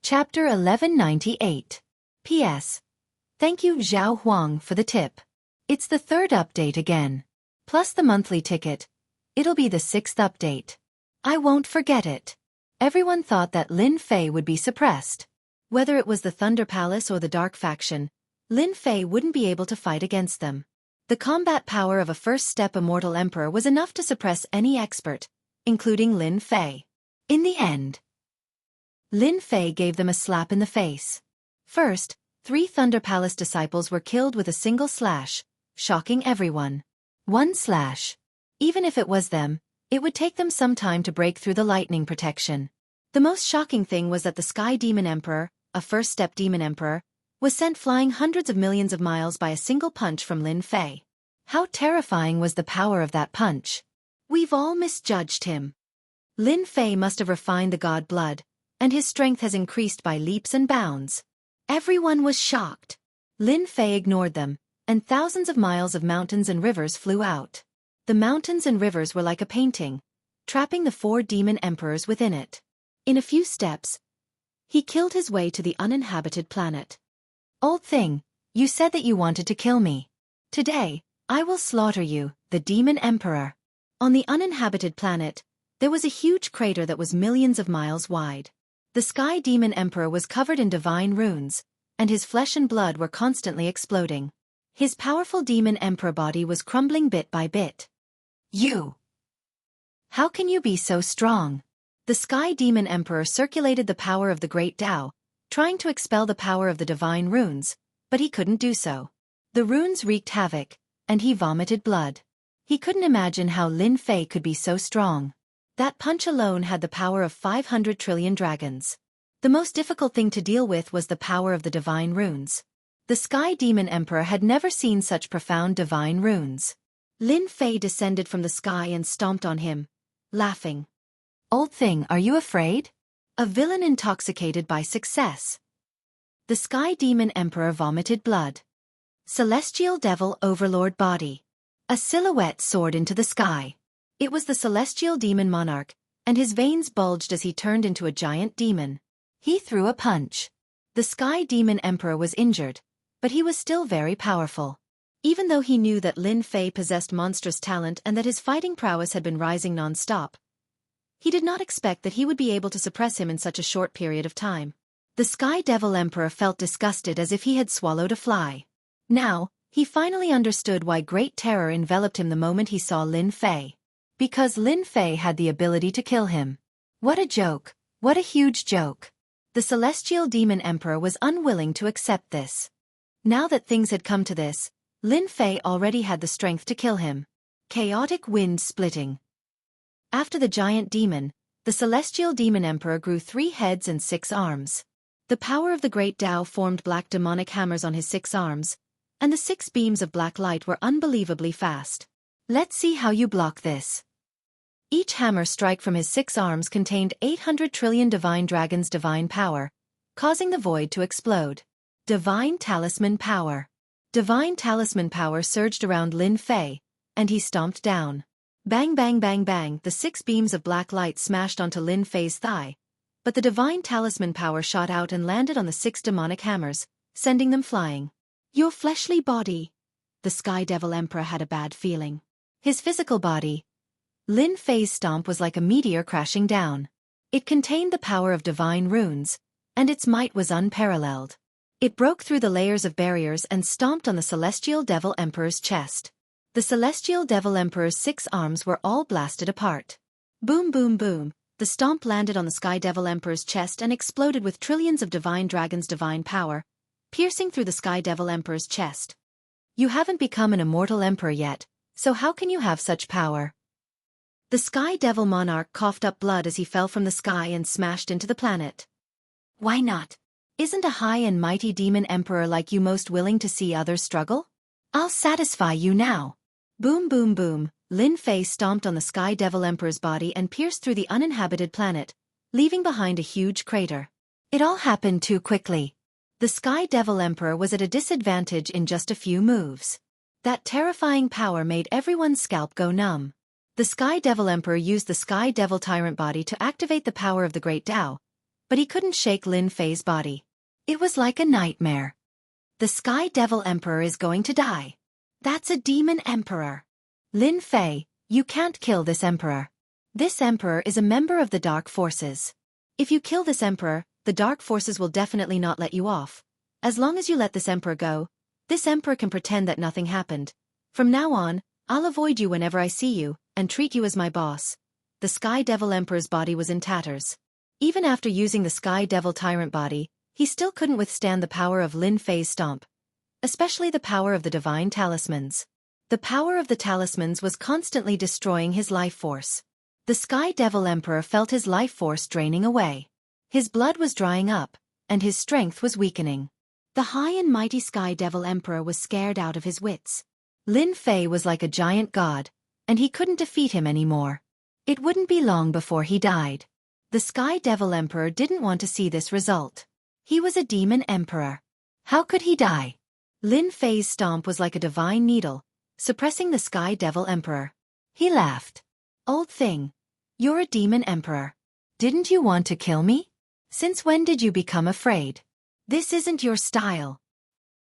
Chapter 1198. P.S. Thank you Zhao Huang for the tip. It's the third update again. Plus the monthly ticket. It'll be the sixth update. I won't forget it. Everyone thought that Lin Fei would be suppressed. Whether it was the Thunder Palace or the Dark Faction, Lin Fei wouldn't be able to fight against them. The combat power of a first-step immortal emperor was enough to suppress any expert, including Lin Fei. In the end, Lin Fei gave them a slap in the face. First, 3 Thunder Palace disciples were killed with a single slash, shocking everyone. One slash. Even if it was them, it would take them some time to break through the lightning protection. The most shocking thing was that the Sky Demon Emperor, a first-step demon emperor, was sent flying hundreds of millions of miles by a single punch from Lin Fei. How terrifying was the power of that punch? We've all misjudged him. Lin Fei must have refined the god blood, and his strength has increased by leaps and bounds. Everyone was shocked. Lin Fei ignored them, and thousands of miles of mountains and rivers flew out. The mountains and rivers were like a painting, trapping the 4 demon emperors within it. In a few steps, he killed his way to the uninhabited planet. Old thing, you said that you wanted to kill me. Today, I will slaughter you, the demon emperor. On the uninhabited planet, there was a huge crater that was millions of miles wide. The Sky Demon Emperor was covered in divine runes, and his flesh and blood were constantly exploding. His powerful demon emperor body was crumbling bit by bit. You! How can you be so strong? The Sky Demon Emperor circulated the power of the Great Tao, trying to expel the power of the divine runes, but he couldn't do so. The runes wreaked havoc, and he vomited blood. He couldn't imagine how Lin Fei could be so strong. That punch alone had the power of 500 trillion dragons. The most difficult thing to deal with was the power of the divine runes. The Sky Demon Emperor had never seen such profound divine runes. Lin Fei descended from the sky and stomped on him, laughing. Old thing, are you afraid? A villain intoxicated by success. The Sky Demon Emperor vomited blood. Celestial Devil Overlord Body. A silhouette soared into the sky. It was the Celestial Demon Monarch, and his veins bulged as he turned into a giant demon. He threw a punch. The Sky Demon Emperor was injured, but he was still very powerful. Even though he knew that Lin Fei possessed monstrous talent and that his fighting prowess had been rising non-stop, he did not expect that he would be able to suppress him in such a short period of time. The Sky Devil Emperor felt disgusted as if he had swallowed a fly. Now, he finally understood why great terror enveloped him the moment he saw Lin Fei. Because Lin Fei had the ability to kill him. What a joke! What a huge joke! The Celestial Demon Emperor was unwilling to accept this. Now that things had come to this, Lin Fei already had the strength to kill him. Chaotic wind splitting. After the giant demon, the Celestial Demon Emperor grew 3 heads and 6 arms. The power of the Great Tao formed black demonic hammers on his 6 arms, and the 6 beams of black light were unbelievably fast. Let's see how you block this. Each hammer strike from his 6 arms contained 800 trillion divine dragons' divine power, causing the void to explode. Divine Talisman Power. Divine Talisman Power surged around Lin Fei, and he stomped down. Bang bang bang bang, the 6 beams of black light smashed onto Lin Fei's thigh, but the Divine Talisman Power shot out and landed on the 6 demonic hammers, sending them flying. Your fleshly body. The Sky Devil Emperor had a bad feeling. His physical body. Lin Fei's stomp was like a meteor crashing down. It contained the power of divine runes, and its might was unparalleled. It broke through the layers of barriers and stomped on the Celestial Devil Emperor's chest. The Celestial Devil Emperor's 6 arms were all blasted apart. Boom boom boom, the stomp landed on the Sky Devil Emperor's chest and exploded with trillions of divine dragons' divine power, piercing through the Sky Devil Emperor's chest. You haven't become an immortal emperor yet, so how can you have such power? The Sky Devil Monarch coughed up blood as he fell from the sky and smashed into the planet. Why not? Isn't a high and mighty demon emperor like you most willing to see others struggle? I'll satisfy you now. Boom boom boom, Lin Fei stomped on the Sky Devil Emperor's body and pierced through the uninhabited planet, leaving behind a huge crater. It all happened too quickly. The Sky Devil Emperor was at a disadvantage in just a few moves. That terrifying power made everyone's scalp go numb. The Sky Devil Emperor used the Sky Devil Tyrant body to activate the power of the Great Tao, but he couldn't shake Lin Fei's body. It was like a nightmare. The Sky Devil Emperor is going to die. That's a demon emperor. Lin Fei, you can't kill this emperor. This emperor is a member of the dark forces. If you kill this emperor, the dark forces will definitely not let you off. As long as you let this emperor go, this emperor can pretend that nothing happened. From now on, I'll avoid you whenever I see you, and treat you as my boss. The Sky Devil Emperor's body was in tatters. Even after using the Sky Devil Tyrant body, he still couldn't withstand the power of Lin Fei's stomp. Especially the power of the divine talismans. The power of the talismans was constantly destroying his life force. The Sky Devil Emperor felt his life force draining away. His blood was drying up, and his strength was weakening. The high and mighty Sky Devil Emperor was scared out of his wits. Lin Fei was like a giant god, and he couldn't defeat him anymore. It wouldn't be long before he died. The Sky Devil Emperor didn't want to see this result. He was a demon emperor. How could he die? Lin Fei's stomp was like a divine needle, suppressing the Sky Devil Emperor. He laughed. Old thing, you're a demon emperor. Didn't you want to kill me? Since when did you become afraid? This isn't your style.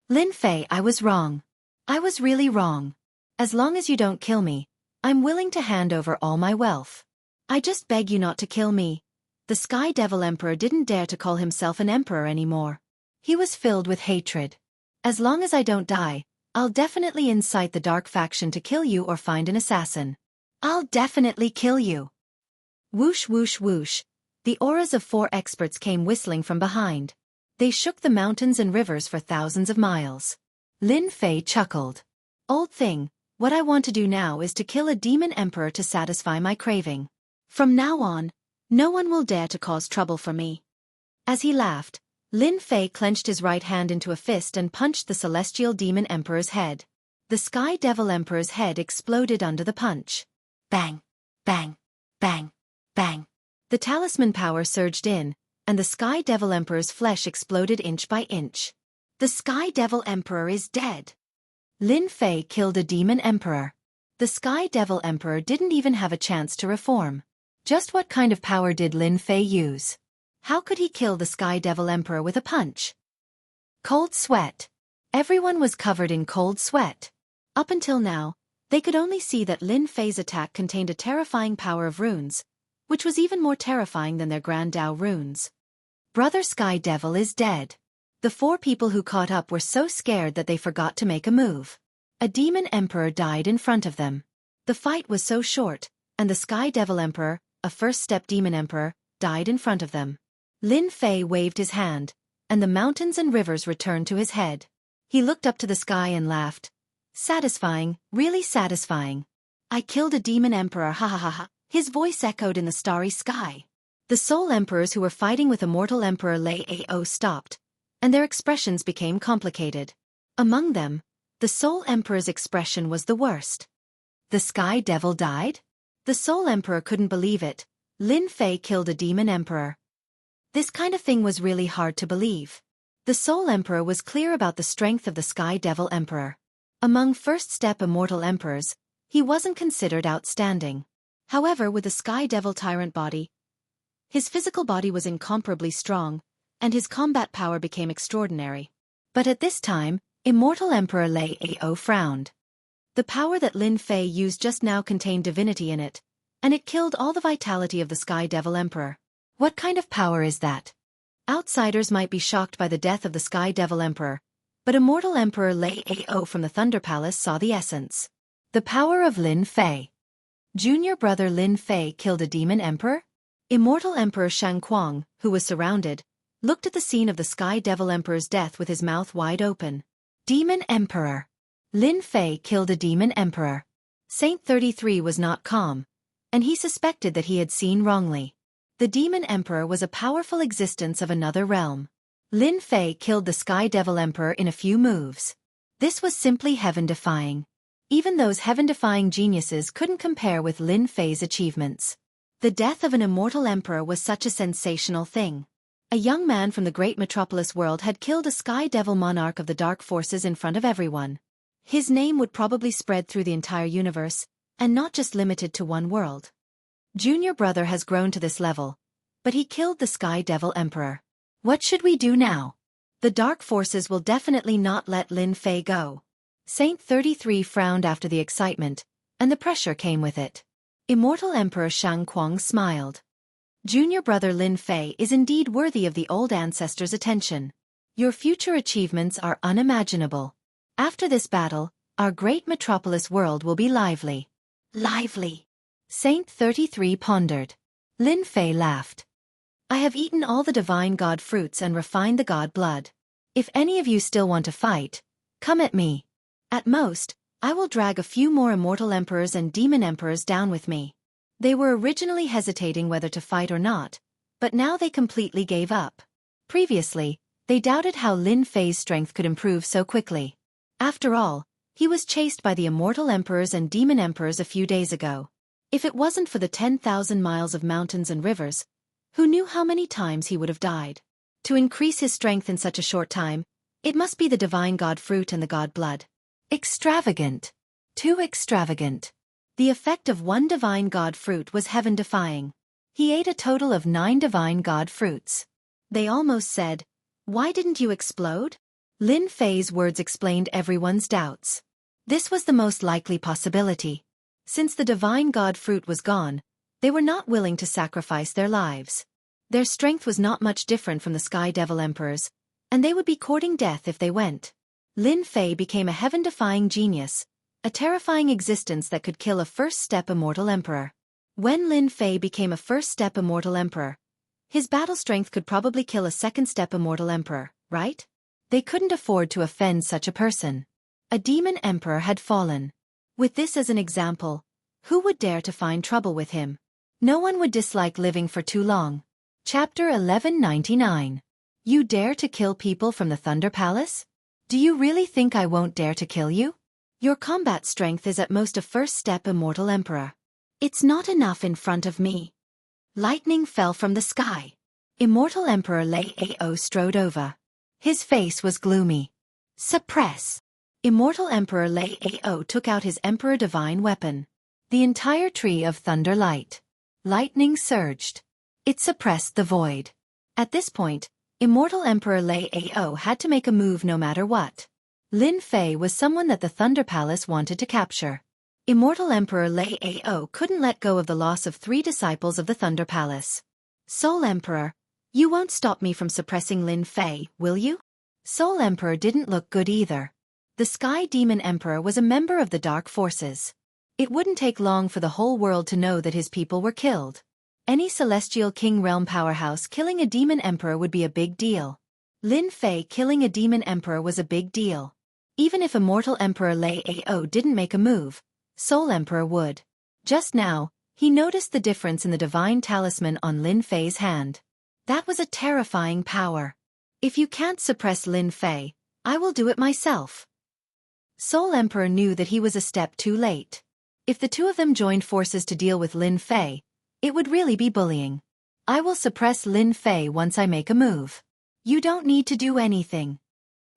Lin Fei, I was wrong. I was really wrong. As long as you don't kill me, I'm willing to hand over all my wealth. I just beg you not to kill me. The Sky Devil Emperor didn't dare to call himself an emperor anymore. He was filled with hatred. As long as I don't die, I'll definitely incite the dark faction to kill you or find an assassin. I'll definitely kill you. Whoosh whoosh whoosh. The auras of 4 experts came whistling from behind. They shook the mountains and rivers for thousands of miles. Lin Fei chuckled. Old thing, what I want to do now is to kill a demon emperor to satisfy my craving. From now on, no one will dare to cause trouble for me. As he laughed, Lin Fei clenched his right hand into a fist and punched the celestial demon emperor's head. The Sky Devil Emperor's head exploded under the punch. Bang! Bang! Bang! Bang! The talisman power surged in, and the Sky Devil Emperor's flesh exploded inch by inch. The Sky Devil Emperor is dead. Lin Fei killed a demon emperor. The Sky Devil Emperor didn't even have a chance to reform. Just what kind of power did Lin Fei use? How could he kill the Sky Devil Emperor with a punch? Cold sweat. Everyone was covered in cold sweat. Up until now, they could only see that Lin Fei's attack contained a terrifying power of runes, which was even more terrifying than their Grand Dao runes. Brother Sky Devil is dead. The 4 people who caught up were so scared that they forgot to make a move. A demon emperor died in front of them. The fight was so short, and the Sky Devil Emperor, a first-step demon emperor, died in front of them. Lin Fei waved his hand, and the mountains and rivers returned to his head. He looked up to the sky and laughed. Satisfying, really satisfying. I killed a demon emperor, ha ha ha ha. His voice echoed in the starry sky. The soul emperors who were fighting with immortal Emperor Lei Ao stopped, and their expressions became complicated. Among them, the soul emperor's expression was the worst. The Sky Devil died? The soul emperor couldn't believe it. Lin Fei killed a demon emperor. This kind of thing was really hard to believe. The soul emperor was clear about the strength of the Sky Devil Emperor. Among first-step immortal emperors, he wasn't considered outstanding. However, with the Sky Devil Tyrant body, his physical body was incomparably strong, and his combat power became extraordinary. But at this time, immortal Emperor Lei Ao frowned. The power that Lin Fei used just now contained divinity in it, and it killed all the vitality of the Sky Devil Emperor. What kind of power is that? Outsiders might be shocked by the death of the Sky Devil Emperor, but immortal Emperor Lei Ao from the Thunder Palace saw the essence. The power of Lin Fei. Junior brother Lin Fei killed a demon emperor? Immortal Emperor Xianxia, who was surrounded, looked at the scene of the Sky Devil Emperor's death with his mouth wide open. Demon Emperor. Lin Fei killed a demon emperor. Saint 33 was not calm, and he suspected that he had seen wrongly. The demon emperor was a powerful existence of another realm. Lin Fei killed the Sky Devil Emperor in a few moves. This was simply heaven-defying. Even those heaven-defying geniuses couldn't compare with Lin Fei's achievements. The death of an immortal emperor was such a sensational thing. A young man from the great metropolis world had killed a Sky Devil monarch of the dark forces in front of everyone. His name would probably spread through the entire universe, and not just limited to one world. Junior brother has grown to this level, But he killed the Sky Devil Emperor. What should we do now? The dark forces will definitely not let Lin Fei go. Saint 33 frowned after the excitement, and the pressure came with it. Immortal Emperor Shang Kuang smiled. Junior brother Lin Fei is indeed worthy of the old ancestors' attention. Your future achievements are unimaginable. After this battle, our great metropolis world will be lively. Lively. Saint 33 pondered. Lin Fei laughed. I have eaten all the divine god fruits and refined the god blood. If any of you still want to fight, come at me. At most, I will drag a few more immortal emperors and demon emperors down with me. They were originally hesitating whether to fight or not, but now they completely gave up. Previously, they doubted how Lin Fei's strength could improve so quickly. After all, he was chased by the immortal emperors and demon emperors a few days ago. If it wasn't for the 10,000 miles of mountains and rivers, who knew how many times he would have died? To increase his strength in such a short time, it must be the divine god fruit and the god blood. Extravagant. Too extravagant. The effect of one divine god fruit was heaven-defying. He ate a total of 9 divine god fruits. They almost said, "Why didn't you explode?" Lin Fei's words explained everyone's doubts. This was the most likely possibility. Since the divine god fruit was gone, they were not willing to sacrifice their lives. Their strength was not much different from the Sky Devil Emperors, and they would be courting death if they went. Lin Fei became a heaven-defying genius, a terrifying existence that could kill a first-step immortal emperor. When Lin Fei became a first-step immortal emperor, his battle strength could probably kill a second-step immortal emperor, right? They couldn't afford to offend such a person. A demon emperor had fallen. With this as an example, who would dare to find trouble with him? No one would dislike living for too long. Chapter 1199. You dare to kill people from the Thunder Palace? Do you really think I won't dare to kill you? Your combat strength is at most a first-step immortal emperor. It's not enough in front of me. Lightning fell from the sky. Immortal Emperor Lei Ao strode over. His face was gloomy. Suppress. Immortal Emperor Lei Ao took out his Emperor Divine weapon. The entire tree of thunder light. Lightning surged. It suppressed the void. At this point, Immortal Emperor Lei Ao had to make a move no matter what. Lin Fei was someone that the Thunder Palace wanted to capture. Immortal Emperor Lei Ao couldn't let go of the loss of 3 disciples of the Thunder Palace. Soul Emperor, you won't stop me from suppressing Lin Fei, will you? Soul Emperor didn't look good either. The Sky Demon Emperor was a member of the Dark Forces. It wouldn't take long for the whole world to know that his people were killed. Any Celestial King Realm powerhouse killing a Demon Emperor would be a big deal. Lin Fei killing a Demon Emperor was a big deal. Even if Immortal Emperor Lei Ao didn't make a move, Soul Emperor would. Just now, he noticed the difference in the divine talisman on Lin Fei's hand. That was a terrifying power. If you can't suppress Lin Fei, I will do it myself. Soul Emperor knew that he was a step too late. If the two of them joined forces to deal with Lin Fei, it would really be bullying. I will suppress Lin Fei once I make a move. You don't need to do anything.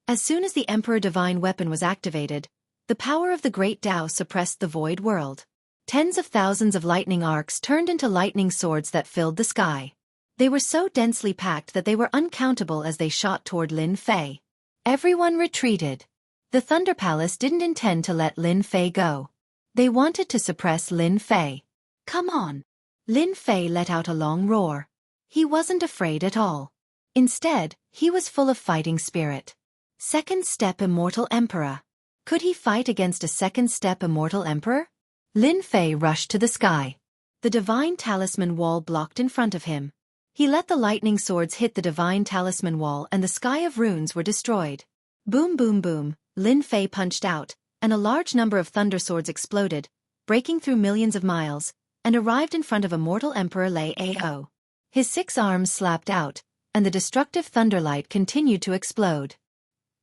As soon as the Emperor Divine Weapon was activated, the power of the Great Tao suppressed the void world. Tens of thousands of lightning arcs turned into lightning swords that filled the sky. They were so densely packed that they were uncountable as they shot toward Lin Fei. Everyone retreated. The Thunder Palace didn't intend to let Lin Fei go. They wanted to suppress Lin Fei. Come on. Lin Fei let out a long roar. He wasn't afraid at all. Instead, he was full of fighting spirit. Second step Immortal Emperor. Could he fight against a second step Immortal Emperor? Lin Fei rushed to the sky. The divine talisman wall blocked in front of him. He let the lightning swords hit the divine talisman wall and the sky of runes were destroyed. Boom boom boom, Lin Fei punched out, and a large number of thunder swords exploded, breaking through millions of miles, and arrived in front of Immortal Emperor Lei Ao. His 6 arms slapped out, and the destructive thunderlight continued to explode.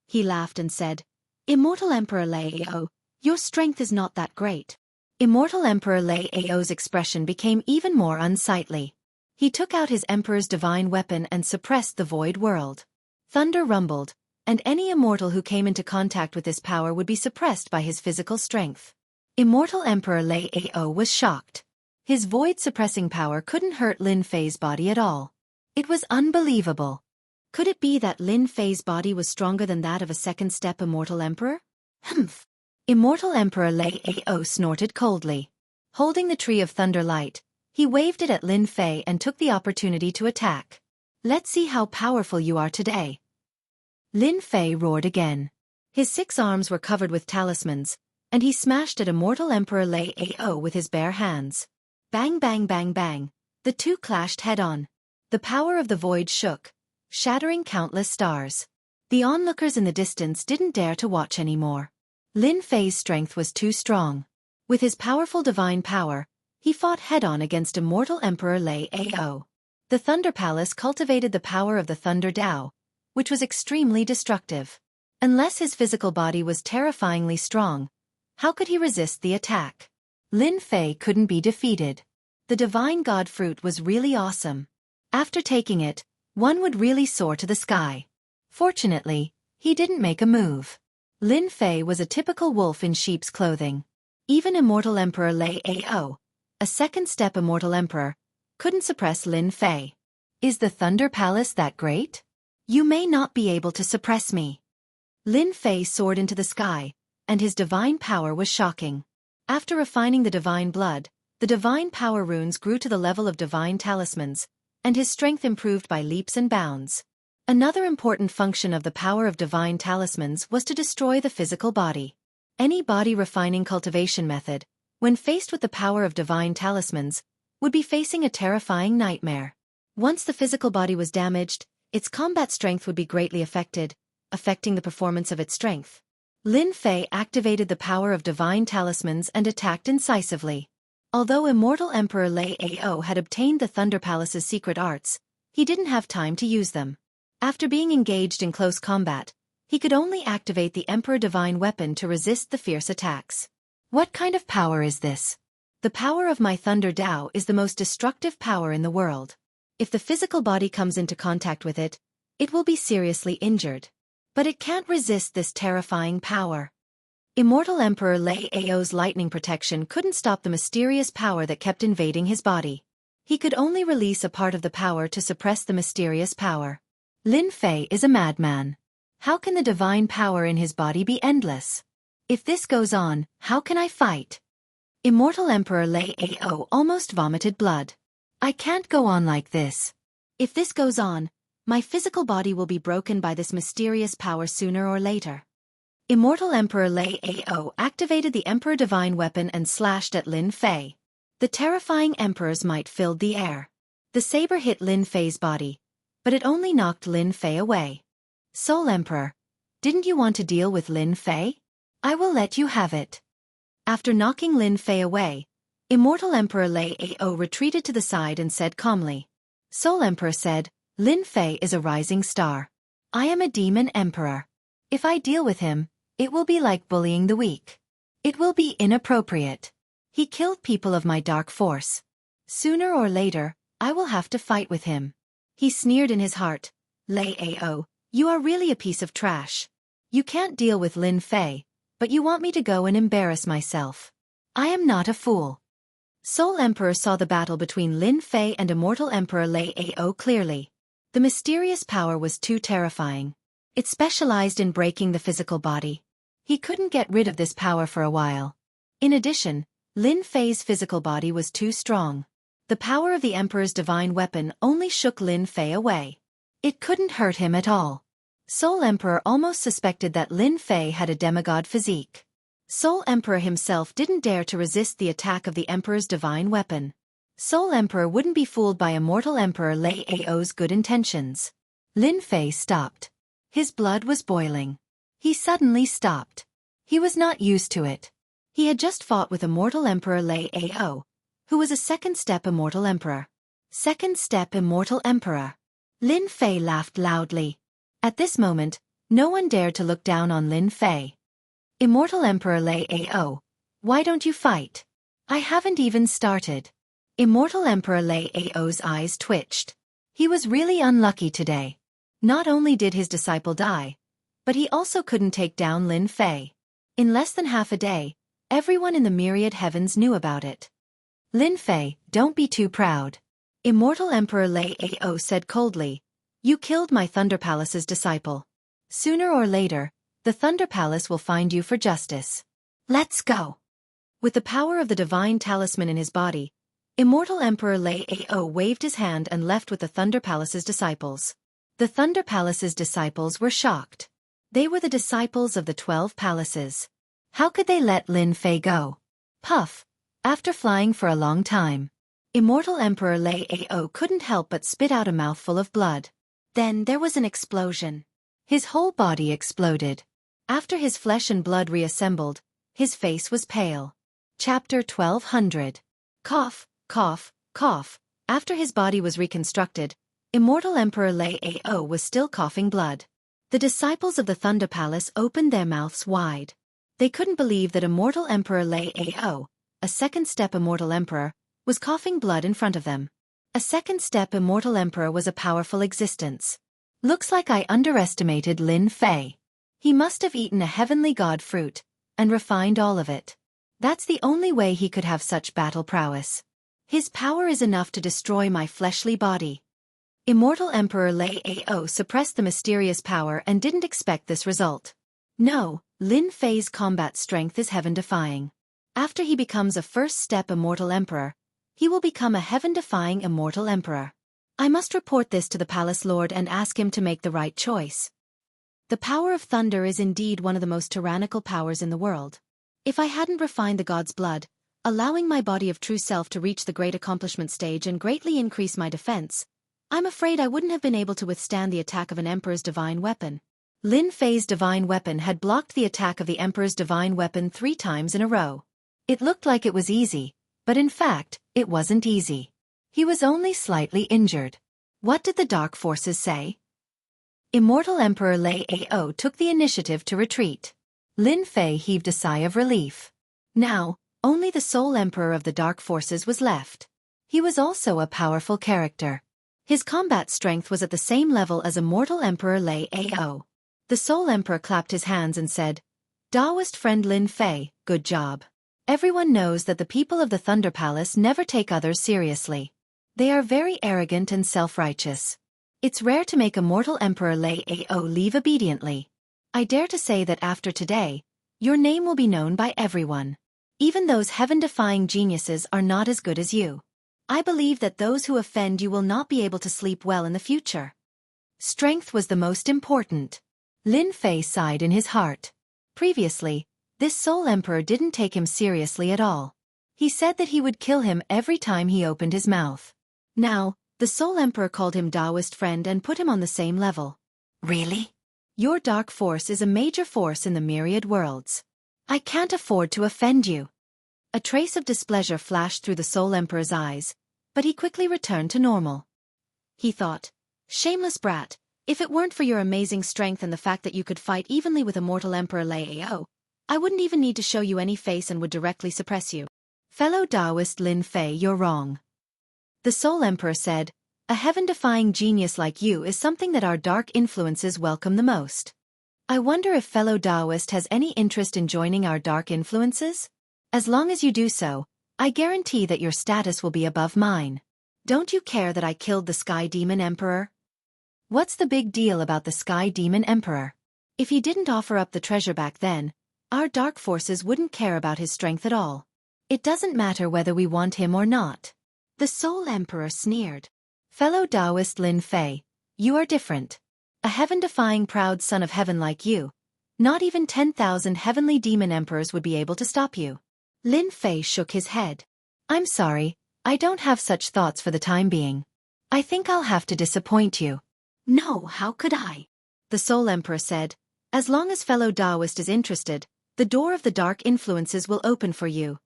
He laughed and said, Immortal Emperor Lei Ao, your strength is not that great. Immortal Emperor Lei Ao's expression became even more unsightly. He took out his Emperor's divine weapon and suppressed the void world. Thunder rumbled, and any immortal who came into contact with this power would be suppressed by his physical strength. Immortal Emperor Lei Ao was shocked. His void-suppressing power couldn't hurt Lin Fei's body at all. It was unbelievable. Could it be that Lin Fei's body was stronger than that of a second-step immortal emperor? Humph! Immortal Emperor Lei Ao snorted coldly. Holding the Tree of Thunder Light, he waved it at Lin Fei and took the opportunity to attack. Let's see how powerful you are today. Lin Fei roared again. His 6 arms were covered with talismans, and he smashed at Immortal Emperor Lei Ao with his bare hands. Bang bang bang bang, the two clashed head-on. The power of the void shook, shattering countless stars. The onlookers in the distance didn't dare to watch anymore. Lin Fei's strength was too strong. With his powerful divine power, he fought head-on against Immortal Emperor Lei Ao. The Thunder Palace cultivated the power of the Thunder Dao, which was extremely destructive. Unless his physical body was terrifyingly strong, how could he resist the attack? Lin Fei couldn't be defeated. The Divine God Fruit was really awesome. After taking it, one would really soar to the sky. Fortunately, he didn't make a move. Lin Fei was a typical wolf in sheep's clothing. Even Immortal Emperor Lei Ao, a second-step immortal emperor, couldn't suppress Lin Fei. Is the Thunder Palace that great? You may not be able to suppress me. Lin Fei soared into the sky, and his divine power was shocking. After refining the divine blood, the divine power runes grew to the level of divine talismans, and his strength improved by leaps and bounds. Another important function of the power of divine talismans was to destroy the physical body. Any body-refining cultivation method, when faced with the power of divine talismans, would be facing a terrifying nightmare. Once the physical body was damaged, its combat strength would be greatly affected, affecting the performance of its strength. Lin Fei activated the power of divine talismans and attacked incisively. Although Immortal Emperor Lei Ao had obtained the Thunder Palace's secret arts, he didn't have time to use them. After being engaged in close combat, he could only activate the Emperor Divine Weapon to resist the fierce attacks. What kind of power is this? The power of my Thunder Dao is the most destructive power in the world. If the physical body comes into contact with it, it will be seriously injured. But it can't resist this terrifying power. Immortal Emperor Lei Ao's lightning protection couldn't stop the mysterious power that kept invading his body. He could only release a part of the power to suppress the mysterious power. Lin Fei is a madman. How can the divine power in his body be endless? If this goes on, how can I fight? Immortal Emperor Lei Ao almost vomited blood. I can't go on like this. If this goes on, my physical body will be broken by this mysterious power sooner or later. Immortal Emperor Lei Ao activated the Emperor Divine Weapon and slashed at Lin Fei. The terrifying Emperor's might filled the air. The saber hit Lin Fei's body, but it only knocked Lin Fei away. Soul Emperor, didn't you want to deal with Lin Fei? I will let you have it. After knocking Lin Fei away, Immortal Emperor Lei Ao retreated to the side and said calmly. Soul Emperor said, Lin Fei is a rising star. I am a demon emperor. If I deal with him, it will be like bullying the weak. It will be inappropriate. He killed people of my dark force. Sooner or later, I will have to fight with him. He sneered in his heart. Lei Ao, you are really a piece of trash. You can't deal with Lin Fei, but you want me to go and embarrass myself. I am not a fool. Soul Emperor saw the battle between Lin Fei and Immortal Emperor Lei Ao clearly. The mysterious power was too terrifying. It specialized in breaking the physical body. He couldn't get rid of this power for a while. In addition, Lin Fei's physical body was too strong. The power of the Emperor's divine weapon only shook Lin Fei away. It couldn't hurt him at all. Soul Emperor almost suspected that Lin Fei had a demigod physique. Soul Emperor himself didn't dare to resist the attack of the Emperor's divine weapon. Soul Emperor wouldn't be fooled by Immortal Emperor Lei Ao's good intentions. Lin Fei stopped. His blood was boiling. He suddenly stopped. He was not used to it. He had just fought with Immortal Emperor Lei Ao, who was a second-step Immortal Emperor. Second-step Immortal Emperor. Lin Fei laughed loudly. At this moment, no one dared to look down on Lin Fei. Immortal Emperor Lei Ao, why don't you fight? I haven't even started. Immortal Emperor Lei Ao's eyes twitched. He was really unlucky today. Not only did his disciple die, but he also couldn't take down Lin Fei. In less than half a day, everyone in the myriad heavens knew about it. Lin Fei, don't be too proud. Immortal Emperor Lei Ao said coldly, "You killed my Thunder Palace's disciple. Sooner or later, the Thunder Palace will find you for justice. Let's go." With the power of the divine talisman in his body, Immortal Emperor Lei Ao waved his hand and left with the Thunder Palace's disciples. The Thunder Palace's disciples were shocked. They were the disciples of the 12 palaces. How could they let Lin Fei go? Puff. After flying for a long time, Immortal Emperor Lei Ao couldn't help but spit out a mouthful of blood. Then there was an explosion. His whole body exploded. After his flesh and blood reassembled, his face was pale. Chapter 1200. Cough, cough, cough. After his body was reconstructed, Immortal Emperor Lei Ao was still coughing blood. The disciples of the Thunder Palace opened their mouths wide. They couldn't believe that Immortal Emperor Lei Ao, a second-step Immortal Emperor, was coughing blood in front of them. A second-step Immortal Emperor was a powerful existence. Looks like I underestimated Lin Fei. He must have eaten a heavenly god fruit, and refined all of it. That's the only way he could have such battle prowess. His power is enough to destroy my fleshly body. Immortal Emperor Lei Ao suppressed the mysterious power and didn't expect this result. No, Lin Fei's combat strength is heaven-defying. After he becomes a first-step Immortal Emperor, he will become a heaven-defying Immortal Emperor. I must report this to the Palace Lord and ask him to make the right choice. The power of thunder is indeed one of the most tyrannical powers in the world. If I hadn't refined the god's blood, allowing my body of true self to reach the great accomplishment stage and greatly increase my defense, I'm afraid I wouldn't have been able to withstand the attack of an emperor's divine weapon. Lin Fei's divine weapon had blocked the attack of the emperor's divine weapon 3 times in a row. It looked like it was easy, but in fact, it wasn't easy. He was only slightly injured. What did the dark forces say? Immortal Emperor Lei Ao took the initiative to retreat. Lin Fei heaved a sigh of relief. Now, only the sole emperor of the dark forces was left. He was also a powerful character. His combat strength was at the same level as Immortal Emperor Lei Ao. The sole emperor clapped his hands and said, "Taoist friend Lin Fei, good job. Everyone knows that the people of the Thunder Palace never take others seriously. They are very arrogant and self-righteous. It's rare to make Immortal Emperor Lei Ao leave obediently. I dare to say that after today, your name will be known by everyone. Even those heaven-defying geniuses are not as good as you. I believe that those who offend you will not be able to sleep well in the future." Strength was the most important. Lin Fei sighed in his heart. Previously, this sole emperor didn't take him seriously at all. He said that he would kill him every time he opened his mouth. Now, the sole emperor called him Taoist friend and put him on the same level. Really? Your dark force is a major force in the myriad worlds. I can't afford to offend you. A trace of displeasure flashed through the sole emperor's eyes, but he quickly returned to normal. He thought, "Shameless brat, if it weren't for your amazing strength and the fact that you could fight evenly with Immortal Emperor Lei Ao, I wouldn't even need to show you any face and would directly suppress you." "Fellow Taoist Lin Fei, you're wrong." The sole emperor said, "A heaven-defying genius like you is something that our dark influences welcome the most. I wonder if fellow Taoist has any interest in joining our dark influences? As long as you do so, I guarantee that your status will be above mine. Don't you care that I killed the Sky Demon Emperor?" What's the big deal about the Sky Demon Emperor? If he didn't offer up the treasure back then, our dark forces wouldn't care about his strength at all. It doesn't matter whether we want him or not. The sole emperor sneered. "Fellow Taoist Lin Fei, you are different. A heaven-defying proud son of heaven like you. Not even 10,000 heavenly demon emperors would be able to stop you." Lin Fei shook his head. "I'm sorry, I don't have such thoughts for the time being. I think I'll have to disappoint you." "No, how could I?" The sole emperor said, "As long as fellow Taoist is interested, the door of the dark influences will open for you."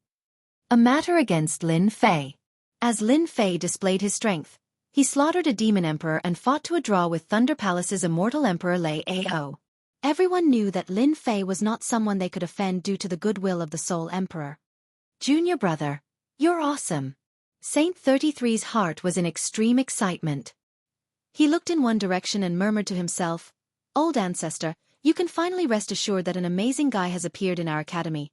A matter against Lin Fei. As Lin Fei displayed his strength, he slaughtered a demon emperor and fought to a draw with Thunder Palace's Immortal Emperor Lei Ao. Everyone knew that Lin Fei was not someone they could offend due to the goodwill of the sole emperor. "Junior brother, you're awesome." Saint 33's heart was in extreme excitement. He looked in one direction and murmured to himself, "Old ancestor, you can finally rest assured that an amazing guy has appeared in our academy.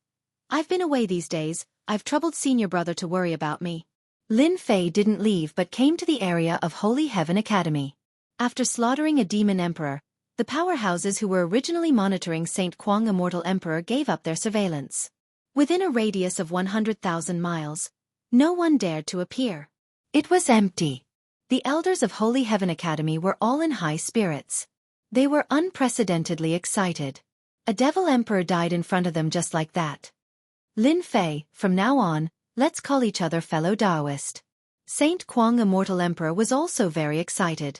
I've been away these days, I've troubled senior brother to worry about me. Lin Fei didn't leave but came to the area of Holy Heaven Academy. After slaughtering a demon emperor, the powerhouses who were originally monitoring Saint Kuang Immortal Emperor gave up their surveillance. Within a radius of 100,000 miles, no one dared to appear. It was empty. The elders of Holy Heaven Academy were all in high spirits. They were unprecedentedly excited. A devil emperor died in front of them just like that. Lin Fei, from now on, let's call each other fellow Taoist. Saint Kuang Immortal Emperor was also very excited.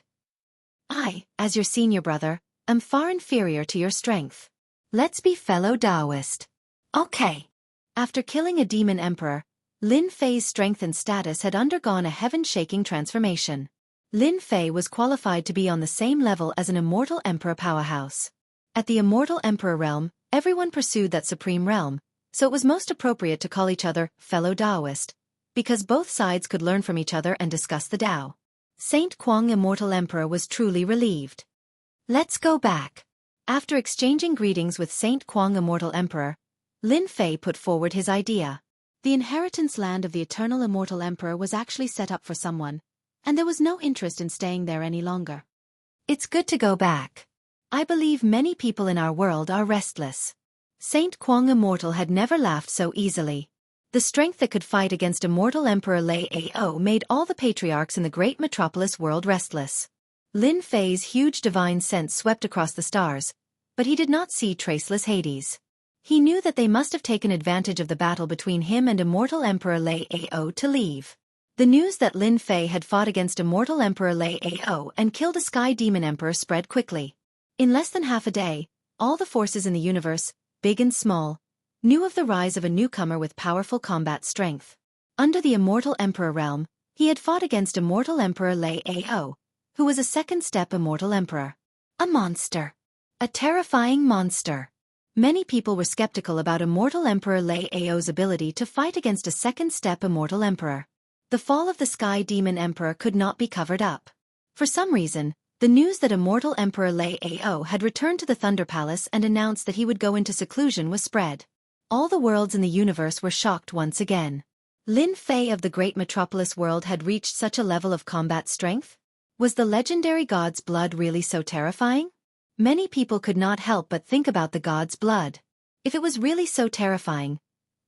I, as your senior brother, am far inferior to your strength. Let's be fellow Taoist. Okay. After killing a demon emperor, Lin Fei's strength and status had undergone a heaven-shaking transformation. Lin Fei was qualified to be on the same level as an immortal emperor powerhouse. At the immortal emperor realm, everyone pursued that supreme realm, so it was most appropriate to call each other fellow Taoist, because both sides could learn from each other and discuss the Tao. Saint Kuang Immortal Emperor was truly relieved. Let's go back. After exchanging greetings with Saint Kuang Immortal Emperor, Lin Fei put forward his idea. The inheritance land of the eternal immortal emperor was actually set up for someone, and there was no interest in staying there any longer. It's good to go back. I believe many people in our world are restless. Saint Kuang Immortal had never laughed so easily. The strength that could fight against immortal Emperor Lei Ao made all the patriarchs in the great metropolis world restless. Lin Fei's huge divine sense swept across the stars, but he did not see traceless Hades. He knew that they must have taken advantage of the battle between him and immortal Emperor Lei Ao to leave. The news that Lin Fei had fought against immortal Emperor Lei Ao and killed a sky demon emperor spread quickly. In less than half a day, all the forces in the universe, big and small, knew of the rise of a newcomer with powerful combat strength. Under the immortal emperor realm, he had fought against immortal Emperor Lei Ao, who was a second-step immortal emperor. A monster. A terrifying monster. Many people were skeptical about immortal Emperor Lei Ao's ability to fight against a second-step immortal emperor. The fall of the sky demon emperor could not be covered up. For some reason, the news that immortal Emperor Lei Ao had returned to the Thunder Palace and announced that he would go into seclusion was spread. All the worlds in the universe were shocked once again. Lin Fei of the great metropolis world had reached such a level of combat strength? Was the legendary god's blood really so terrifying? Many people could not help but think about the god's blood. If it was really so terrifying,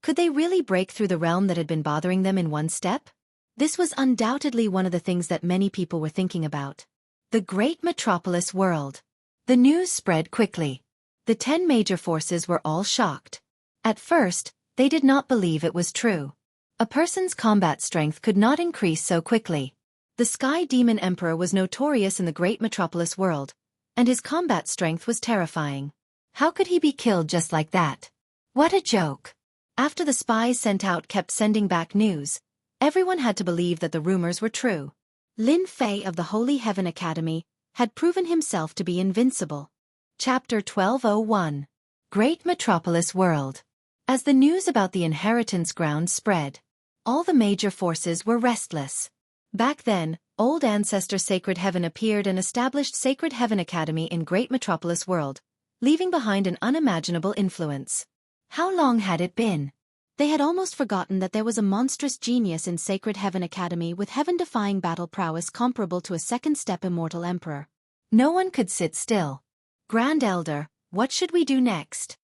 could they really break through the realm that had been bothering them in one step? This was undoubtedly one of the things that many people were thinking about. The great metropolis world. The news spread quickly. The 10 major forces were all shocked. At first, they did not believe it was true. A person's combat strength could not increase so quickly. The Sky Demon Emperor was notorious in the great metropolis world, and his combat strength was terrifying. How could he be killed just like that? What a joke. After the spies sent out kept sending back news, everyone had to believe that the rumors were true. Lin Fei of the Holy Heaven Academy had proven himself to be invincible. Chapter 1201. Great Metropolis World. As the news about the inheritance ground spread, all the major forces were restless. Back then, old ancestor Sacred Heaven appeared and established Sacred Heaven Academy in Great Metropolis World, leaving behind an unimaginable influence. How long had it been? They had almost forgotten that there was a monstrous genius in Sacred Heaven Academy with heaven-defying battle prowess comparable to a second-step immortal emperor. No one could sit still. Grand Elder, what should we do next?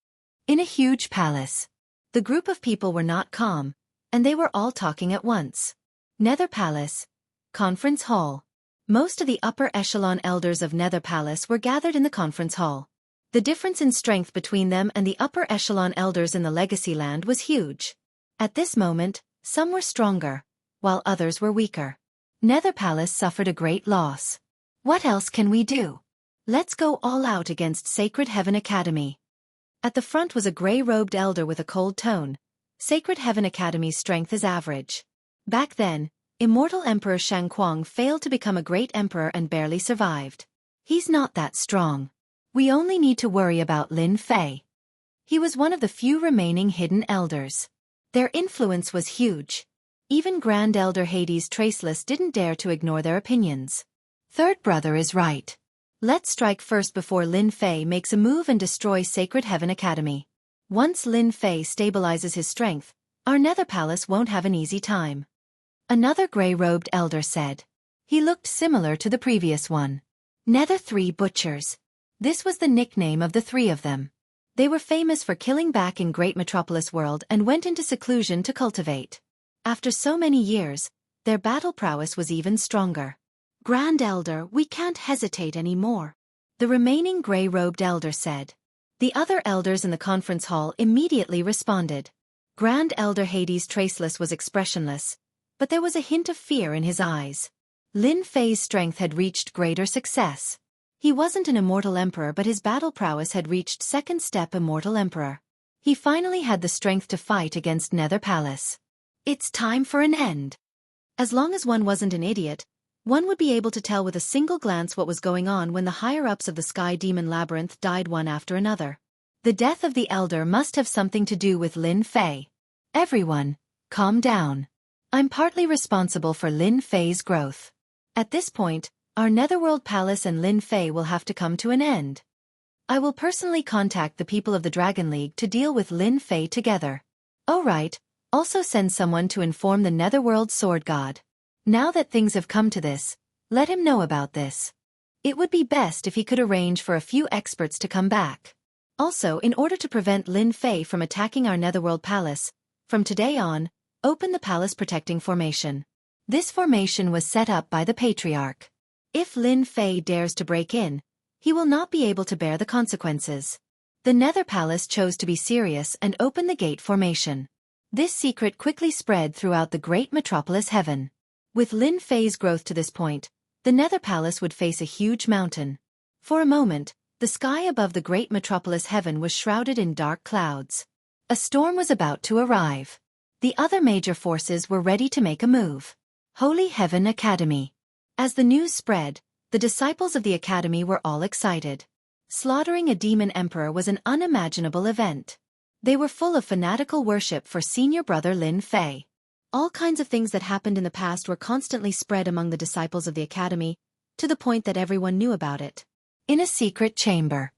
In a huge palace. The group of people were not calm, and they were all talking at once. Nether Palace. Conference Hall. Most of the upper echelon elders of Nether Palace were gathered in the conference hall. The difference in strength between them and the upper echelon elders in the Legacy Land was huge. At this moment, some were stronger, while others were weaker. Nether Palace suffered a great loss. What else can we do? Let's go all out against Sacred Heaven Academy. At the front was a gray-robed elder with a cold tone. Sacred Heaven Academy's strength is average. Back then, Immortal Emperor Xianxia failed to become a great emperor and barely survived. He's not that strong. We only need to worry about Lin Fei. He was one of the few remaining hidden elders. Their influence was huge. Even Grand Elder Hades Traceless didn't dare to ignore their opinions. Third brother is right. Let's strike first before Lin Fei makes a move and destroy Sacred Heaven Academy. Once Lin Fei stabilizes his strength, our Nether Palace won't have an easy time. Another gray-robed elder said. He looked similar to the previous one. Nether Three Butchers. This was the nickname of the three of them. They were famous for killing back in Great Metropolis World and went into seclusion to cultivate. After so many years, their battle prowess was even stronger. Grand Elder, we can't hesitate anymore, the remaining gray-robed elder said. The other elders in the conference hall immediately responded. Grand Elder Hades Traceless was expressionless, but there was a hint of fear in his eyes. Lin Fei's strength had reached greater success. He wasn't an immortal emperor, but his battle prowess had reached second step immortal emperor. He finally had the strength to fight against Nether Palace. It's time for an end. As long as one wasn't an idiot, one would be able to tell with a single glance what was going on when the higher-ups of the Sky Demon Labyrinth died one after another. The death of the Elder must have something to do with Lin Fei. Everyone, calm down. I'm partly responsible for Lin Fei's growth. At this point, our Netherworld Palace and Lin Fei will have to come to an end. I will personally contact the people of the Dragon League to deal with Lin Fei together. Oh right, also send someone to inform the Netherworld Sword God. Now that things have come to this, let him know about this. It would be best if he could arrange for a few experts to come back. Also, in order to prevent Lin Fei from attacking our Netherworld Palace, from today on, open the Palace Protecting Formation. This formation was set up by the Patriarch. If Lin Fei dares to break in, he will not be able to bear the consequences. The Nether Palace chose to be serious and open the gate formation. This secret quickly spread throughout the great metropolis heaven. With Lin Fei's growth to this point, the Nether Palace would face a huge mountain. For a moment, the sky above the great metropolis heaven was shrouded in dark clouds. A storm was about to arrive. The other major forces were ready to make a move. Holy Heaven Academy. As the news spread, the disciples of the Academy were all excited. Slaughtering a demon emperor was an unimaginable event. They were full of fanatical worship for senior brother Lin Fei. All kinds of things that happened in the past were constantly spread among the disciples of the Academy, to the point that everyone knew about it. In a secret chamber.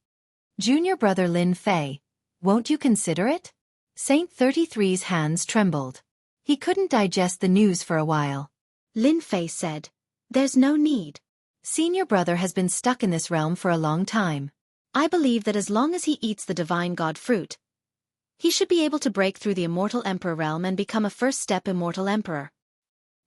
Junior brother Lin Fei, won't you consider it? Saint 33's hands trembled. He couldn't digest the news for a while. Lin Fei said, "There's no need. Senior brother has been stuck in this realm for a long time. I believe that as long as he eats the divine god fruit, he should be able to break through the immortal emperor realm and become a first-step immortal emperor."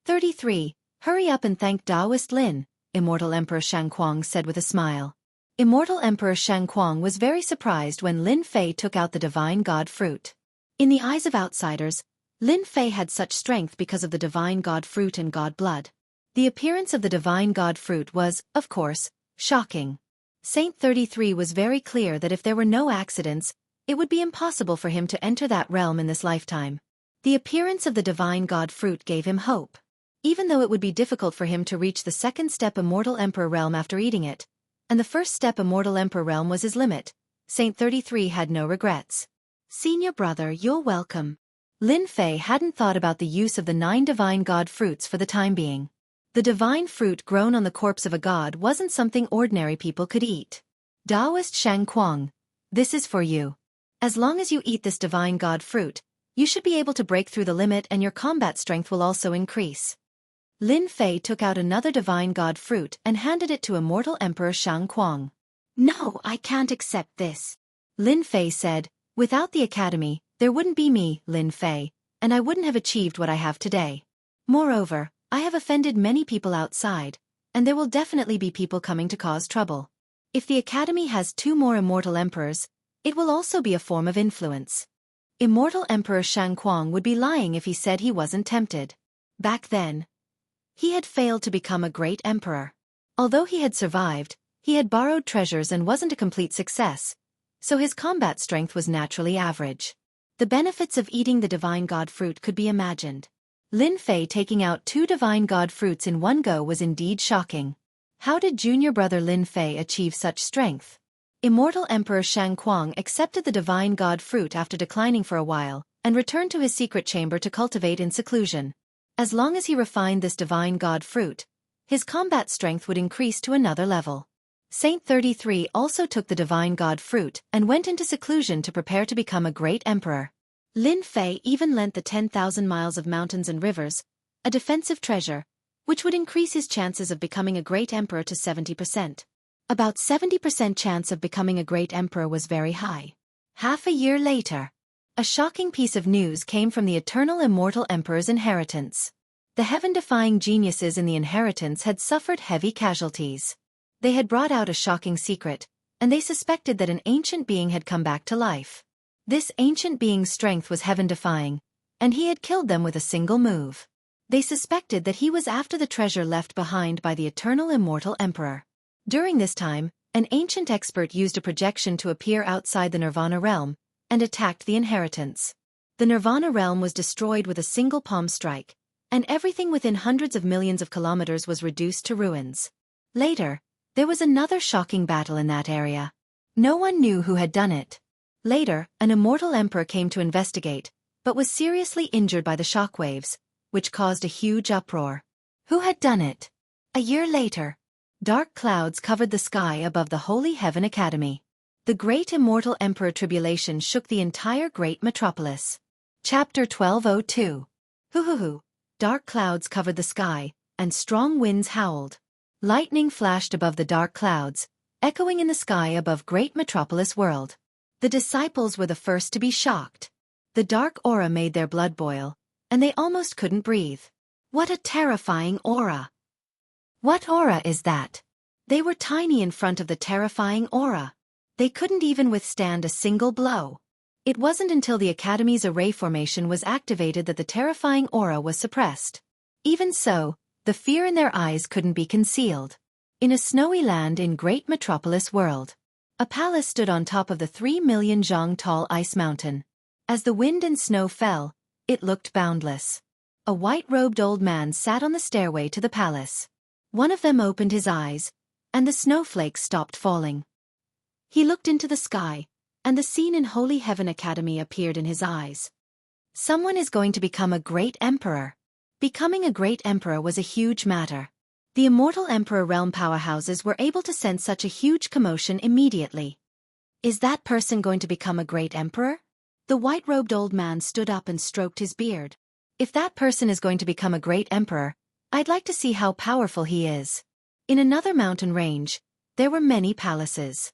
33. Hurry up and thank Taoist Lin, Immortal Emperor Xianxia said with a smile. Immortal Emperor Xianxia was very surprised when Lin Fei took out the divine god fruit. In the eyes of outsiders, Lin Fei had such strength because of the divine god fruit and god blood. The appearance of the divine god fruit was, of course, shocking. Saint 33 was very clear that if there were no accidents, it would be impossible for him to enter that realm in this lifetime. The appearance of the divine god fruit gave him hope. Even though it would be difficult for him to reach the second step immortal emperor realm after eating it, and the first step immortal emperor realm was his limit, Saint 33 had no regrets. Senior brother, you're welcome. Lin Fei hadn't thought about the use of the 9 divine god fruits for the time being. The divine fruit grown on the corpse of a god wasn't something ordinary people could eat. Taoist Xianxia, this is for you. As long as you eat this divine god fruit, you should be able to break through the limit and your combat strength will also increase. Lin Fei took out another divine god fruit and handed it to Immortal Emperor Xianxia. No, I can't accept this. Lin Fei said, without the academy, there wouldn't be me, Lin Fei, and I wouldn't have achieved what I have today. Moreover, I have offended many people outside, and there will definitely be people coming to cause trouble. If the academy has 2 more immortal emperors, it will also be a form of influence. Immortal Emperor Xianxia would be lying if he said he wasn't tempted. Back then, he had failed to become a great emperor. Although he had survived, he had borrowed treasures and wasn't a complete success, so his combat strength was naturally average. The benefits of eating the divine god fruit could be imagined. Lin Fei taking out 2 divine god fruits in one go was indeed shocking. How did junior brother Lin Fei achieve such strength? Immortal Emperor Xianxia accepted the divine god fruit after declining for a while, and returned to his secret chamber to cultivate in seclusion. As long as he refined this divine god fruit, his combat strength would increase to another level. Saint 33 also took the divine god fruit and went into seclusion to prepare to become a great emperor. Lin Fei even lent the 10,000 miles of mountains and rivers, a defensive treasure, which would increase his chances of becoming a great emperor to 70%. About 70% chance of becoming a great emperor was very high. Half a year later, a shocking piece of news came from the eternal immortal emperor's inheritance. The heaven-defying geniuses in the inheritance had suffered heavy casualties. They had brought out a shocking secret, and they suspected that an ancient being had come back to life. This ancient being's strength was heaven-defying, and he had killed them with a single move. They suspected that he was after the treasure left behind by the eternal immortal emperor. During this time, an ancient expert used a projection to appear outside the Nirvana realm, and attacked the inheritance. The Nirvana realm was destroyed with a single palm strike, and everything within hundreds of millions of kilometers was reduced to ruins. Later, there was another shocking battle in that area. No one knew who had done it. Later, an immortal emperor came to investigate, but was seriously injured by the shockwaves, which caused a huge uproar. Who had done it? A year later, dark clouds covered the sky above the Holy Heaven Academy. The great immortal emperor tribulation shook the entire great metropolis. Chapter 1202. Hoo. Dark clouds covered the sky, and strong winds howled. Lightning flashed above the dark clouds, echoing in the sky above great metropolis world. The disciples were the first to be shocked. The dark aura made their blood boil, and they almost couldn't breathe. What a terrifying aura! What aura is that? They were tiny in front of the terrifying aura. They couldn't even withstand a single blow. It wasn't until the Academy's array formation was activated that the terrifying aura was suppressed. Even so, the fear in their eyes couldn't be concealed. In a snowy land in great metropolis world, a palace stood on top of the 3 million zhang tall ice mountain. As the wind and snow fell, it looked boundless. A white-robed old man sat on the stairway to the palace. One of them opened his eyes, and the snowflakes stopped falling. He looked into the sky, and the scene in Holy Heaven Academy appeared in his eyes. Someone is going to become a great emperor. Becoming a great emperor was a huge matter. The immortal emperor realm powerhouses were able to sense such a huge commotion immediately. Is that person going to become a great emperor? The white-robed old man stood up and stroked his beard. If that person is going to become a great emperor, I'd like to see how powerful he is. In another mountain range, there were many palaces.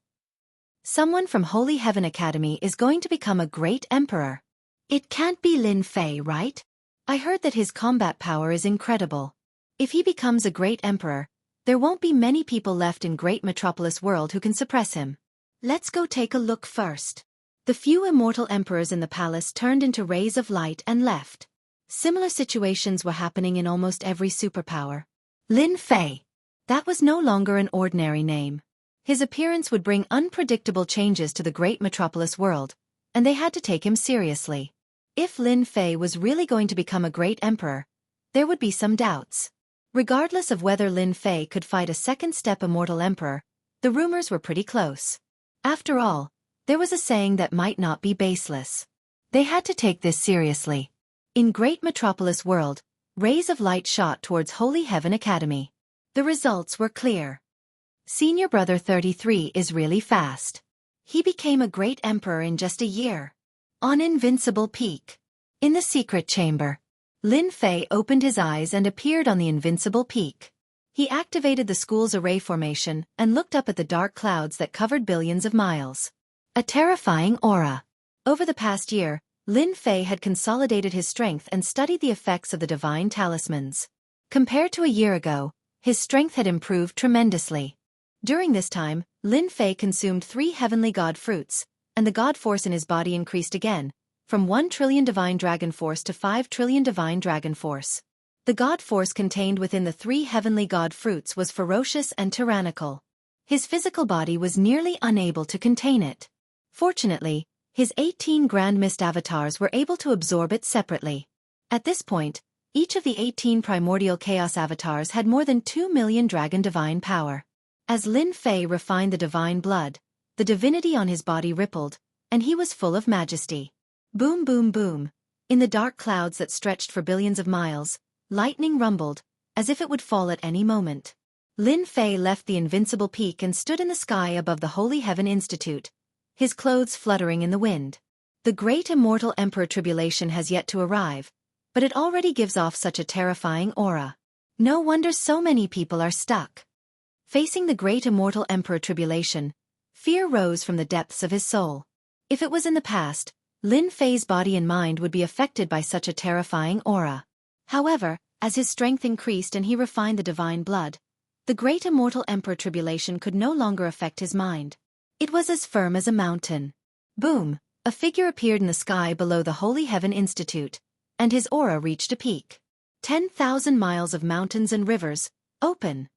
Someone from Holy Heaven Academy is going to become a great emperor. It can't be Lin Fei, right? I heard that his combat power is incredible. If he becomes a great emperor, there won't be many people left in great metropolis world who can suppress him. Let's go take a look first. The few immortal emperors in the palace turned into rays of light and left. Similar situations were happening in almost every superpower. Lin Fei. That was no longer an ordinary name. His appearance would bring unpredictable changes to the great metropolis world, and they had to take him seriously. If Lin Fei was really going to become a great emperor, there would be some doubts. Regardless of whether Lin Fei could fight a second-step immortal emperor, the rumors were pretty close. After all, there was a saying that might not be baseless. They had to take this seriously. In great metropolis world, rays of light shot towards Holy Heaven Academy. The results were clear. Senior brother 33 is really fast. He became a great emperor in just a year. On Invincible Peak. In the secret chamber, Lin Fei opened his eyes and appeared on the Invincible Peak. He activated the school's array formation and looked up at the dark clouds that covered billions of miles. A terrifying aura. Over the past year, Lin Fei had consolidated his strength and studied the effects of the divine talismans. Compared to a year ago, his strength had improved tremendously. During this time, Lin Fei consumed 3 heavenly god fruits, and the god force in his body increased again, from 1 trillion divine dragon force to 5 trillion divine dragon force. The god force contained within the 3 heavenly god fruits was ferocious and tyrannical. His physical body was nearly unable to contain it. Fortunately, his 18 Grand Mist avatars were able to absorb it separately. At this point, each of the 18 primordial chaos avatars had more than 2 million dragon divine power. As Lin Fei refined the divine blood, the divinity on his body rippled, and he was full of majesty. Boom boom boom. In the dark clouds that stretched for billions of miles, lightning rumbled, as if it would fall at any moment. Lin Fei left the Invincible Peak and stood in the sky above the Holy Heaven Institute, his clothes fluttering in the wind. The great immortal emperor tribulation has yet to arrive, but it already gives off such a terrifying aura. No wonder so many people are stuck. Facing the great immortal Emperor Tribulation, fear rose from the depths of his soul. If it was in the past, Lin Fei's body and mind would be affected by such a terrifying aura. However, as his strength increased and he refined the divine blood, the great immortal Emperor Tribulation could no longer affect his mind. It was as firm as a mountain. Boom! A figure appeared in the sky below the Holy Heaven Institute, and his aura reached a peak. 10,000 miles of mountains and rivers, open.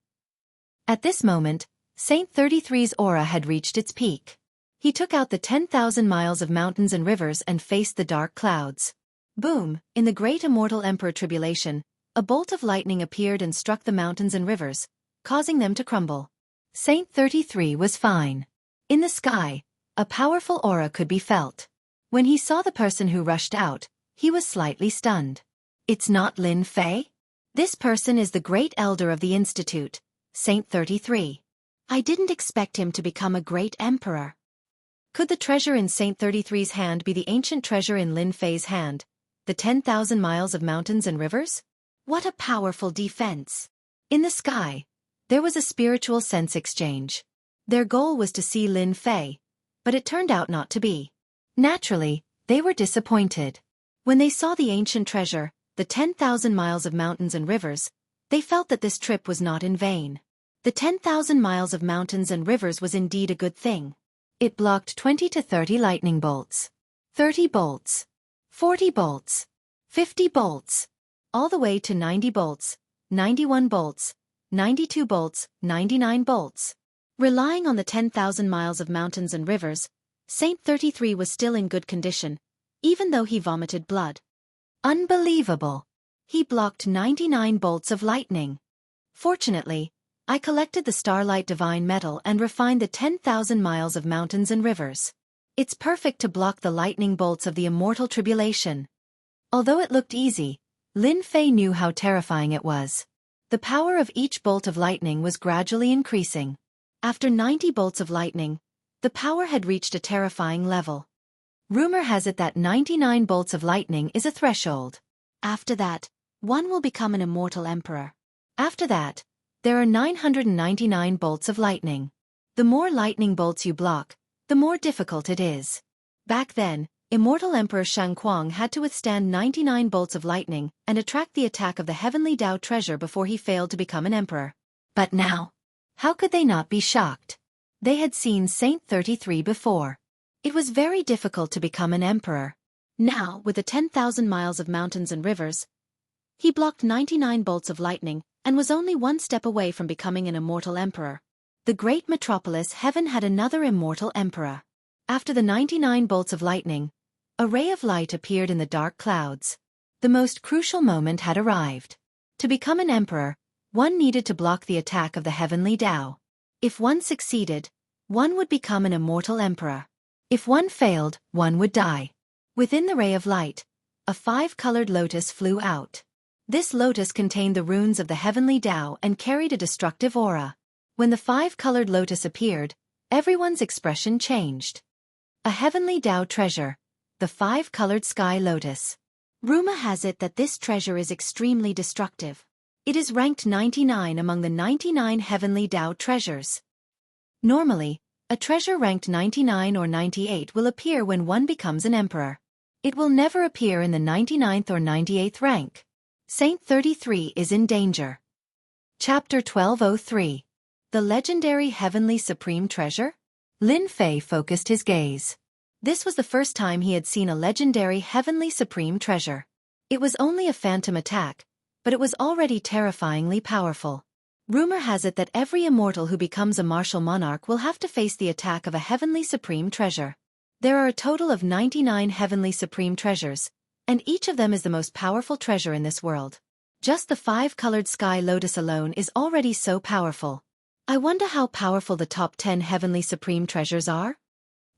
At this moment, Saint 33's aura had reached its peak. He took out the 10,000 miles of mountains and rivers and faced the dark clouds. Boom! In the great immortal Emperor Tribulation, a bolt of lightning appeared and struck the mountains and rivers, causing them to crumble. Saint 33 was fine. In the sky, a powerful aura could be felt. When he saw the person who rushed out, he was slightly stunned. It's not Lin Fei? This person is the great elder of the Institute, Saint 33. I didn't expect him to become a great emperor. Could the treasure in Saint 33's hand be the ancient treasure in Lin Fei's hand, the 10,000 miles of mountains and rivers? What a powerful defense! In the sky, there was a spiritual sense exchange. Their goal was to see Lin Fei, but it turned out not to be. Naturally, they were disappointed. When they saw the ancient treasure, the 10,000 miles of mountains and rivers, they felt that this trip was not in vain. The 10,000 miles of mountains and rivers was indeed a good thing. It blocked 20 to 30 lightning bolts, 30 bolts, 40 bolts, 50 bolts, all the way to 90 bolts, 91 bolts, 92 bolts, 99 bolts. Relying on the 10,000 miles of mountains and rivers, Saint 33 was still in good condition, even though he vomited blood. Unbelievable! He blocked 99 bolts of lightning. Fortunately, I collected the Starlight Divine Metal and refined the 10,000 miles of mountains and rivers. It's perfect to block the lightning bolts of the immortal tribulation. Although it looked easy, Lin Fei knew how terrifying it was. The power of each bolt of lightning was gradually increasing. After 90 bolts of lightning, the power had reached a terrifying level. Rumor has it that 99 bolts of lightning is a threshold. After that, one will become an immortal emperor. After that, there are 999 bolts of lightning. The more lightning bolts you block, the more difficult it is. Back then, Immortal Emperor Xianxia had to withstand 99 bolts of lightning and attract the attack of the heavenly Tao treasure before he failed to become an emperor. But now, how could they not be shocked? They had seen Saint 33 before. It was very difficult to become an emperor. Now, with the 10,000 miles of mountains and rivers, he blocked 99 bolts of lightning and was only one step away from becoming an immortal emperor. The great metropolis heaven had another immortal emperor. After the 99 bolts of lightning, a ray of light appeared in the dark clouds. The most crucial moment had arrived. To become an emperor, one needed to block the attack of the heavenly Tao. If one succeeded, one would become an immortal emperor. If one failed, one would die. Within the ray of light, a 5-colored lotus flew out. This lotus contained the runes of the heavenly Tao and carried a destructive aura. When the 5-colored lotus appeared, everyone's expression changed. A heavenly Tao treasure, the 5-colored sky lotus. Rumor has it that this treasure is extremely destructive. It is ranked 99 among the 99 heavenly Tao treasures. Normally, a treasure ranked 99 or 98 will appear when one becomes an emperor. It will never appear in the 99th or 98th rank. Saint 33 is in danger. Chapter 1203. The legendary heavenly supreme treasure? Lin Fei focused his gaze. This was the first time he had seen a legendary heavenly supreme treasure. It was only a phantom attack, but it was already terrifyingly powerful. Rumor has it that every immortal who becomes a martial monarch will have to face the attack of a heavenly supreme treasure. There are a total of 99 heavenly supreme treasures, and each of them is the most powerful treasure in this world. Just the 5-colored sky lotus alone is already so powerful. I wonder how powerful the top 10 heavenly supreme treasures are?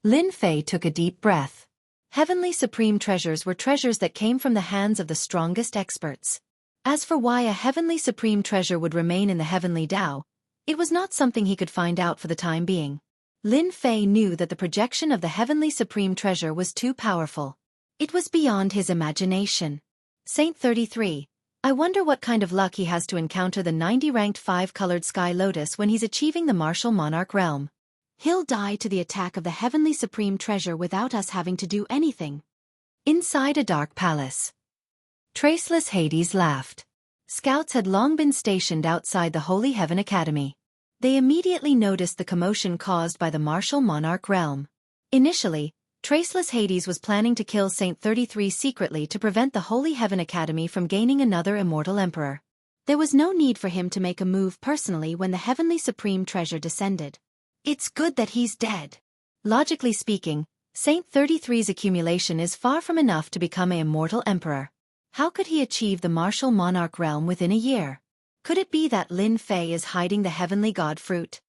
Lin Fei took a deep breath. Heavenly supreme treasures were treasures that came from the hands of the strongest experts. As for why a heavenly supreme treasure would remain in the heavenly Tao, it was not something he could find out for the time being. Lin Fei knew that the projection of the heavenly supreme treasure was too powerful. It was beyond his imagination. Saint 33. I wonder what kind of luck he has to encounter the 90-ranked 5-colored Sky Lotus when he's achieving the martial monarch realm. He'll die to the attack of the heavenly supreme treasure without us having to do anything. Inside a dark palace. Traceless Hades laughed. Scouts had long been stationed outside the Holy Heaven Academy. They immediately noticed the commotion caused by the martial monarch realm. Initially, Traceless Hades was planning to kill Saint 33 secretly to prevent the Holy Heaven Academy from gaining another immortal emperor. There was no need for him to make a move personally when the heavenly supreme treasure descended. It's good that he's dead. Logically speaking, Saint 33's accumulation is far from enough to become an immortal emperor. How could he achieve the martial monarch realm within a year? Could it be that Lin Fei is hiding the heavenly god fruit?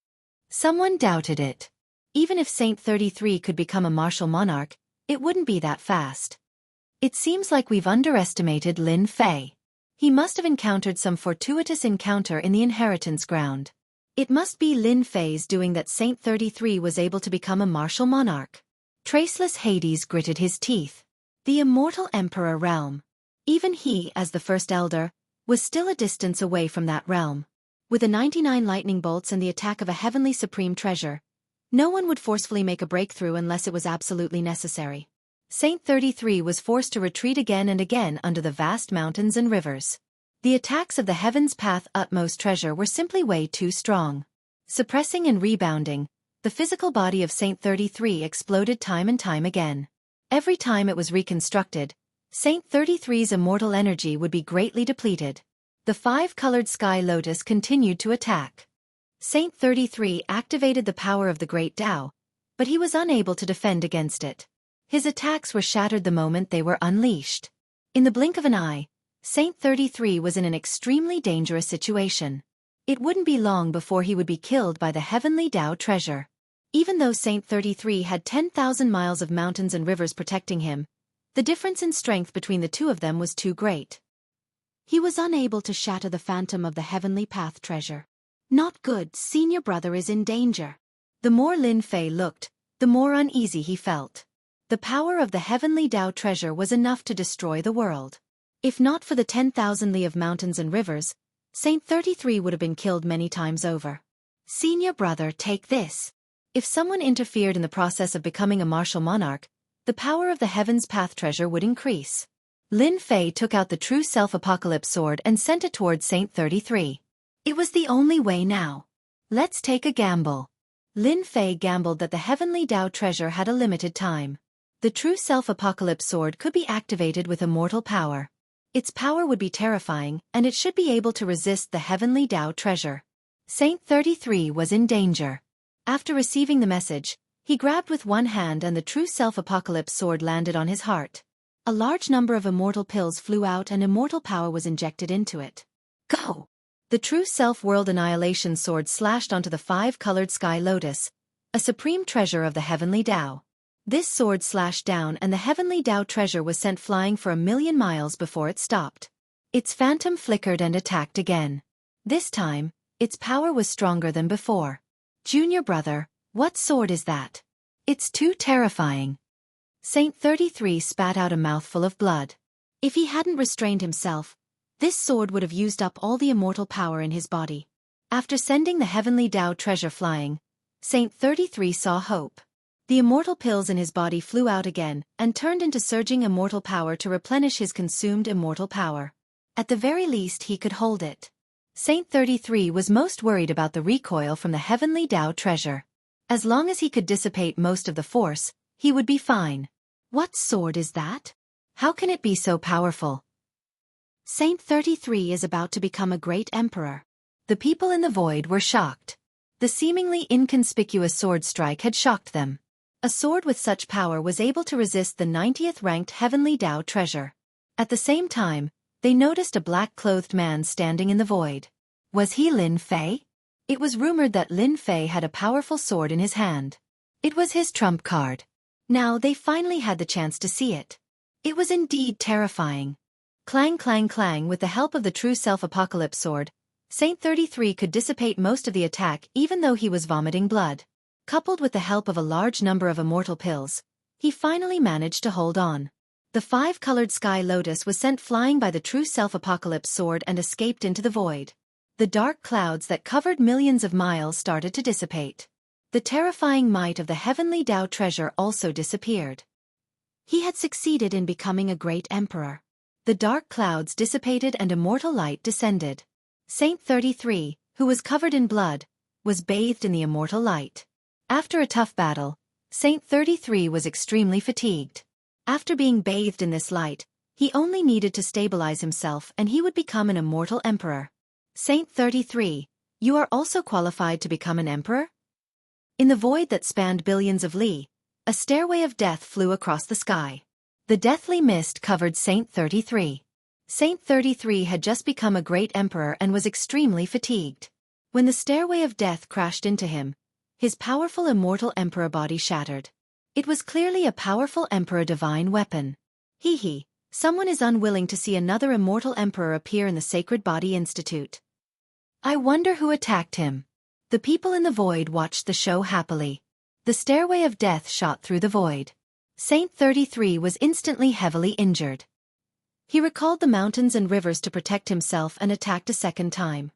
Someone doubted it. Even if Saint 33 could become a martial monarch, it wouldn't be that fast. It seems like we've underestimated Lin Fei. He must have encountered some fortuitous encounter in the inheritance ground. It must be Lin Fei's doing that Saint 33 was able to become a martial monarch. Traceless Hades gritted his teeth. The immortal emperor realm. Even he, as the first elder, was still a distance away from that realm. With the 99 lightning bolts and the attack of a heavenly supreme treasure, no one would forcefully make a breakthrough unless it was absolutely necessary. Saint 33 was forced to retreat again and again under the vast mountains and rivers. The attacks of the Heaven's Path utmost treasure were simply way too strong. Suppressing and rebounding, the physical body of Saint 33 exploded time and time again. Every time it was reconstructed, Saint 33's immortal energy would be greatly depleted. The 5-colored Sky Lotus continued to attack. Saint 33 activated the power of the Great Tao, but he was unable to defend against it. His attacks were shattered the moment they were unleashed. In the blink of an eye, Saint 33 was in an extremely dangerous situation. It wouldn't be long before he would be killed by the heavenly Tao treasure. Even though Saint 33 had 10,000 miles of mountains and rivers protecting him, the difference in strength between the two of them was too great. He was unable to shatter the phantom of the heavenly path treasure. Not good, senior brother is in danger. The more Lin Fei looked, the more uneasy he felt. The power of the heavenly Tao treasure was enough to destroy the world. If not for the 10,000 li of mountains and rivers, Saint 33 would have been killed many times over. Senior brother, take this. If someone interfered in the process of becoming a martial monarch, the power of the Heaven's Path treasure would increase. Lin Fei took out the True Self-Apocalypse sword and sent it towards Saint 33. It was the only way now. Let's take a gamble. Lin Fei gambled that the heavenly Tao treasure had a limited time. The True Self-Apocalypse sword could be activated with immortal power. Its power would be terrifying, and it should be able to resist the heavenly Tao treasure. Saint 33 was in danger. After receiving the message, he grabbed with one hand and the True Self-Apocalypse sword landed on his heart. A large number of immortal pills flew out and immortal power was injected into it. Go! The True Self-World Annihilation sword slashed onto the 5-colored Sky Lotus, a supreme treasure of the heavenly Tao. This sword slashed down and the heavenly Tao treasure was sent flying for 1,000,000 miles before it stopped. Its phantom flickered and attacked again. This time, its power was stronger than before. Junior brother, what sword is that? It's too terrifying. Saint 33 spat out a mouthful of blood. If he hadn't restrained himself, this sword would have used up all the immortal power in his body. After sending the heavenly Tao treasure flying, Saint 33 saw hope. The immortal pills in his body flew out again and turned into surging immortal power to replenish his consumed immortal power. At the very least he could hold it. Saint 33 was most worried about the recoil from the heavenly Tao treasure. As long as he could dissipate most of the force, he would be fine. What sword is that? How can it be so powerful? Saint 33 is about to become a great emperor. The people in the void were shocked. The seemingly inconspicuous sword strike had shocked them. A sword with such power was able to resist the 90th ranked heavenly Tao treasure. At the same time, they noticed a black-clothed man standing in the void. Was he Lin Fei? It was rumored that Lin Fei had a powerful sword in his hand. It was his trump card. Now they finally had the chance to see it. It was indeed terrifying. Clang clang clang. With the help of the True Self-Apocalypse sword, Saint 33 could dissipate most of the attack even though he was vomiting blood. Coupled with the help of a large number of immortal pills, he finally managed to hold on. The 5-colored sky lotus was sent flying by the true self-apocalypse sword and escaped into the void. The dark clouds that covered millions of miles started to dissipate. The terrifying might of the heavenly Tao treasure also disappeared. He had succeeded in becoming a great emperor. The dark clouds dissipated and immortal light descended. Saint 33, who was covered in blood, was bathed in the immortal light. After a tough battle, Saint 33 was extremely fatigued. After being bathed in this light, he only needed to stabilize himself and he would become an immortal emperor. Saint 33, you are also qualified to become an emperor? In the void that spanned billions of li, a stairway of death flew across the sky. The deathly mist covered Saint 33. Saint 33 had just become a great emperor and was extremely fatigued. When the stairway of death crashed into him, his powerful immortal emperor body shattered. It was clearly a powerful emperor divine weapon. Someone is unwilling to see another immortal emperor appear in the Sacred Body Institute. I wonder who attacked him. The people in the void watched the show happily. The stairway of death shot through the void. Saint 33 was instantly heavily injured. He recalled the mountains and rivers to protect himself and attacked a second time.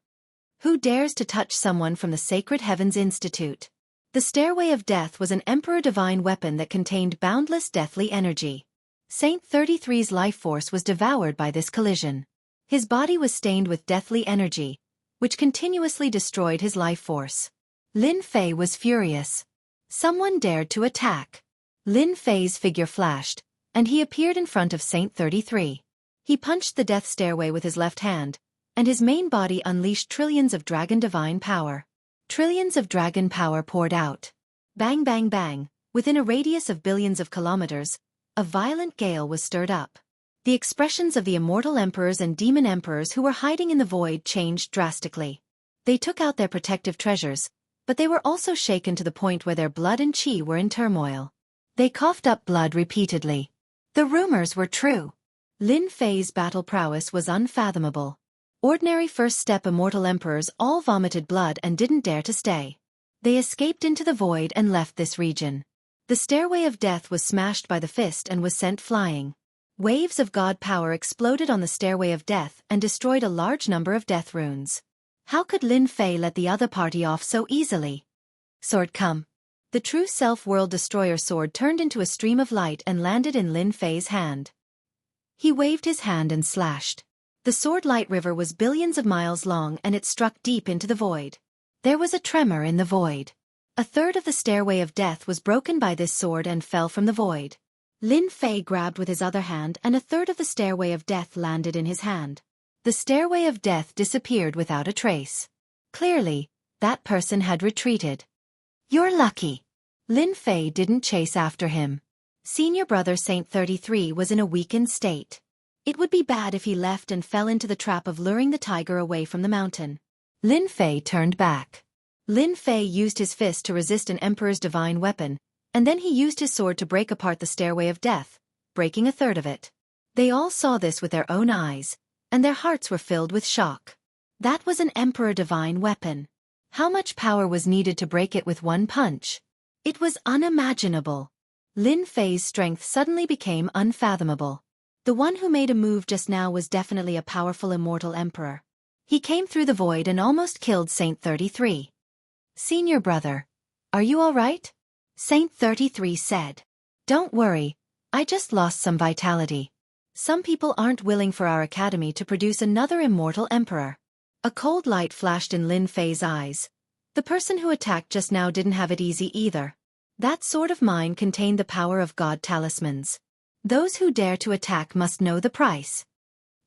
Who dares to touch someone from the Sacred Heavens Institute? The stairway of death was an emperor divine weapon that contained boundless deathly energy. Saint 33's life force was devoured by this collision. His body was stained with deathly energy, which continuously destroyed his life force. Lin Fei was furious. Someone dared to attack. Lin Fei's figure flashed, and he appeared in front of Saint 33. He punched the death stairway with his left hand, and his main body unleashed trillions of dragon divine power. Trillions of dragon power poured out. Bang bang bang, within a radius of billions of kilometers, a violent gale was stirred up. The expressions of the immortal emperors and demon emperors who were hiding in the void changed drastically. They took out their protective treasures, but they were also shaken to the point where their blood and chi were in turmoil. They coughed up blood repeatedly. The rumors were true. Lin Fei's battle prowess was unfathomable. Ordinary first-step immortal emperors all vomited blood and didn't dare to stay. They escaped into the void and left this region. The stairway of death was smashed by the fist and was sent flying. Waves of god power exploded on the stairway of death and destroyed a large number of death runes. How could Lin Fei let the other party off so easily? Sword come. The true self-world destroyer sword turned into a stream of light and landed in Lin Fei's hand. He waved his hand and slashed. The sword light river was billions of miles long and it struck deep into the void. There was a tremor in the void. A third of the stairway of death was broken by this sword and fell from the void. Lin Fei grabbed with his other hand and a third of the stairway of death landed in his hand. The stairway of death disappeared without a trace. Clearly, that person had retreated. You're lucky. Lin Fei didn't chase after him. Senior brother Saint 33 was in a weakened state. It would be bad if he left and fell into the trap of luring the tiger away from the mountain. Lin Fei turned back. Lin Fei used his fist to resist an emperor's divine weapon, and then he used his sword to break apart the stairway of death, breaking a third of it. They all saw this with their own eyes, and their hearts were filled with shock. That was an emperor divine weapon. How much power was needed to break it with one punch? It was unimaginable. Lin Fei's strength suddenly became unfathomable. The one who made a move just now was definitely a powerful immortal emperor. He came through the void and almost killed Saint 33. Senior brother, are you all right? Saint 33 said. Don't worry, I just lost some vitality. Some people aren't willing for our academy to produce another immortal emperor. A cold light flashed in Lin Fei's eyes. The person who attacked just now didn't have it easy either. That sword of mine contained the power of god talismans. Those who dare to attack must know the price.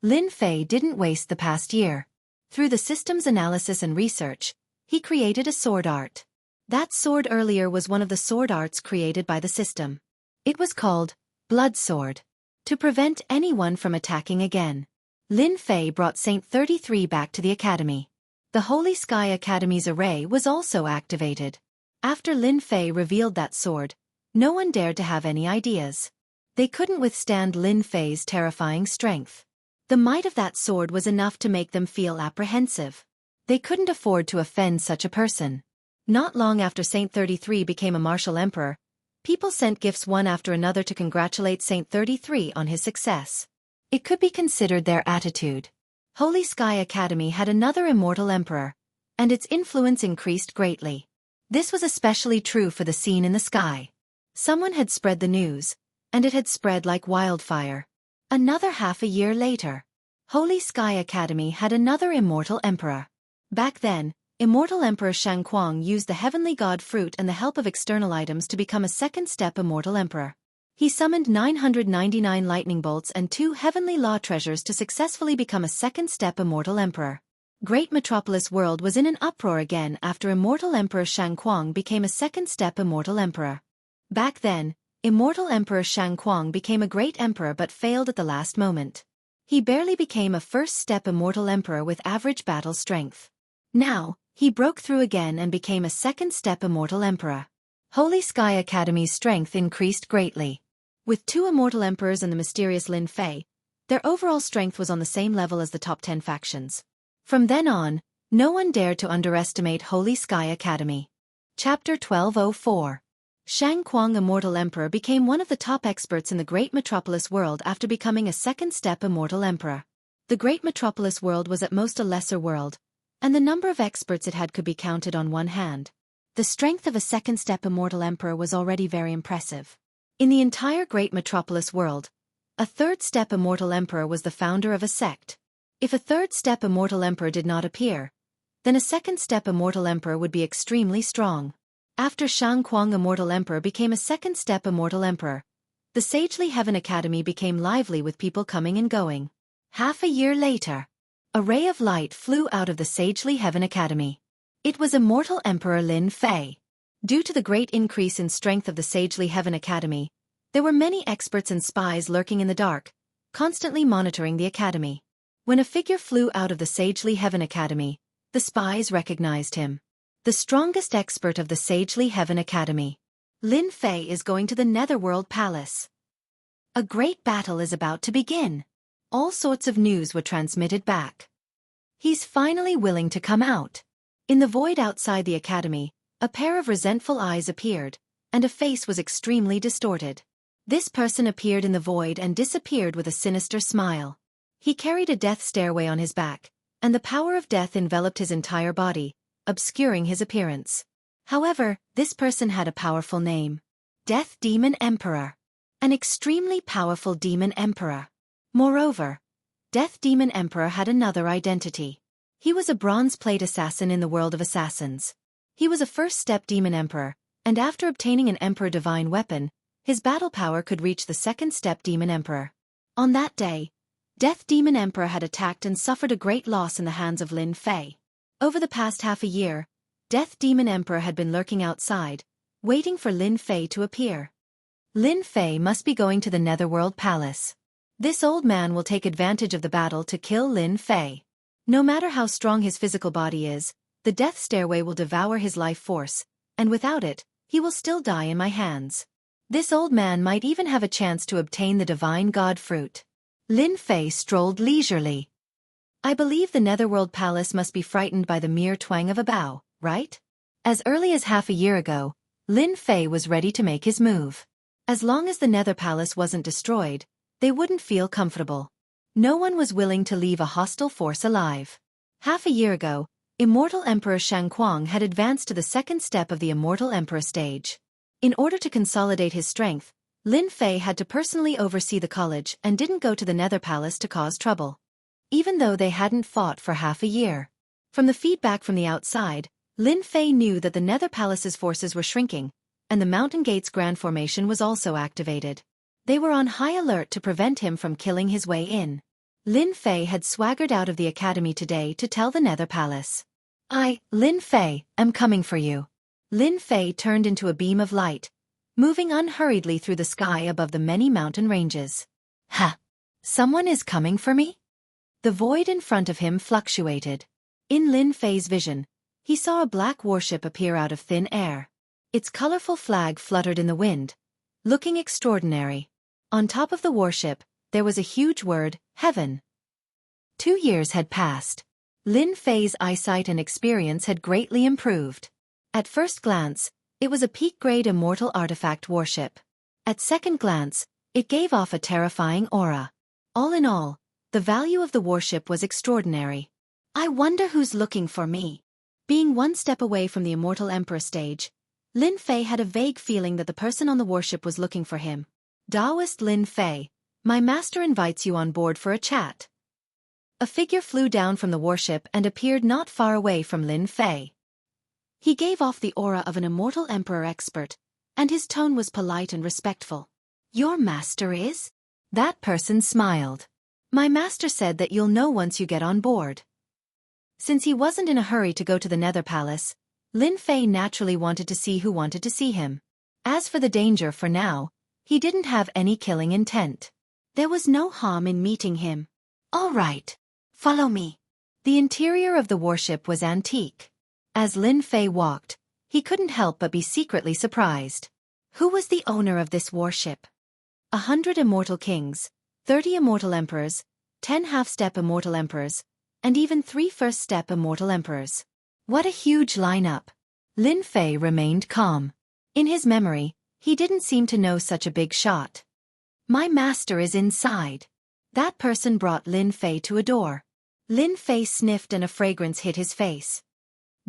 Lin Fei didn't waste the past year. Through the system's analysis and research, he created a sword art. That sword earlier was one of the sword arts created by the system. It was called Blood Sword. To prevent anyone from attacking again, Lin Fei brought Saint 33 back to the academy. The Holy Sky Academy's array was also activated. After Lin Fei revealed that sword, no one dared to have any ideas. They couldn't withstand Lin Fei's terrifying strength. The might of that sword was enough to make them feel apprehensive. They couldn't afford to offend such a person. Not long after Saint 33 became a martial emperor, People sent gifts one after another to congratulate Saint 33 on his success. It could be considered their attitude. Holy Sky Academy had another immortal emperor, and its influence increased greatly. This was especially true for the scene in the sky. Someone had spread the news, and it had spread like wildfire. Another half a year later, Holy Sky Academy had another immortal emperor. Back then, Immortal Emperor Xianxia used the heavenly god fruit and the help of external items to become a second-step immortal emperor. He summoned 999 lightning bolts and 2 heavenly law treasures to successfully become a second-step immortal emperor. Great Metropolis world was in an uproar again after Immortal Emperor Xianxia became a second-step immortal emperor. Back then, Immortal Emperor Xianxia became a great emperor but failed at the last moment. He barely became a first-step immortal emperor with average battle strength. Now, he broke through again and became a second-step immortal emperor. Holy Sky Academy's strength increased greatly. With 2 immortal emperors and the mysterious Lin Fei, their overall strength was on the same level as the top 10 factions. From then on, no one dared to underestimate Holy Sky Academy. Chapter 1204. Xianxia Immortal Emperor became one of the top experts in the Great Metropolis world after becoming a second-step immortal emperor. The Great Metropolis world was at most a lesser world, and the number of experts it had could be counted on one hand. The strength of a second-step immortal emperor was already very impressive. In the entire Great Metropolis world, a third-step immortal emperor was the founder of a sect. If a third-step immortal emperor did not appear, then a second-step immortal emperor would be extremely strong. After Xianxia Immortal Emperor became a second-step immortal emperor, the Sagely Heaven Academy became lively with people coming and going. Half a year later, a ray of light flew out of the Sagely Heaven Academy. It was Immortal Emperor Lin Fei. Due to the great increase in strength of the Sagely Heaven Academy, there were many experts and spies lurking in the dark, constantly monitoring the academy. When a figure flew out of the Sagely Heaven Academy, the spies recognized him. The strongest expert of the Sagely Heaven Academy. Lin Fei is going to the Netherworld Palace. A great battle is about to begin. All sorts of news were transmitted back. He's finally willing to come out. In the void outside the academy, a pair of resentful eyes appeared, and a face was extremely distorted. This person appeared in the void and disappeared with a sinister smile. He carried a death stairway on his back, and the power of death enveloped his entire body, obscuring his appearance. However, this person had a powerful name. Death Demon Emperor. An extremely powerful demon emperor. Moreover, Death Demon Emperor had another identity. He was a bronze plate assassin in the world of assassins. He was a first-step demon emperor, and after obtaining an emperor divine weapon, his battle power could reach the second-step demon emperor. On that day, Death Demon Emperor had attacked and suffered a great loss in the hands of Lin Fei. Over the past half a year, Death Demon Emperor had been lurking outside, waiting for Lin Fei to appear. Lin Fei must be going to the Netherworld Palace. This old man will take advantage of the battle to kill Lin Fei. No matter how strong his physical body is, the death stairway will devour his life force, and without it, he will still die in my hands. This old man might even have a chance to obtain the divine god fruit. Lin Fei strolled leisurely. I believe the Netherworld Palace must be frightened by the mere twang of a bow, right? As early as half a year ago, Lin Fei was ready to make his move. As long as the Nether Palace wasn't destroyed, they wouldn't feel comfortable. No one was willing to leave a hostile force alive. Half a year ago, Immortal Emperor Xianxia had advanced to the second step of the Immortal Emperor stage. In order to consolidate his strength, Lin Fei had to personally oversee the college and didn't go to the Nether Palace to cause trouble. Even though they hadn't fought for half a year. From the feedback from the outside, Lin Fei knew that the Nether Palace's forces were shrinking, and the Mountain Gate's Grand Formation was also activated. They were on high alert to prevent him from killing his way in. Lin Fei had swaggered out of the academy today to tell the Nether Palace. Lin Fei, am coming for you. Lin Fei turned into a beam of light, moving unhurriedly through the sky above the many mountain ranges. Ha! Someone is coming for me? The void in front of him fluctuated. In Lin Fei's vision, he saw a black warship appear out of thin air. Its colorful flag fluttered in the wind, looking extraordinary. On top of the warship, there was a huge word, Heaven. 2 years had passed. Lin Fei's eyesight and experience had greatly improved. At first glance, It was a peak-grade immortal artifact warship. At second glance, it gave off a terrifying aura. All in all, the value of the warship was extraordinary. I wonder who's looking for me. Being one step away from the Immortal Emperor stage, Lin Fei had a vague feeling that the person on the warship was looking for him. Taoist Lin Fei, my master invites you on board for a chat. A figure flew down from the warship and appeared not far away from Lin Fei. He gave off the aura of an Immortal Emperor expert, and his tone was polite and respectful. Your master is? That person smiled. My master said that you'll know once you get on board. Since he wasn't in a hurry to go to the Nether Palace, Lin Fei naturally wanted to see who wanted to see him. As for the danger for now, he didn't have any killing intent. There was no harm in meeting him. All right. Follow me. The interior of the warship was antique. As Lin Fei walked, he couldn't help but be secretly surprised. Who was the owner of this warship? 100 immortal kings, 30 immortal emperors, 10 half-step immortal emperors, and even 3 first-step immortal emperors. What a huge lineup. Lin Fei remained calm. In his memory, he didn't seem to know such a big shot. My master is inside. That person brought Lin Fei to a door. Lin Fei sniffed and a fragrance hit his face.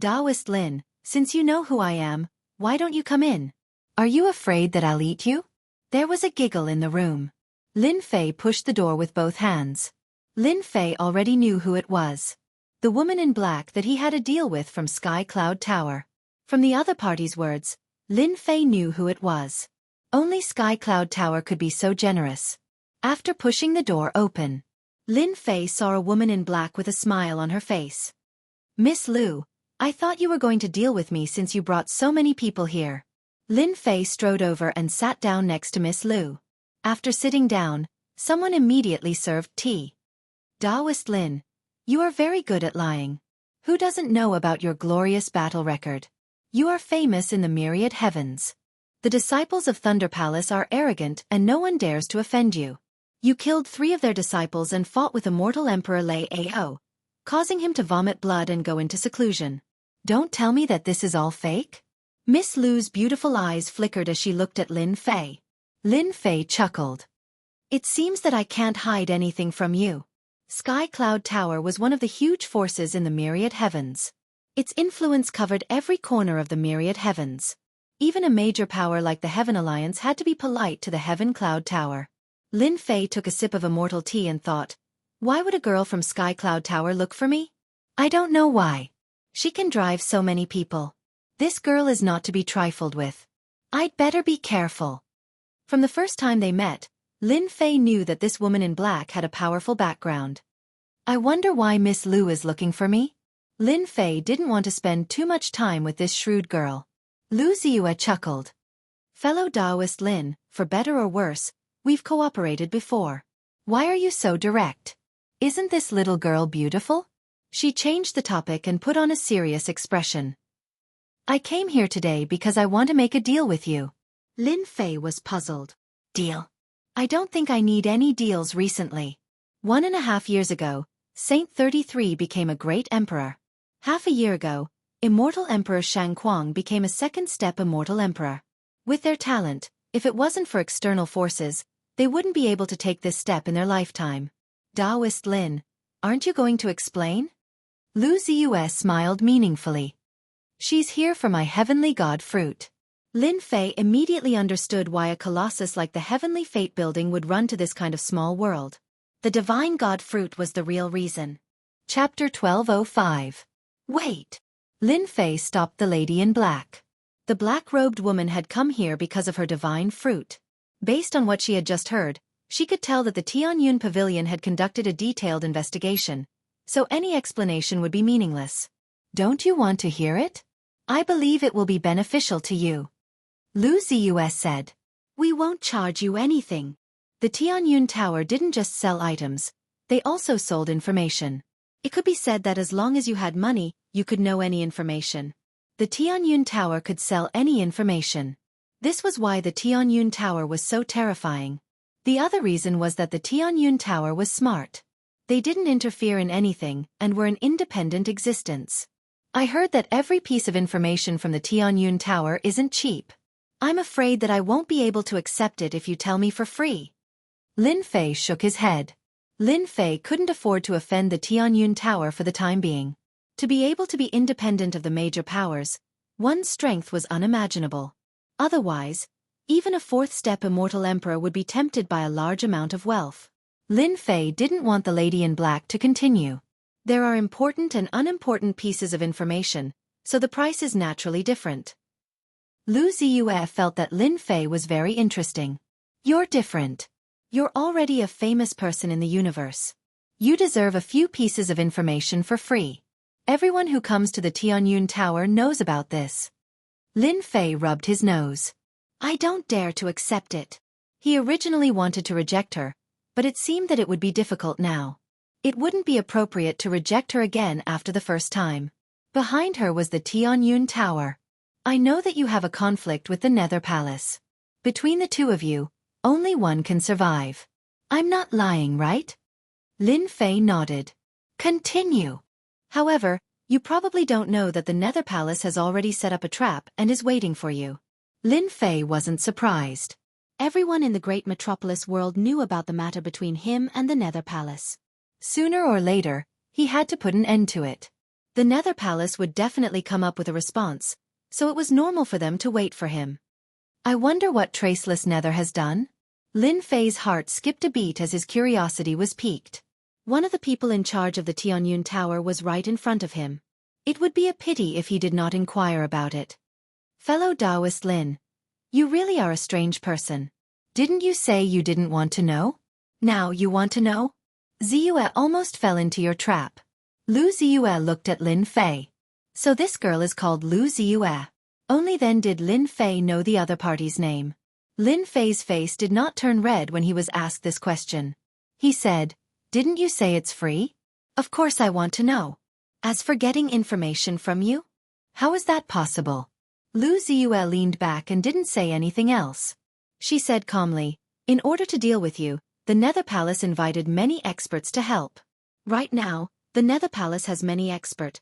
Taoist Lin, since you know who I am, why don't you come in? Are you afraid that I'll eat you? There was a giggle in the room. Lin Fei pushed the door with both hands. Lin Fei already knew who it was. The woman in black that he had a deal with from Sky Cloud Tower. From the other party's words, Lin Fei knew who it was. Only Sky Cloud Tower could be so generous. After pushing the door open, Lin Fei saw a woman in black with a smile on her face. Miss Liu, I thought you were going to deal with me since you brought so many people here. Lin Fei strode over and sat down next to Miss Liu. After sitting down, someone immediately served tea. Taoist Lin, you are very good at lying. Who doesn't know about your glorious battle record? You are famous in the myriad heavens. The disciples of Thunder Palace are arrogant and no one dares to offend you. You killed 3 of their disciples and fought with Immortal Emperor Lei Ao, causing him to vomit blood and go into seclusion. Don't tell me that this is all fake? Miss Liu's beautiful eyes flickered as she looked at Lin Fei. Lin Fei chuckled. It seems that I can't hide anything from you. Sky Cloud Tower was one of the huge forces in the myriad heavens. Its influence covered every corner of the myriad heavens. Even a major power like the Heaven Alliance had to be polite to the Heaven Cloud Tower. Lin Fei took a sip of immortal tea and thought, why would a girl from Sky Cloud Tower look for me? I don't know why. She can drive so many people. This girl is not to be trifled with. I'd better be careful. From the first time they met, Lin Fei knew that this woman in black had a powerful background. I wonder why Miss Liu is looking for me? Lin Fei didn't want to spend too much time with this shrewd girl. Lu Ziyue chuckled. Fellow Taoist Lin, for better or worse, we've cooperated before. Why are you so direct? Isn't this little girl beautiful? She changed the topic and put on a serious expression. I came here today because I want to make a deal with you. Lin Fei was puzzled. Deal? I don't think I need any deals recently. 1.5 years ago, Saint 33 became a great emperor. Half a year ago, Immortal Emperor Xianxia became a second-step Immortal Emperor. With their talent, if it wasn't for external forces, they wouldn't be able to take this step in their lifetime. Taoist Lin, aren't you going to explain? Lu Ziyue smiled meaningfully. She's here for my heavenly god fruit. Lin Fei immediately understood why a colossus like the Heavenly Fate Building would run to this kind of small world. The divine god fruit was the real reason. Chapter 1205. Wait. Lin Fei stopped the lady in black. The black-robed woman had come here because of her divine fruit. Based on what she had just heard, she could tell that the Tianyun Pavilion had conducted a detailed investigation, so any explanation would be meaningless. Don't you want to hear it? I believe it will be beneficial to you. Lu Ziyue said. We won't charge you anything. The Tianyun Tower didn't just sell items, they also sold information. It could be said that as long as you had money, you could know any information. The Tianyun Tower could sell any information. This was why the Tianyun Tower was so terrifying. The other reason was that the Tianyun Tower was smart. They didn't interfere in anything and were an independent existence. I heard that every piece of information from the Tianyun Tower isn't cheap. I'm afraid that I won't be able to accept it if you tell me for free. Lin Fei shook his head. Lin Fei couldn't afford to offend the Tianyun Tower for the time being. To be able to be independent of the major powers, one's strength was unimaginable. Otherwise, even a fourth-step immortal emperor would be tempted by a large amount of wealth. Lin Fei didn't want the lady in black to continue. There are important and unimportant pieces of information, so the price is naturally different. Lu Ziyue felt that Lin Fei was very interesting. You're different. You're already a famous person in the universe. You deserve a few pieces of information for free. Everyone who comes to the Tianyun Tower knows about this. Lin Fei rubbed his nose. I don't dare to accept it. He originally wanted to reject her, but it seemed that it would be difficult now. It wouldn't be appropriate to reject her again after the first time. Behind her was the Tianyun Tower. I know that you have a conflict with the Nether Palace. Between the two of you, only one can survive. I'm not lying, right? Lin Fei nodded. Continue. However, you probably don't know that the Nether Palace has already set up a trap and is waiting for you. Lin Fei wasn't surprised. Everyone in the great metropolis world knew about the matter between him and the Nether Palace. Sooner or later, he had to put an end to it. The Nether Palace would definitely come up with a response, so it was normal for them to wait for him. I wonder what Traceless Nether has done? Lin Fei's heart skipped a beat as his curiosity was piqued. One of the people in charge of the Tianyun Tower was right in front of him. It would be a pity if he did not inquire about it. Fellow Taoist Lin, you really are a strange person. Didn't you say you didn't want to know? Now you want to know? Ziyue almost fell into your trap. Lu Ziyue looked at Lin Fei. So this girl is called Lu Ziyue. Only then did Lin Fei know the other party's name. Lin Fei's face did not turn red when he was asked this question. He said, "Didn't you say it's free? Of course I want to know. As for getting information from you? How is that possible?" Lu Ziyue leaned back and didn't say anything else. She said calmly, "In order to deal with you, the Nether Palace invited many experts to help. Right now, the Nether Palace has many experts."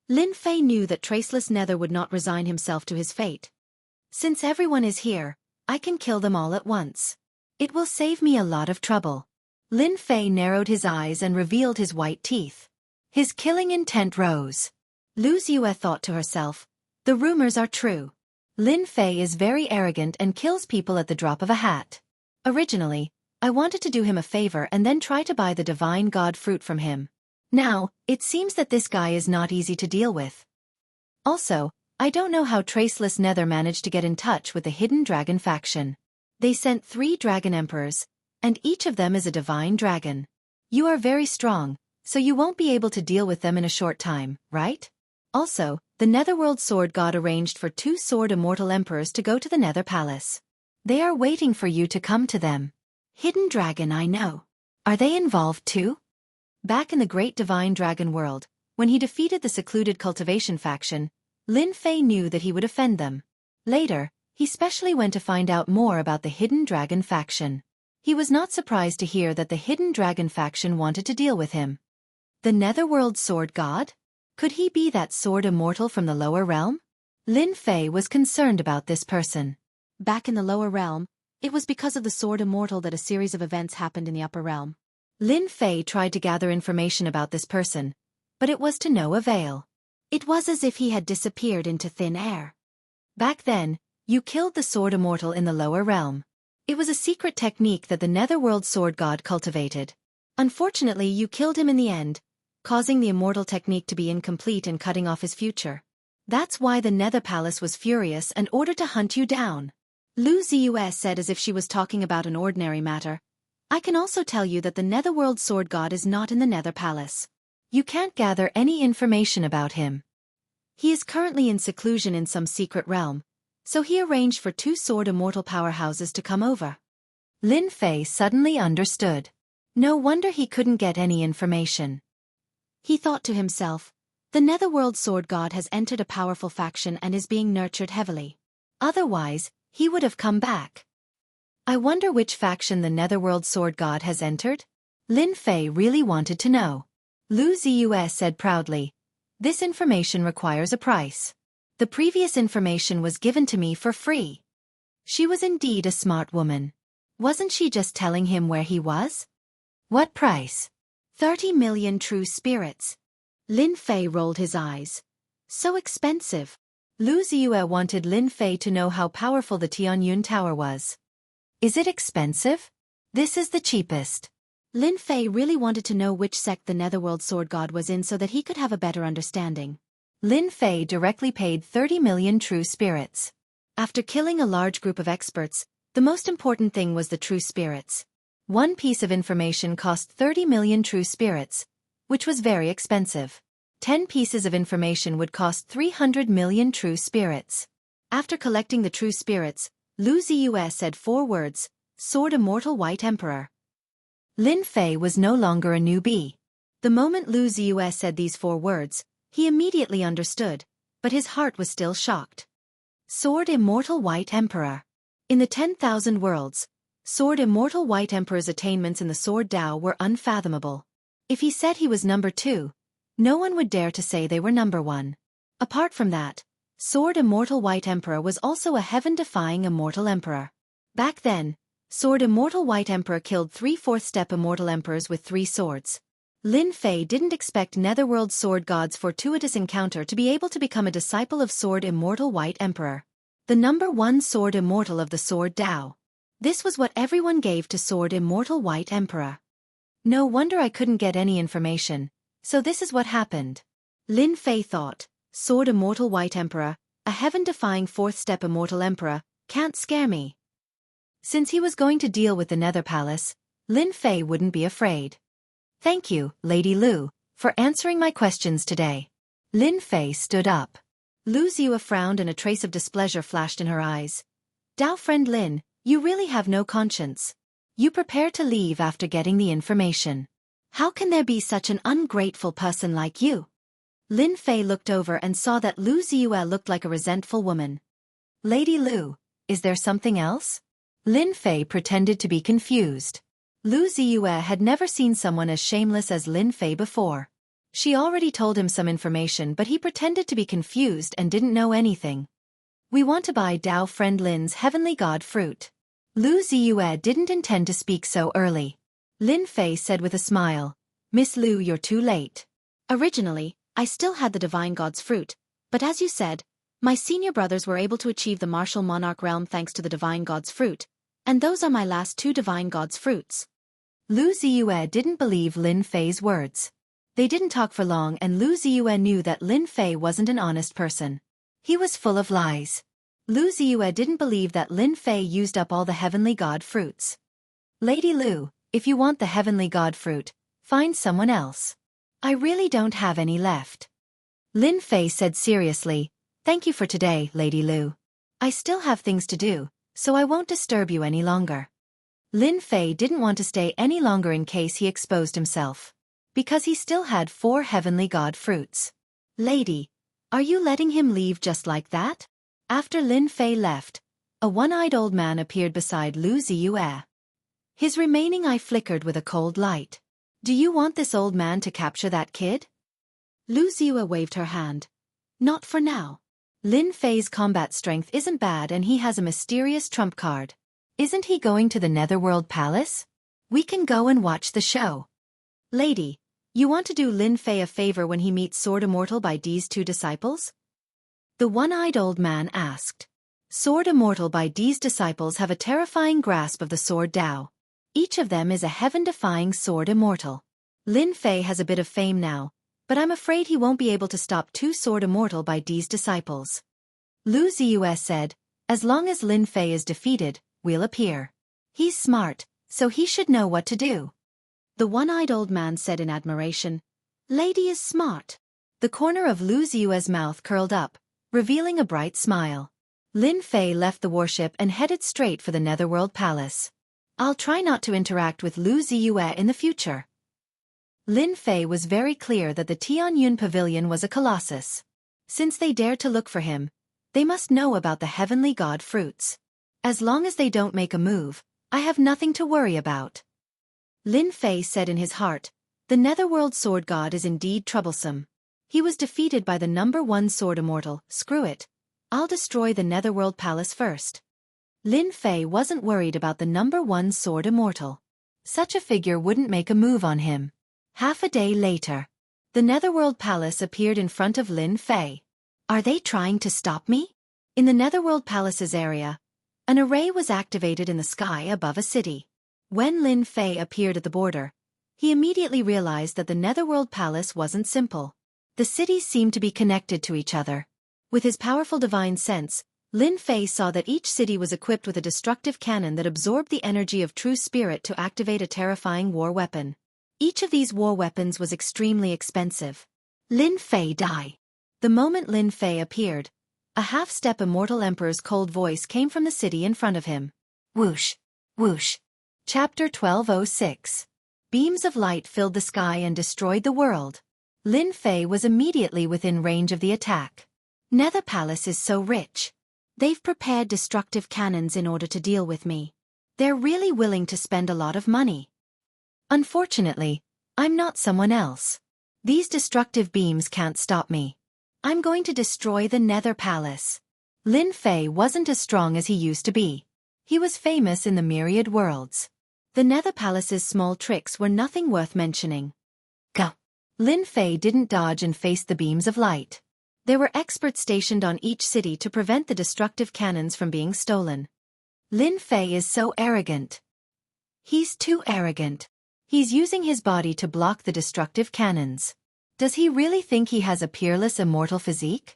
Lin Fei knew that Traceless Nether would not resign himself to his fate. "Since everyone is here, I can kill them all at once. It will save me a lot of trouble." Lin Fei narrowed his eyes and revealed his white teeth. His killing intent rose. Lu Ziyue thought to herself, the rumors are true. Lin Fei is very arrogant and kills people at the drop of a hat. Originally, I wanted to do him a favor and then try to buy the divine god fruit from him. Now, it seems that this guy is not easy to deal with. Also, I don't know how Traceless Nether managed to get in touch with the Hidden Dragon faction. They sent 3 dragon emperors, and each of them is a divine dragon. You are very strong, so you won't be able to deal with them in a short time, right? Also, the Netherworld Sword God arranged for 2 sword immortal emperors to go to the Nether Palace. They are waiting for you to come to them. Hidden Dragon, I know. Are they involved too? Back in the Great Divine Dragon world, when he defeated the secluded Cultivation faction, Lin Fei knew that he would offend them. Later, he specially went to find out more about the Hidden Dragon faction. He was not surprised to hear that the Hidden Dragon faction wanted to deal with him. The Netherworld Sword God? Could he be that sword immortal from the lower realm? Lin Fei was concerned about this person. Back in the lower realm, it was because of the sword immortal that a series of events happened in the upper realm. Lin Fei tried to gather information about this person, but it was to no avail. It was as if he had disappeared into thin air. Back then, you killed the sword immortal in the lower realm. It was a secret technique that the Netherworld Sword God cultivated. Unfortunately, you killed him in the end, causing the immortal technique to be incomplete and cutting off his future. That's why the Nether Palace was furious and ordered to hunt you down. Lu Ziyue said as if she was talking about an ordinary matter. I can also tell you that the Netherworld Sword God is not in the Nether Palace. You can't gather any information about him. He is currently in seclusion in some secret realm, so he arranged for 2 sword immortal powerhouses to come over. Lin Fei suddenly understood. No wonder he couldn't get any information. He thought to himself, the Netherworld Sword God has entered a powerful faction and is being nurtured heavily. Otherwise, he would have come back. I wonder which faction the Netherworld Sword God has entered? Lin Fei really wanted to know. Lu Ziyue said proudly, This information requires a price. The previous information was given to me for free. She was indeed a smart woman. Wasn't she just telling him where he was? What price? 30 million true spirits. Lin Fei rolled his eyes. So expensive. Lu Ziyue wanted Lin Fei to know how powerful the Tianyun Tower was. Is it expensive? This is the cheapest. Lin Fei really wanted to know which sect the Netherworld Sword God was in so that he could have a better understanding. Lin Fei directly paid 30 million true spirits. After killing a large group of experts, the most important thing was the true spirits. One piece of information cost 30 million true spirits, which was very expensive. 10 pieces of information would cost 300 million true spirits. After collecting the true spirits, Lu Ziyue said 4 words, Sword Immortal White Emperor. Lin Fei was no longer a newbie. The moment Lu Ziyue said these 4 words, he immediately understood, but his heart was still shocked. Sword Immortal White Emperor. In the 10,000 worlds, Sword Immortal White Emperor's attainments in the Sword Tao were unfathomable. If he said he was number 2, no one would dare to say they were number 1. Apart from that, Sword Immortal White Emperor was also a heaven-defying immortal emperor. Back then, Sword Immortal White Emperor killed 3 fourth-step immortal emperors with 3 swords. Lin Fei didn't expect Netherworld Sword God's fortuitous encounter to be able to become a disciple of Sword Immortal White Emperor, the number 1 Sword Immortal of the Sword Tao. This was what everyone gave to Sword Immortal White Emperor. No wonder I couldn't get any information, so this is what happened. Lin Fei thought, Sword Immortal White Emperor, a heaven-defying 4th-step immortal emperor, can't scare me. Since he was going to deal with the Nether Palace, Lin Fei wouldn't be afraid. Thank you, Lady Lu, for answering my questions today. Lin Fei stood up. Lu Ziyue frowned and a trace of displeasure flashed in her eyes. Dao friend Lin, you really have no conscience. You prepare to leave after getting the information. How can there be such an ungrateful person like you? Lin Fei looked over and saw that Lu Ziyue looked like a resentful woman. Lady Lu, is there something else? Lin Fei pretended to be confused. Lu Ziyue had never seen someone as shameless as Lin Fei before. She already told him some information but he pretended to be confused and didn't know anything. We want to buy Dao friend Lin's heavenly god fruit. Lu Ziyue didn't intend to speak so early. Lin Fei said with a smile, Miss Lu, you're too late. Originally, I still had the divine god's fruit, but as you said, my senior brothers were able to achieve the martial monarch realm thanks to the divine god's fruit, and those are my last 2 divine god's fruits. Lu Ziyue didn't believe Lin Fei's words. They didn't talk for long and Lu Ziyue knew that Lin Fei wasn't an honest person. He was full of lies. Lu Ziyue didn't believe that Lin Fei used up all the heavenly god fruits. Lady Lu, if you want the heavenly god fruit, find someone else. I really don't have any left. Lin Fei said seriously, thank you for today, Lady Lu. I still have things to do, so I won't disturb you any longer. Lin Fei didn't want to stay any longer in case he exposed himself. Because he still had 4 heavenly god fruits. Lady, are you letting him leave just like that? After Lin Fei left, a one-eyed old man appeared beside Lu Ziyue. His remaining eye flickered with a cold light. Do you want this old man to capture that kid? Lu Ziyue waved her hand. Not for now. Lin Fei's combat strength isn't bad and he has a mysterious trump card. Isn't he going to the Netherworld Palace? We can go and watch the show. Lady, you want to do Lin Fei a favor when he meets Sword Immortal by D's 2 disciples? The one-eyed old man asked. Sword Immortal by D's disciples have a terrifying grasp of the Sword Tao. Each of them is a heaven-defying Sword Immortal. Lin Fei has a bit of fame now, but I'm afraid he won't be able to stop 2 Sword Immortal by D's disciples. Lu Ziyue said, as long as Lin Fei is defeated, we'll appear. He's smart, so he should know what to do. The one-eyed old man said in admiration, Lady is smart. The corner of Lu Ziyue's mouth curled up, revealing a bright smile. Lin Fei left the warship and headed straight for the Netherworld Palace. I'll try not to interact with Lu Ziyue in the future. Lin Fei was very clear that the Tianyun Pavilion was a colossus. Since they dared to look for him, they must know about the heavenly god fruits. As long as they don't make a move, I have nothing to worry about. Lin Fei said in his heart, the Netherworld Sword God is indeed troublesome. He was defeated by the #1 sword immortal. Screw it. I'll destroy the Netherworld Palace first. Lin Fei wasn't worried about the #1 sword immortal. Such a figure wouldn't make a move on him. Half a day later, the Netherworld Palace appeared in front of Lin Fei. Are they trying to stop me? In the Netherworld Palace's area, an array was activated in the sky above a city. When Lin Fei appeared at the border, he immediately realized that the Netherworld Palace wasn't simple. The cities seemed to be connected to each other. With his powerful divine sense, Lin Fei saw that each city was equipped with a destructive cannon that absorbed the energy of true spirit to activate a terrifying war weapon. Each of these war weapons was extremely expensive. Lin Fei die. The moment Lin Fei appeared, a half-step immortal emperor's cold voice came from the city in front of him. Whoosh! Whoosh! Chapter 1206. Beams of light filled the sky and destroyed the world. Lin Fei was immediately within range of the attack. Nether Palace is so rich. They've prepared destructive cannons in order to deal with me. They're really willing to spend a lot of money. Unfortunately, I'm not someone else. These destructive beams can't stop me. I'm going to destroy the Nether Palace. Lin Fei wasn't as strong as he used to be. He was famous in the myriad worlds. The Nether Palace's small tricks were nothing worth mentioning. Go! Lin Fei didn't dodge and face the beams of light. There were experts stationed on each city to prevent the destructive cannons from being stolen. Lin Fei is so arrogant. He's too arrogant. He's using his body to block the destructive cannons. Does he really think he has a peerless immortal physique?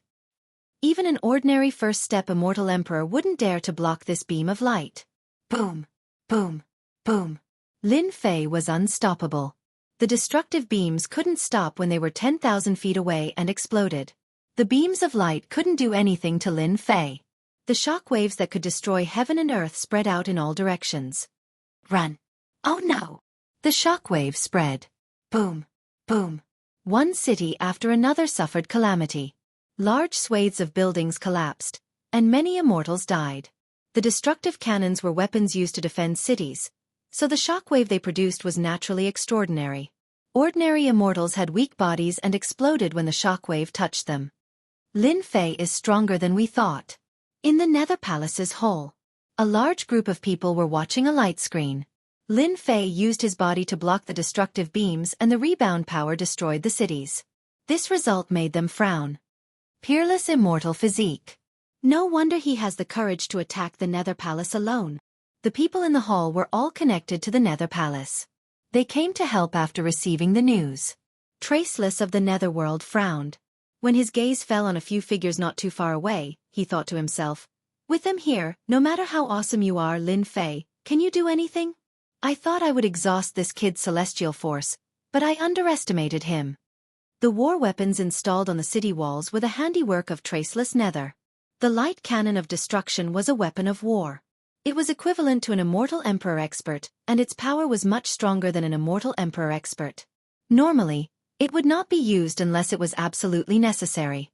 Even an ordinary first-step immortal emperor wouldn't dare to block this beam of light. Boom! Boom! Boom! Lin Fei was unstoppable. The destructive beams couldn't stop when they were 10,000 feet away and exploded. The beams of light couldn't do anything to Lin Fei. The shock waves that could destroy heaven and earth spread out in all directions. Run! Oh no! The shock wave spread. Boom! Boom! One city after another suffered calamity. Large swathes of buildings collapsed, and many immortals died. The destructive cannons were weapons used to defend cities, so the shockwave they produced was naturally extraordinary. Ordinary immortals had weak bodies and exploded when the shockwave touched them. Lin Fei is stronger than we thought. In the Nether Palace's hall, a large group of people were watching a light screen. Lin Fei used his body to block the destructive beams and the rebound power destroyed the cities. This result made them frown. Peerless immortal physique. No wonder he has the courage to attack the Nether Palace alone. The people in the hall were all connected to the Nether Palace. They came to help after receiving the news. Traceless of the Netherworld frowned. When his gaze fell on a few figures not too far away, he thought to himself, with them here, no matter how awesome you are, Lin Fei, can you do anything? I thought I would exhaust this kid's celestial force, but I underestimated him. The war weapons installed on the city walls were the handiwork of Traceless Nether. The light cannon of destruction was a weapon of war. It was equivalent to an immortal emperor expert, and its power was much stronger than an immortal emperor expert. Normally, it would not be used unless it was absolutely necessary.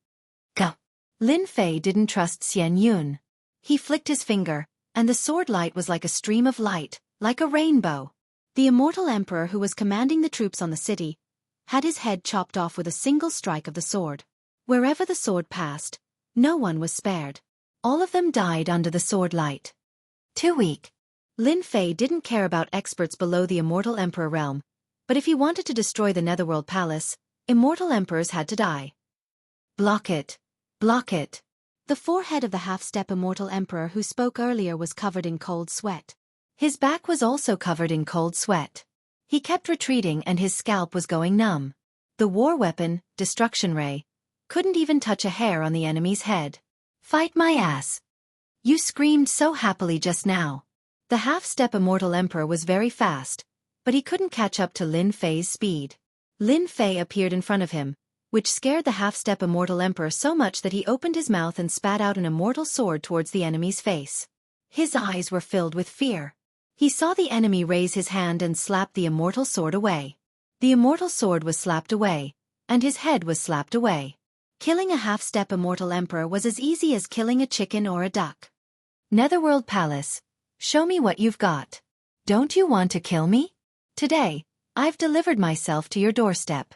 Go! Lin Fei didn't trust Xianxia. He flicked his finger, and the sword light was like a stream of light, like a rainbow. The immortal emperor who was commanding the troops on the city had his head chopped off with a single strike of the sword. Wherever the sword passed, no one was spared. All of them died under the sword light. Too weak. Lin Fei didn't care about experts below the immortal emperor realm, but if he wanted to destroy the Netherworld Palace, immortal emperors had to die. Block it! Block it! The forehead of the half-step immortal emperor who spoke earlier was covered in cold sweat. His back was also covered in cold sweat. He kept retreating and his scalp was going numb. The war weapon, Destruction Ray, couldn't even touch a hair on the enemy's head. Fight my ass! You screamed so happily just now. The half-step immortal emperor was very fast, but he couldn't catch up to Lin Fei's speed. Lin Fei appeared in front of him, which scared the half-step immortal emperor so much that he opened his mouth and spat out an immortal sword towards the enemy's face. His eyes were filled with fear. He saw the enemy raise his hand and slap the immortal sword away. The immortal sword was slapped away, and his head was slapped away. Killing a half-step immortal emperor was as easy as killing a chicken or a duck. Netherworld Palace, show me what you've got. Don't you want to kill me? Today, I've delivered myself to your doorstep.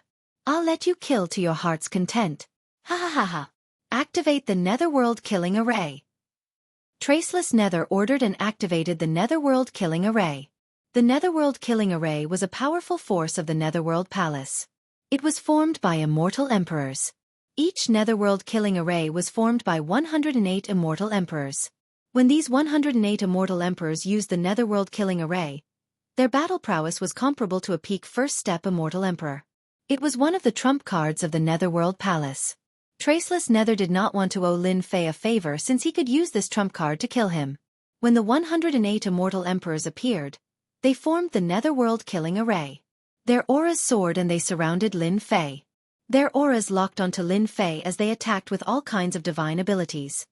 I'll let you kill to your heart's content. Ha ha ha ha. Activate the Netherworld Killing Array. Traceless Nether ordered and activated the Netherworld Killing Array. The Netherworld Killing Array was a powerful force of the Netherworld Palace. It was formed by immortal emperors. Each Netherworld Killing Array was formed by 108 immortal emperors. When these 108 immortal emperors used the Netherworld Killing Array, their battle prowess was comparable to a peak first step immortal emperor. It was one of the trump cards of the Netherworld Palace. Traceless Nether did not want to owe Lin Fei a favor since he could use this trump card to kill him. When the 108 immortal emperors appeared, they formed the Netherworld Killing Array. Their auras soared and they surrounded Lin Fei. Their auras locked onto Lin Fei as they attacked with all kinds of divine abilities.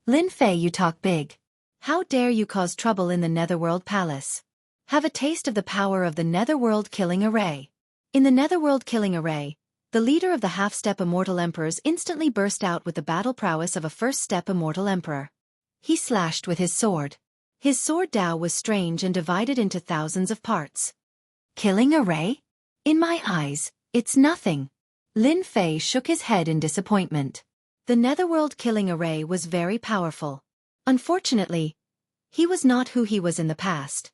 Lin Fei, you talk big. How dare you cause trouble in the Netherworld Palace? Have a taste of the power of the Netherworld Killing Array. In the Netherworld Killing Array, the leader of the half-step immortal emperors instantly burst out with the battle prowess of a first-step immortal emperor. He slashed with his sword. His sword Dao was strange and divided into thousands of parts. Killing Array? In my eyes, it's nothing. Lin Fei shook his head in disappointment. The Netherworld Killing Array was very powerful. Unfortunately, he was not who he was in the past.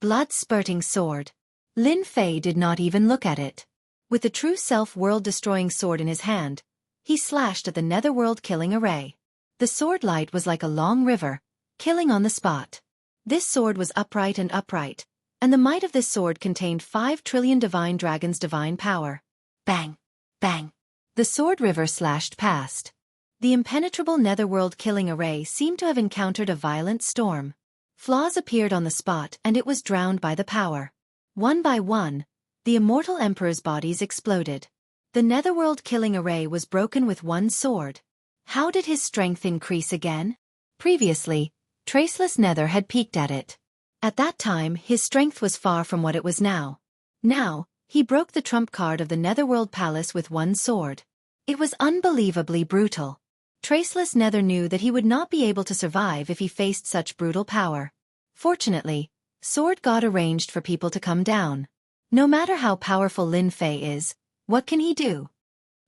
Blood-spurting sword. Lin Fei did not even look at it. With the true self world-destroying sword in his hand, he slashed at the Netherworld Killing Array. The sword light was like a long river, killing on the spot. This sword was upright, and the might of this sword contained 5 trillion divine dragons' divine power. Bang! Bang! The sword river slashed past. The impenetrable Netherworld Killing Array seemed to have encountered a violent storm. Flaws appeared on the spot and it was drowned by the power. One by one, the immortal emperors' bodies exploded. The Netherworld Killing Array was broken with one sword. How did his strength increase again? Previously, Traceless Nether had peeked at it. At that time, his strength was far from what it was now. Now, he broke the trump card of the Netherworld Palace with one sword. It was unbelievably brutal. Traceless Nether knew that he would not be able to survive if he faced such brutal power. Fortunately, Sword God arranged for people to come down. No matter how powerful Lin Fei is, what can he do?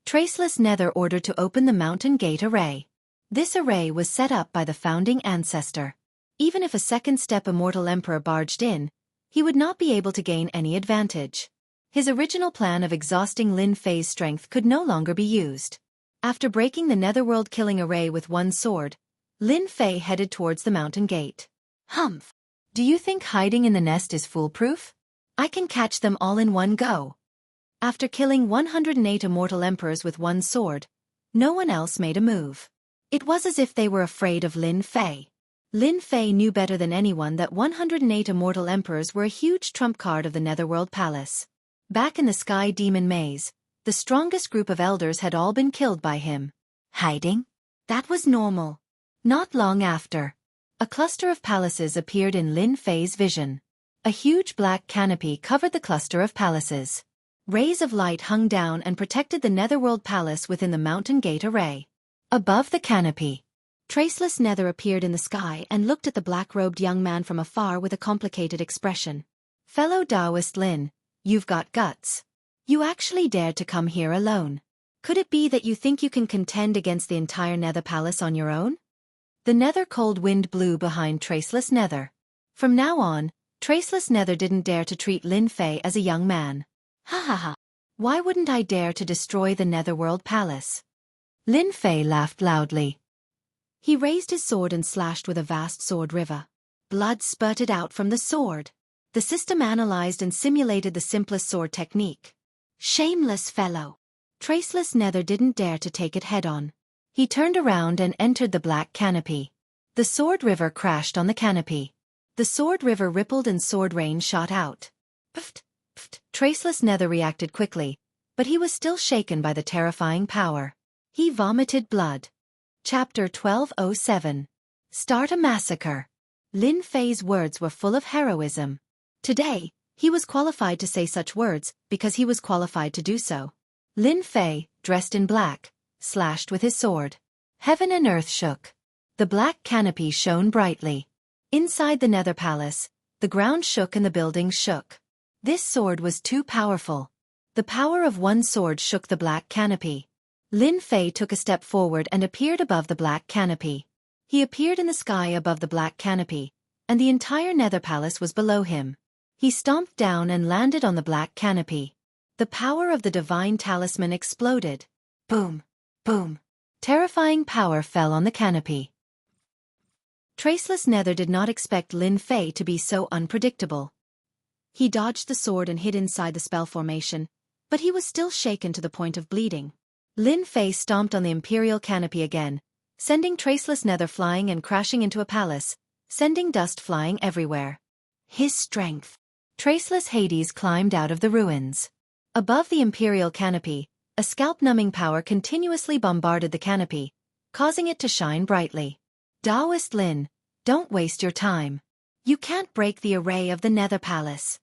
Traceless Nether ordered to open the Mountain Gate Array. This array was set up by the founding ancestor. Even if a second-step immortal emperor barged in, he would not be able to gain any advantage. His original plan of exhausting Lin Fei's strength could no longer be used. After breaking the Netherworld Killing Array with one sword, Lin Fei headed towards the mountain gate. Humph! Do you think hiding in the nest is foolproof? I can catch them all in one go. After killing 108 immortal emperors with one sword, no one else made a move. It was as if they were afraid of Lin Fei. Lin Fei knew better than anyone that 108 immortal emperors were a huge trump card of the Netherworld Palace. Back in the Sky Demon Maze, the strongest group of elders had all been killed by him. Hiding? That was normal. Not long after, a cluster of palaces appeared in Lin Fei's vision. A huge black canopy covered the cluster of palaces. Rays of light hung down and protected the Netherworld Palace within the Mountain Gate Array. Above the canopy, Traceless Nether appeared in the sky and looked at the black-robed young man from afar with a complicated expression. Fellow Taoist Lin, you've got guts. You actually dared to come here alone. Could it be that you think you can contend against the entire Nether Palace on your own? The Nether cold wind blew behind Traceless Nether. From now on, Traceless Nether didn't dare to treat Lin Fei as a young man. Ha ha ha. Why wouldn't I dare to destroy the Netherworld Palace? Lin Fei laughed loudly. He raised his sword and slashed with a vast sword river. Blood spurted out from the sword. The system analyzed and simulated the simplest sword technique. Shameless fellow. Traceless Nether didn't dare to take it head-on. He turned around and entered the black canopy. The sword river crashed on the canopy. The sword river rippled and sword rain shot out. Pft, pft. Traceless Nether reacted quickly, but he was still shaken by the terrifying power. He vomited blood. Chapter 1207. Start a Massacre. Lin Fei's words were full of heroism. Today, he was qualified to say such words because he was qualified to do so. Lin Fei, dressed in black, slashed with his sword. Heaven and earth shook. The black canopy shone brightly. Inside the Nether Palace, the ground shook and the buildings shook. This sword was too powerful. The power of one sword shook the black canopy. Lin Fei took a step forward and appeared above the black canopy. He appeared in the sky above the black canopy, and the entire Nether Palace was below him. He stomped down and landed on the black canopy. The power of the divine talisman exploded. Boom! Boom! Terrifying power fell on the canopy. Traceless Nether did not expect Lin Fei to be so unpredictable. He dodged the sword and hid inside the spell formation, but he was still shaken to the point of bleeding. Lin Fei stomped on the imperial canopy again, sending Traceless Nether flying and crashing into a palace, sending dust flying everywhere. His strength. Traceless Hades climbed out of the ruins. Above the imperial canopy, a scalp-numbing power continuously bombarded the canopy, causing it to shine brightly. Taoist Lin, don't waste your time. You can't break the array of the Nether Palace.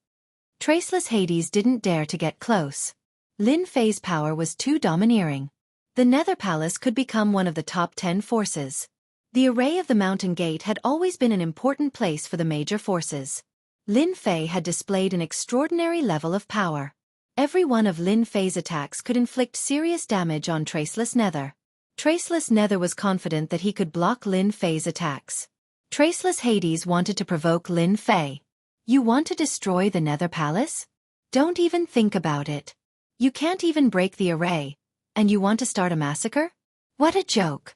Traceless Hades didn't dare to get close. Lin Fei's power was too domineering. The Nether Palace could become one of the top 10 forces. The array of the Mountain Gate had always been an important place for the major forces. Lin Fei had displayed an extraordinary level of power. Every one of Lin Fei's attacks could inflict serious damage on Traceless Nether. Traceless Nether was confident that he could block Lin Fei's attacks. Traceless Hades wanted to provoke Lin Fei. You want to destroy the Nether Palace? Don't even think about it. You can't even break the array, and you want to start a massacre? What a joke.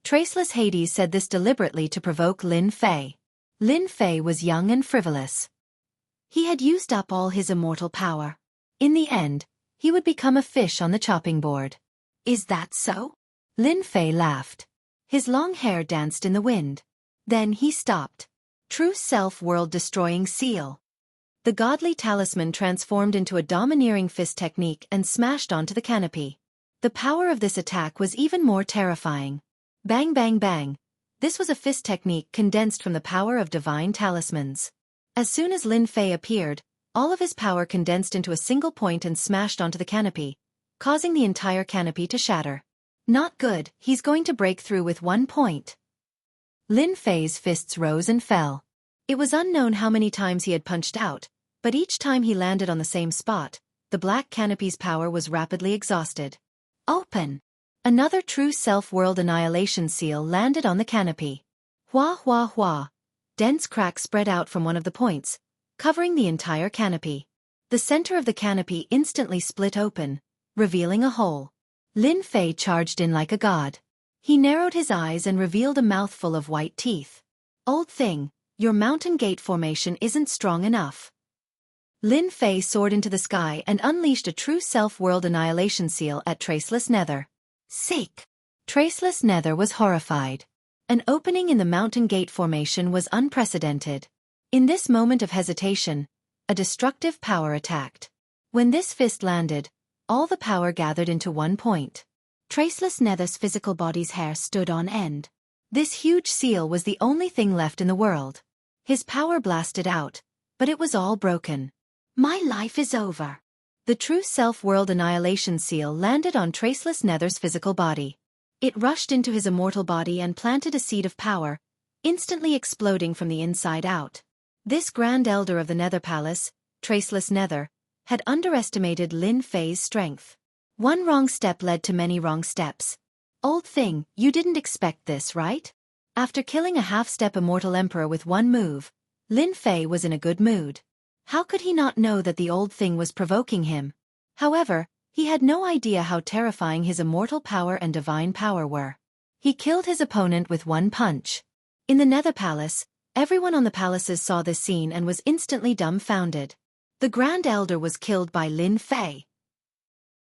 Traceless Hades said this deliberately to provoke Lin Fei. Lin Fei was young and frivolous. He had used up all his immortal power. In the end, he would become a fish on the chopping board. Is that so? Lin Fei laughed. His long hair danced in the wind. Then he stopped. True self world-destroying seal. The godly talisman transformed into a domineering fist technique and smashed onto the canopy. The power of this attack was even more terrifying. Bang bang bang. This was a fist technique condensed from the power of divine talismans. As soon as Lin Fei appeared, all of his power condensed into a single point and smashed onto the canopy, causing the entire canopy to shatter. Not good, he's going to break through with 1 point. Lin Fei's fists rose and fell. It was unknown how many times he had punched out, but each time he landed on the same spot, the black canopy's power was rapidly exhausted. Open! Another true self-world annihilation seal landed on the canopy. Hua hua hua. Dense cracks spread out from one of the points, covering the entire canopy. The center of the canopy instantly split open, revealing a hole. Lin Fei charged in like a god. He narrowed his eyes and revealed a mouthful of white teeth. Old thing, your Mountain Gate formation isn't strong enough. Lin Fei soared into the sky and unleashed a true self-world annihilation seal at Traceless Nether. Sick! Traceless Nether was horrified. An opening in the Mountain Gate formation was unprecedented. In this moment of hesitation, a destructive power attacked. When this fist landed, all the power gathered into 1 point. Traceless Nether's physical body's hair stood on end. This huge seal was the only thing left in the world. His power blasted out, but it was all broken. My life is over. The true self-world annihilation seal landed on Traceless Nether's physical body. It rushed into his immortal body and planted a seed of power, instantly exploding from the inside out. This Grand Elder of the Nether Palace, Traceless Nether, had underestimated Lin Fei's strength. One wrong step led to many wrong steps. Old thing, you didn't expect this, right? After killing a half-step immortal emperor with 1 move, Lin Fei was in a good mood. How could he not know that the old thing was provoking him? However, he had no idea how terrifying his immortal power and divine power were. He killed his opponent with 1 punch. In the Nether Palace, everyone on the palaces saw this scene and was instantly dumbfounded. The Grand Elder was killed by Lin Fei.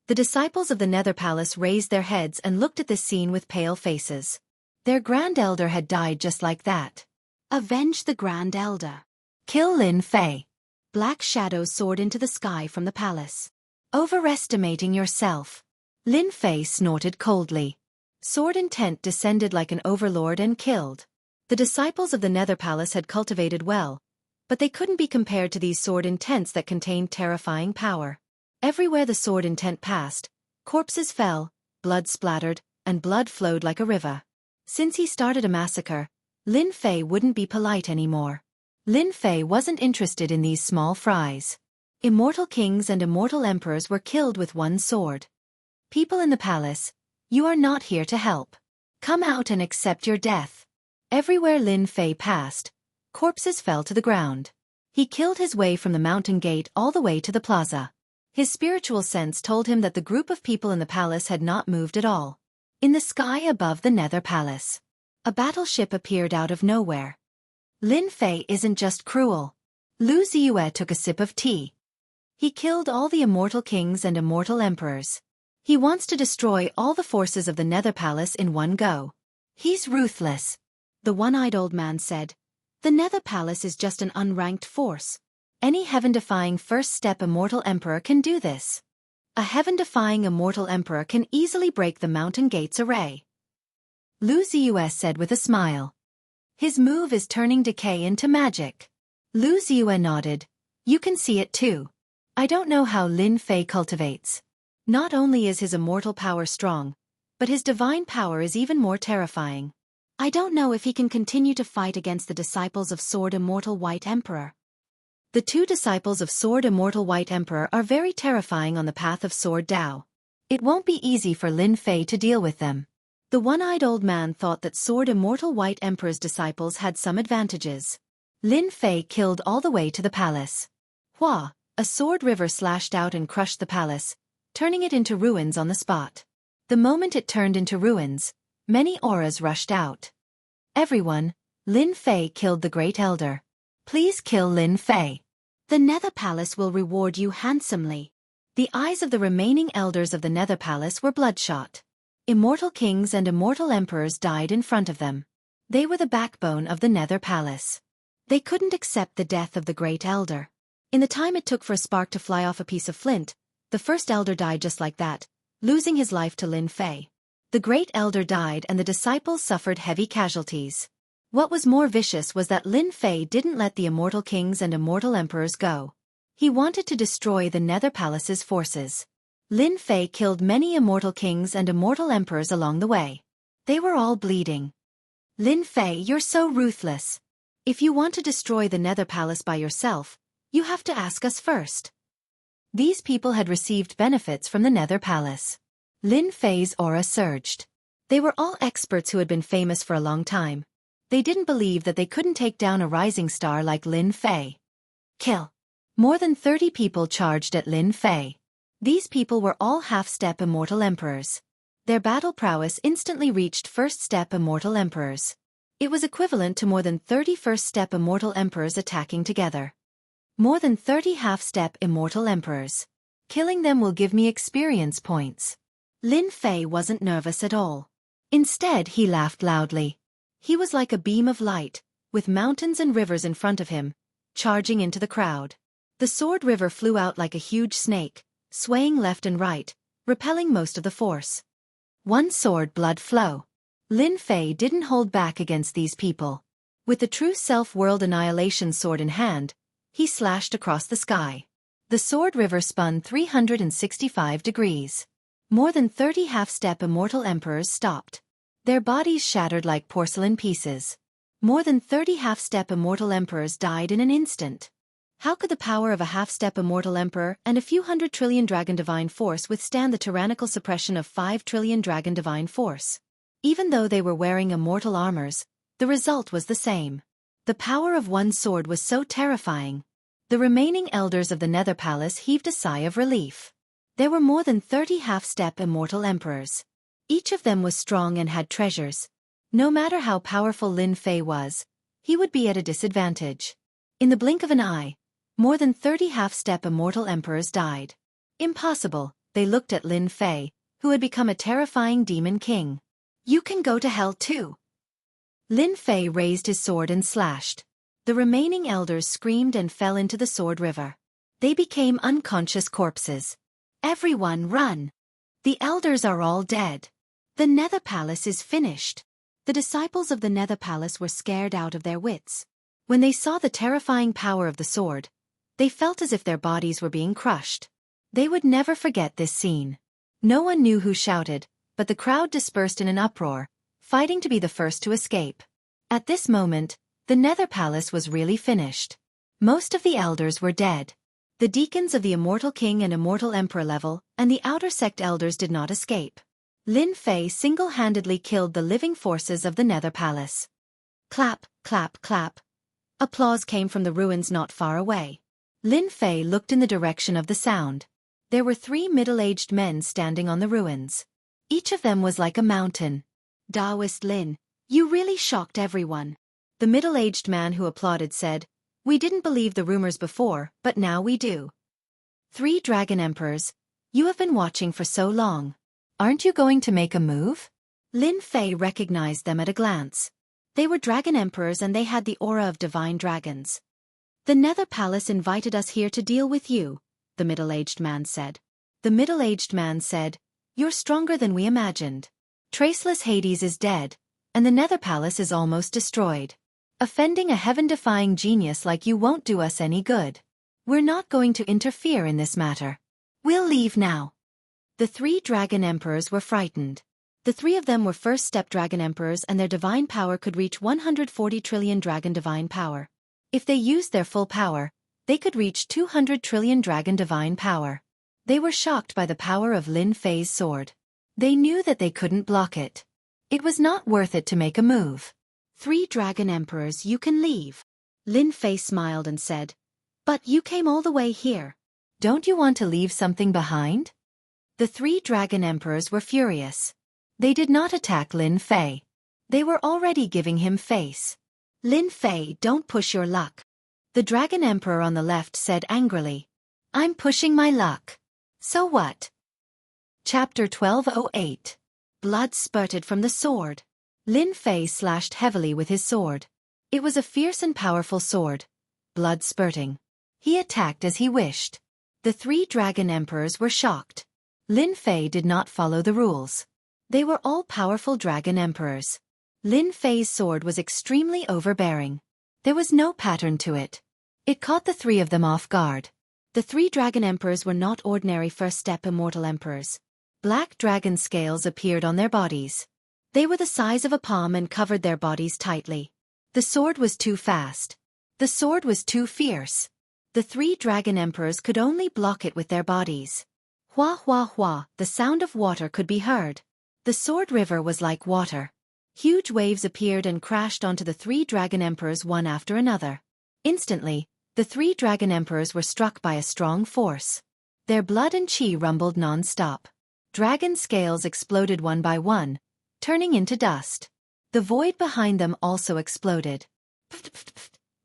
The disciples of the Nether Palace raised their heads and looked at this scene with pale faces. Their Grand Elder had died just like that. Avenge the Grand Elder. Kill Lin Fei. Black shadows soared into the sky from the palace. Overestimating yourself. Lin Fei snorted coldly. Sword intent descended like an overlord and killed. The disciples of the Nether Palace had cultivated well, but they couldn't be compared to these sword intents that contained terrifying power. Everywhere the sword intent passed, corpses fell, blood splattered, and blood flowed like a river. Since he started a massacre, Lin Fei wouldn't be polite anymore. Lin Fei wasn't interested in these small fries. Immortal kings and immortal emperors were killed with one sword. People in the palace, you are not here to help. Come out and accept your death. Everywhere Lin Fei passed, corpses fell to the ground. He killed his way from the mountain gate all the way to the plaza. His spiritual sense told him that the group of people in the palace had not moved at all. In the sky above the Nether Palace, a battleship appeared out of nowhere. Lin Fei isn't just cruel. Lu Ziyue took a sip of tea. He killed all the immortal kings and immortal emperors. He wants to destroy all the forces of the Nether Palace in one go. He's ruthless. The one-eyed old man said, the Nether Palace is just an unranked force. Any heaven-defying first-step immortal emperor can do this. A heaven-defying immortal emperor can easily break the mountain gate's array. Lu Ziyue said with a smile. His move is turning decay into magic. Lu Ziyue nodded. You can see it too. I don't know how Lin Fei cultivates. Not only is his immortal power strong, but his divine power is even more terrifying. I don't know if he can continue to fight against the disciples of Sword Immortal White Emperor. The two disciples of Sword Immortal White Emperor are very terrifying on the path of Sword Dao. It won't be easy for Lin Fei to deal with them. The one-eyed old man thought that Sword Immortal White Emperor's disciples had some advantages. Lin Fei killed all the way to the palace. Hua, a sword river slashed out and crushed the palace, turning it into ruins on the spot. The moment it turned into ruins, many auras rushed out. Everyone, Lin Fei killed the Great Elder. Please kill Lin Fei. The Nether Palace will reward you handsomely. The eyes of the remaining elders of the Nether Palace were bloodshot. Immortal kings and immortal emperors died in front of them. They were the backbone of the Nether Palace. They couldn't accept the death of the Great Elder. In the time it took for a spark to fly off a piece of flint, the first elder died just like that, losing his life to Lin Fei. The Great Elder died and the disciples suffered heavy casualties. What was more vicious was that Lin Fei didn't let the immortal kings and immortal emperors go. He wanted to destroy the Nether Palace's forces. Lin Fei killed many immortal kings and immortal emperors along the way. They were all bleeding. Lin Fei, you're so ruthless. If you want to destroy the Nether Palace by yourself, you have to ask us first. These people had received benefits from the Nether Palace. Lin Fei's aura surged. They were all experts who had been famous for a long time. They didn't believe that they couldn't take down a rising star like Lin Fei. Kill. More than 30 people charged at Lin Fei. These people were all half-step immortal emperors. Their battle prowess instantly reached first-step immortal emperors. It was equivalent to more than 30 first-step immortal emperors attacking together. More than 30 half-step immortal emperors. Killing them will give me experience points. Lin Fei wasn't nervous at all. Instead, he laughed loudly. He was like a beam of light, with mountains and rivers in front of him, charging into the crowd. The sword river flew out like a huge snake, swaying left and right, repelling most of the force. One sword blood flow. Lin Fei didn't hold back against these people. With the true self-world annihilation sword in hand, he slashed across the sky. The sword river spun 365 degrees. More than 30 half-step immortal emperors stopped. Their bodies shattered like porcelain pieces. More than 30 half-step immortal emperors died in an instant. How could the power of a half-step immortal emperor and a few hundred trillion dragon divine force withstand the tyrannical suppression of 5 trillion dragon divine force? Even though they were wearing immortal armors, the result was the same. The power of one sword was so terrifying. The remaining elders of the Nether Palace heaved a sigh of relief. There were more than 30 half-step immortal emperors. Each of them was strong and had treasures. No matter how powerful Lin Fei was, he would be at a disadvantage. In the blink of an eye, more than 30 half-step immortal emperors died. Impossible, they looked at Lin Fei, who had become a terrifying demon king. You can go to hell too. Lin Fei raised his sword and slashed. The remaining elders screamed and fell into the sword river. They became unconscious corpses. Everyone run! The elders are all dead. The Nether Palace is finished. The disciples of the Nether Palace were scared out of their wits. When they saw the terrifying power of the sword, they felt as if their bodies were being crushed. They would never forget this scene. No one knew who shouted, but the crowd dispersed in an uproar, fighting to be the first to escape. At this moment, the Nether Palace was really finished. Most of the elders were dead. The deacons of the Immortal King and Immortal Emperor level, and the outer sect elders did not escape. Lin Fei single-handedly killed the living forces of the Nether Palace. Clap, clap, clap. Applause came from the ruins not far away. Lin Fei looked in the direction of the sound. There were 3 middle-aged men standing on the ruins. Each of them was like a mountain. Daoist Lin, you really shocked everyone. The middle-aged man who applauded said, "We didn't believe the rumors before, but now we do. 3 Dragon Emperors, you have been watching for so long. Aren't you going to make a move?" Lin Fei recognized them at a glance. They were Dragon Emperors and they had the aura of divine dragons. "The Nether Palace invited us here to deal with you," the middle-aged man said. The middle-aged man said, "You're stronger than we imagined. Traceless Hades is dead, and the Nether Palace is almost destroyed. Offending a heaven-defying genius like you won't do us any good. We're not going to interfere in this matter. We'll leave now." The 3 Dragon Emperors were frightened. The 3 of them were first-step Dragon Emperors and their divine power could reach 140 trillion dragon divine power. If they used their full power, they could reach 200 trillion dragon divine power. They were shocked by the power of Lin Fei's sword. They knew that they couldn't block it. It was not worth it to make a move. 3 Dragon Emperors, you can leave." Lin Fei smiled and said, "But you came all the way here. Don't you want to leave something behind?" The 3 Dragon Emperors were furious. They did not attack Lin Fei. They were already giving him face. "Lin Fei, don't push your luck." The Dragon Emperor on the left said angrily, "I'm pushing my luck. So what?" Chapter 1208. Blood spurted from the sword. Lin Fei slashed heavily with his sword. It was a fierce and powerful sword. Blood spurting. He attacked as he wished. The 3 Dragon Emperors were shocked. Lin Fei did not follow the rules. They were all powerful Dragon Emperors. Lin Fei's sword was extremely overbearing. There was no pattern to it. It caught the 3 of them off guard. The 3 Dragon Emperors were not ordinary first-step Immortal Emperors. Black dragon scales appeared on their bodies. They were the size of a palm and covered their bodies tightly. The sword was too fast. The sword was too fierce. The 3 Dragon Emperors could only block it with their bodies. Hua hua hua, the sound of water could be heard. The sword river was like water. Huge waves appeared and crashed onto the 3 Dragon Emperors one after another. Instantly, the 3 Dragon Emperors were struck by a strong force. Their blood and chi rumbled non-stop. Dragon scales exploded one by one, turning into dust. The void behind them also exploded.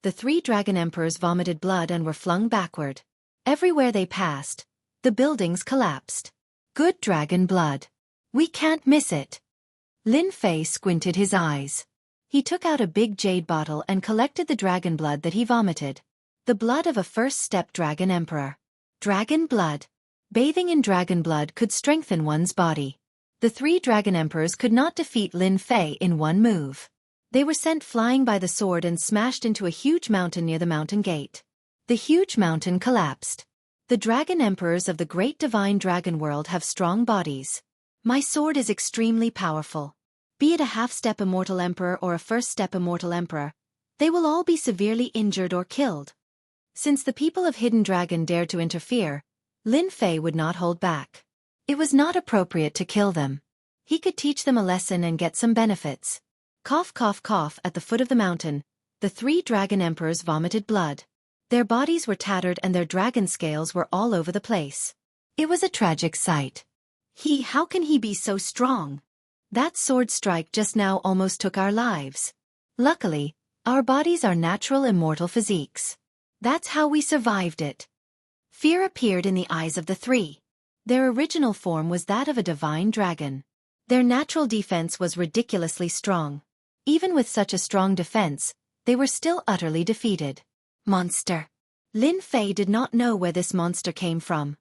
The 3 Dragon Emperors vomited blood and were flung backward. Everywhere they passed, the buildings collapsed. Good dragon blood. We can't miss it. Lin Fei squinted his eyes. He took out a big jade bottle and collected the dragon blood that he vomited. The blood of a first-step Dragon Emperor. Dragon blood. Bathing in dragon blood could strengthen one's body. The 3 Dragon Emperors could not defeat Lin Fei in one move. They were sent flying by the sword and smashed into a huge mountain near the mountain gate. The huge mountain collapsed. The Dragon Emperors of the great divine dragon world have strong bodies. My sword is extremely powerful. Be it a half-step Immortal Emperor or a first-step Immortal Emperor, they will all be severely injured or killed. Since the people of Hidden Dragon dared to interfere, Lin Fei would not hold back. It was not appropriate to kill them. He could teach them a lesson and get some benefits. Cough cough cough. At the foot of the mountain, the 3 Dragon Emperors vomited blood. Their bodies were tattered and their dragon scales were all over the place. It was a tragic sight. How can he be so strong? That sword strike just now almost took our lives. Luckily, our bodies are natural immortal physiques. That's how we survived it. Fear appeared in the eyes of the 3. Their original form was that of a divine dragon. Their natural defense was ridiculously strong. Even with such a strong defense, they were still utterly defeated. Monster. Lin Fei did not know where this monster came from.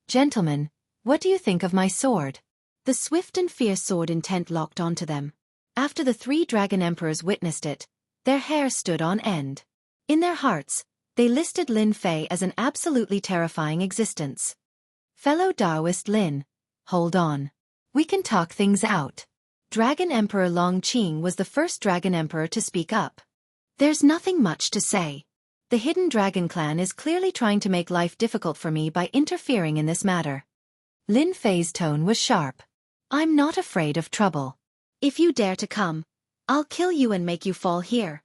Gentlemen, what do you think of my sword? The swift and fierce sword intent locked onto them. After the 3 Dragon Emperors witnessed it, their hair stood on end. In their hearts, they listed Lin Fei as an absolutely terrifying existence. Fellow Daoist Lin, hold on. We can talk things out. Dragon Emperor Long Qing was the first Dragon Emperor to speak up. There's nothing much to say. The Hidden Dragon clan is clearly trying to make life difficult for me by interfering in this matter. Lin Fei's tone was sharp. I'm not afraid of trouble. If you dare to come, I'll kill you and make you fall here.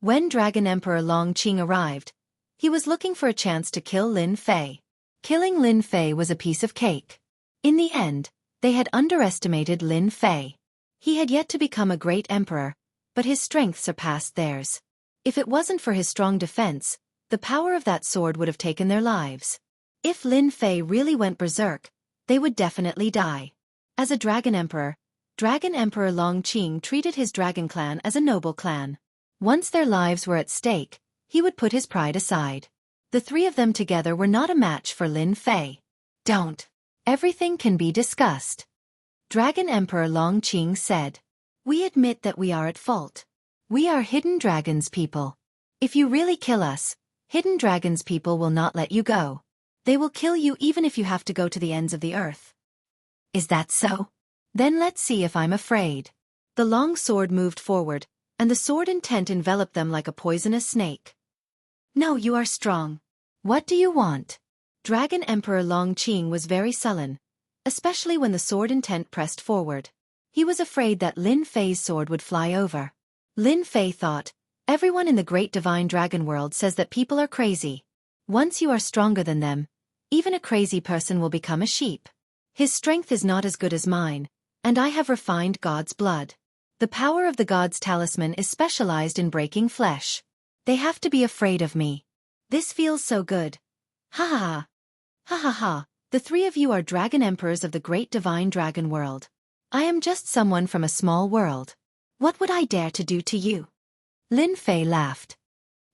When Dragon Emperor Longqing arrived, he was looking for a chance to kill Lin Fei. Killing Lin Fei was a piece of cake. In the end, they had underestimated Lin Fei. He had yet to become a great emperor, but his strength surpassed theirs. If it wasn't for his strong defense, the power of that sword would have taken their lives. If Lin Fei really went berserk, they would definitely die. As a Dragon Emperor Longqing treated his dragon clan as a noble clan. Once their lives were at stake, he would put his pride aside. The three of them together were not a match for Lin Fei. Don't. Everything can be discussed. Dragon Emperor Longqing said. We admit that we are at fault. We are Hidden Dragon's people. If you really kill us, Hidden Dragon's people will not let you go. They will kill you even if you have to go to the ends of the earth. Is that so? Then let's see if I'm afraid. The long sword moved forward, and the sword intent enveloped them like a poisonous snake. No, you are strong. What do you want? Dragon Emperor Longqing was very sullen, especially when the sword intent pressed forward. He was afraid that Lin Fei's sword would fly over. Lin Fei thought, everyone in the great divine dragon world says that people are crazy. Once you are stronger than them, even a crazy person will become a sheep. His strength is not as good as mine, and I have refined God's blood. The power of the God's talisman is specialized in breaking flesh. They have to be afraid of me. This feels so good. Ha ha ha. Ha ha ha. The three of you are dragon emperors of the great divine dragon world. I am just someone from a small world. What would I dare to do to you? Lin Fei laughed.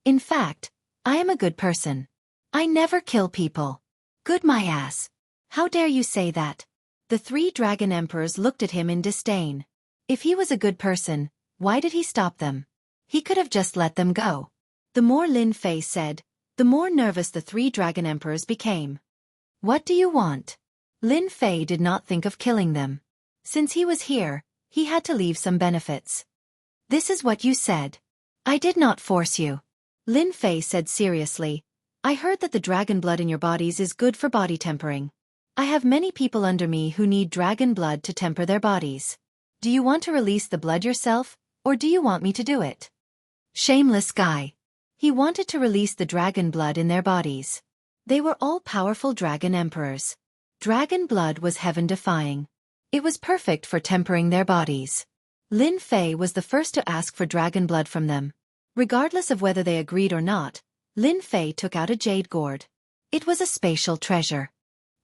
In fact, I am a good person. I never kill people. Good my ass. How dare you say that? The three dragon emperors looked at him in disdain. If he was a good person, why did he stop them? He could have just let them go. The more Lin Fei said, the more nervous the three dragon emperors became. What do you want? Lin Fei did not think of killing them. Since he was here, he had to leave some benefits. This is what you said. I did not force you. Lin Fei said seriously. I heard that the dragon blood in your bodies is good for body tempering. I have many people under me who need dragon blood to temper their bodies. Do you want to release the blood yourself, or do you want me to do it? Shameless guy. He wanted to release the dragon blood in their bodies. They were all powerful dragon emperors. Dragon blood was heaven-defying. It was perfect for tempering their bodies. Lin Fei was the first to ask for dragon blood from them. Regardless of whether they agreed or not, Lin Fei took out a jade gourd. It was a spatial treasure.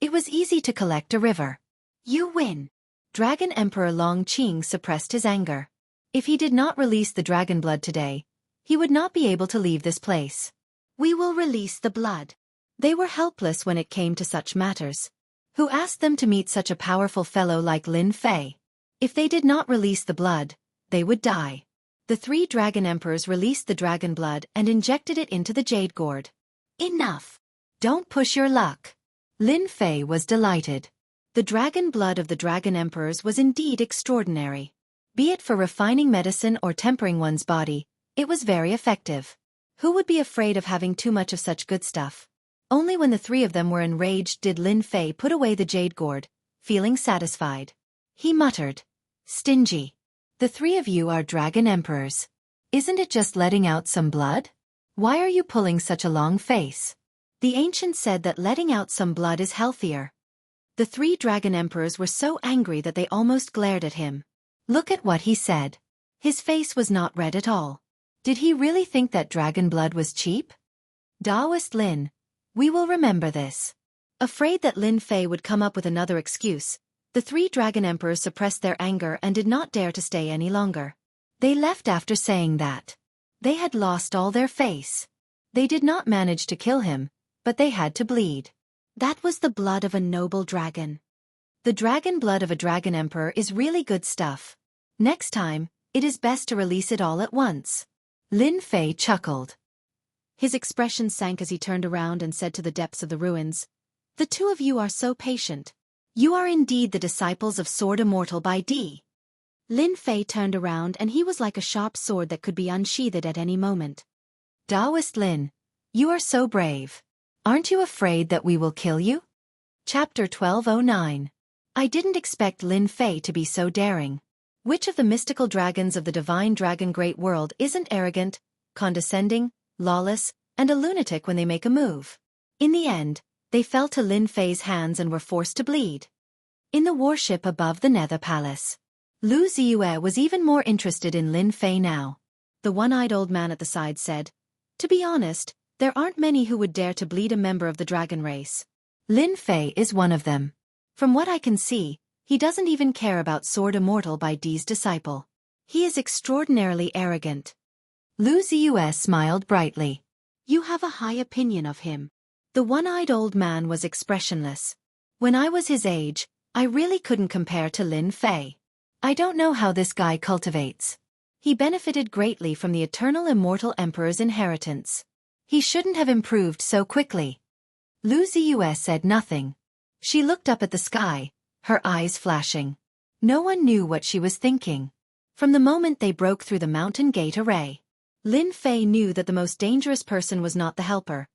It was easy to collect a river. You win. Dragon Emperor Longqing suppressed his anger. If he did not release the dragon blood today, he would not be able to leave this place. We will release the blood. They were helpless when it came to such matters. Who asked them to meet such a powerful fellow like Lin Fei? If they did not release the blood, they would die. The three dragon emperors released the dragon blood and injected it into the jade gourd. Enough. Don't push your luck. Lin Fei was delighted. The dragon blood of the dragon emperors was indeed extraordinary. Be it for refining medicine or tempering one's body, it was very effective. Who would be afraid of having too much of such good stuff? Only when the three of them were enraged did Lin Fei put away the jade gourd, feeling satisfied. He muttered, "Stingy. The three of you are dragon emperors. Isn't it just letting out some blood? Why are you pulling such a long face?" The ancient said that letting out some blood is healthier. The three dragon emperors were so angry that they almost glared at him. Look at what he said. His face was not red at all. Did he really think that dragon blood was cheap? Taoist Lin, we will remember this. Afraid that Lin Fei would come up with another excuse, the three dragon emperors suppressed their anger and did not dare to stay any longer. They left after saying that. They had lost all their face. They did not manage to kill him, but they had to bleed. That was the blood of a noble dragon. The dragon blood of a dragon emperor is really good stuff. Next time, it is best to release it all at once. Lin Fei chuckled. His expression sank as he turned around and said to the depths of the ruins, "The two of you are so patient. You are indeed the disciples of Sword Immortal by D." Lin Fei turned around and he was like a sharp sword that could be unsheathed at any moment. Taoist Lin, You are so brave. Aren't you afraid that we will kill you? Chapter 1209. I didn't expect Lin Fei to be so daring. Which of the mystical dragons of the divine dragon great world isn't arrogant, condescending, lawless, and a lunatic when they make a move? In the end, they fell to Lin Fei's hands and were forced to bleed. In the warship above the Nether Palace, Lu Ziyue was even more interested in Lin Fei now. The one-eyed old man at the side said, "To be honest, there aren't many who would dare to bleed a member of the dragon race. Lin Fei is one of them. From what I can see, he doesn't even care about Sword Immortal by D's disciple. He is extraordinarily arrogant." Lu Ziyue smiled brightly. "You have a high opinion of him." The one-eyed old man was expressionless. "When I was his age, I really couldn't compare to Lin Fei. I don't know how this guy cultivates. He benefited greatly from the eternal immortal emperor's inheritance. He shouldn't have improved so quickly." Lu Ziyue said nothing. She looked up at the sky, her eyes flashing. No one knew what she was thinking. From the moment they broke through the mountain gate array, Lin Fei knew that the most dangerous person was not the helper,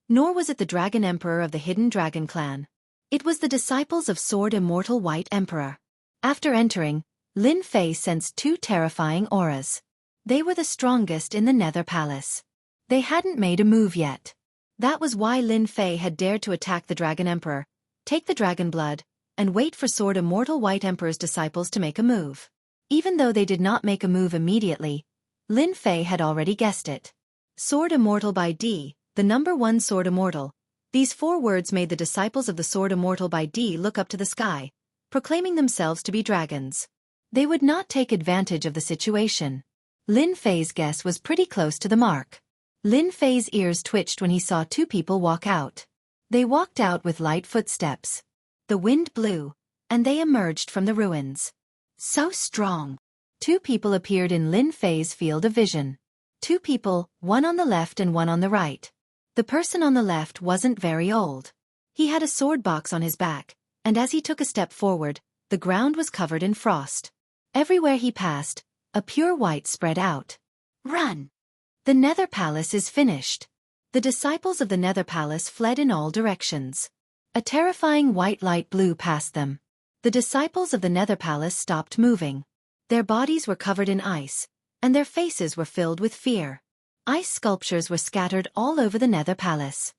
nor was it the Dragon Emperor of the Hidden Dragon Clan. It was the disciples of Sword Immortal White Emperor. After entering, Lin Fei sensed two terrifying auras. They were the strongest in the Nether Palace. They hadn't made a move yet. That was why Lin Fei had dared to attack the Dragon Emperor, take the dragon blood, and wait for Sword Immortal White Emperor's disciples to make a move. Even though they did not make a move immediately, Lin Fei had already guessed it. Sword Immortal by D, the number one Sword Immortal. These 4 words made the disciples of the Sword Immortal by D look up to the sky, proclaiming themselves to be dragons. They would not take advantage of the situation. Lin Fei's guess was pretty close to the mark. Lin Fei's ears twitched when he saw 2 people walk out. They walked out with light footsteps. The wind blew, and they emerged from the ruins. So strong. 2 people appeared in Lin Fei's field of vision. 2 people, one on the left and one on the right. The person on the left wasn't very old. He had a sword box on his back, and as he took a step forward, the ground was covered in frost. Everywhere he passed, a pure white spread out. Run! The Nether Palace is finished. The disciples of the Nether Palace fled in all directions. A terrifying white light blew past them. The disciples of the Nether Palace stopped moving. Their bodies were covered in ice, and their faces were filled with fear. Ice sculptures were scattered all over the Nether Palace.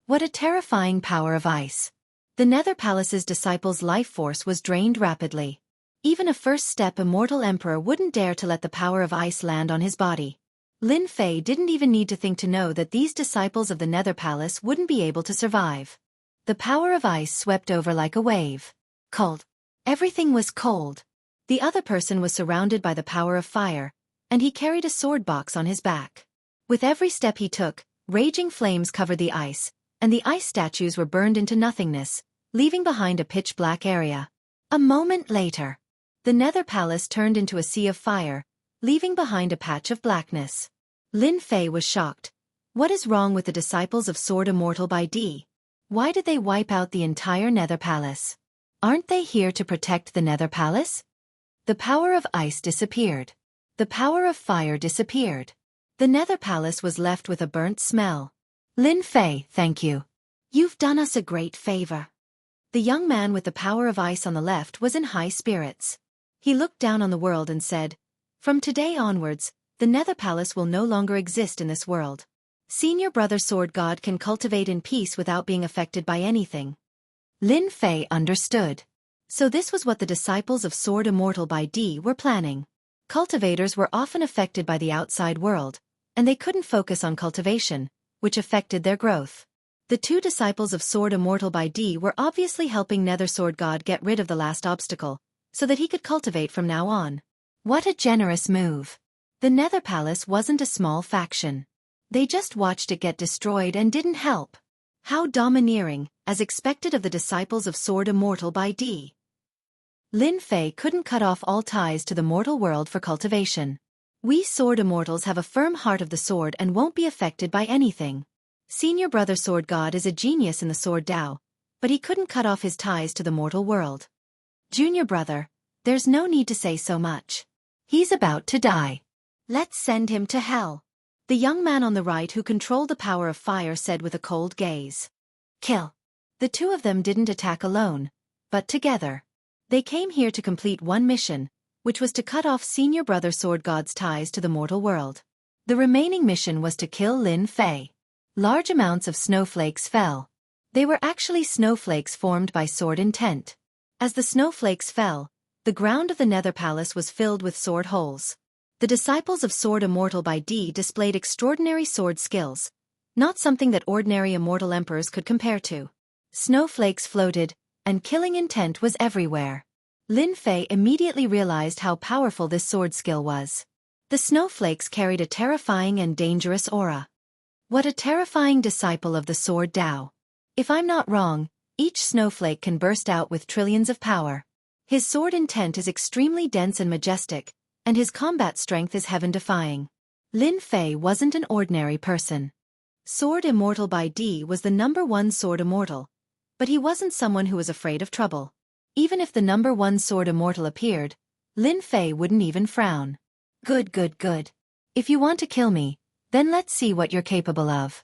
What a terrifying power of ice. The Nether Palace's disciples' life force was drained rapidly. Even a first-step immortal emperor wouldn't dare to let the power of ice land on his body. Lin Fei didn't even need to think to know that these disciples of the Nether Palace wouldn't be able to survive. The power of ice swept over like a wave. Cold. Everything was cold. The other person was surrounded by the power of fire, and he carried a sword box on his back. With every step he took, raging flames covered the ice, and the ice statues were burned into nothingness, leaving behind a pitch-black area. A moment later, the Nether Palace turned into a sea of fire, leaving behind a patch of blackness. Lin Fei was shocked. What is wrong with the disciples of Sword Immortal by D? Why did they wipe out the entire Nether Palace? Aren't they here to protect the Nether Palace? The power of ice disappeared. The power of fire disappeared. The Nether Palace was left with a burnt smell. Lin Fei, thank you. You've done us a great favor. The young man with the power of ice on the left was in high spirits. He looked down on the world and said, "From today onwards, the Nether Palace will no longer exist in this world. Senior Brother Sword God can cultivate in peace without being affected by anything." Lin Fei understood. So this was what the disciples of Sword Immortal by D were planning. Cultivators were often affected by the outside world, and they couldn't focus on cultivation, which affected their growth. The 2 disciples of Sword Immortal by D were obviously helping Nether Sword God get rid of the last obstacle, so that he could cultivate from now on. What a generous move. The Nether Palace wasn't a small faction. They just watched it get destroyed and didn't help. How domineering, as expected of the disciples of Sword Immortal by D. Lin Fei couldn't cut off all ties to the mortal world for cultivation. We Sword Immortals have a firm heart of the sword and won't be affected by anything. Senior Brother Sword God is a genius in the Sword Dao, but he couldn't cut off his ties to the mortal world. Junior Brother, there's no need to say so much. He's about to die. Let's send him to hell. The young man on the right who controlled the power of fire said with a cold gaze. Kill. The two of them didn't attack alone, but together. They came here to complete one mission, which was to cut off senior brother Sword God's ties to the mortal world. The remaining mission was to kill Lin Fei. Large amounts of snowflakes fell. They were actually snowflakes formed by sword intent. As the snowflakes fell, the ground of the Nether Palace was filled with sword holes. The disciples of Sword Immortal by D displayed extraordinary sword skills, not something that ordinary immortal emperors could compare to. Snowflakes floated, and killing intent was everywhere. Lin Fei immediately realized how powerful this sword skill was. The snowflakes carried a terrifying and dangerous aura. What a terrifying disciple of the Sword Dao. If I'm not wrong, each snowflake can burst out with trillions of power. His sword intent is extremely dense and majestic, and his combat strength is heaven-defying. Lin Fei wasn't an ordinary person. Sword Immortal by D was the #1 Sword Immortal, but he wasn't someone who was afraid of trouble. Even if the #1 Sword Immortal appeared, Lin Fei wouldn't even frown. Good, good, good. If you want to kill me, then let's see what you're capable of.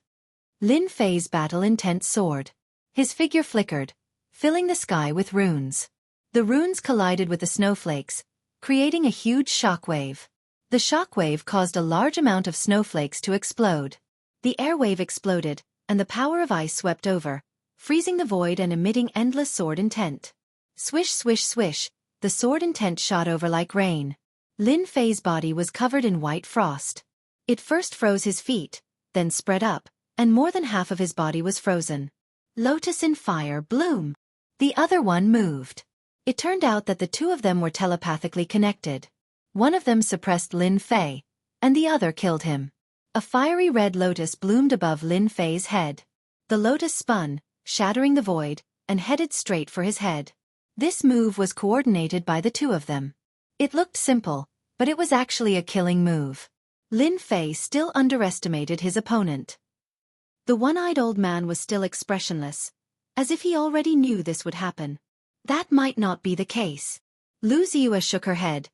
Lin Fei's battle-intent sword. His figure flickered, filling the sky with runes. The runes collided with the snowflakes, creating a huge shockwave. The shockwave caused a large amount of snowflakes to explode. The airwave exploded, and the power of ice swept over, freezing the void and emitting endless sword intent. Swish, swish, swish, the sword intent shot over like rain. Lin Fei's body was covered in white frost. It first froze his feet, then spread up, and more than half of his body was frozen. Lotus in fire bloom. The other one moved. It turned out that the two of them were telepathically connected. One of them suppressed Lin Fei, and the other killed him. A fiery red lotus bloomed above Lin Fei's head. The lotus spun, shattering the void, and headed straight for his head. This move was coordinated by the two of them. It looked simple, but it was actually a killing move. Lin Fei still underestimated his opponent. The one-eyed old man was still expressionless, as if he already knew this would happen. That might not be the case. Lu Ziyue shook her head.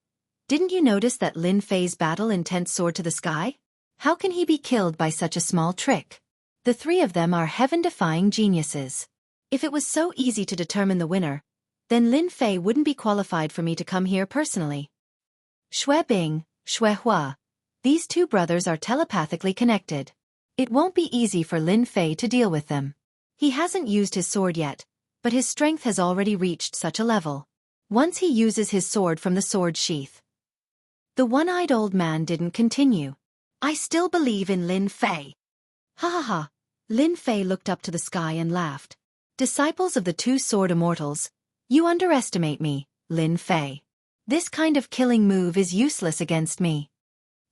Didn't you notice that Lin Fei's battle-intent soared to the sky? How can he be killed by such a small trick? The three of them are heaven-defying geniuses. If it was so easy to determine the winner, then Lin Fei wouldn't be qualified for me to come here personally. Xue Bing, Xue Hua. These two brothers are telepathically connected. It won't be easy for Lin Fei to deal with them. He hasn't used his sword yet, but his strength has already reached such a level. Once he uses his sword from the sword sheath. The one-eyed old man didn't continue. I still believe in Lin Fei. Ha ha ha. Lin Fei looked up to the sky and laughed. Disciples of the two sword immortals, you underestimate me, Lin Fei. This kind of killing move is useless against me.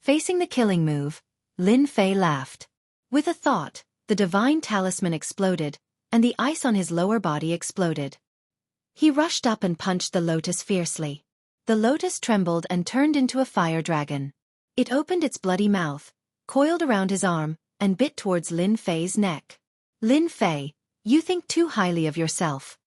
Facing the killing move, Lin Fei laughed. With a thought, the divine talisman exploded, and the ice on his lower body exploded. He rushed up and punched the lotus fiercely. The lotus trembled and turned into a fire dragon. It opened its bloody mouth, coiled around his arm, and bit towards Lin Fei's neck. Lin Fei, you think too highly of yourself.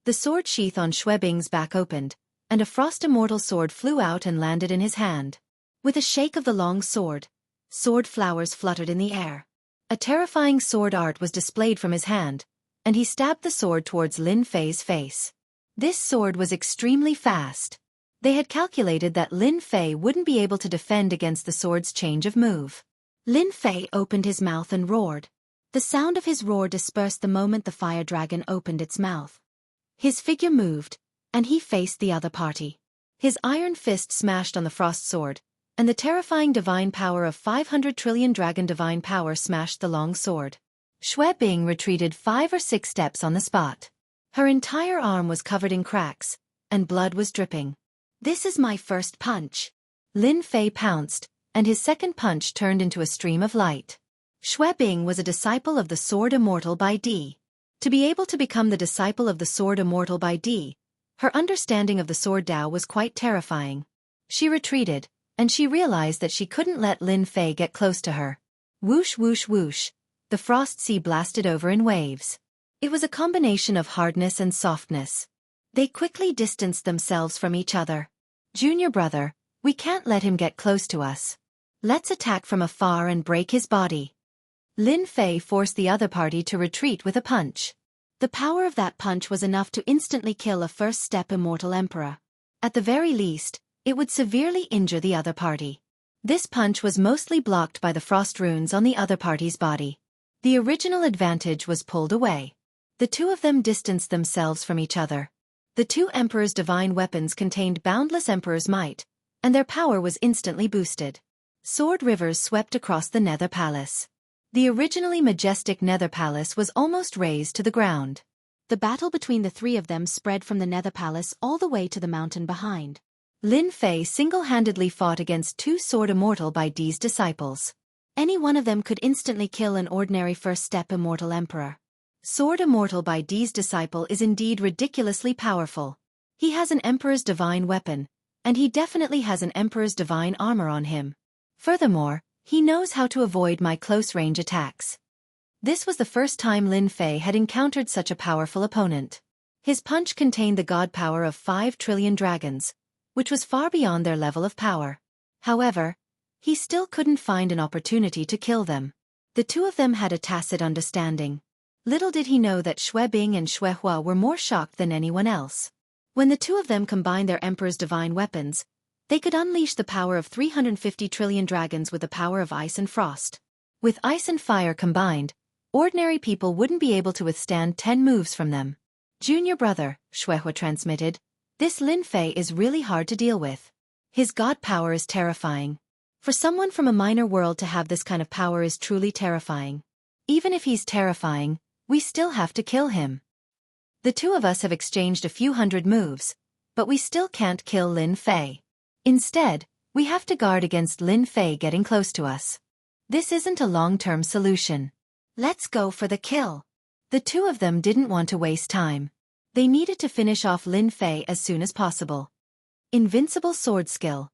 The sword sheath on Xue Bing's back opened, and a frost immortal sword flew out and landed in his hand. With a shake of the long sword, sword flowers fluttered in the air. A terrifying sword art was displayed from his hand, and he stabbed the sword towards Lin Fei's face. This sword was extremely fast. They had calculated that Lin Fei wouldn't be able to defend against the sword's change of move. Lin Fei opened his mouth and roared. The sound of his roar dispersed the moment the fire dragon opened its mouth. His figure moved, and he faced the other party. His iron fist smashed on the frost sword, and the terrifying divine power of 500 trillion dragon divine power smashed the long sword. Xue Bing retreated 5 or 6 steps on the spot. Her entire arm was covered in cracks, and blood was dripping. This is my first punch. Lin Fei pounced, and his second punch turned into a stream of light. Xue Bing was a disciple of the Sword Immortal by D. To be able to become the disciple of the Sword Immortal by D, her understanding of the Sword Dao was quite terrifying. She retreated, and she realized that she couldn't let Lin Fei get close to her. Whoosh whoosh whoosh, the frost sea blasted over in waves. It was a combination of hardness and softness. They quickly distanced themselves from each other. Junior brother, we can't let him get close to us. Let's attack from afar and break his body. Lin Fei forced the other party to retreat with a punch. The power of that punch was enough to instantly kill a first-step immortal emperor. At the very least, it would severely injure the other party. This punch was mostly blocked by the frost runes on the other party's body. The original advantage was pulled away. The two of them distanced themselves from each other. The two emperors' divine weapons contained boundless emperor's might, and their power was instantly boosted. Sword rivers swept across the Nether Palace. The originally majestic Nether Palace was almost razed to the ground. The battle between the three of them spread from the Nether Palace all the way to the mountain behind. Lin Fei single-handedly fought against two Sword Immortal by D's disciples. Any one of them could instantly kill an ordinary first-step immortal emperor. Sword Immortal by D's disciple is indeed ridiculously powerful. He has an emperor's divine weapon, and he definitely has an emperor's divine armor on him. Furthermore, he knows how to avoid my close-range attacks. This was the first time Lin Fei had encountered such a powerful opponent. His punch contained the god power of 5 trillion dragons, which was far beyond their level of power. However, he still couldn't find an opportunity to kill them. The two of them had a tacit understanding. Little did he know that Xue Bing and Xue Hua were more shocked than anyone else. When the two of them combined their emperor's divine weapons, they could unleash the power of 350 trillion dragons with the power of ice and frost. With ice and fire combined, ordinary people wouldn't be able to withstand 10 moves from them. Junior brother, Xue Hua transmitted, this Lin Fei is really hard to deal with. His god power is terrifying. For someone from a minor world to have this kind of power is truly terrifying. Even if he's terrifying, we still have to kill him. The two of us have exchanged a few hundred moves, but we still can't kill Lin Fei. Instead, we have to guard against Lin Fei getting close to us. This isn't a long-term solution. Let's go for the kill. The two of them didn't want to waste time. They needed to finish off Lin Fei as soon as possible. Invincible sword skill.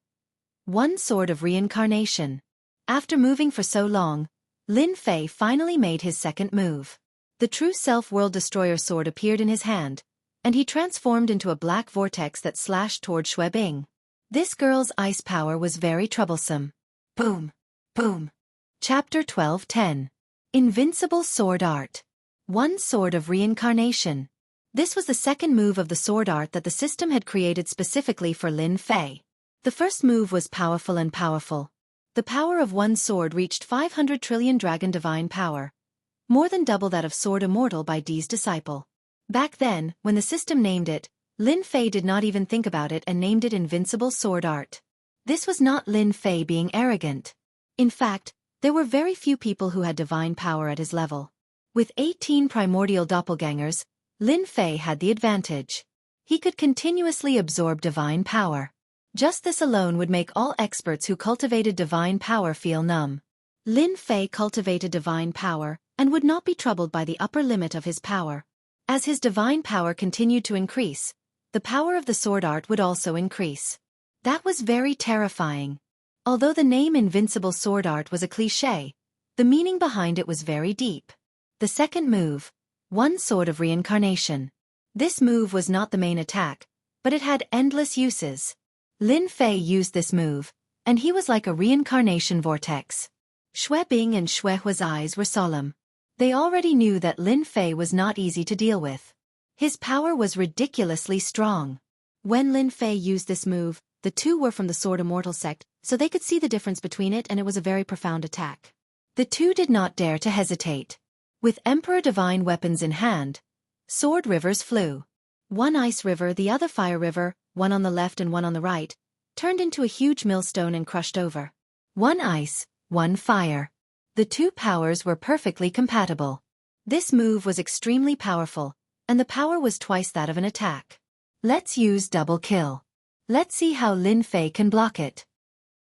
One sword of reincarnation. After moving for so long, Lin Fei finally made his second move. The true self-world destroyer sword appeared in his hand, and he transformed into a black vortex that slashed toward Xue Bing. This girl's ice power was very troublesome. Boom! Boom! Chapter 12:10. Invincible Sword Art. One sword of reincarnation. This was the second move of the sword art that the system had created specifically for Lin Fei. The first move was powerful and powerful. The power of one sword reached 500 trillion dragon divine power, more than double that of Sword Immortal by D's disciple. Back then, when the system named it, Lin Fei did not even think about it and named it Invincible Sword Art. This was not Lin Fei being arrogant. In fact, there were very few people who had divine power at his level. With 18 primordial doppelgangers, Lin Fei had the advantage. He could continuously absorb divine power. Just this alone would make all experts who cultivated divine power feel numb. Lin Fei cultivated divine power and would not be troubled by the upper limit of his power. As his divine power continued to increase, the power of the sword art would also increase. That was very terrifying. Although the name Invincible Sword Art was a cliché, the meaning behind it was very deep. The second move, One Sword of Reincarnation. This move was not the main attack, but it had endless uses. Lin Fei used this move, and he was like a reincarnation vortex. Xue Bing and Xue Hua's eyes were solemn. They already knew that Lin Fei was not easy to deal with. His power was ridiculously strong. When Lin Fei used this move, the two were from the Sword Immortal sect, so they could see the difference between it, and it was a very profound attack. The two did not dare to hesitate. With Emperor Divine weapons in hand, sword rivers flew. One ice river, the other fire river, one on the left and one on the right, turned into a huge millstone and crushed over. One ice, one fire. The two powers were perfectly compatible. This move was extremely powerful, and the power was twice that of an attack. Let's use double kill. Let's see how Lin Fei can block it.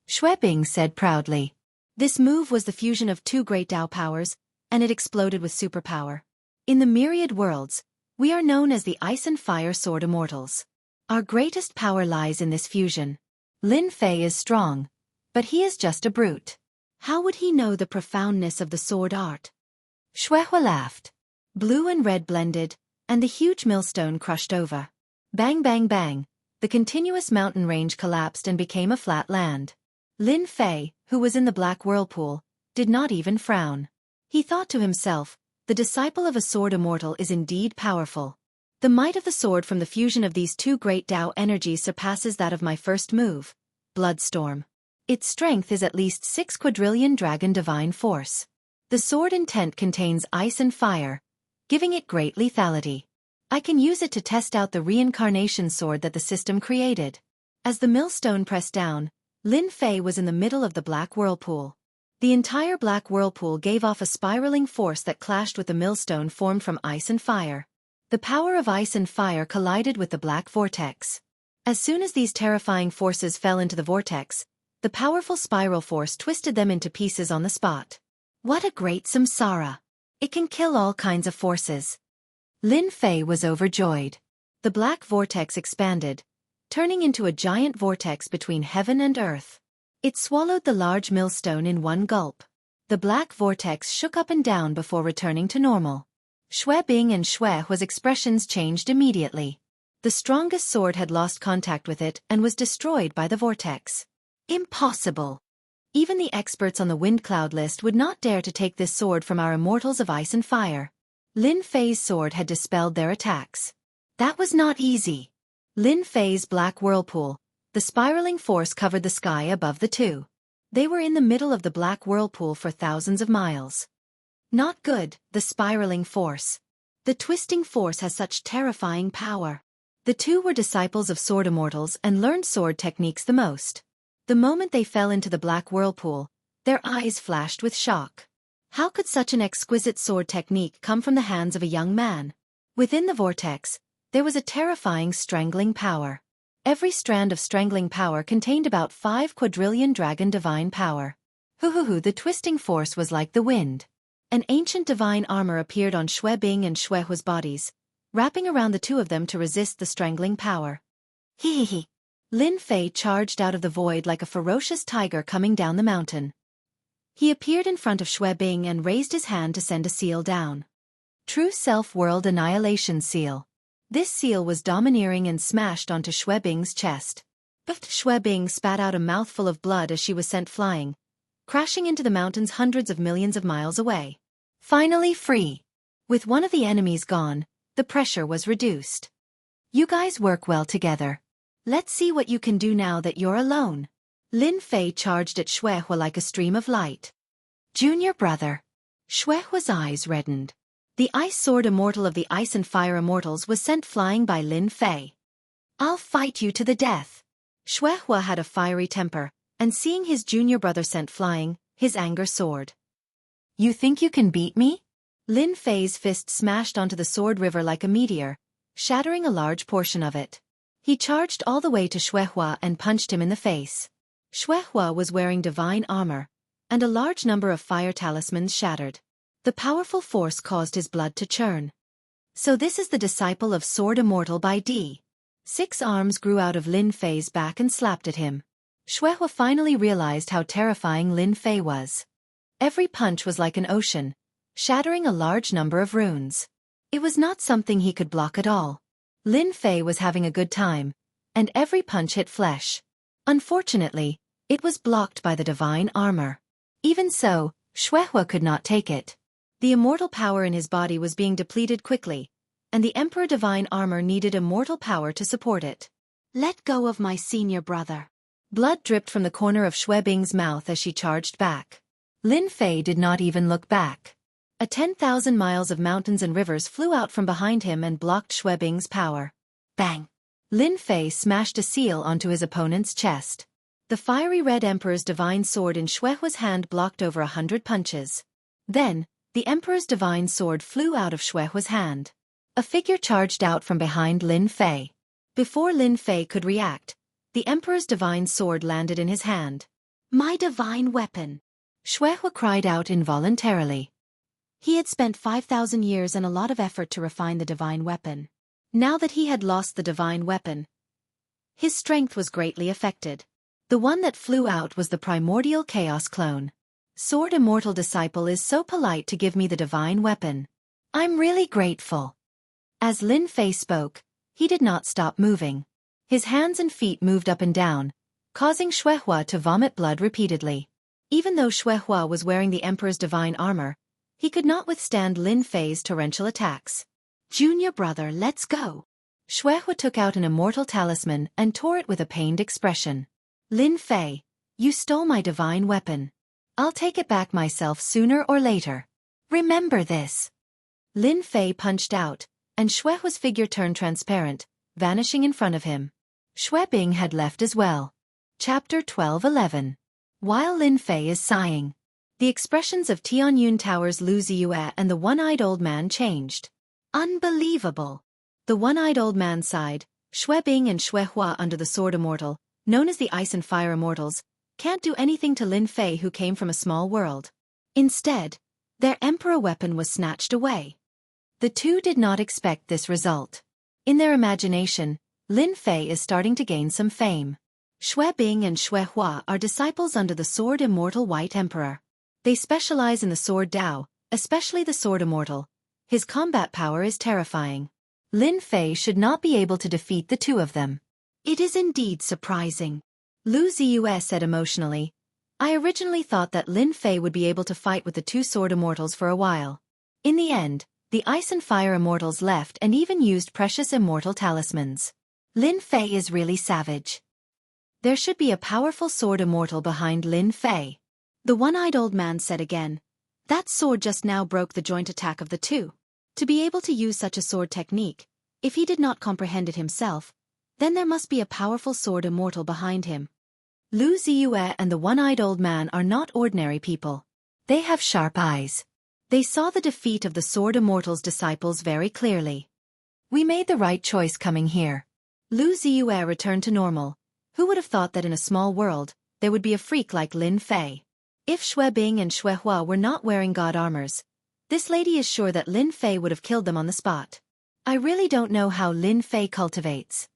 Xue Bing said proudly. This move was the fusion of two great Dao powers, and it exploded with superpower. In the myriad worlds, we are known as the Ice and Fire Sword Immortals. Our greatest power lies in this fusion. Lin Fei is strong, but he is just a brute. How would he know the profoundness of the sword art? Xue Hua laughed. Blue and red blended, and the huge millstone crushed over. Bang bang bang, the continuous mountain range collapsed and became a flat land. Lin Fei, who was in the black whirlpool, did not even frown. He thought to himself, the disciple of a sword immortal is indeed powerful. The might of the sword from the fusion of these two great Tao energies surpasses that of my first move, Bloodstorm. Its strength is at least 6 quadrillion dragon divine force. The sword intent contains ice and fire, giving it great lethality. I can use it to test out the reincarnation sword that the system created. As the millstone pressed down, Lin Fei was in the middle of the black whirlpool. The entire black whirlpool gave off a spiraling force that clashed with the millstone formed from ice and fire. The power of ice and fire collided with the black vortex. As soon as these terrifying forces fell into the vortex, the powerful spiral force twisted them into pieces on the spot. What a great samsara! It can kill all kinds of forces. Lin Fei was overjoyed. The black vortex expanded, turning into a giant vortex between heaven and earth. It swallowed the large millstone in one gulp. The black vortex shook up and down before returning to normal. Xue Bing and Xue Hua's expressions changed immediately. The strongest sword had lost contact with it and was destroyed by the vortex. Impossible! Even the experts on the wind cloud list would not dare to take this sword from our immortals of ice and fire. Lin Fei's sword had dispelled their attacks. That was not easy. Lin Fei's black whirlpool, the spiraling force covered the sky above the two. They were in the middle of the black whirlpool for thousands of miles. Not good, the spiraling force. The twisting force has such terrifying power. The two were disciples of sword immortals and learned sword techniques the most. The moment they fell into the black whirlpool, their eyes flashed with shock. How could such an exquisite sword technique come from the hands of a young man? Within the vortex, there was a terrifying strangling power. Every strand of strangling power contained about 5 quadrillion dragon divine power. The twisting force was like the wind. An ancient divine armor appeared on Xue Bing and Xue Hua's bodies, wrapping around the two of them to resist the strangling power. Lin Fei charged out of the void like a ferocious tiger coming down the mountain. He appeared in front of Xue Bing and raised his hand to send a seal down. True Self-World Annihilation Seal. This seal was domineering and smashed onto Xue Bing's chest. But Xue Bing spat out a mouthful of blood as she was sent flying, crashing into the mountains hundreds of millions of miles away. Finally free. With one of the enemies gone, the pressure was reduced. You guys work well together. Let's see what you can do now that you're alone. Lin Fei charged at Xue Hua like a stream of light. Junior brother. Xue Hua's eyes reddened. The ice sword immortal of the ice and fire immortals was sent flying by Lin Fei. I'll fight you to the death. Xue Hua had a fiery temper, and seeing his junior brother sent flying, his anger soared. You think you can beat me? Lin Fei's fist smashed onto the sword river like a meteor, shattering a large portion of it. He charged all the way to Xue Hua and punched him in the face. Xue Hua was wearing divine armor, and a large number of fire talismans shattered. The powerful force caused his blood to churn. So this is the disciple of Sword Immortal by D. 6 arms grew out of Lin Fei's back and slapped at him. Xue Hua finally realized how terrifying Lin Fei was. Every punch was like an ocean, shattering a large number of runes. It was not something he could block at all. Lin Fei was having a good time, and every punch hit flesh. Unfortunately, it was blocked by the divine armor. Even so, Xue Hua could not take it. The immortal power in his body was being depleted quickly, and the Emperor Divine Armor needed immortal power to support it. Let go of my senior brother. Blood dripped from the corner of Xue Bing's mouth as she charged back. Lin Fei did not even look back. 10,000 miles of mountains and rivers flew out from behind him and blocked Xue Bing's power. Bang! Lin Fei smashed a seal onto his opponent's chest. The fiery red Emperor's divine sword in Xue Hua's hand blocked over 100 punches. Then, the Emperor's divine sword flew out of Xue Hua's hand. A figure charged out from behind Lin Fei. Before Lin Fei could react, the Emperor's divine sword landed in his hand. My divine weapon! Xue Hua cried out involuntarily. He had spent 5,000 years and a lot of effort to refine the divine weapon. Now that he had lost the divine weapon, his strength was greatly affected. The one that flew out was the primordial chaos clone. Sword Immortal Disciple is so polite to give me the divine weapon. I'm really grateful. As Lin Fei spoke, he did not stop moving. His hands and feet moved up and down, causing Xue Hua to vomit blood repeatedly. Even though Xuehua was wearing the Emperor's divine armor, he could not withstand Lin Fei's torrential attacks. "Junior brother, let's go." Xuehua took out an immortal talisman and tore it with a pained expression. "Lin Fei, you stole my divine weapon. I'll take it back myself sooner or later. Remember this." Lin Fei punched out, and Xuehua's figure turned transparent, vanishing in front of him. Xue Bing had left as well. Chapter 12:11. While Lin Fei is sighing, the expressions of Tianyun Tower's Lu Ziyue and the one-eyed old man changed. "Unbelievable." The one-eyed old man sighed. Xue Bing and Xuehua under the Sword Immortal, known as the Ice and Fire Immortals, can't do anything to Lin Fei who came from a small world. Instead, their emperor weapon was snatched away. The two did not expect this result. In their imagination, Lin Fei is starting to gain some fame. Xue Bing and Xuehua are disciples under the Sword Immortal White Emperor. They specialize in the Sword Dao, especially the Sword Immortal. His combat power is terrifying. Lin Fei should not be able to defeat the two of them. "It is indeed surprising," Lu Ziyue said emotionally. "I originally thought that Lin Fei would be able to fight with the two Sword Immortals for a while. In the end, the Ice and Fire Immortals left and even used precious immortal talismans. Lin Fei is really savage. There should be a powerful Sword Immortal behind Lin Fei." The one-eyed old man said again. "That sword just now broke the joint attack of the two. To be able to use such a sword technique, if he did not comprehend it himself, then there must be a powerful Sword Immortal behind him." Lu Ziyue and the one-eyed old man are not ordinary people. They have sharp eyes. They saw the defeat of the Sword Immortal's disciples very clearly. "We made the right choice coming here." Lu Ziyue returned to normal. Who would have thought that in a small world, there would be a freak like Lin Fei? If Xue Bing and Xuehua were not wearing god armors, this lady is sure that Lin Fei would have killed them on the spot. "I really don't know how Lin Fei cultivates."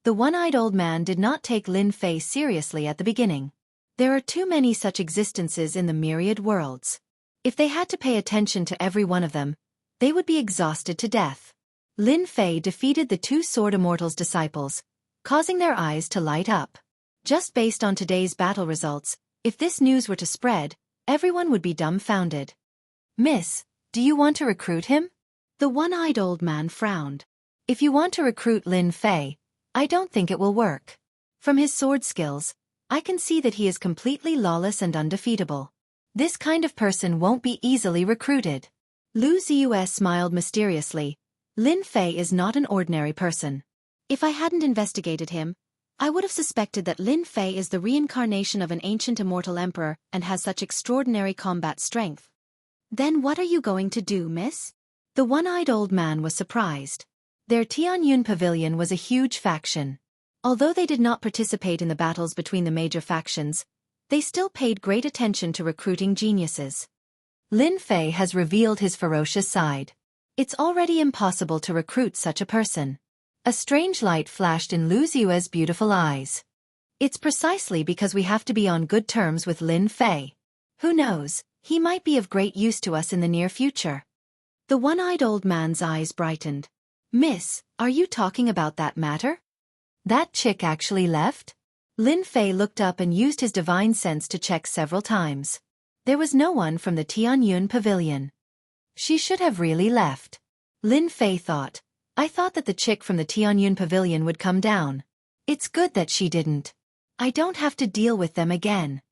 The one-eyed old man did not take Lin Fei seriously at the beginning. There are too many such existences in the myriad worlds. If they had to pay attention to every one of them, they would be exhausted to death. Lin Fei defeated the two Sword Immortals' disciples, causing their eyes to light up. Just based on today's battle results, if this news were to spread, everyone would be dumbfounded. "Miss, do you want to recruit him?" The one-eyed old man frowned. "If you want to recruit Lin Fei, I don't think it will work. From his sword skills, I can see that he is completely lawless and undefeatable. This kind of person won't be easily recruited." Lu Ziyue smiled mysteriously. "Lin Fei is not an ordinary person. If I hadn't investigated him, I would have suspected that Lin Fei is the reincarnation of an ancient immortal emperor and has such extraordinary combat strength." "Then what are you going to do, miss?" The one-eyed old man was surprised. Their Tianyun pavilion was a huge faction. Although they did not participate in the battles between the major factions, they still paid great attention to recruiting geniuses. Lin Fei has revealed his ferocious side. It's already impossible to recruit such a person. A strange light flashed in Lu Ziyue's beautiful eyes. "It's precisely because we have to be on good terms with Lin Fei. Who knows, he might be of great use to us in the near future." The one-eyed old man's eyes brightened. "Miss, are you talking about that matter? That chick actually left?" Lin Fei looked up and used his divine sense to check several times. There was no one from the Tianyun pavilion. She should have really left. Lin Fei thought. "I thought that the chick from the Tianyun pavilion would come down. It's good that she didn't. I don't have to deal with them again."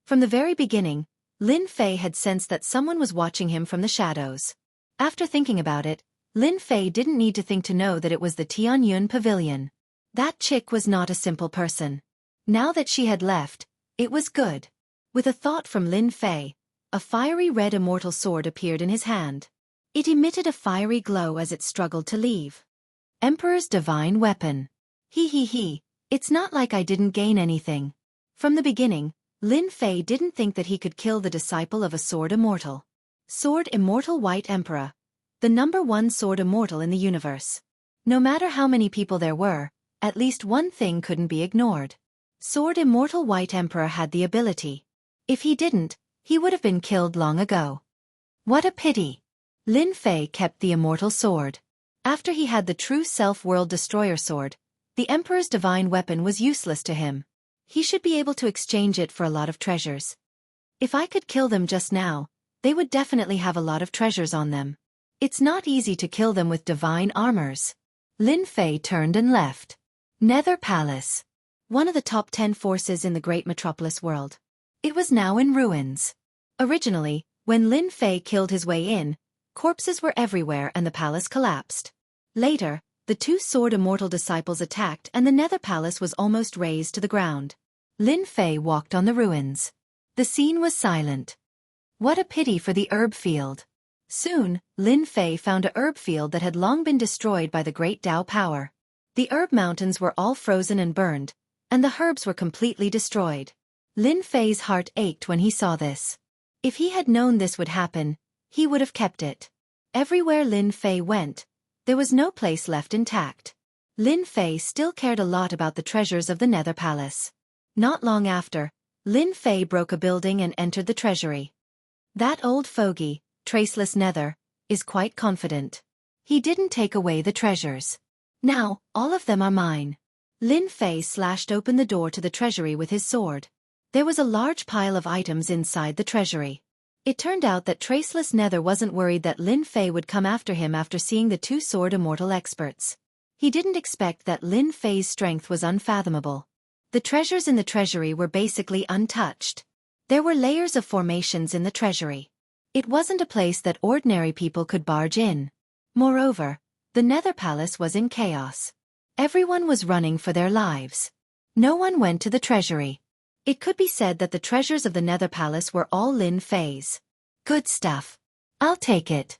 From the very beginning, Lin Fei had sensed that someone was watching him from the shadows. After thinking about it, Lin Fei didn't need to think to know that it was the Tianyun pavilion. That chick was not a simple person. Now that she had left, it was good. With a thought from Lin Fei, a fiery red immortal sword appeared in his hand. It emitted a fiery glow as it struggled to leave. Emperor's divine weapon. He, it's not like I didn't gain anything. From the beginning, Lin Fei didn't think that he could kill the disciple of a Sword Immortal. Sword Immortal White Emperor. The #1 Sword Immortal in the universe. No matter how many people there were, at least one thing couldn't be ignored. Sword Immortal White Emperor had the ability. If he didn't, he would have been killed long ago. What a pity. Lin Fei kept the immortal sword. After he had the true self-world destroyer sword, the Emperor's divine weapon was useless to him. He should be able to exchange it for a lot of treasures. If I could kill them just now, they would definitely have a lot of treasures on them. It's not easy to kill them with divine armors. Lin Fei turned and left. Nether Palace. One of the top 10 forces in the great metropolis world. It was now in ruins. Originally, when Lin Fei killed his way in, corpses were everywhere and the palace collapsed. Later, the two sword immortal disciples attacked and the Nether Palace was almost razed to the ground. Lin Fei walked on the ruins. The scene was silent. What a pity for the herb field. Soon, Lin Fei found a herb field that had long been destroyed by the great Tao power. The herb mountains were all frozen and burned, and the herbs were completely destroyed. Lin Fei's heart ached when he saw this. If he had known this would happen, he would have kept it. Everywhere Lin Fei went, there was no place left intact. Lin Fei still cared a lot about the treasures of the Nether Palace. Not long after, Lin Fei broke a building and entered the treasury. That old fogey, Traceless Nether, is quite confident. He didn't take away the treasures. Now, all of them are mine. Lin Fei slashed open the door to the treasury with his sword. There was a large pile of items inside the treasury. It turned out that Traceless Nether wasn't worried that Lin Fei would come after him after seeing the two sword immortal experts. He didn't expect that Lin Fei's strength was unfathomable. The treasures in the treasury were basically untouched. There were layers of formations in the treasury. It wasn't a place that ordinary people could barge in. Moreover, the Nether Palace was in chaos. Everyone was running for their lives. No one went to the treasury. It could be said that the treasures of the Nether Palace were all Lin Fei's. Good stuff. I'll take it.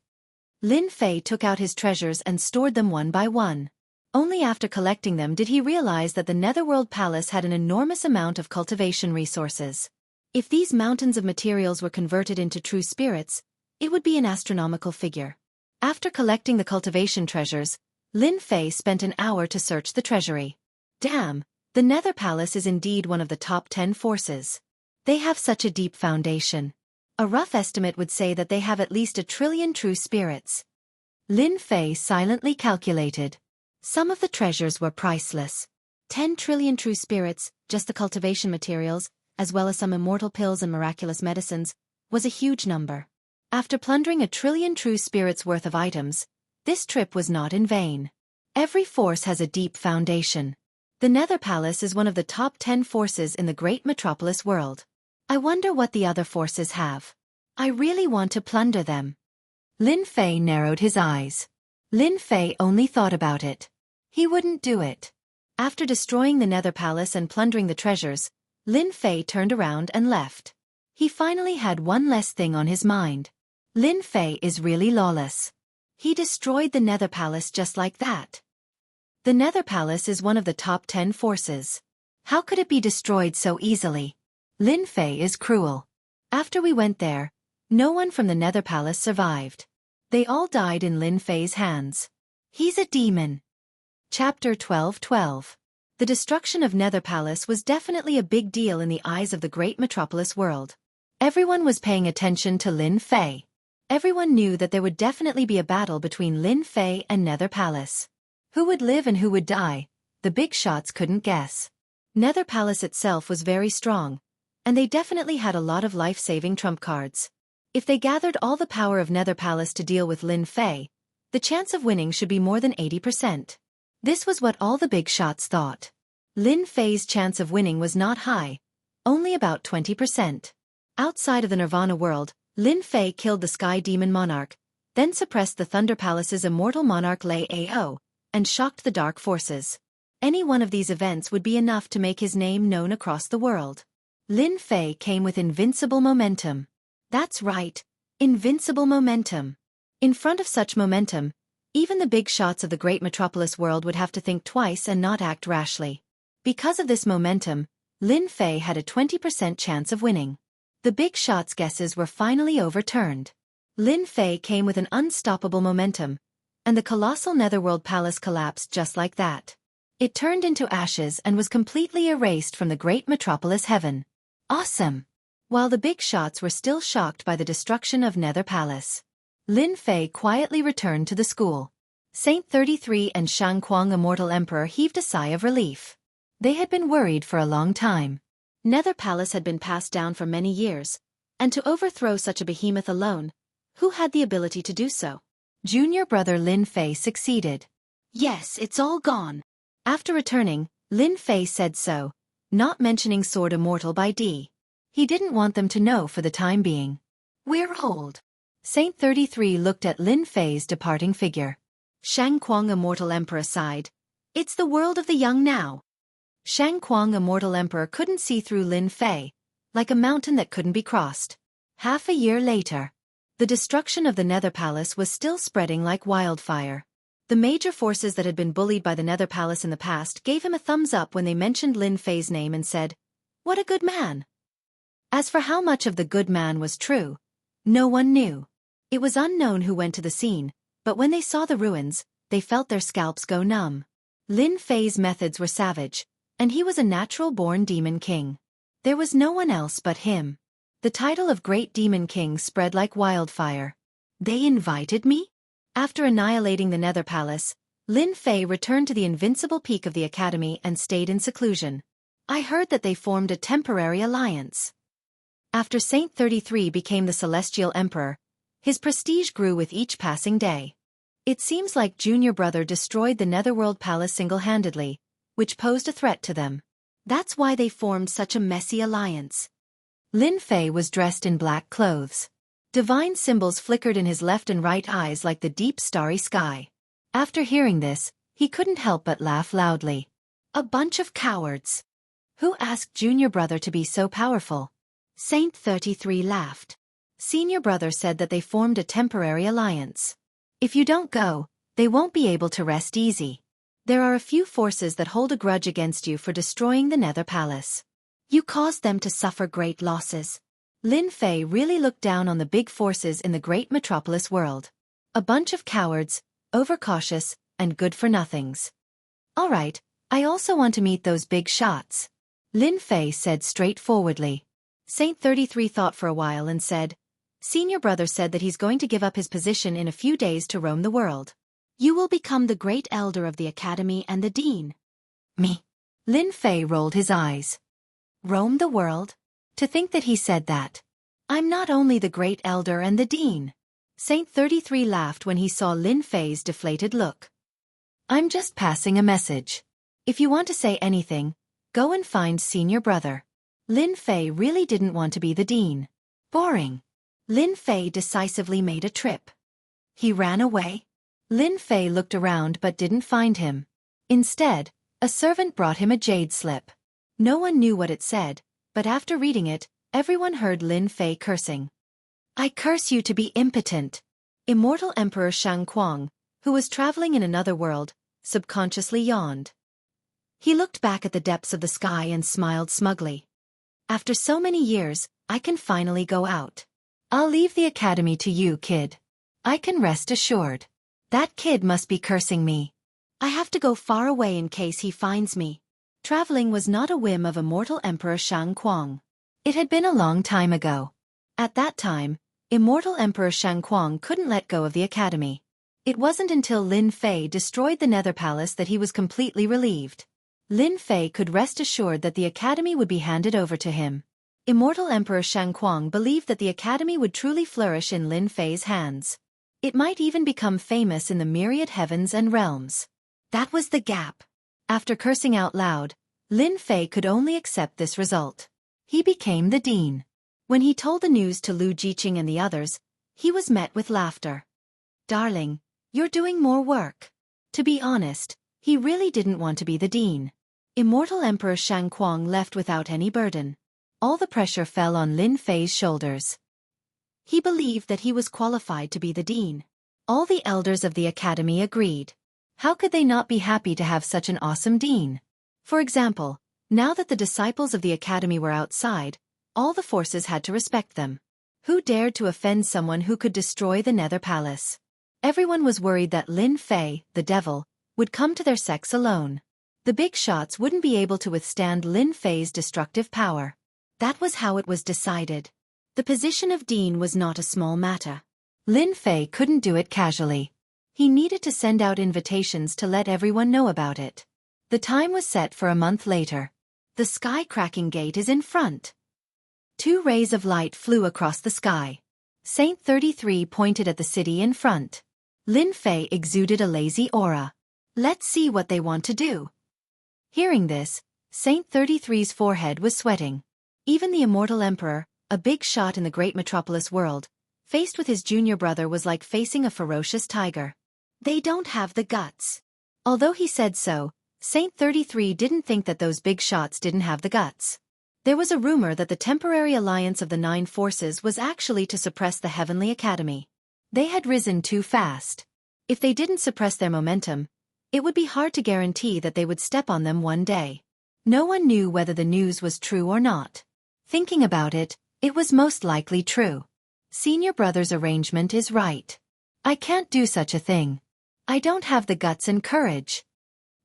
Lin Fei took out his treasures and stored them one by one. Only after collecting them did he realize that the Netherworld Palace had an enormous amount of cultivation resources. If these mountains of materials were converted into true spirits, it would be an astronomical figure. After collecting the cultivation treasures, Lin Fei spent an hour to search the treasury. Damn, the Nether Palace is indeed one of the top 10 forces. They have such a deep foundation. A rough estimate would say that they have at least 1 trillion true spirits. Lin Fei silently calculated. Some of the treasures were priceless. 10 trillion true spirits, just the cultivation materials, as well as some immortal pills and miraculous medicines, was a huge number. After plundering 1 trillion true spirits worth of items, this trip was not in vain. Every force has a deep foundation. The Nether Palace is one of the top 10 forces in the great metropolis world. I wonder what the other forces have. I really want to plunder them. Lin Fei narrowed his eyes. Lin Fei only thought about it. He wouldn't do it. After destroying the Nether Palace and plundering the treasures, Lin Fei turned around and left. He finally had one less thing on his mind. Lin Fei is really lawless. He destroyed the Nether Palace just like that. The Nether Palace is one of the top 10 forces. How could it be destroyed so easily? Lin Fei is cruel. After we went there, no one from the Nether Palace survived. They all died in Lin Fei's hands. He's a demon. Chapter 12:12. The destruction of Nether Palace was definitely a big deal in the eyes of the great metropolis world. Everyone was paying attention to Lin Fei. Everyone knew that there would definitely be a battle between Lin Fei and Nether Palace. Who would live and who would die? The big shots couldn't guess. Nether Palace itself was very strong, and they definitely had a lot of life-saving trump cards. If they gathered all the power of Nether Palace to deal with Lin Fei, the chance of winning should be more than 80%. This was what all the big shots thought. Lin Fei's chance of winning was not high, only about 20%. Outside of the Nirvana world, Lin Fei killed the Sky Demon Monarch, then suppressed the Thunder Palace's immortal monarch Lei Ao, and shocked the dark forces. Any one of these events would be enough to make his name known across the world. Lin Fei came with invincible momentum. That's right, invincible momentum. In front of such momentum, even the big shots of the great metropolis world would have to think twice and not act rashly. Because of this momentum, Lin Fei had a 20% chance of winning. The big shots' guesses were finally overturned. Lin Fei came with an unstoppable momentum, and the colossal Netherworld Palace collapsed just like that. It turned into ashes and was completely erased from the great metropolis heaven. Awesome! While the big shots were still shocked by the destruction of Nether Palace, Lin Fei quietly returned to the school. Saint 33 and Xianxia Immortal Emperor heaved a sigh of relief. They had been worried for a long time. Nether Palace had been passed down for many years, And to overthrow such a behemoth alone, who had the ability to do so? Junior brother Lin Fei succeeded. Yes, it's all gone. After returning, Lin Fei said so, not mentioning Sword Immortal by D. He didn't want them to know for the time being. We're old. Saint 33 looked at Lin Fei's departing figure. Xianxia Immortal Emperor sighed. It's the world of the young now. Xianxia Immortal Emperor couldn't see through Lin Fei, like a mountain that couldn't be crossed. Half a year later, the destruction of the Nether Palace was still spreading like wildfire. The major forces that had been bullied by the Nether Palace in the past gave him a thumbs up when they mentioned Lin Fei's name and said, "What a good man." As for how much of the good man was true, no one knew. It was unknown who went to the scene, but when they saw the ruins, they felt their scalps go numb. Lin Fei's methods were savage, and he was a natural-born demon king. There was no one else but him. The title of Great Demon King spread like wildfire. They invited me? After annihilating the Nether Palace, Lin Fei returned to the invincible peak of the academy and stayed in seclusion. I heard that they formed a temporary alliance. After Saint 33 became the Celestial Emperor, his prestige grew with each passing day. It seems like Junior Brother destroyed the Netherworld Palace single-handedly, which posed a threat to them. That's why they formed such a messy alliance. Lin Fei was dressed in black clothes. Divine symbols flickered in his left and right eyes like the deep starry sky. After hearing this, he couldn't help but laugh loudly. A bunch of cowards. Who asked Junior Brother to be so powerful? Saint 33 laughed. Senior Brother said that they formed a temporary alliance. If you don't go, they won't be able to rest easy. There are a few forces that hold a grudge against you for destroying the Nether Palace. You caused them to suffer great losses. Lin Fei really looked down on the big forces in the great metropolis world. A bunch of cowards, overcautious, and good-for-nothings. All right, I also want to meet those big shots. Lin Fei said straightforwardly. Saint 33 thought for a while and said, Senior Brother said that he's going to give up his position in a few days to roam the world. You will become the great elder of the academy and the dean. Me? Lin Fei rolled his eyes. Roam the world? To think that he said that. I'm not only the great elder and the dean. Saint 33 laughed when he saw Lin Fei's deflated look. I'm just passing a message. If you want to say anything, go and find Senior Brother. Lin Fei really didn't want to be the dean. Boring. Lin Fei decisively made a trip. He ran away. Lin Fei looked around but didn't find him. Instead, a servant brought him a jade slip. No one knew what it said, but after reading it, everyone heard Lin Fei cursing. I curse you to be impotent. Immortal Emperor Xianxia, who was traveling in another world, subconsciously yawned. He looked back at the depths of the sky and smiled smugly. After so many years, I can finally go out. I'll leave the academy to you, kid. I can rest assured. That kid must be cursing me. I have to go far away in case he finds me. Traveling was not a whim of Immortal Emperor Xianxia. It had been a long time ago. At that time, Immortal Emperor Xianxia couldn't let go of the academy. It wasn't until Lin Fei destroyed the Nether Palace that he was completely relieved. Lin Fei could rest assured that the academy would be handed over to him. Immortal Emperor Xianxia believed that the academy would truly flourish in Lin Fei's hands. It might even become famous in the myriad heavens and realms. That was the gap. After cursing out loud, Lin Fei could only accept this result. He became the dean. When he told the news to Lu Jiqing and the others, he was met with laughter. Darling, you're doing more work. To be honest, he really didn't want to be the dean. Immortal Emperor Xianxia left without any burden. All the pressure fell on Lin Fei's shoulders. He believed that he was qualified to be the dean. All the elders of the academy agreed. How could they not be happy to have such an awesome dean? For example, now that the disciples of the academy were outside, all the forces had to respect them. Who dared to offend someone who could destroy the Nether Palace? Everyone was worried that Lin Fei, the devil, would come to their sex alone. The big shots wouldn't be able to withstand Lin Fei's destructive power. That was how it was decided. The position of dean was not a small matter. Lin Fei couldn't do it casually. He needed to send out invitations to let everyone know about it. The time was set for a month later. The sky-cracking gate is in front. 2 rays of light flew across the sky. Saint 33 pointed at the city in front. Lin Fei exuded a lazy aura. Let's see what they want to do. Hearing this, Saint 33's forehead was sweating. Even the immortal emperor, a big shot in the great metropolis world, faced with his junior brother was like facing a ferocious tiger. They don't have the guts. Although he said so, Saint 33 didn't think that those big shots didn't have the guts. There was a rumor that the temporary alliance of the 9 forces was actually to suppress the Heavenly Academy. They had risen too fast. If they didn't suppress their momentum, it would be hard to guarantee that they would step on them one day. No one knew whether the news was true or not. Thinking about it, it was most likely true. Senior brother's arrangement is right. I can't do such a thing. I don't have the guts and courage.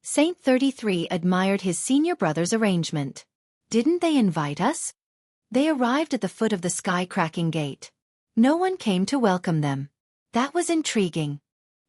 Saint 33 admired his senior brother's arrangement. Didn't they invite us? They arrived at the foot of the sky-cracking gate. No one came to welcome them. That was intriguing.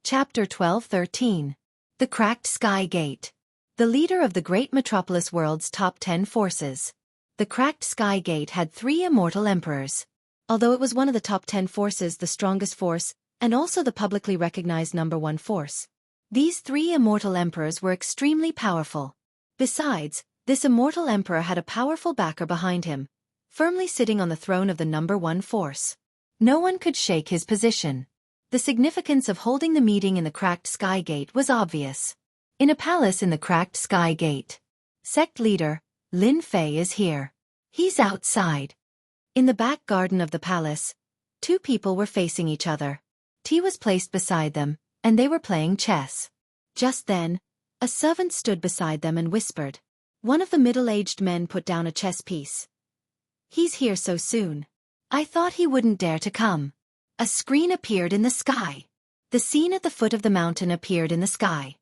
Chapter 12-13. The Cracked Sky Gate. The leader of the great metropolis world's top 10 forces. The Cracked Sky Gate had 3 immortal emperors. Although it was one of the top 10 forces, the strongest force, and also the publicly recognized #1 force. These 3 immortal emperors were extremely powerful. Besides, this immortal emperor had a powerful backer behind him, firmly sitting on the throne of the #1 force. No one could shake his position. The significance of holding the meeting in the Cracked Sky Gate was obvious. In a palace in the Cracked Sky Gate. Sect leader, Lin Fei is here. He's outside. In the back garden of the palace, 2 people were facing each other. Tea was placed beside them, and they were playing chess. Just then, a servant stood beside them and whispered. One of the middle-aged men put down a chess piece. He's here so soon. I thought he wouldn't dare to come. A screen appeared in the sky. The scene at the foot of the mountain appeared in the sky.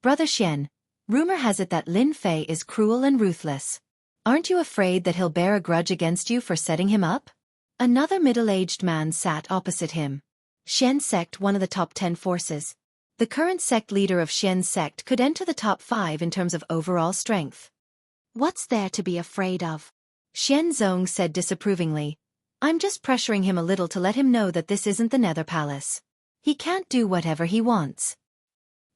Brother Xian, rumor has it that Lin Fei is cruel and ruthless. Aren't you afraid that he'll bear a grudge against you for setting him up? Another middle-aged man sat opposite him. Xian sect, one of the top 10 forces. The current sect leader of Xian's sect could enter the top 5 in terms of overall strength. What's there to be afraid of? Xian Zong said disapprovingly. I'm just pressuring him a little to let him know that this isn't the Nether Palace. He can't do whatever he wants.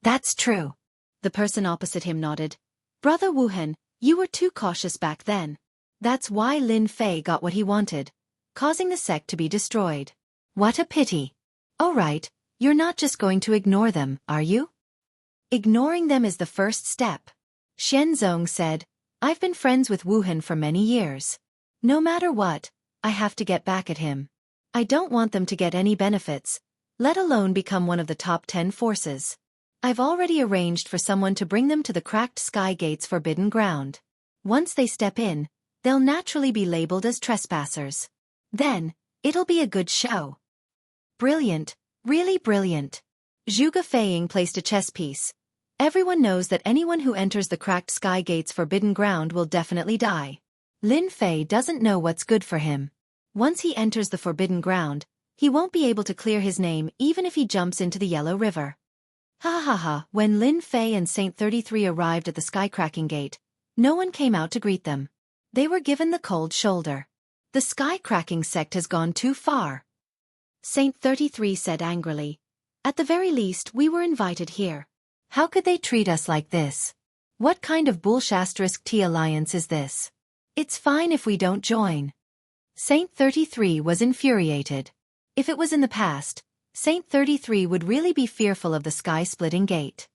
That's true. The person opposite him nodded. Brother Wuhan, you were too cautious back then. That's why Lin Fei got what he wanted, causing the sect to be destroyed. What a pity. Oh right, you're not just going to ignore them, are you? Ignoring them is the first step. Xian Zong said, I've been friends with Wuhan for many years. No matter what, I have to get back at him. I don't want them to get any benefits, let alone become one of the top 10 forces. I've already arranged for someone to bring them to the Cracked Sky Gate's forbidden ground. Once they step in, they'll naturally be labeled as trespassers. Then, it'll be a good show. Brilliant, really brilliant. Zhuge Feiying placed a chess piece. Everyone knows that anyone who enters the Cracked Sky Gate's forbidden ground will definitely die. Lin Fei doesn't know what's good for him. Once he enters the forbidden ground, he won't be able to clear his name even if he jumps into the Yellow River. Ha ha ha, when Lin Fei and Saint 33 arrived at the Sky-Cracking Gate, no one came out to greet them. They were given the cold shoulder. The Sky-Cracking sect has gone too far. Saint 33 said angrily. At the very least, we were invited here. How could they treat us like this? What kind of bullshit alliance is this? It's fine if we don't join. Saint 33 was infuriated. If it was in the past, Saint 33 would really be fearful of the sky-splitting gate.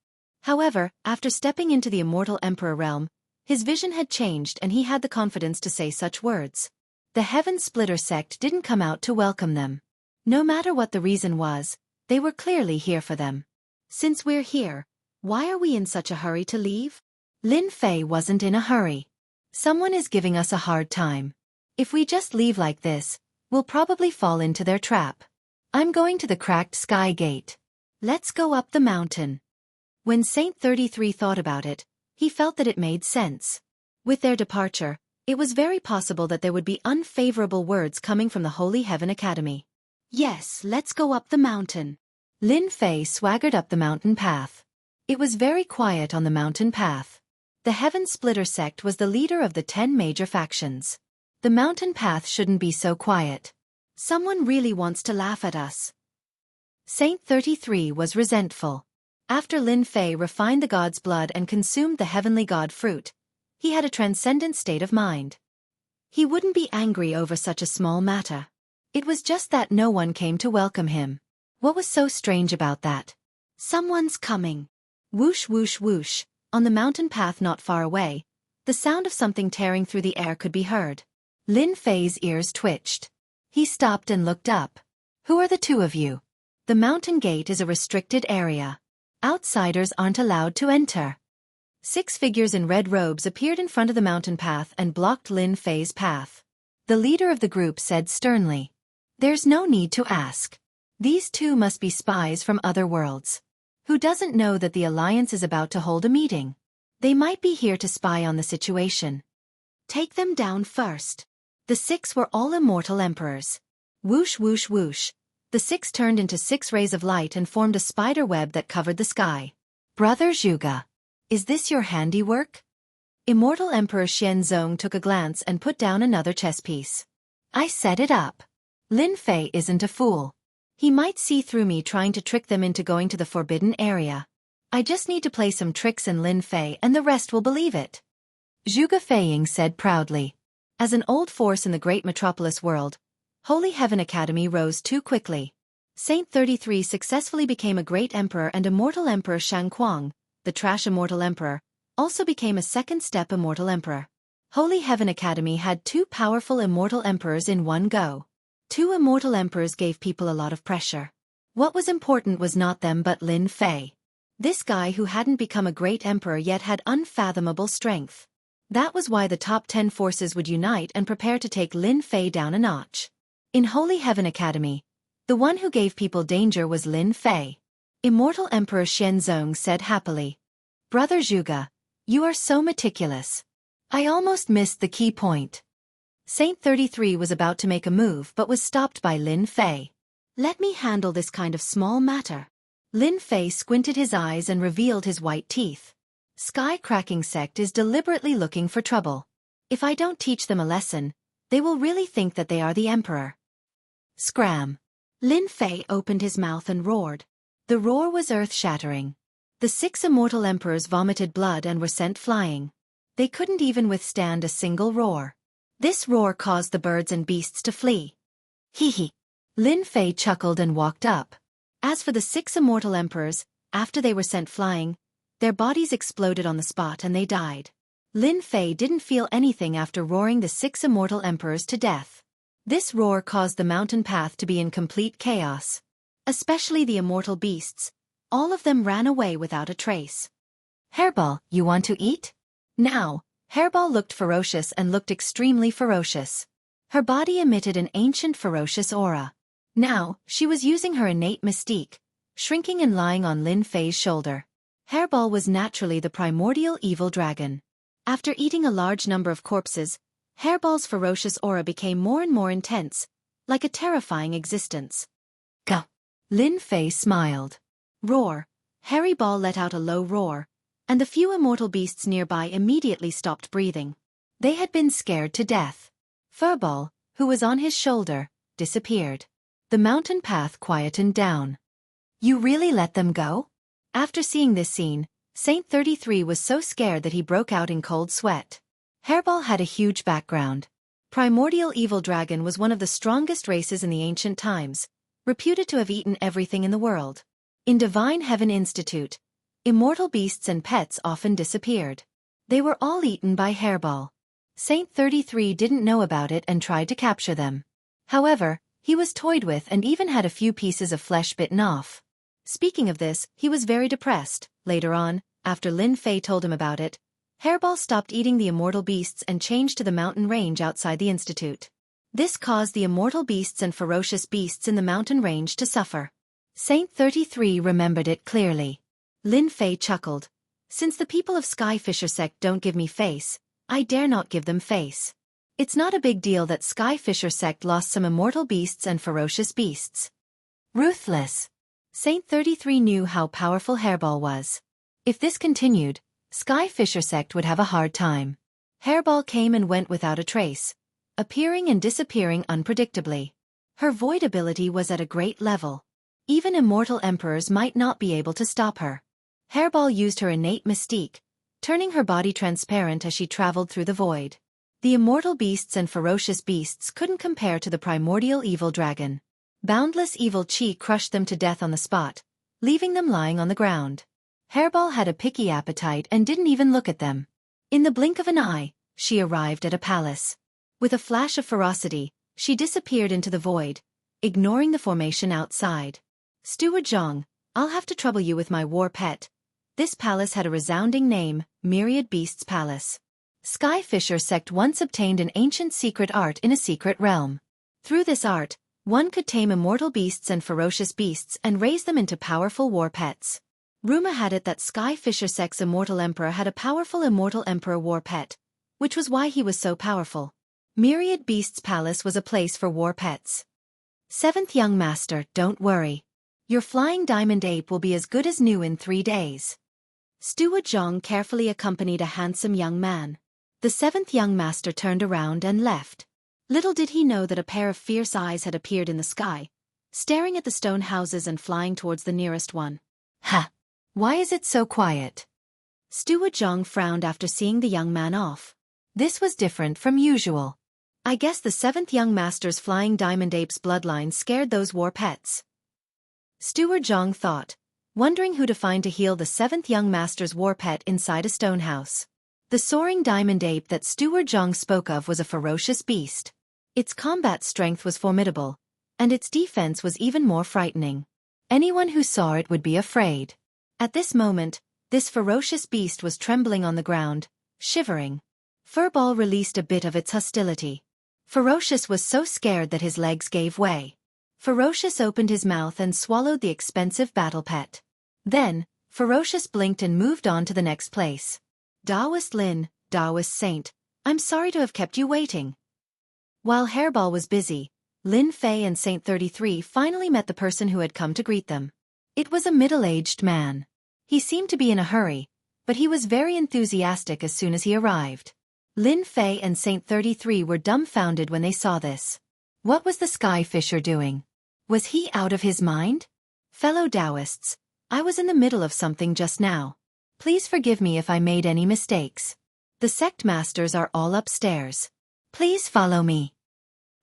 However, after stepping into the immortal emperor realm, his vision had changed and he had the confidence to say such words. The Heaven Splitter sect didn't come out to welcome them. No matter what the reason was, they were clearly here for them. Since we're here, why are we in such a hurry to leave? Lin Fei wasn't in a hurry. Someone is giving us a hard time. If we just leave like this, we'll probably fall into their trap. I'm going to the Cracked Sky Gate. Let's go up the mountain. When Saint 33 thought about it, he felt that it made sense. With their departure, it was very possible that there would be unfavorable words coming from the Holy Heaven Academy. Yes, let's go up the mountain. Lin Fei swaggered up the mountain path. It was very quiet on the mountain path. The Heaven Splitter sect was the leader of the 10 major factions. The mountain path shouldn't be so quiet. Someone really wants to laugh at us. Saint 33 was resentful. After Lin Fei refined the god's blood and consumed the heavenly god fruit, he had a transcendent state of mind. He wouldn't be angry over such a small matter. It was just that no one came to welcome him. What was so strange about that? Someone's coming. Whoosh whoosh whoosh, on the mountain path not far away, the sound of something tearing through the air could be heard. Lin Fei's ears twitched. He stopped and looked up. Who are the two of you? The mountain gate is a restricted area. Outsiders aren't allowed to enter. 6 figures in red robes appeared in front of the mountain path and blocked Lin Fei's path. The leader of the group said sternly, "There's no need to ask. These two must be spies from other worlds. Who doesn't know that the Alliance is about to hold a meeting? They might be here to spy on the situation. Take them down first." The 6 were all immortal emperors. Whoosh whoosh whoosh. The 6 turned into 6 rays of light and formed a spider web that covered the sky. Brother Zhuge, is this your handiwork? Immortal Emperor Xianxia took a glance and put down another chess piece. I set it up. Lin Fei isn't a fool. He might see through me trying to trick them into going to the forbidden area. I just need to play some tricks in Lin Fei and the rest will believe it. Zhuge Feiying said proudly. As an old force in the great metropolis world, Holy Heaven Academy rose too quickly. Saint 33 successfully became a great emperor, and Immortal Emperor Xianxia, the trash Immortal Emperor, also became a second-step Immortal Emperor. Holy Heaven Academy had 2 powerful Immortal Emperors in one go. 2 Immortal Emperors gave people a lot of pressure. What was important was not them but Lin Fei. This guy who hadn't become a great emperor yet had unfathomable strength. That was why the top 10 forces would unite and prepare to take Lin Fei down a notch. In Holy Heaven Academy, the one who gave people danger was Lin Fei. Immortal Emperor Xianxia said happily. Brother Zhuge, you are so meticulous. I almost missed the key point. Saint 33 was about to make a move but was stopped by Lin Fei. Let me handle this kind of small matter. Lin Fei squinted his eyes and revealed his white teeth. Sky-cracking sect is deliberately looking for trouble. If I don't teach them a lesson, they will really think that they are the emperor. Scram. Lin Fei opened his mouth and roared. The roar was earth-shattering. The 6 immortal emperors vomited blood and were sent flying. They couldn't even withstand a single roar. This roar caused the birds and beasts to flee. Hee hee. Lin Fei chuckled and walked up. As for the 6 immortal emperors, after they were sent flying, their bodies exploded on the spot and they died. Lin Fei didn't feel anything after roaring the 6 immortal emperors to death. This roar caused the mountain path to be in complete chaos. Especially the immortal beasts. All of them ran away without a trace. Hairball, you want to eat? Now, Hairball looked ferocious and looked extremely ferocious. Her body emitted an ancient ferocious aura. Now, she was using her innate mystique, shrinking and lying on Lin Fei's shoulder. Hairball was naturally the primordial evil dragon. After eating a large number of corpses, Hairball's ferocious aura became more and more intense, like a terrifying existence. Go! Lin Fei smiled. Roar! Hairball let out a low roar, and the few immortal beasts nearby immediately stopped breathing. They had been scared to death. Furball, who was on his shoulder, disappeared. The mountain path quietened down. You really let them go? After seeing this scene, Saint 33 was so scared that he broke out in cold sweat. Hairball had a huge background. Primordial Evil Dragon was one of the strongest races in the ancient times, reputed to have eaten everything in the world. In Divine Heaven Institute, immortal beasts and pets often disappeared. They were all eaten by Hairball. Saint 33 didn't know about it and tried to capture them. However, he was toyed with and even had a few pieces of flesh bitten off. Speaking of this, he was very depressed. Later on, after Lin Fei told him about it, Hairball stopped eating the immortal beasts and changed to the mountain range outside the institute. This caused the immortal beasts and ferocious beasts in the mountain range to suffer. Saint 33 remembered it clearly. Lin Fei chuckled. Since the people of Skyfisher sect don't give me face, I dare not give them face. It's not a big deal that Skyfisher sect lost some immortal beasts and ferocious beasts. Ruthless. Saint 33 knew how powerful Hairball was. If this continued, Skyfisher sect would have a hard time. Hairball came and went without a trace, appearing and disappearing unpredictably. Her void ability was at a great level. Even immortal emperors might not be able to stop her. Hairball used her innate mystique, turning her body transparent as she traveled through the void. The immortal beasts and ferocious beasts couldn't compare to the primordial evil dragon. Boundless evil chi crushed them to death on the spot, leaving them lying on the ground. Hairball had a picky appetite and didn't even look at them. In the blink of an eye, she arrived at a palace. With a flash of ferocity, she disappeared into the void, ignoring the formation outside. Steward Zhang, I'll have to trouble you with my war pet. This palace had a resounding name, Myriad Beasts Palace. Sky Fisher sect once obtained an ancient secret art in a secret realm. Through this art, one could tame immortal beasts and ferocious beasts and raise them into powerful war pets. Rumor had it that Sky Fisher sect's immortal emperor had a powerful immortal emperor war pet, which was why he was so powerful. Myriad Beasts Palace was a place for war pets. Seventh young master, don't worry. Your flying diamond ape will be as good as new in 3 days. Steward Zhang carefully accompanied a handsome young man. The seventh young master turned around and left. Little did he know that a pair of fierce eyes had appeared in the sky, staring at the stone houses and flying towards the nearest one. Ha! Why is it so quiet? Steward Zhang frowned after seeing the young man off. This was different from usual. I guess the seventh young master's flying diamond ape's bloodline scared those war pets. Steward Zhang thought, wondering who to find to heal the seventh young master's war pet inside a stone house. The soaring diamond ape that Steward Zhang spoke of was a ferocious beast. Its combat strength was formidable, and its defense was even more frightening. Anyone who saw it would be afraid. At this moment, this ferocious beast was trembling on the ground, shivering. Furball released a bit of its hostility. Ferocious was so scared that his legs gave way. Ferocious opened his mouth and swallowed the expensive battle pet. Then, Ferocious blinked and moved on to the next place. Taoist Lin, Taoist Saint, I'm sorry to have kept you waiting. While Hairball was busy, Lin Fei and Saint 33 finally met the person who had come to greet them. It was a middle-aged man. He seemed to be in a hurry, but he was very enthusiastic as soon as he arrived. Lin Fei and Saint 33 were dumbfounded when they saw this. What was the Sky Fisher doing? Was he out of his mind? Fellow Taoists, I was in the middle of something just now. Please forgive me if I made any mistakes. The sect masters are all upstairs. Please follow me.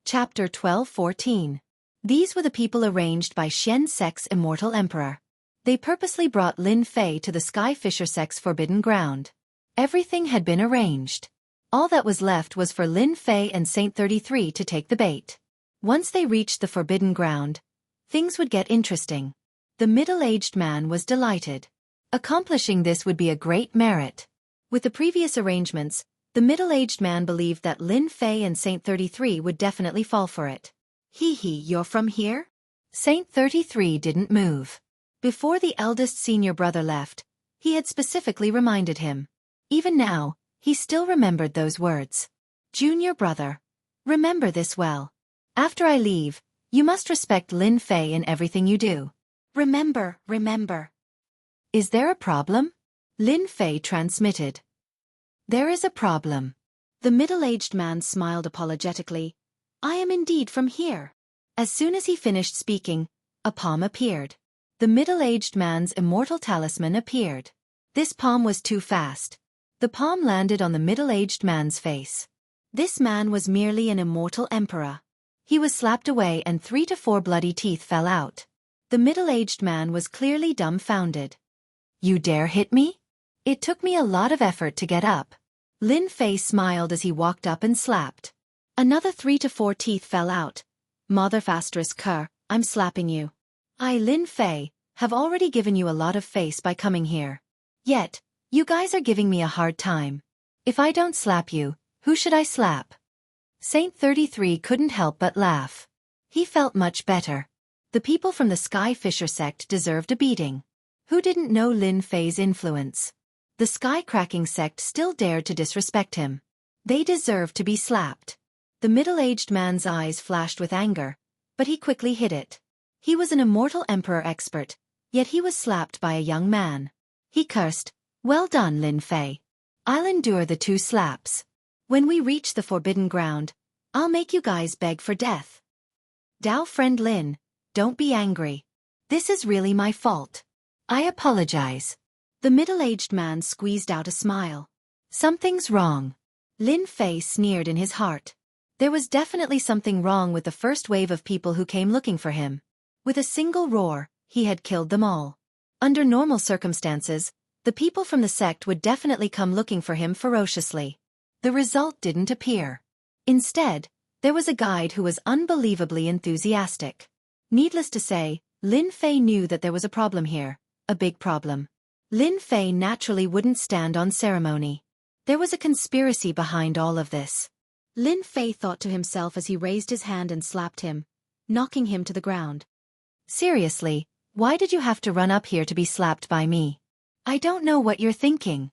Chapter 12-14. These were the people arranged by Xianxia's immortal emperor. They purposely brought Lin Fei to the Sky Fisher sect's forbidden ground. Everything had been arranged. All that was left was for Lin Fei and Saint 33 to take the bait. Once they reached the forbidden ground, things would get interesting. The middle-aged man was delighted. Accomplishing this would be a great merit. With the previous arrangements, the middle-aged man believed that Lin Fei and Saint 33 would definitely fall for it. Hee, you're from here? Saint 33 didn't move. Before the eldest senior brother left, he had specifically reminded him. Even now, he still remembered those words. Junior brother, remember this well. After I leave, you must respect Lin Fei in everything you do. Remember. Is there a problem? Lin Fei transmitted. There is a problem. The middle-aged man smiled apologetically. I am indeed from here. As soon as he finished speaking, a palm appeared. The middle-aged man's immortal talisman appeared. This palm was too fast. The palm landed on the middle-aged man's face. This man was merely an immortal emperor. He was slapped away and 3 to 4 bloody teeth fell out. The middle-aged man was clearly dumbfounded. You dare hit me? It took me a lot of effort to get up. Lin Fei smiled as he walked up and slapped. Another 3 to 4 teeth fell out. Mother asterisk cur, I'm slapping you. I, Lin Fei, have already given you a lot of face by coming here. Yet, you guys are giving me a hard time. If I don't slap you, who should I slap? Saint 33 couldn't help but laugh. He felt much better. The people from the Sky Fisher sect deserved a beating. Who didn't know Lin Fei's influence? The Sky Cracking sect still dared to disrespect him. They deserved to be slapped. The middle-aged man's eyes flashed with anger, but he quickly hid it. He was an immortal emperor expert, yet he was slapped by a young man. He cursed, Well done, Lin Fei. I'll endure the 2 slaps. When we reach the forbidden ground, I'll make you guys beg for death. Dao friend Lin, don't be angry. This is really my fault. I apologize. The middle-aged man squeezed out a smile. Something's wrong. Lin Fei sneered in his heart. There was definitely something wrong with the first wave of people who came looking for him. With a single roar, he had killed them all. Under normal circumstances, the people from the sect would definitely come looking for him ferociously. The result didn't appear. Instead, there was a guide who was unbelievably enthusiastic. Needless to say, Lin Fei knew that there was a problem here, a big problem. Lin Fei naturally wouldn't stand on ceremony. There was a conspiracy behind all of this. Lin Fei thought to himself as he raised his hand and slapped him, knocking him to the ground. Seriously, why did you have to run up here to be slapped by me? I don't know what you're thinking.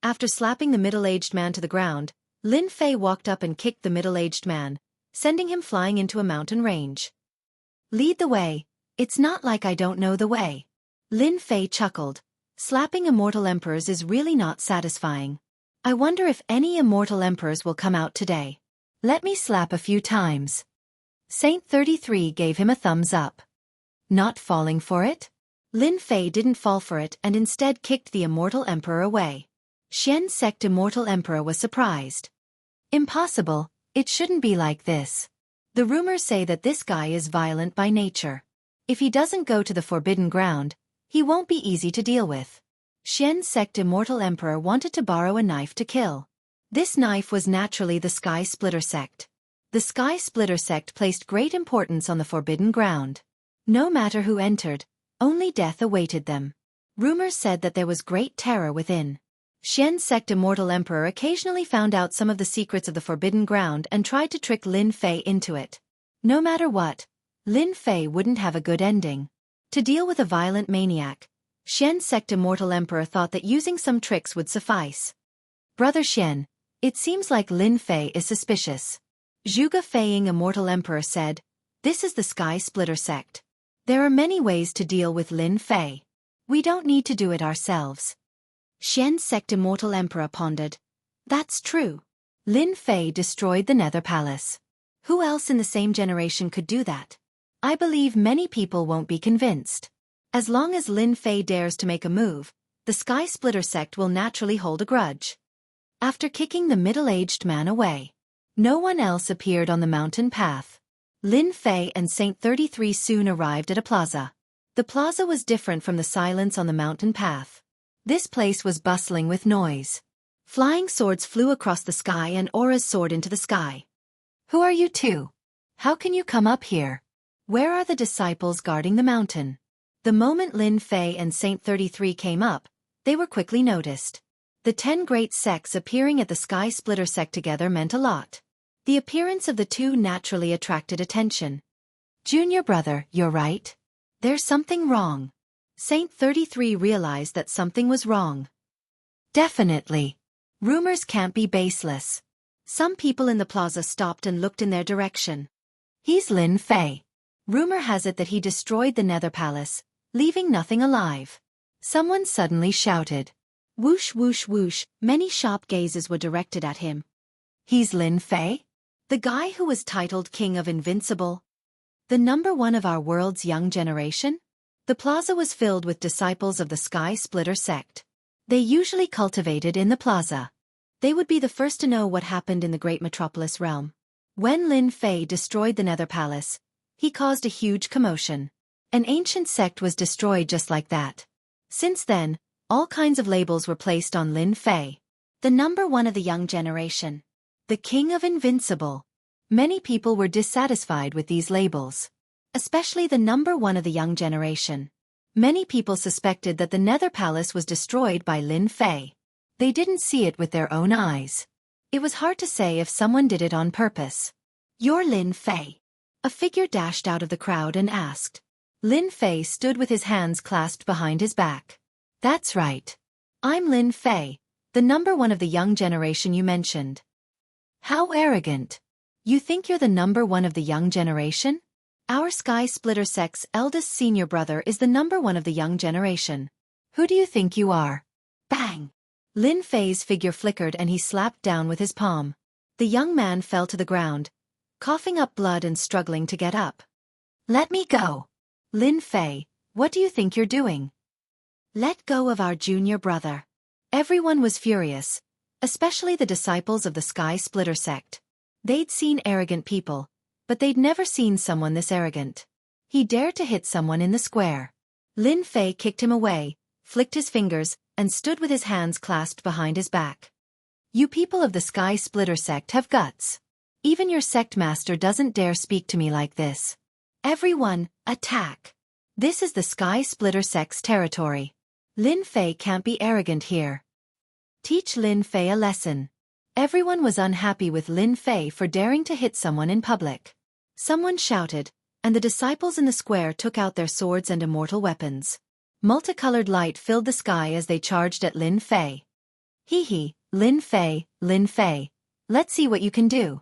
After slapping the middle-aged man to the ground, Lin Fei walked up and kicked the middle-aged man, sending him flying into a mountain range. Lead the way. It's not like I don't know the way. Lin Fei chuckled. Slapping immortal emperors is really not satisfying. I wonder if any immortal emperors will come out today. Let me slap a few times. Saint 33 gave him a thumbs up. Not falling for it? Lin Fei didn't fall for it and instead kicked the immortal emperor away. Xianxia immortal emperor was surprised. Impossible, it shouldn't be like this. The rumors say that this guy is violent by nature. If he doesn't go to the forbidden ground, he won't be easy to deal with. Xianxia immortal emperor wanted to borrow a knife to kill. This knife was naturally the Sky Splitter sect. The Sky Splitter sect placed great importance on the forbidden ground. No matter who entered, only death awaited them. Rumors said that there was great terror within. Xianxia immortal emperor occasionally found out some of the secrets of the forbidden ground and tried to trick Lin Fei into it. No matter what, Lin Fei wouldn't have a good ending. To deal with a violent maniac, Xianxia immortal emperor thought that using some tricks would suffice. Brother Xian, it seems like Lin Fei is suspicious. Zhuge Feiying immortal emperor said, this is the Sky Splitter sect. There are many ways to deal with Lin Fei. We don't need to do it ourselves. Xianxia immortal emperor pondered. That's true. Lin Fei destroyed the Nether Palace. Who else in the same generation could do that? I believe many people won't be convinced. As long as Lin Fei dares to make a move, the Sky Splitter sect will naturally hold a grudge. After kicking the middle-aged man away, no one else appeared on the mountain path. Lin Fei and Saint 33 soon arrived at a plaza. The plaza was different from the silence on the mountain path. This place was bustling with noise. Flying swords flew across the sky and auras soared into the sky. Who are you two? How can you come up here? Where are the disciples guarding the mountain? The moment Lin Fei and Saint 33 came up, they were quickly noticed. The 10 great sects appearing at the Sky Splitter sect together meant a lot. The appearance of the two naturally attracted attention. Junior brother, you're right. There's something wrong. Saint 33 realized that something was wrong. Definitely. Rumors can't be baseless. Some people in the plaza stopped and looked in their direction. He's Lin Fei. Rumor has it that he destroyed the Nether Palace, leaving nothing alive. Someone suddenly shouted. Whoosh whoosh whoosh, many sharp gazes were directed at him. He's Lin Fei? The guy who was titled King of Invincible? The #1 of our world's young generation? The plaza was filled with disciples of the Sky Splitter sect. They usually cultivated in the plaza. They would be the first to know what happened in the great metropolis realm. When Lin Fei destroyed the Nether Palace, he caused a huge commotion. An ancient sect was destroyed just like that. Since then, all kinds of labels were placed on Lin Fei. The #1 of the young generation. The King of Invincible. Many people were dissatisfied with these labels. Especially the #1 of the young generation. Many people suspected that the Nether Palace was destroyed by Lin Fei. They didn't see it with their own eyes. It was hard to say if someone did it on purpose. You're Lin Fei. A figure dashed out of the crowd and asked. Lin Fei stood with his hands clasped behind his back. That's right. I'm Lin Fei, the #1 of the young generation you mentioned. How arrogant. You think you're the #1 of the young generation? Our Sky Splitter sect's eldest senior brother is the #1 of the young generation. Who do you think you are? Bang! Lin Fei's figure flickered and he slapped down with his palm. The young man fell to the ground, coughing up blood and struggling to get up. Let me go. Lin Fei, what do you think you're doing? Let go of our junior brother. Everyone was furious, especially the disciples of the Sky Splitter sect. They'd seen arrogant people, but they'd never seen someone this arrogant. He dared to hit someone in the square. Lin Fei kicked him away, flicked his fingers, and stood with his hands clasped behind his back. You people of the Sky Splitter sect have guts. Even your sect master doesn't dare speak to me like this. Everyone, attack. This is the Sky Splitter sect's territory. Lin Fei can't be arrogant here. Teach Lin Fei a lesson. Everyone was unhappy with Lin Fei for daring to hit someone in public. Someone shouted, and the disciples in the square took out their swords and immortal weapons. Multicolored light filled the sky as they charged at Lin Fei. Hee, Lin Fei, let's see what you can do.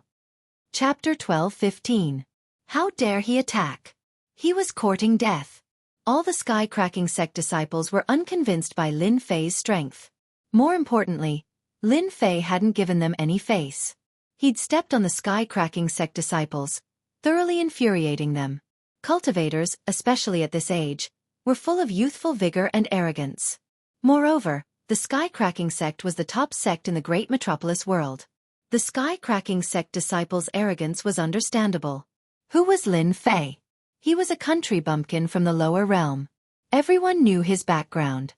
Chapter 12:15. How dare he attack? He was courting death. All the sky-cracking sect disciples were unconvinced by Lin Fei's strength. More importantly, Lin Fei hadn't given them any face. He'd stepped on the sky-cracking sect disciples, thoroughly infuriating them. Cultivators, especially at this age, were full of youthful vigor and arrogance. Moreover, the sky-cracking sect was the top sect in the great metropolis world. The sky-cracking sect disciples' arrogance was understandable. Who was Lin Fei? He was a country bumpkin from the lower realm. Everyone knew his background.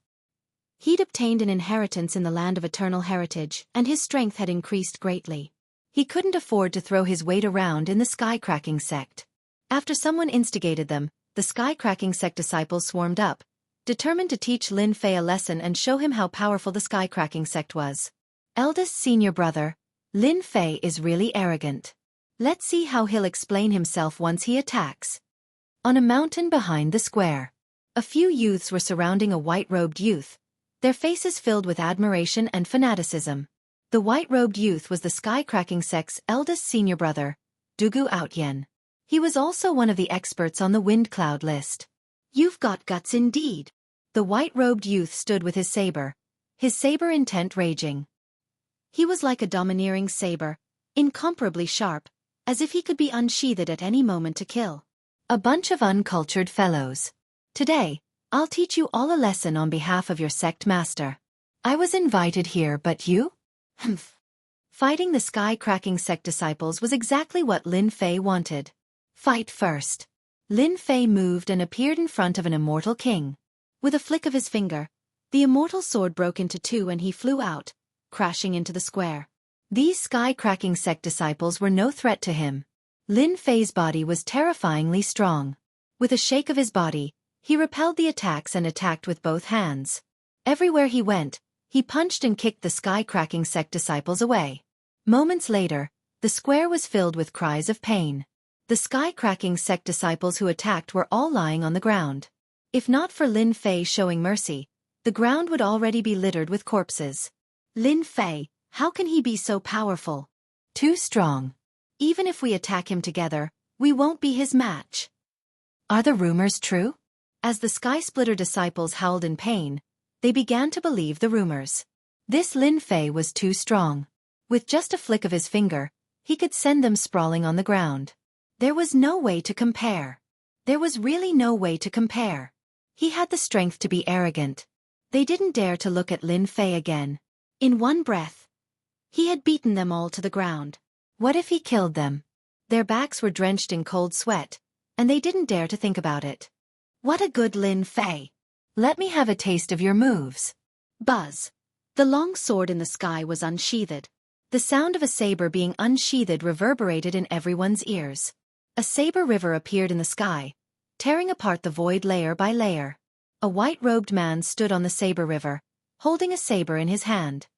He'd obtained an inheritance in the land of eternal heritage, and his strength had increased greatly. He couldn't afford to throw his weight around in the sky-cracking sect. After someone instigated them, the sky-cracking sect disciples swarmed up, determined to teach Lin Fei a lesson and show him how powerful the sky-cracking sect was. Eldest senior brother, Lin Fei is really arrogant. Let's see how he'll explain himself once he attacks. On a mountain behind the square, a few youths were surrounding a white-robed youth, their faces filled with admiration and fanaticism. The white-robed youth was the sky-cracking sect's eldest senior brother, Dugu. He was also one of the experts on the wind cloud list. You've got guts indeed. The white-robed youth stood with his saber intent raging. He was like a domineering saber, incomparably sharp, as if he could be unsheathed at any moment to kill. A bunch of uncultured fellows. Today, I'll teach you all a lesson on behalf of your sect master. I was invited here, but you? Humph. Fighting the sky-cracking sect disciples was exactly what Lin Fei wanted. Fight first. Lin Fei moved and appeared in front of an immortal king. With a flick of his finger, the immortal sword broke into two and he flew out, crashing into the square. These sky-cracking sect disciples were no threat to him. Lin Fei's body was terrifyingly strong. With a shake of his body, he repelled the attacks and attacked with both hands. Everywhere he went, he punched and kicked the sky-cracking sect disciples away. Moments later, the square was filled with cries of pain. The sky-cracking sect disciples who attacked were all lying on the ground. If not for Lin Fei showing mercy, the ground would already be littered with corpses. Lin Fei, how can he be so powerful? Too strong. Even if we attack him together, we won't be his match. Are the rumors true? As the Sky Splitter disciples howled in pain, they began to believe the rumors. This Lin Fei was too strong. With just a flick of his finger, he could send them sprawling on the ground. There was no way to compare. There was really no way to compare. He had the strength to be arrogant. They didn't dare to look at Lin Fei again. In one breath, he had beaten them all to the ground. What if he killed them? Their backs were drenched in cold sweat, and they didn't dare to think about it. What a good Lin Fei! Let me have a taste of your moves. Buzz. The long sword in the sky was unsheathed. The sound of a saber being unsheathed reverberated in everyone's ears. A saber river appeared in the sky, tearing apart the void layer by layer. A white-robed man stood on the saber river, holding a saber in his hand.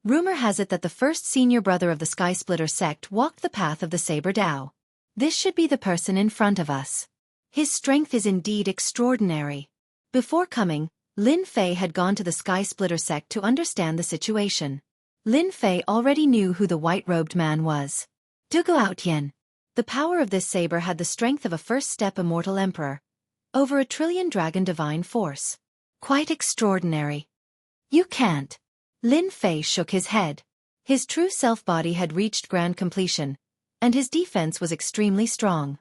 Rumor has it that the first senior brother of the Sky Splitter sect walked the path of the Saber Dao. This should be the person in front of us. His strength is indeed extraordinary. Before coming, Lin Fei had gone to the Sky Splitter sect to understand the situation. Lin Fei already knew who the white-robed man was. Dugu. The power of this saber had the strength of a first-step immortal emperor. Over 1 trillion dragon divine force. Quite extraordinary. You can't. Lin Fei shook his head. His true self-body had reached grand completion, and his defense was extremely strong.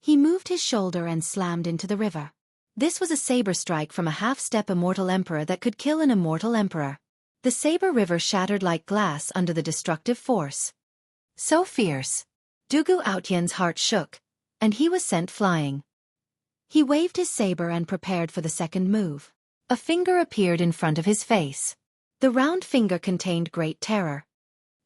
He moved his shoulder and slammed into the river. This was a saber strike from a half-step immortal emperor that could kill an immortal emperor. The saber river shattered like glass under the destructive force. So fierce. Dugu Outyen's heart shook, and he was sent flying. He waved his saber and prepared for the second move. A finger appeared in front of his face. The round finger contained great terror.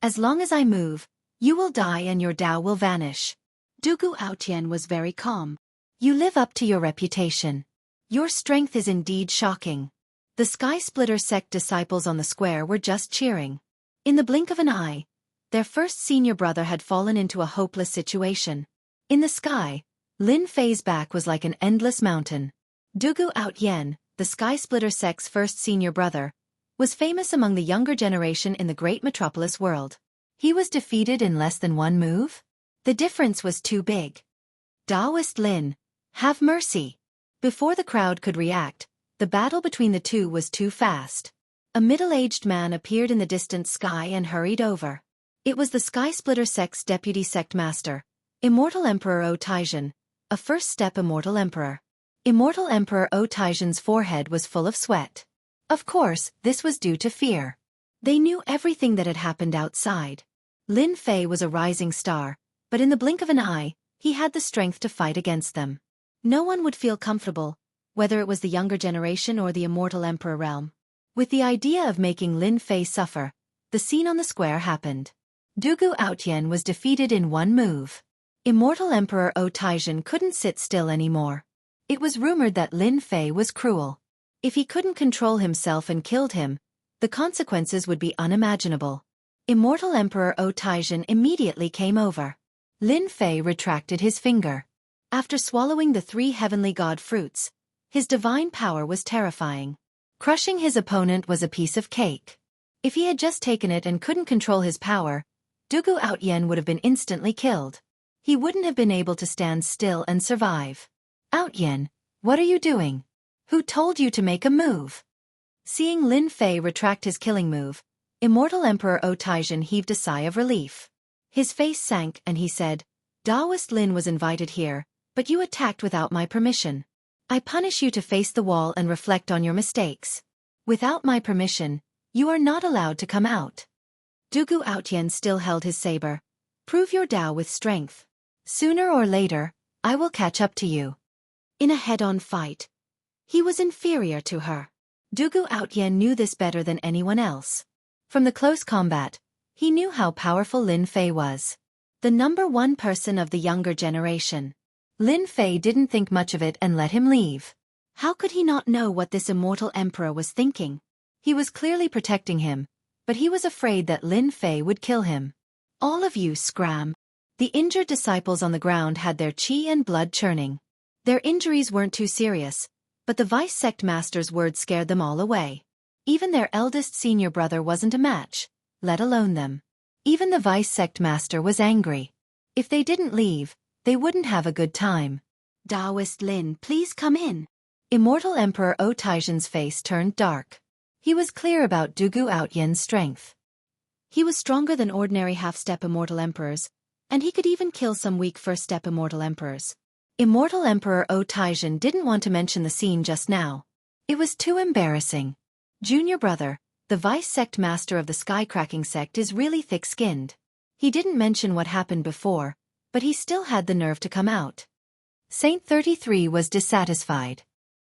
As long as I move, you will die and your Tao will vanish. Dugu Outyen was very calm. You live up to your reputation. Your strength is indeed shocking. The Sky Splitter sect disciples on the square were just cheering. In the blink of an eye, their first senior brother had fallen into a hopeless situation. In the sky, Lin Fei's back was like an endless mountain. Dugu Outyen, the Sky Splitter sect's first senior brother, was famous among the younger generation in the great metropolis world. He was defeated in less than one move? The difference was too big. Taoist Lin, have mercy. Before the crowd could react, the battle between the two was too fast. A middle-aged man appeared in the distant sky and hurried over. It was the Sky Splitter sect's deputy sect master, Immortal Emperor O Taizhen, a first-step immortal emperor. Immortal Emperor O Taizhen's forehead was full of sweat. Of course, this was due to fear. They knew everything that had happened outside. Lin Fei was a rising star, but in the blink of an eye, he had the strength to fight against them. No one would feel comfortable, whether it was the younger generation or the Immortal Emperor realm. With the idea of making Lin Fei suffer, the scene on the square happened. Dugu Outyen was defeated in one move. Immortal Emperor O Taizhen couldn't sit still anymore. It was rumored that Lin Fei was cruel. If he couldn't control himself and killed him, the consequences would be unimaginable. Immortal Emperor O Taizhen immediately came over. Lin Fei retracted his finger. After swallowing the 3 heavenly god fruits, his divine power was terrifying. Crushing his opponent was a piece of cake. If he had just taken it and couldn't control his power, Dugu Outyen would have been instantly killed. He wouldn't have been able to stand still and survive. Outyen, what are you doing? Who told you to make a move? Seeing Lin Fei retract his killing move, Immortal Emperor O Taizhen heaved a sigh of relief. His face sank and he said, Taoist Lin was invited here, but you attacked without my permission. I punish you to face the wall and reflect on your mistakes. Without my permission, you are not allowed to come out. Dugu Outyen still held his saber. Prove your Tao with strength. Sooner or later, I will catch up to you. In a head-on fight, he was inferior to her. Dugu Outyen knew this better than anyone else. From the close combat, he knew how powerful Lin Fei was. The #1 person of the younger generation. Lin Fei didn't think much of it and let him leave. How could he not know what this immortal emperor was thinking? He was clearly protecting him, but he was afraid that Lin Fei would kill him. All of you scram. The injured disciples on the ground had their chi and blood churning. Their injuries weren't too serious, but the vice sect master's words scared them all away. Even their eldest senior brother wasn't a match, let alone them. Even the vice sect master was angry. If they didn't leave, they wouldn't have a good time. Taoist Lin, please come in. Immortal Emperor O Taizhen's face turned dark. He was clear about Dugu Outyen's strength. He was stronger than ordinary half-step immortal emperors, and he could even kill some weak first-step immortal emperors. Immortal Emperor O Taizhen didn't want to mention the scene just now. It was too embarrassing. Junior brother, the vice sect master of the sky-cracking sect, is really thick-skinned. He didn't mention what happened before, but he still had the nerve to come out. Saint 33 was dissatisfied.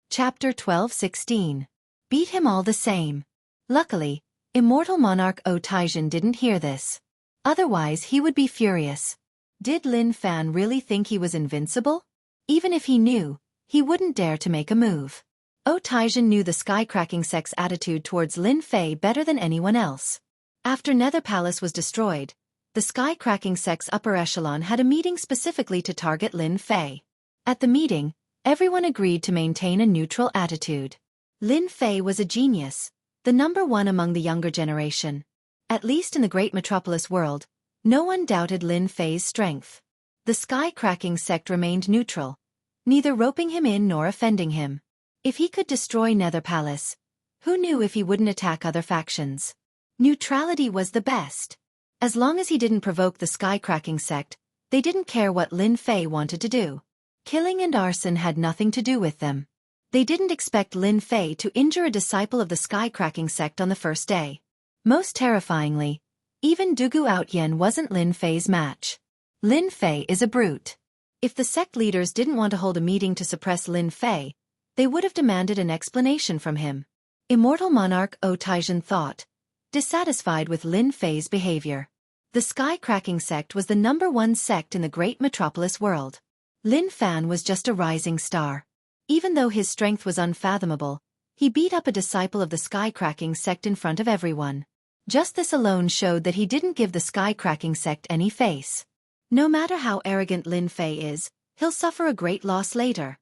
Chapter 12:16. Beat him all the same. Luckily, Immortal Monarch O Taizhen didn't hear this. Otherwise he would be furious. Did Lin Fan really think he was invincible? Even if he knew, he wouldn't dare to make a move. O Taizhen knew the sky-cracking sect's attitude towards Lin Fei better than anyone else. After Nether Palace was destroyed, the sky-cracking sect's upper echelon had a meeting specifically to target Lin Fei. At the meeting, everyone agreed to maintain a neutral attitude. Lin Fei was a genius, the #1 among the younger generation. At least in the great metropolis world, no one doubted Lin Fei's strength. The sky-cracking sect remained neutral, neither roping him in nor offending him. If he could destroy Nether Palace, who knew if he wouldn't attack other factions? Neutrality was the best. As long as he didn't provoke the sky-cracking sect, They didn't care what Lin Fei wanted to do. Killing and arson had nothing to do with them. They didn't expect Lin Fei to injure a disciple of the sky-cracking sect on the first day. Most terrifyingly, even Dugu Outyen wasn't Lin Fei's match. Lin Fei is a brute. If the sect leaders didn't want to hold a meeting to suppress Lin Fei, they would have demanded an explanation from him. Immortal monarch Taizhen thought, dissatisfied with Lin Fei's behavior. The sky-cracking sect was the #1 sect in the great metropolis world. Lin Fan was just a rising star. Even though his strength was unfathomable, he beat up a disciple of the sky-cracking sect in front of everyone. Just this alone showed that he didn't give the sky-cracking sect any face. No matter how arrogant Lin Fei is, he'll suffer a great loss later.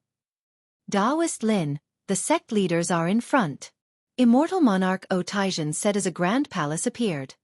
Daoist Lin, the sect leaders are in front. Immortal monarch Taizhen said as a grand palace appeared.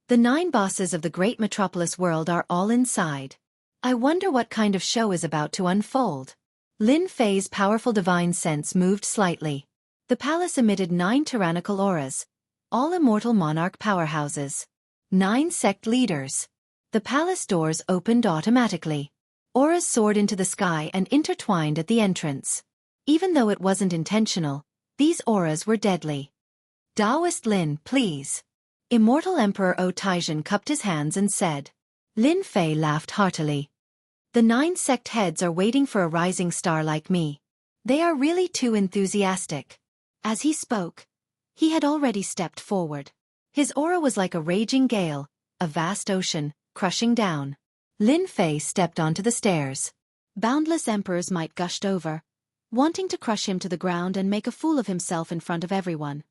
The 9 bosses of the great metropolis world are all inside. I wonder what kind of show is about to unfold. Lin Fei's powerful divine sense moved slightly. The palace emitted 9 tyrannical auras, all immortal monarch powerhouses. 9 sect leaders. The palace doors opened automatically. Auras soared into the sky and intertwined at the entrance. Even though it wasn't intentional, these auras were deadly. Daoist Lin, please. Immortal Emperor Taizhen cupped his hands and said. Lin Fei laughed heartily. The 9 sect heads are waiting for a rising star like me. They are really too enthusiastic. As he spoke, he had already stepped forward. His aura was like a raging gale, a vast ocean, crushing down. Lin Fei stepped onto the stairs. Boundless emperor's might gushed over, wanting to crush him to the ground and make a fool of himself in front of everyone.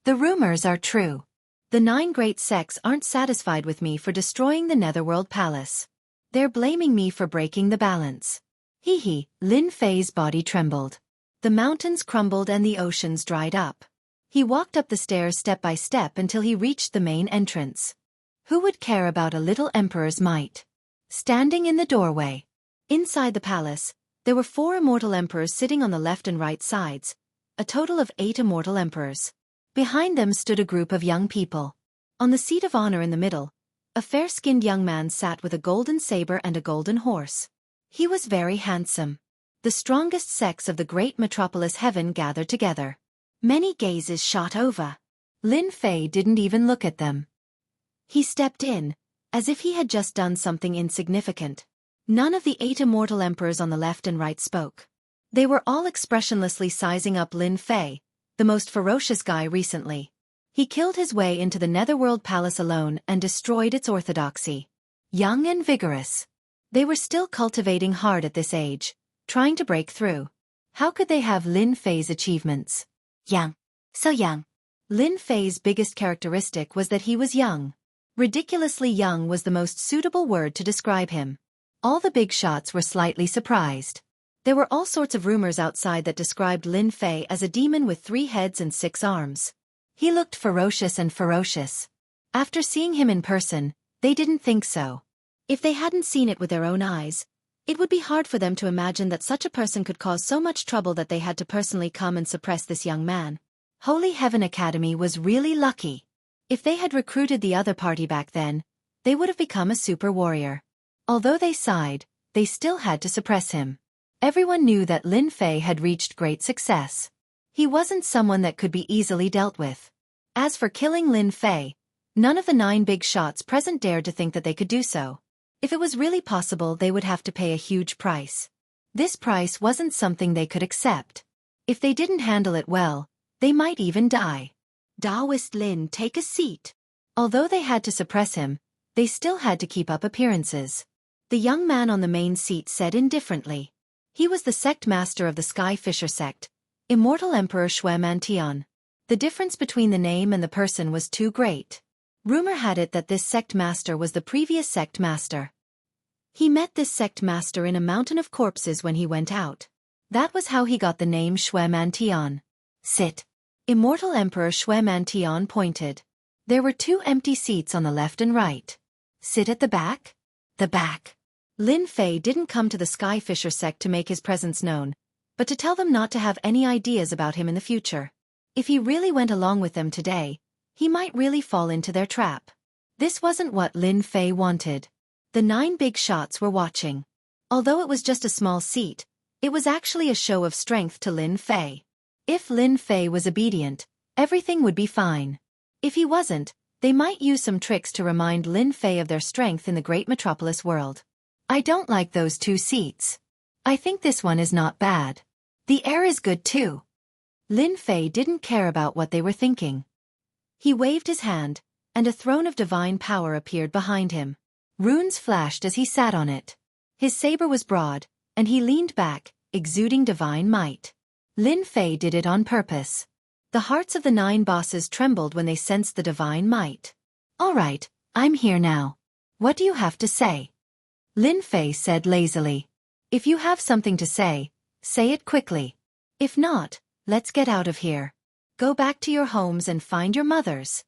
The rumors are true. The 9 great sects aren't satisfied with me for destroying the Netherworld Palace. They're blaming me for breaking the balance. Hee. Lin Fei's body trembled. The mountains crumbled and the oceans dried up. He walked up the stairs step by step until he reached the main entrance. Who would care about a little emperor's might? Standing in the doorway. Inside the palace, there were 4 immortal emperors sitting on the left and right sides, a total of 8 immortal emperors. Behind them stood a group of young people. On the seat of honor in the middle, a fair-skinned young man sat with a golden saber and a golden horse. He was very handsome. The strongest sects of the great metropolis heaven gathered together. Many gazes shot over. Lin Fei didn't even look at them. He stepped in, as if he had just done something insignificant. None of the 8 immortal emperors on the left and right spoke. They were all expressionlessly sizing up Lin Fei, the most ferocious guy recently. He killed his way into the Netherworld Palace alone and destroyed its orthodoxy. Young and vigorous. They were still cultivating hard at this age, trying to break through. How could they have Lin Fei's achievements? Young. So young. Lin Fei's biggest characteristic was that he was young. Ridiculously young was the most suitable word to describe him. All the big shots were slightly surprised. There were all sorts of rumors outside that described Lin Fei as a demon with 3 heads and 6 arms. He looked ferocious and ferocious. After seeing him in person, they didn't think so. If they hadn't seen it with their own eyes, it would be hard for them to imagine that such a person could cause so much trouble that they had to personally come and suppress this young man. Holy Heaven Academy was really lucky. If they had recruited the other party back then, they would have become a super warrior. Although they sighed, they still had to suppress him. Everyone knew that Lin Fei had reached great success. He wasn't someone that could be easily dealt with. As for killing Lin Fei, none of the 9 big shots present dared to think that they could do so. If it was really possible, they would have to pay a huge price. This price wasn't something they could accept. If they didn't handle it well, they might even die. Daoist Lin, take a seat. Although they had to suppress him, they still had to keep up appearances. The young man on the main seat said indifferently. He was the sect master of the Sky Fisher sect, Immortal Emperor Xianxia. The difference between the name and the person was too great. Rumor had it that this sect master was the previous sect master. He met this sect master in a mountain of corpses when he went out. That was how he got the name Xianxia. Sit. Immortal Emperor Xianxia pointed. There were 2 empty seats on the left and right. Sit at the back? The back. Lin Fei didn't come to the Sky Fisher sect to make his presence known, but to tell them not to have any ideas about him in the future. If he really went along with them today, he might really fall into their trap. This wasn't what Lin Fei wanted. The 9 big shots were watching. Although it was just a small seat, it was actually a show of strength to Lin Fei. If Lin Fei was obedient, everything would be fine. If he wasn't, they might use some tricks to remind Lin Fei of their strength in the great metropolis world. I don't like those 2 seats. I think this one is not bad. The air is good too. Lin Fei didn't care about what they were thinking. He waved his hand, and a throne of divine power appeared behind him. Runes flashed as he sat on it. His saber was broad, and he leaned back, exuding divine might. Lin Fei did it on purpose. The hearts of the 9 bosses trembled when they sensed the divine might. All right, I'm here now. What do you have to say? Lin Fei said lazily. If you have something to say it quickly. If not, let's get out of here. Go back to your homes and find your mothers.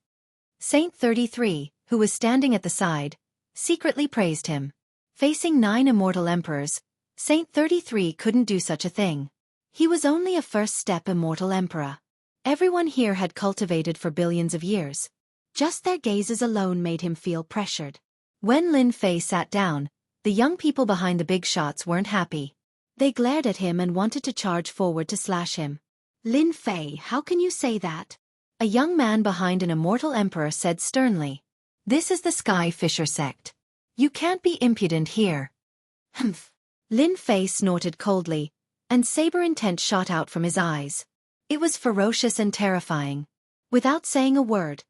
Saint 33, who was standing at the side, secretly praised him. Facing 9 immortal emperors, Saint 33 couldn't do such a thing. He was only a first-step immortal emperor. Everyone here had cultivated for billions of years. Just their gazes alone made him feel pressured. When Lin Fei sat down, the young people behind the big shots weren't happy. They glared at him and wanted to charge forward to slash him. Lin Fei, how can you say that? A young man behind an immortal emperor said sternly. This is the Sky Fisher sect. You can't be impudent here. Humph. Lin Fei snorted coldly, and saber intent shot out from his eyes. It was ferocious and terrifying. Without saying a word,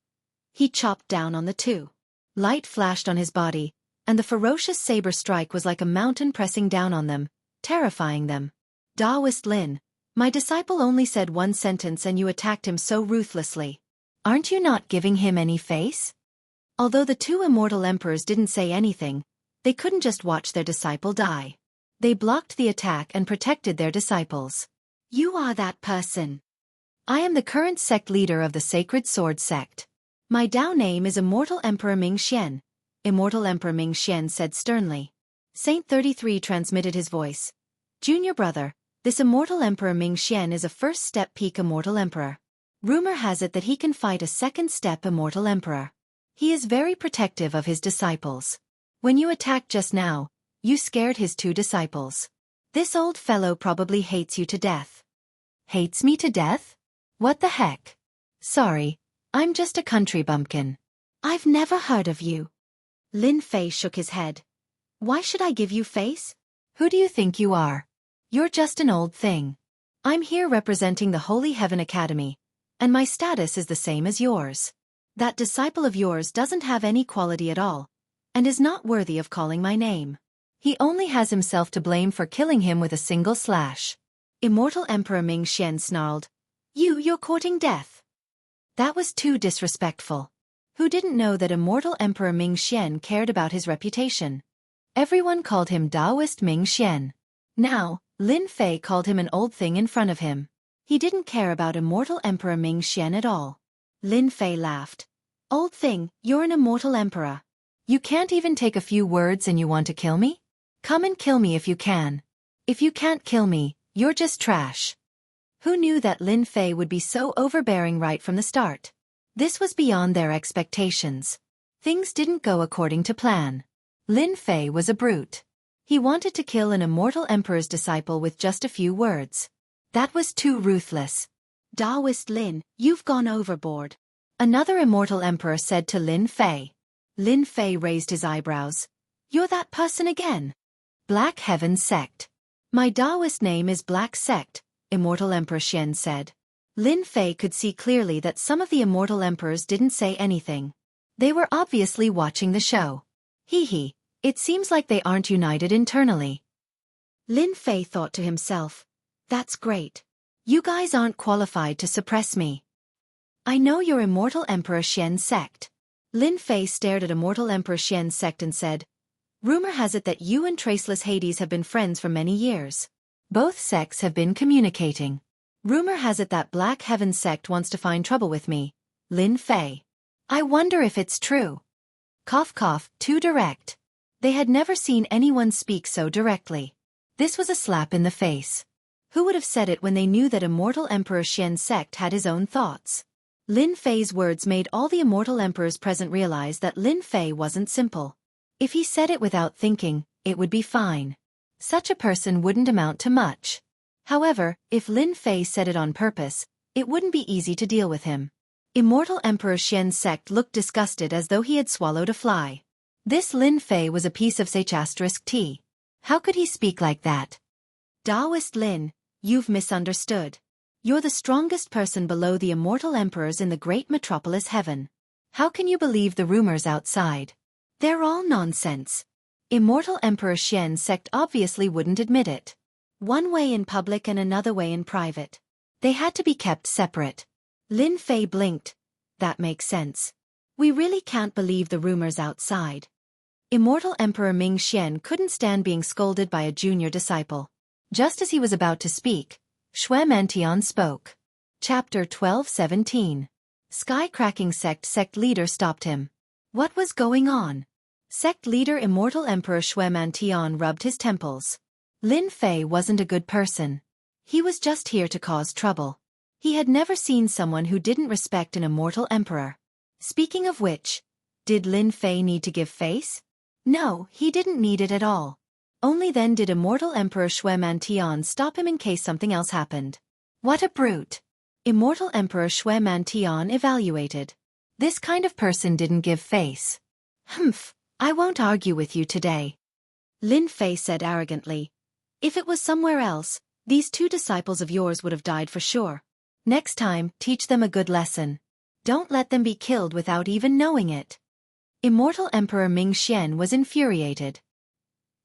he chopped down on the 2. Light flashed on his body, and the ferocious saber strike was like a mountain pressing down on them, terrifying them. Taoist Lin, my disciple only said 1 sentence and you attacked him so ruthlessly. Aren't you not giving him any face? Although the 2 immortal emperors didn't say anything, they couldn't just watch their disciple die. They blocked the attack and protected their disciples. You are that person. I am the current sect leader of the Sacred Sword sect. My Dao name is Immortal Emperor Ming Xian. Immortal Emperor Ming Xian said sternly. Saint 33 transmitted his voice. Junior brother, this Immortal Emperor Ming Xian is a first-step peak Immortal Emperor. Rumor has it that he can fight a second-step Immortal Emperor. He is very protective of his disciples. When you attacked just now, you scared his 2 disciples. This old fellow probably hates you to death. Hates me to death? What the heck? Sorry, I'm just a country bumpkin. I've never heard of you. Lin Fei shook his head. Why should I give you face? Who do you think you are? You're just an old thing. I'm here representing the Holy Heaven Academy, and my status is the same as yours. That disciple of yours doesn't have any quality at all, and is not worthy of calling my name. He only has himself to blame for killing him with a single slash. Immortal Emperor Ming Xian snarled. You're courting death. That was too disrespectful. Who didn't know that Immortal Emperor Ming Xian cared about his reputation? Everyone called him Taoist Ming Xian. Now, Lin Fei called him an old thing in front of him. He didn't care about Immortal Emperor Ming Xian at all. Lin Fei laughed. Old thing, you're an immortal emperor. You can't even take a few words and you want to kill me? Come and kill me if you can. If you can't kill me, you're just trash. Who knew that Lin Fei would be so overbearing right from the start? This was beyond their expectations. Things didn't go according to plan. Lin Fei was a brute. He wanted to kill an immortal emperor's disciple with just a few words. That was too ruthless. Taoist Lin, you've gone overboard. Another immortal emperor said to Lin Fei. Lin Fei raised his eyebrows. You're that person again? Black Heaven Sect. My Taoist name is Black Sect, Immortal Emperor Xian said. Lin Fei could see clearly that some of the immortal emperors didn't say anything. They were obviously watching the show. Hee, it seems like they aren't united internally. Lin Fei thought to himself. That's great. You guys aren't qualified to suppress me. I know you're Immortal Emperor Xian's sect. Lin Fei stared at Immortal Emperor Xian's sect and said, Rumor has it that you and Traceless Hades have been friends for many years. Both sects have been communicating. Rumor has it that Black Heaven sect wants to find trouble with me, Lin Fei. I wonder if it's true. Cough cough, too direct. They had never seen anyone speak so directly. This was a slap in the face. Who would have said it when they knew that Immortal Emperor Xian's sect had his own thoughts? Lin Fei's words made all the immortal emperors present realize that Lin Fei wasn't simple. If he said it without thinking, it would be fine. Such a person wouldn't amount to much. However, if Lin Fei said it on purpose, it wouldn't be easy to deal with him. Immortal Emperor Xian's sect looked disgusted as though he had swallowed a fly. This Lin Fei was a piece of T. How could he speak like that? Taoist Lin, you've misunderstood. You're the strongest person below the immortal emperors in the great metropolis heaven. How can you believe the rumors outside? They're all nonsense. Immortal Emperor Xian's sect obviously wouldn't admit it. One way in public and another way in private. They had to be kept separate. Lin Fei blinked. That makes sense. We really can't believe the rumors outside. Immortal Emperor Ming Xian couldn't stand being scolded by a junior disciple. Just as he was about to speak, Shui Mantian spoke. Chapter 12:17. Sky-cracking sect leader stopped him. What was going on? Sect leader Immortal Emperor Shui Mantian rubbed his temples. Lin Fei wasn't a good person. He was just here to cause trouble. He had never seen someone who didn't respect an immortal emperor. Speaking of which, did Lin Fei need to give face? No, he didn't need it at all. Only then did Immortal Emperor Shui Mantian stop him in case something else happened. What a brute! Immortal Emperor Shui Mantian evaluated. This kind of person didn't give face. Humph, I won't argue with you today. Lin Fei said arrogantly. If it was somewhere else, these two disciples of yours would have died for sure. Next time, teach them a good lesson. Don't let them be killed without even knowing it. Immortal Emperor Ming Xian was infuriated.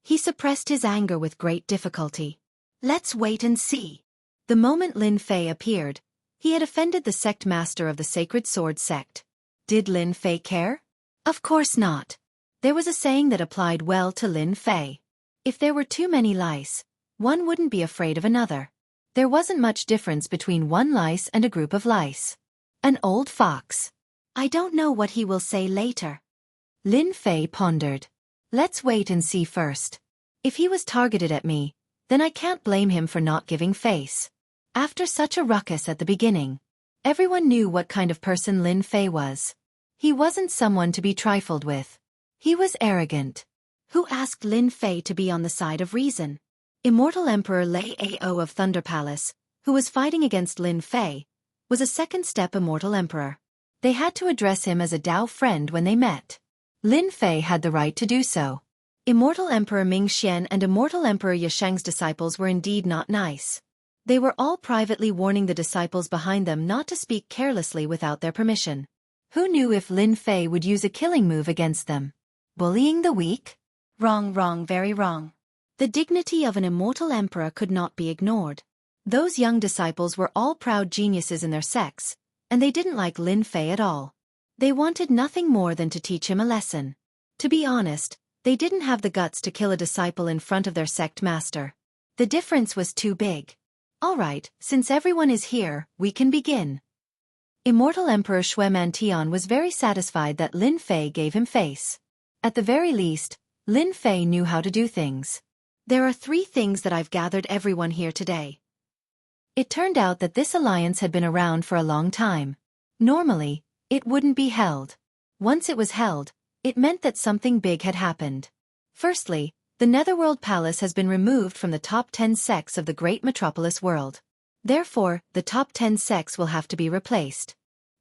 He suppressed his anger with great difficulty. Let's wait and see. The moment Lin Fei appeared, he had offended the sect master of the Sacred Sword sect. Did Lin Fei care? Of course not. There was a saying that applied well to Lin Fei. If there were too many lice, one wouldn't be afraid of another. There wasn't much difference between one lice and a group of lice. An old fox. I don't know what he will say later. Lin Fei pondered. Let's wait and see first. If he was targeted at me, then I can't blame him for not giving face. After such a ruckus at the beginning, everyone knew what kind of person Lin Fei was. He wasn't someone to be trifled with. He was arrogant. Who asked Lin Fei to be on the side of reason? Immortal Emperor Lei Ao of Thunder Palace, who was fighting against Lin Fei, was a second-step Immortal Emperor. They had to address him as a Dao friend when they met. Lin Fei had the right to do so. Immortal Emperor Ming Xian and Immortal Emperor Yasheng's disciples were indeed not nice. They were all privately warning the disciples behind them not to speak carelessly without their permission. Who knew if Lin Fei would use a killing move against them? Bullying the weak? Wrong, very wrong. The dignity of an immortal emperor could not be ignored. Those young disciples were all proud geniuses in their sects, and they didn't like Lin Fei at all. They wanted nothing more than to teach him a lesson. To be honest, they didn't have the guts to kill a disciple in front of their sect master. The difference was too big. All right, since everyone is here, we can begin. Immortal Emperor Shui Mantian was very satisfied that Lin Fei gave him face. At the very least, Lin Fei knew how to do things. There are 3 things that I've gathered everyone here today. It turned out that this alliance had been around for a long time. Normally, it wouldn't be held. Once it was held, it meant that something big had happened. Firstly, the Netherworld Palace has been removed from the top 10 sects of the great metropolis world. Therefore, the top 10 sects will have to be replaced.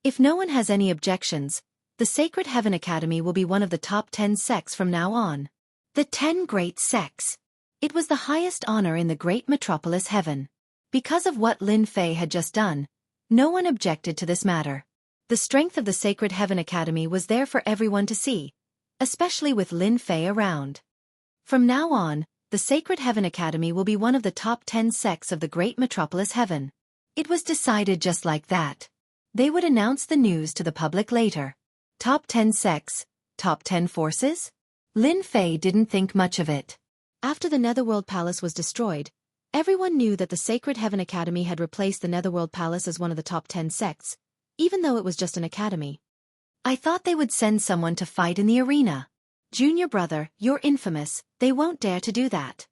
If no one has any objections, the Sacred Heaven Academy will be one of the top 10 sects from now on. The 10 great sects. It was the highest honor in the great metropolis heaven. Because of what Lin Fei had just done, no one objected to this matter. The strength of the Sacred Heaven Academy was there for everyone to see, especially with Lin Fei around. From now on, the Sacred Heaven Academy will be one of the top 10 sects of the great metropolis heaven. It was decided just like that. They would announce the news to the public later. Top 10 sects, top 10 forces? Lin Fei didn't think much of it. After the Netherworld Palace was destroyed, everyone knew that the Sacred Heaven Academy had replaced the Netherworld Palace as one of the top 10 sects, even though it was just an academy. I thought they would send someone to fight in the arena. Junior brother, you're infamous, they won't dare to do that.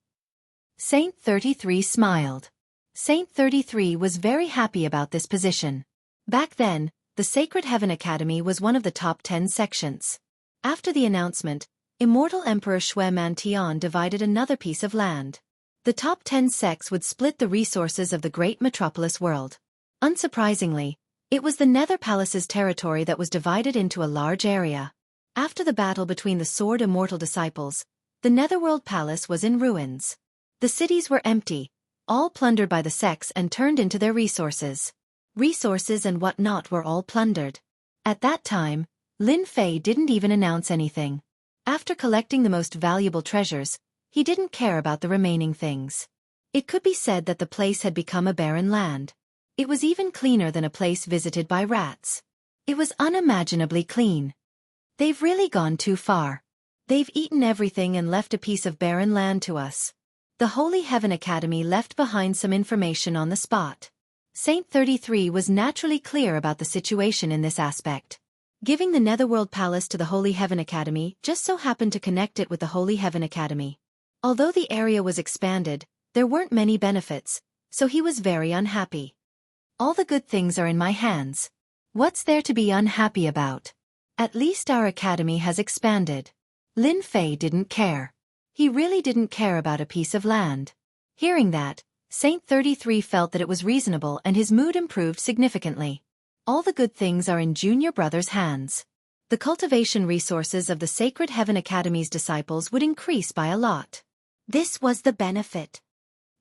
Saint 33 smiled. Saint 33 was very happy about this position. Back then, the Sacred Heaven Academy was one of the top 10 sections. After the announcement, Immortal Emperor Shui divided another piece of land. The top 10 sects would split the resources of the great metropolis world. Unsurprisingly, it was the Nether Palace's territory that was divided into a large area. After the battle between the Sword Immortal disciples, the Netherworld Palace was in ruins. The cities were empty, all plundered by the sects and turned into their resources. Resources and whatnot were all plundered. At that time, Lin Fei didn't even announce anything. After collecting the most valuable treasures, he didn't care about the remaining things. It could be said that the place had become a barren land. It was even cleaner than a place visited by rats. It was unimaginably clean. They've really gone too far. They've eaten everything and left a piece of barren land to us. The Holy Heaven Academy left behind some information on the spot. Saint 33 was naturally clear about the situation in this aspect. Giving the Netherworld Palace to the Holy Heaven Academy just so happened to connect it with the Holy Heaven Academy. Although the area was expanded, there weren't many benefits, so he was very unhappy. All the good things are in my hands. What's there to be unhappy about? At least our academy has expanded. Lin Fei didn't care. He really didn't care about a piece of land. Hearing that, Saint 33 felt that it was reasonable and his mood improved significantly. All the good things are in Junior Brother's hands. The cultivation resources of the Sacred Heaven Academy's disciples would increase by a lot. This was the benefit.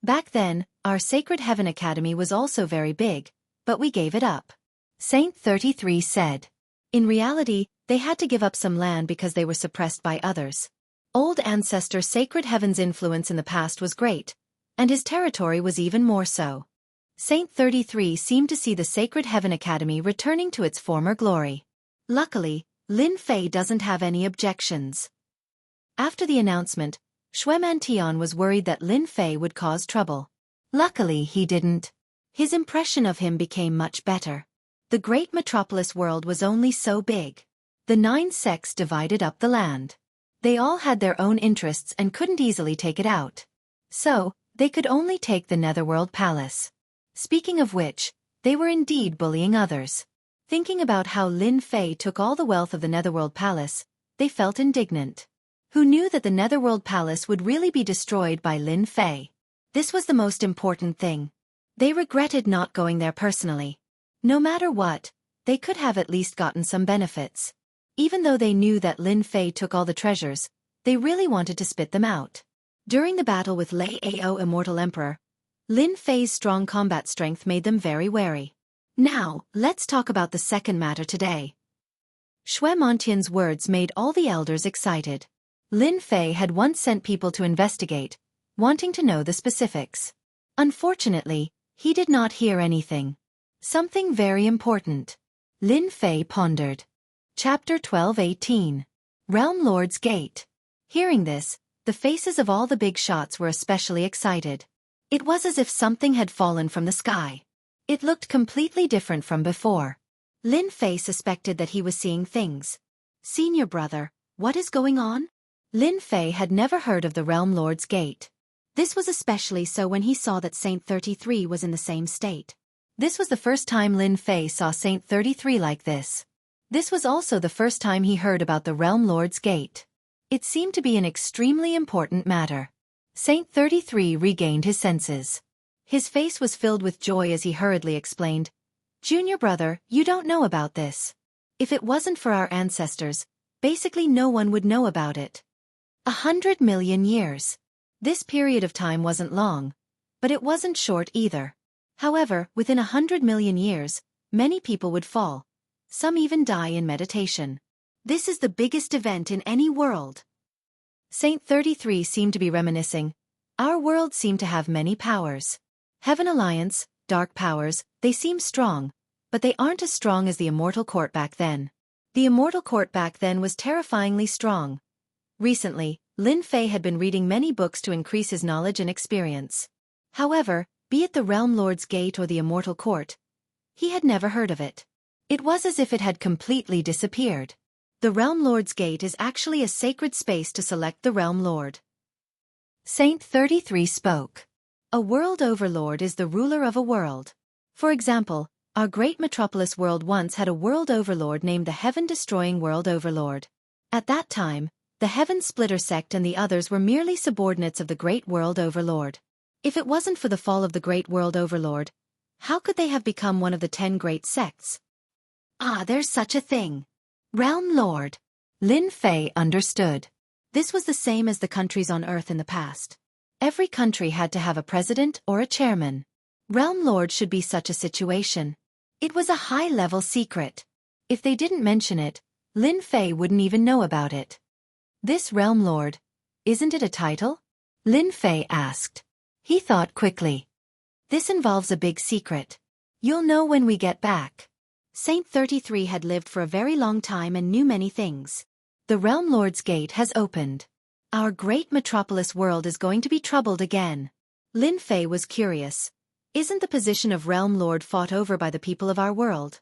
Back then, our Sacred Heaven Academy was also very big, but we gave it up. Saint 33 said. In reality, they had to give up some land because they were suppressed by others. Old ancestor Sacred Heaven's influence in the past was great, and his territory was even more so. Saint 33 seemed to see the Sacred Heaven Academy returning to its former glory. Luckily, Lin Fei doesn't have any objections. After the announcement, Shui was worried that Lin Fei would cause trouble. Luckily he didn't. His impression of him became much better. The great metropolis world was only so big. The 9 sects divided up the land. They all had their own interests and couldn't easily take it out. So, they could only take the Netherworld Palace. Speaking of which, they were indeed bullying others. Thinking about how Lin Fei took all the wealth of the Netherworld Palace, they felt indignant. Who knew that the Netherworld Palace would really be destroyed by Lin Fei? This was the most important thing. They regretted not going there personally. No matter what, they could have at least gotten some benefits. Even though they knew that Lin Fei took all the treasures, they really wanted to spit them out. During the battle with Lei Ao Immortal Emperor, Lin Fei's strong combat strength made them very wary. Now, let's talk about the second matter today. Shui Montian's words made all the elders excited. Lin Fei had once sent people to investigate, wanting to know the specifics. Unfortunately, he did not hear anything. Something very important. Lin Fei pondered. Chapter 12:18. Realm Lord's Gate. Hearing this, the faces of all the big shots were especially excited. It was as if something had fallen from the sky. It looked completely different from before. Lin Fei suspected that he was seeing things. Senior brother, what is going on? Lin Fei had never heard of the Realm Lord's Gate. This was especially so when he saw that Saint 33 was in the same state. This was the first time Lin Fei saw Saint 33 like this. This was also the first time he heard about the Realm Lord's Gate. It seemed to be an extremely important matter. Saint 33 regained his senses. His face was filled with joy as he hurriedly explained, "Junior brother, you don't know about this. If it wasn't for our ancestors, basically no one would know about it. 100 million years. This period of time wasn't long, but it wasn't short either. However, within 100 million years, many people would fall. Some even die in meditation. This is the biggest event in any world." Saint 33 seemed to be reminiscing. Our world seemed to have many powers. Heaven Alliance, dark powers, they seem strong, but they aren't as strong as the Immortal Court back then. The Immortal Court back then was terrifyingly strong. Recently, Lin Fei had been reading many books to increase his knowledge and experience. However, be it the Realm Lord's Gate or the Immortal Court, he had never heard of it. It was as if it had completely disappeared. The Realm Lord's Gate is actually a sacred space to select the Realm Lord. Saint 33 spoke. A world overlord is the ruler of a world. For example, our great metropolis world once had a world overlord named the Heaven-Destroying World Overlord. At that time, The Heaven Splitter sect and the others were merely subordinates of the Great World Overlord. If it wasn't for the fall of the Great World Overlord, how could they have become one of the 10 great sects? Ah, there's such a thing. Realm Lord. Lin Fei understood. This was the same as the countries on Earth in the past. Every country had to have a president or a chairman. Realm Lord should be such a situation. It was a high-level secret. If they didn't mention it, Lin Fei wouldn't even know about it. This Realm Lord, isn't it a title? Lin Fei asked. He thought quickly. This involves a big secret. You'll know when we get back. Saint 33 had lived for a very long time and knew many things. The Realm Lord's gate has opened. Our great metropolis world is going to be troubled again. Lin Fei was curious. Isn't the position of Realm Lord fought over by the people of our world?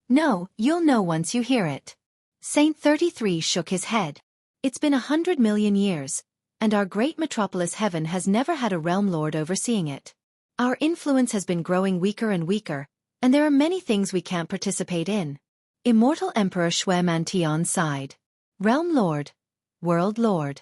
No, you'll know once you hear it. Saint 33 shook his head. It's been 100 million years, and our great metropolis heaven has never had a Realm Lord overseeing it. Our influence has been growing weaker and weaker, and there are many things we can't participate in. Immortal Emperor Shuemantian sighed. Realm Lord, World Lord.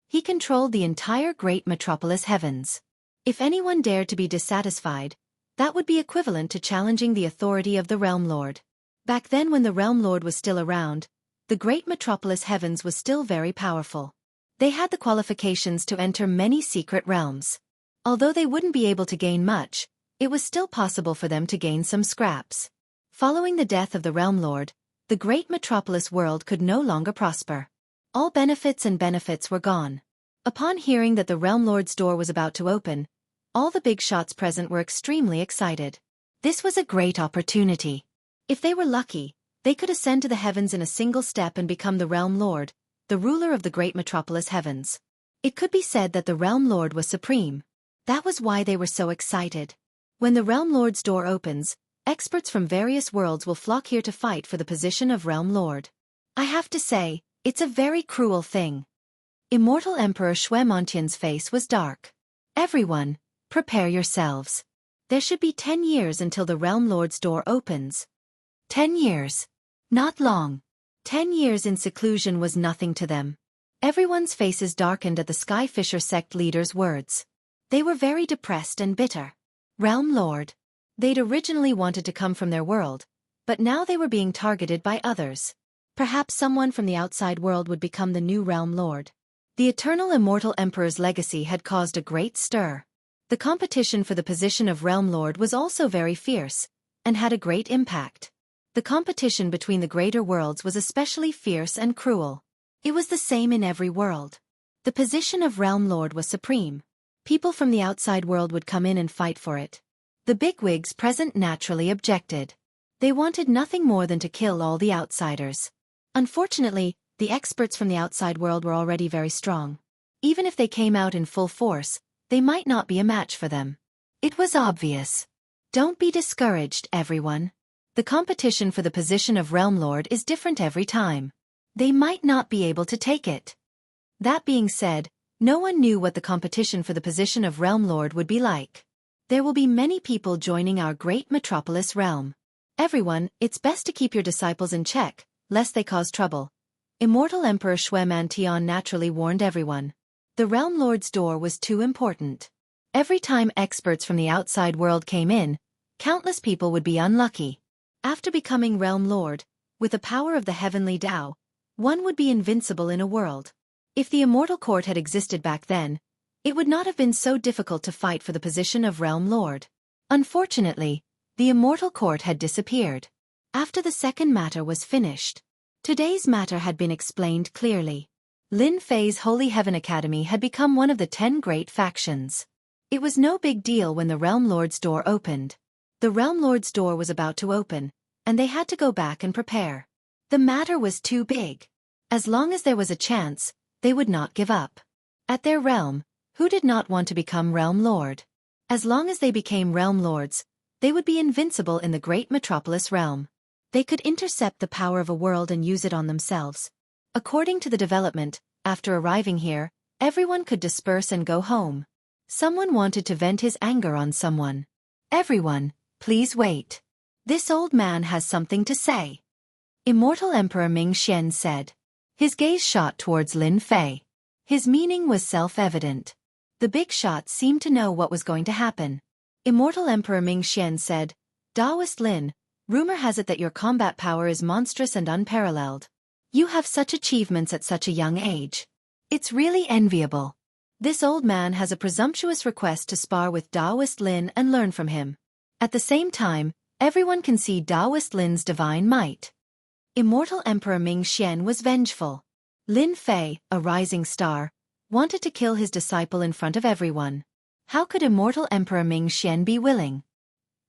He controlled the entire great metropolis heavens. If anyone dared to be dissatisfied, that would be equivalent to challenging the authority of the Realm Lord. Back then when the Realm Lord was still around, the great metropolis heavens was still very powerful. They had the qualifications to enter many secret realms. Although they wouldn't be able to gain much, it was still possible for them to gain some scraps. Following the death of the Realm Lord, the great metropolis world could no longer prosper. All benefits were gone. Upon hearing that the Realm Lord's door was about to open, all the big shots present were extremely excited. This was a great opportunity. If they were lucky, they could ascend to the heavens in a single step and become the Realm Lord, the ruler of the great metropolis heavens. It could be said that the Realm Lord was supreme. That was why they were so excited. When the Realm Lord's door opens, experts from various worlds will flock here to fight for the position of Realm Lord. I have to say, it's a very cruel thing. Immortal Emperor Shuemantian's face was dark. Everyone, prepare yourselves. There should be 10 years until the Realm Lord's door opens. 10 years. Not long. 10 years in seclusion was nothing to them. Everyone's faces darkened at the Skyfisher sect leader's words. They were very depressed and bitter. Realm Lord. They'd originally wanted to come from their world, but now they were being targeted by others. Perhaps someone from the outside world would become the new Realm Lord. The eternal immortal emperor's legacy had caused a great stir. The competition for the position of Realm Lord was also very fierce, and had a great impact. The competition between the greater worlds was especially fierce and cruel. It was the same in every world. The position of Realm Lord was supreme. People from the outside world would come in and fight for it. The bigwigs present naturally objected. They wanted nothing more than to kill all the outsiders. Unfortunately, the experts from the outside world were already very strong. Even if they came out in full force, they might not be a match for them. It was obvious. Don't be discouraged, everyone. The competition for the position of Realm Lord is different every time. They might not be able to take it. That being said, no one knew what the competition for the position of Realm Lord would be like. There will be many people joining our great metropolis realm. Everyone, it's best to keep your disciples in check, lest they cause trouble. Immortal Emperor Shuemantian naturally warned everyone. The Realm Lord's door was too important. Every time experts from the outside world came in, countless people would be unlucky. After becoming Realm Lord, with the power of the heavenly Tao, one would be invincible in a world. If the Immortal Court had existed back then, it would not have been so difficult to fight for the position of Realm Lord. Unfortunately, the Immortal Court had disappeared. After the second matter was finished, today's matter had been explained clearly. Lin Fei's Holy Heaven Academy had become one of the 10 great factions. It was no big deal when the Realm Lord's door opened. The Realm Lord's door was about to open, and they had to go back and prepare. The matter was too big. As long as there was a chance, they would not give up. At their realm, who did not want to become Realm Lord? As long as they became Realm Lords, they would be invincible in the great metropolis realm. They could intercept the power of a world and use it on themselves. According to the development, after arriving here, everyone could disperse and go home. Someone wanted to vent his anger on someone. Everyone, please wait. This old man has something to say. Immortal Emperor Ming Xian said. His gaze shot towards Lin Fei. His meaning was self-evident. The big shots seemed to know what was going to happen. Immortal Emperor Ming Xian said, Daoist Lin, rumor has it that your combat power is monstrous and unparalleled. You have such achievements at such a young age. It's really enviable. This old man has a presumptuous request to spar with Daoist Lin and learn from him. At the same time, everyone can see Daoist Lin's divine might. Immortal Emperor Ming Xian was vengeful. Lin Fei, a rising star, wanted to kill his disciple in front of everyone. How could Immortal Emperor Ming Xian be willing?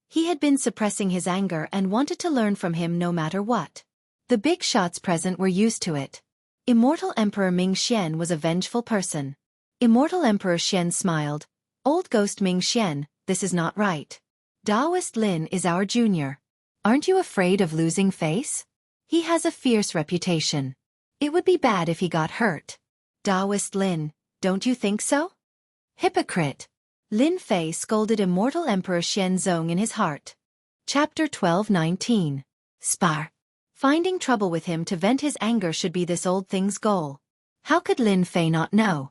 He had been suppressing his anger and wanted to learn from him no matter what. The big shots present were used to it. Immortal Emperor Ming Xian was a vengeful person. Immortal Emperor Xian smiled. Old Ghost Ming Xian, this is not right. Daoist Lin is our junior. Aren't you afraid of losing face? He has a fierce reputation. It would be bad if he got hurt. Daoist Lin, don't you think so? Hypocrite. Lin Fei scolded Immortal Emperor Xian Zong in his heart. Chapter 12:19. Spar. Finding trouble with him to vent his anger should be this old thing's goal. How could Lin Fei not know?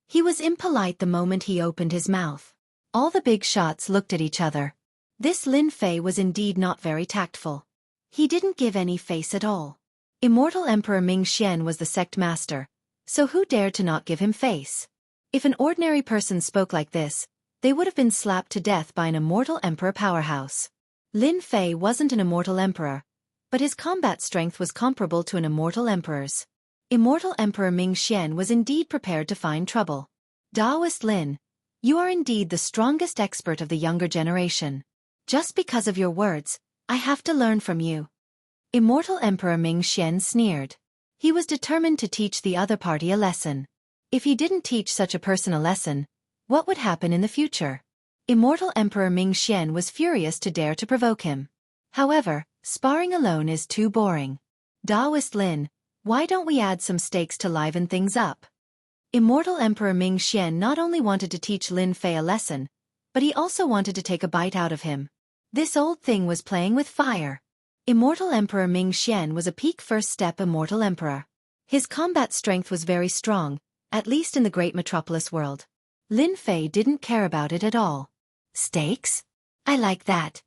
He was impolite the moment he opened his mouth. All the big shots looked at each other. This Lin Fei was indeed not very tactful. He didn't give any face at all. Immortal Emperor Ming Xian was the sect master, so who dared to not give him face? If an ordinary person spoke like this, they would have been slapped to death by an immortal emperor powerhouse. Lin Fei wasn't an immortal emperor, but his combat strength was comparable to an immortal emperor's. Immortal Emperor Ming Xian was indeed prepared to find trouble. Daoist Lin, you are indeed the strongest expert of the younger generation. Just because of your words, I have to learn from you. Immortal Emperor Ming Xian sneered. He was determined to teach the other party a lesson. If he didn't teach such a person a lesson, what would happen in the future? Immortal Emperor Ming Xian was furious to dare to provoke him. However, sparring alone is too boring. Daoist Lin, why don't we add some stakes to liven things up? Immortal Emperor Ming Xian not only wanted to teach Lin Fei a lesson, but he also wanted to take a bite out of him. This old thing was playing with fire. Immortal Emperor Ming Xian was a peak first-step immortal emperor. His combat strength was very strong, at least in the great metropolis world. Lin Fei didn't care about it at all. Stakes? I like that.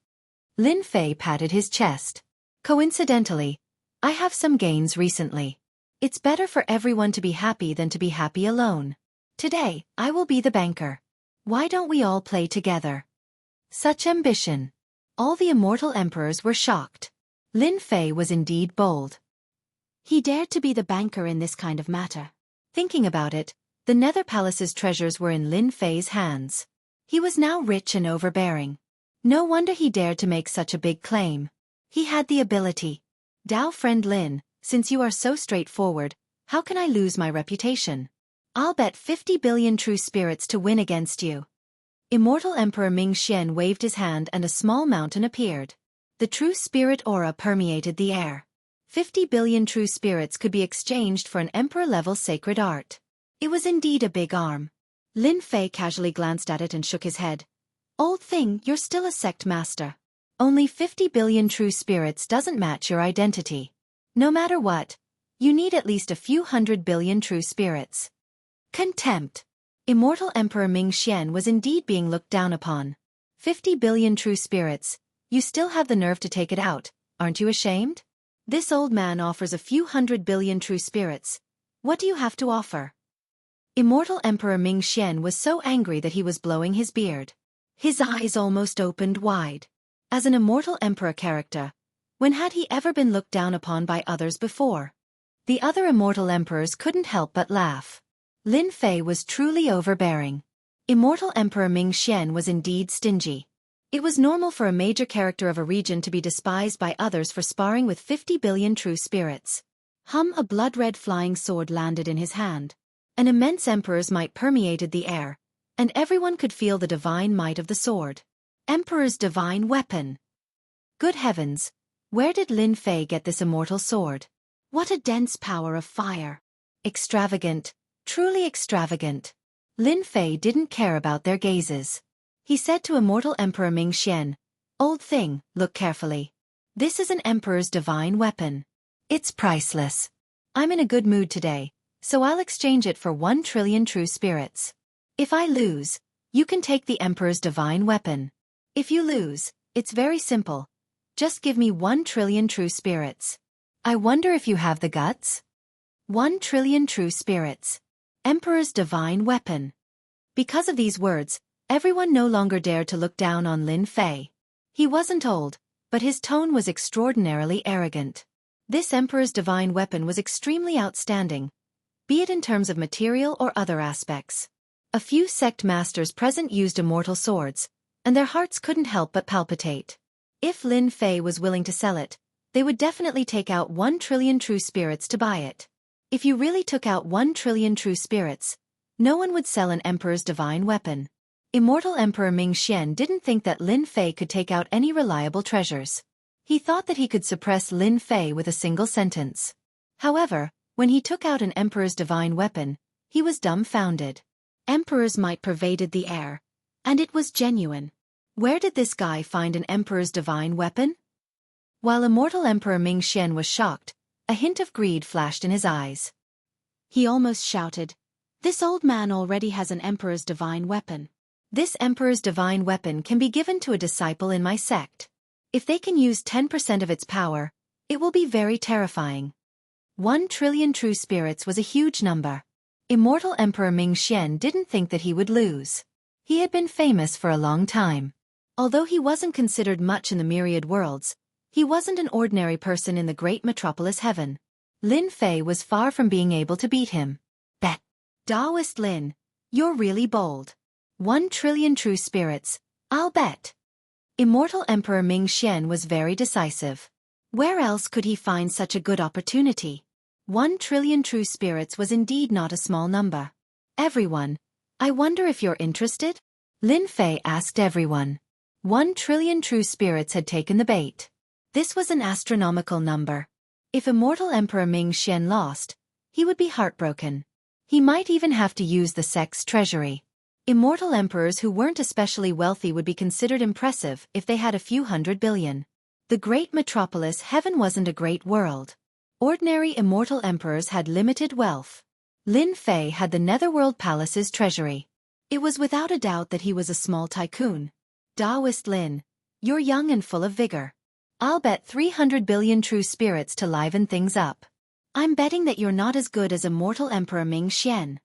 Lin Fei patted his chest. Coincidentally, I have some gains recently. It's better for everyone to be happy than to be happy alone. Today, I will be the banker. Why don't we all play together? Such ambition. All the immortal emperors were shocked. Lin Fei was indeed bold. He dared to be the banker in this kind of matter. Thinking about it, the Nether Palace's treasures were in Lin Fei's hands. He was now rich and overbearing. No wonder he dared to make such a big claim. He had the ability. Dao friend Lin, since you are so straightforward, how can I lose my reputation? I'll bet 50 billion true spirits to win against you. Immortal Emperor Ming Xian waved his hand and a small mountain appeared. The true spirit aura permeated the air. 50 billion true spirits could be exchanged for an emperor-level sacred art. It was indeed a big arm. Lin Fei casually glanced at it and shook his head. Old thing, you're still a sect master. Only 50 billion true spirits doesn't match your identity. No matter what, you need at least a few 100 billion true spirits. Contempt. Immortal Emperor Ming Xian was indeed being looked down upon. 50 billion true spirits, you still have the nerve to take it out, aren't you ashamed? This old man offers a few 100 billion true spirits. What do you have to offer? Immortal Emperor Ming Xian was so angry that he was blowing his beard. His eyes almost opened wide. As an immortal emperor character, when had he ever been looked down upon by others before? The other immortal emperors couldn't help but laugh. Lin Fei was truly overbearing. Immortal Emperor Ming Xian was indeed stingy. It was normal for a major character of a region to be despised by others for sparring with 50 billion true spirits. A blood-red flying sword landed in his hand. An immense emperor's might permeated the air, and everyone could feel the divine might of the sword. Emperor's divine weapon. Good heavens, where did Lin Fei get this immortal sword? What a dense power of fire. Extravagant, truly extravagant. Lin Fei didn't care about their gazes. He said to Immortal Emperor Ming Xian, Old thing, look carefully. This is an emperor's divine weapon. It's priceless. I'm in a good mood today, so I'll exchange it for 1 trillion true spirits. If I lose, you can take the Emperor's divine weapon. If you lose, it's very simple. Just give me 1 trillion true spirits. I wonder if you have the guts? 1 trillion true spirits. Emperor's divine weapon. Because of these words, everyone no longer dared to look down on Lin Fei. He wasn't old, but his tone was extraordinarily arrogant. This Emperor's divine weapon was extremely outstanding, be it in terms of material or other aspects. A few sect masters present used immortal swords, and their hearts couldn't help but palpitate. If Lin Fei was willing to sell it, they would definitely take out 1 trillion true spirits to buy it. If you really took out 1 trillion true spirits, no one would sell an Emperor's divine weapon. Immortal Emperor Ming Xian didn't think that Lin Fei could take out any reliable treasures. He thought that he could suppress Lin Fei with a single sentence. However, when he took out an Emperor's divine weapon, he was dumbfounded. Emperor's might pervaded the air, and it was genuine. Where did this guy find an Emperor's divine weapon? While Immortal Emperor Ming Xian was shocked, a hint of greed flashed in his eyes. He almost shouted, "This old man already has an Emperor's divine weapon. This Emperor's divine weapon can be given to a disciple in my sect. If they can use 10% of its power, it will be very terrifying." 1 trillion true spirits was a huge number. Immortal Emperor Ming Xian didn't think that he would lose. He had been famous for a long time. Although he wasn't considered much in the myriad worlds, he wasn't an ordinary person in the great metropolis heaven. Lin Fei was far from being able to beat him. Bet. Daoist Lin, you're really bold. 1 trillion true spirits, I'll bet. Immortal Emperor Ming Xian was very decisive. Where else could he find such a good opportunity? 1 trillion true spirits was indeed not a small number. Everyone, I wonder if you're interested? Lin Fei asked everyone. 1 trillion true spirits had taken the bait. This was an astronomical number. If Immortal Emperor Ming Xian lost, he would be heartbroken. He might even have to use the sect's treasury. Immortal emperors who weren't especially wealthy would be considered impressive if they had a few 100 billion. The great metropolis heaven wasn't a great world. Ordinary immortal emperors had limited wealth. Lin Fei had the Netherworld Palace's treasury. It was without a doubt that he was a small tycoon. Daoist Lin, you're young and full of vigor. I'll bet 300 billion true spirits to liven things up. I'm betting that you're not as good as Immortal Emperor Ming Xian.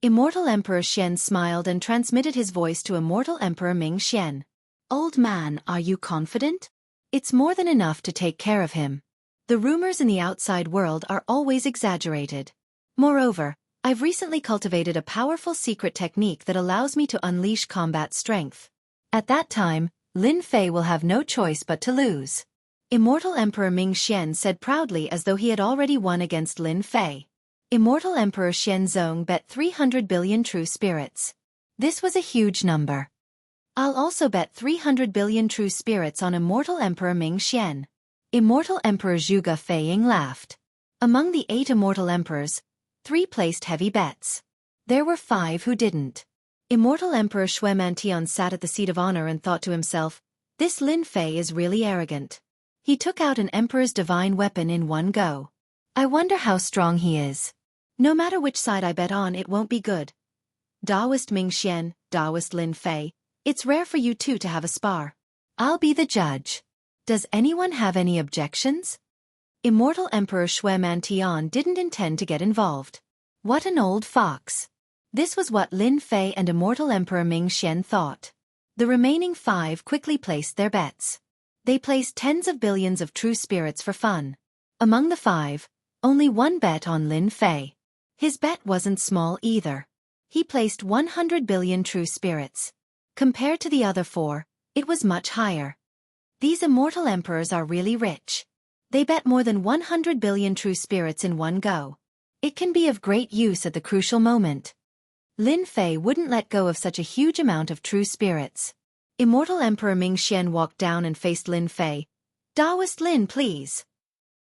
Immortal Emperor Xian smiled and transmitted his voice to Immortal Emperor Ming Xian. Old man, are you confident? It's more than enough to take care of him. The rumors in the outside world are always exaggerated. Moreover, I've recently cultivated a powerful secret technique that allows me to unleash combat strength. At that time, Lin Fei will have no choice but to lose. Immortal Emperor Ming Xian said proudly as though he had already won against Lin Fei. Immortal Emperor Xianzong bet 300 billion true spirits. This was a huge number. I'll also bet 300 billion true spirits on Immortal Emperor Ming Xian. Immortal Emperor Zhuge Feiying laughed. Among the 8 immortal emperors, 3 placed heavy bets. There were 5 who didn't. Immortal Emperor Shuemantian sat at the seat of honor and thought to himself, this Lin Fei is really arrogant. He took out an emperor's divine weapon in one go. I wonder how strong he is. No matter which side I bet on, it won't be good. Daoist Ming Xian, Daoist Lin Fei, it's rare for you two to have a spar. I'll be the judge. Does anyone have any objections? Immortal Emperor Shuemantian didn't intend to get involved. What an old fox. This was what Lin Fei and Immortal Emperor Ming Xian thought. The remaining 5 quickly placed their bets. They placed tens of billions of true spirits for fun. Among the 5, only one bet on Lin Fei. His bet wasn't small either. He placed 100 billion true spirits. Compared to the other 4, it was much higher. These immortal emperors are really rich. They bet more than 100 billion true spirits in one go. It can be of great use at the crucial moment. Lin Fei wouldn't let go of such a huge amount of true spirits. Immortal Emperor Ming Xian walked down and faced Lin Fei. Daoist Lin, please.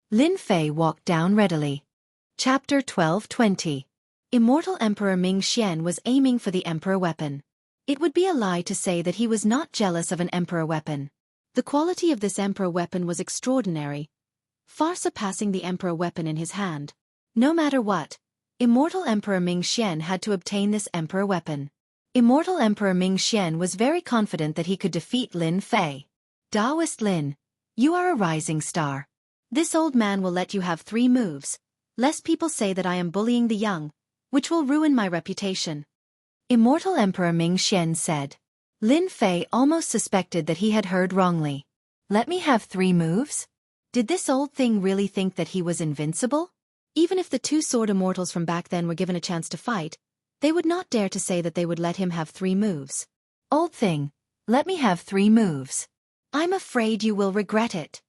Lin Fei walked down readily. Chapter 1220. Immortal Emperor Ming Xian was aiming for the Emperor weapon. It would be a lie to say that he was not jealous of an Emperor weapon. The quality of this Emperor weapon was extraordinary, far surpassing the Emperor weapon in his hand. No matter what, Immortal Emperor Ming Xian had to obtain this emperor weapon. Immortal Emperor Ming Xian was very confident that he could defeat Lin Fei. Taoist Lin, you are a rising star. This old man will let you have 3 moves, lest people say that I am bullying the young, which will ruin my reputation. Immortal Emperor Ming Xian said. Lin Fei almost suspected that he had heard wrongly. Let me have 3 moves? Did this old thing really think that he was invincible? Even if the 2 sword immortals from back then were given a chance to fight, they would not dare to say that they would let him have 3 moves. Old thing, let me have 3 moves. I'm afraid you will regret it.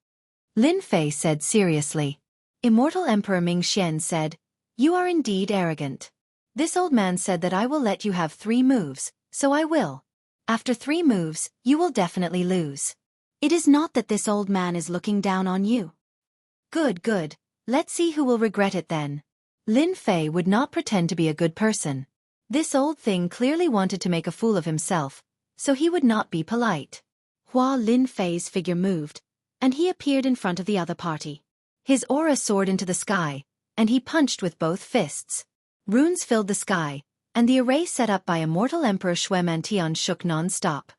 Lin Fei said seriously. Immortal Emperor Ming Xian said, you are indeed arrogant. This old man said that I will let you have 3 moves, so I will. After 3 moves, you will definitely lose. It is not that this old man is looking down on you. Good. Let's see who will regret it then. Lin Fei would not pretend to be a good person. This old thing clearly wanted to make a fool of himself, so he would not be polite. Lin Fei's figure moved, and he appeared in front of the other party. His aura soared into the sky, and he punched with both fists. Runes filled the sky, and the array set up by Immortal Emperor Shui Mantian shook non-stop.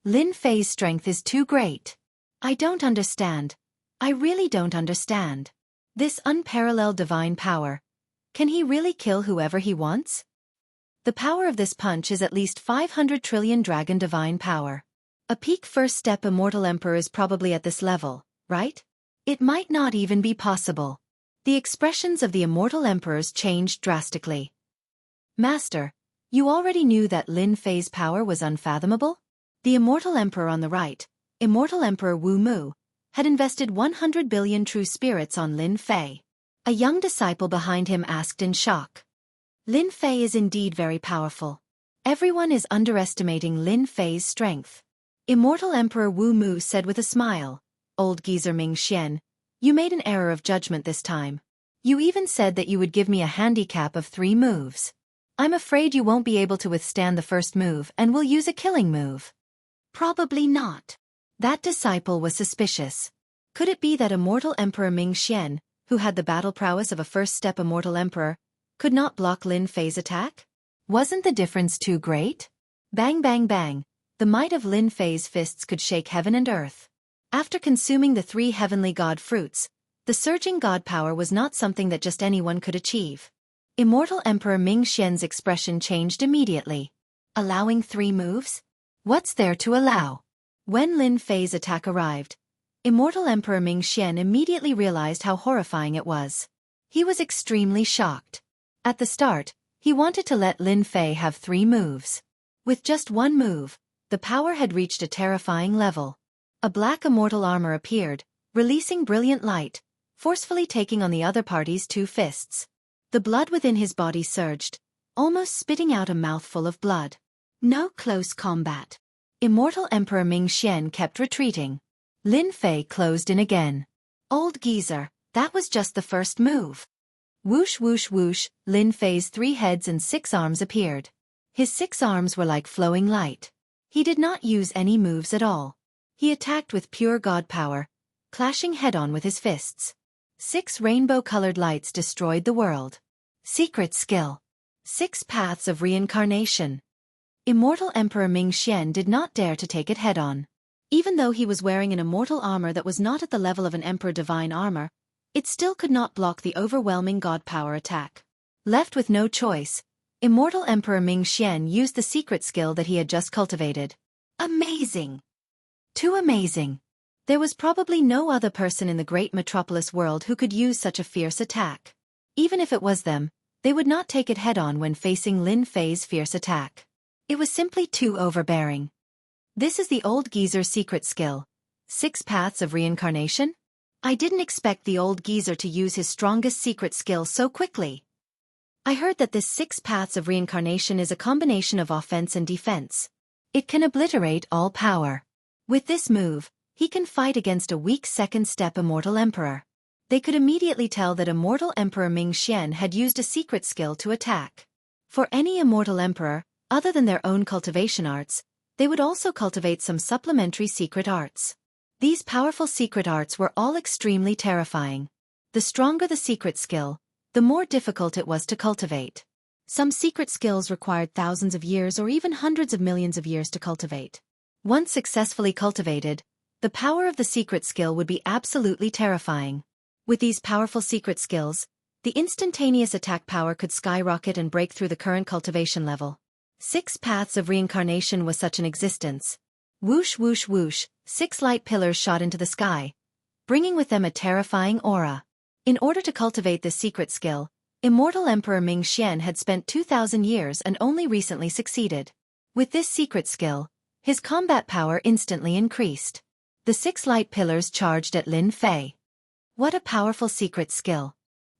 Lin Fei's strength is too great. I don't understand. I really don't understand. This unparalleled divine power. Can he really kill whoever he wants? The power of this punch is at least 500 trillion dragon divine power. A peak first step Immortal Emperor is probably at this level, right? It might not even be possible. The expressions of the Immortal Emperors changed drastically. Master, you already knew that Lin Fei's power was unfathomable? The Immortal Emperor on the right, Immortal Emperor Wu Mu, had invested 100 billion true spirits on Lin Fei. A young disciple behind him asked in shock. Lin Fei is indeed very powerful. Everyone is underestimating Lin Fei's strength. Immortal Emperor Wu Mu said with a smile, Old geezer Ming Xian, you made an error of judgment this time. You even said that you would give me a handicap of 3 moves. I'm afraid you won't be able to withstand the first move and will use a killing move. Probably not. That disciple was suspicious. Could it be that Immortal Emperor Ming Xian, who had the battle prowess of a first-step Immortal Emperor, could not block Lin Fei's attack? Wasn't the difference too great? Bang bang bang, the might of Lin Fei's fists could shake heaven and earth. After consuming the 3 heavenly god fruits, the surging god power was not something that just anyone could achieve. Immortal Emperor Ming Xian's expression changed immediately. Allowing 3 moves? What's there to allow? When Lin Fei's attack arrived, Immortal Emperor Ming Xian immediately realized how horrifying it was. He was extremely shocked. At the start, he wanted to let Lin Fei have 3 moves. With just 1 move, the power had reached a terrifying level. A black immortal armor appeared, releasing brilliant light, forcefully taking on the other party's 2 fists. The blood within his body surged, almost spitting out a mouthful of blood. No close combat. Immortal Emperor Ming Xian kept retreating. Lin Fei closed in again. Old geezer, that was just the first move. Whoosh whoosh whoosh, Lin Fei's 3 heads and 6 arms appeared. His 6 arms were like flowing light. He did not use any moves at all. He attacked with pure god power, clashing head-on with his fists. 6 rainbow-colored lights destroyed the world. Secret skill. 6 paths of reincarnation. Immortal Emperor Ming Xian did not dare to take it head-on. Even though he was wearing an immortal armor that was not at the level of an Emperor Divine armor, it still could not block the overwhelming god power attack. Left with no choice, Immortal Emperor Ming Xian used the secret skill that he had just cultivated. Amazing! Too amazing. There was probably no other person in the great metropolis world who could use such a fierce attack. Even if it was them, they would not take it head-on when facing Lin Fei's fierce attack. It was simply too overbearing. This is the old geezer's secret skill. 6 paths of reincarnation? I didn't expect the old geezer to use his strongest secret skill so quickly. I heard that this 6 paths of reincarnation is a combination of offense and defense. It can obliterate all power. With this move, he can fight against a weak second-step Immortal Emperor. They could immediately tell that Immortal Emperor Ming Xian had used a secret skill to attack. For any Immortal Emperor, other than their own cultivation arts, they would also cultivate some supplementary secret arts. These powerful secret arts were all extremely terrifying. The stronger the secret skill, the more difficult it was to cultivate. Some secret skills required thousands of years or even hundreds of millions of years to cultivate. Once successfully cultivated, the power of the secret skill would be absolutely terrifying. With these powerful secret skills, the instantaneous attack power could skyrocket and break through the current cultivation level. 6 paths of reincarnation was such an existence. Whoosh whoosh whoosh, 6 light pillars shot into the sky, bringing with them a terrifying aura. In order to cultivate this secret skill, immortal Emperor Ming Xian had spent 2,000 years and only recently succeeded. With this secret skill, his combat power instantly increased. The 6 light pillars charged at Lin Fei. What a powerful secret skill.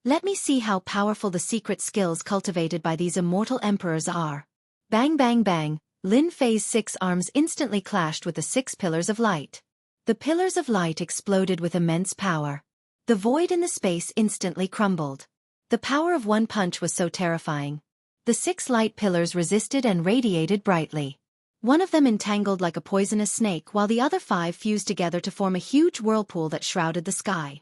Let me see how powerful the secret skills cultivated by these immortal emperors are. Bang bang bang, Lin Fei's 6 arms instantly clashed with the 6 pillars of light. The pillars of light exploded with immense power. The void in the space instantly crumbled. The power of one punch was so terrifying. The 6 light pillars resisted and radiated brightly. One of them entangled like a poisonous snake while the other 5 fused together to form a huge whirlpool that shrouded the sky.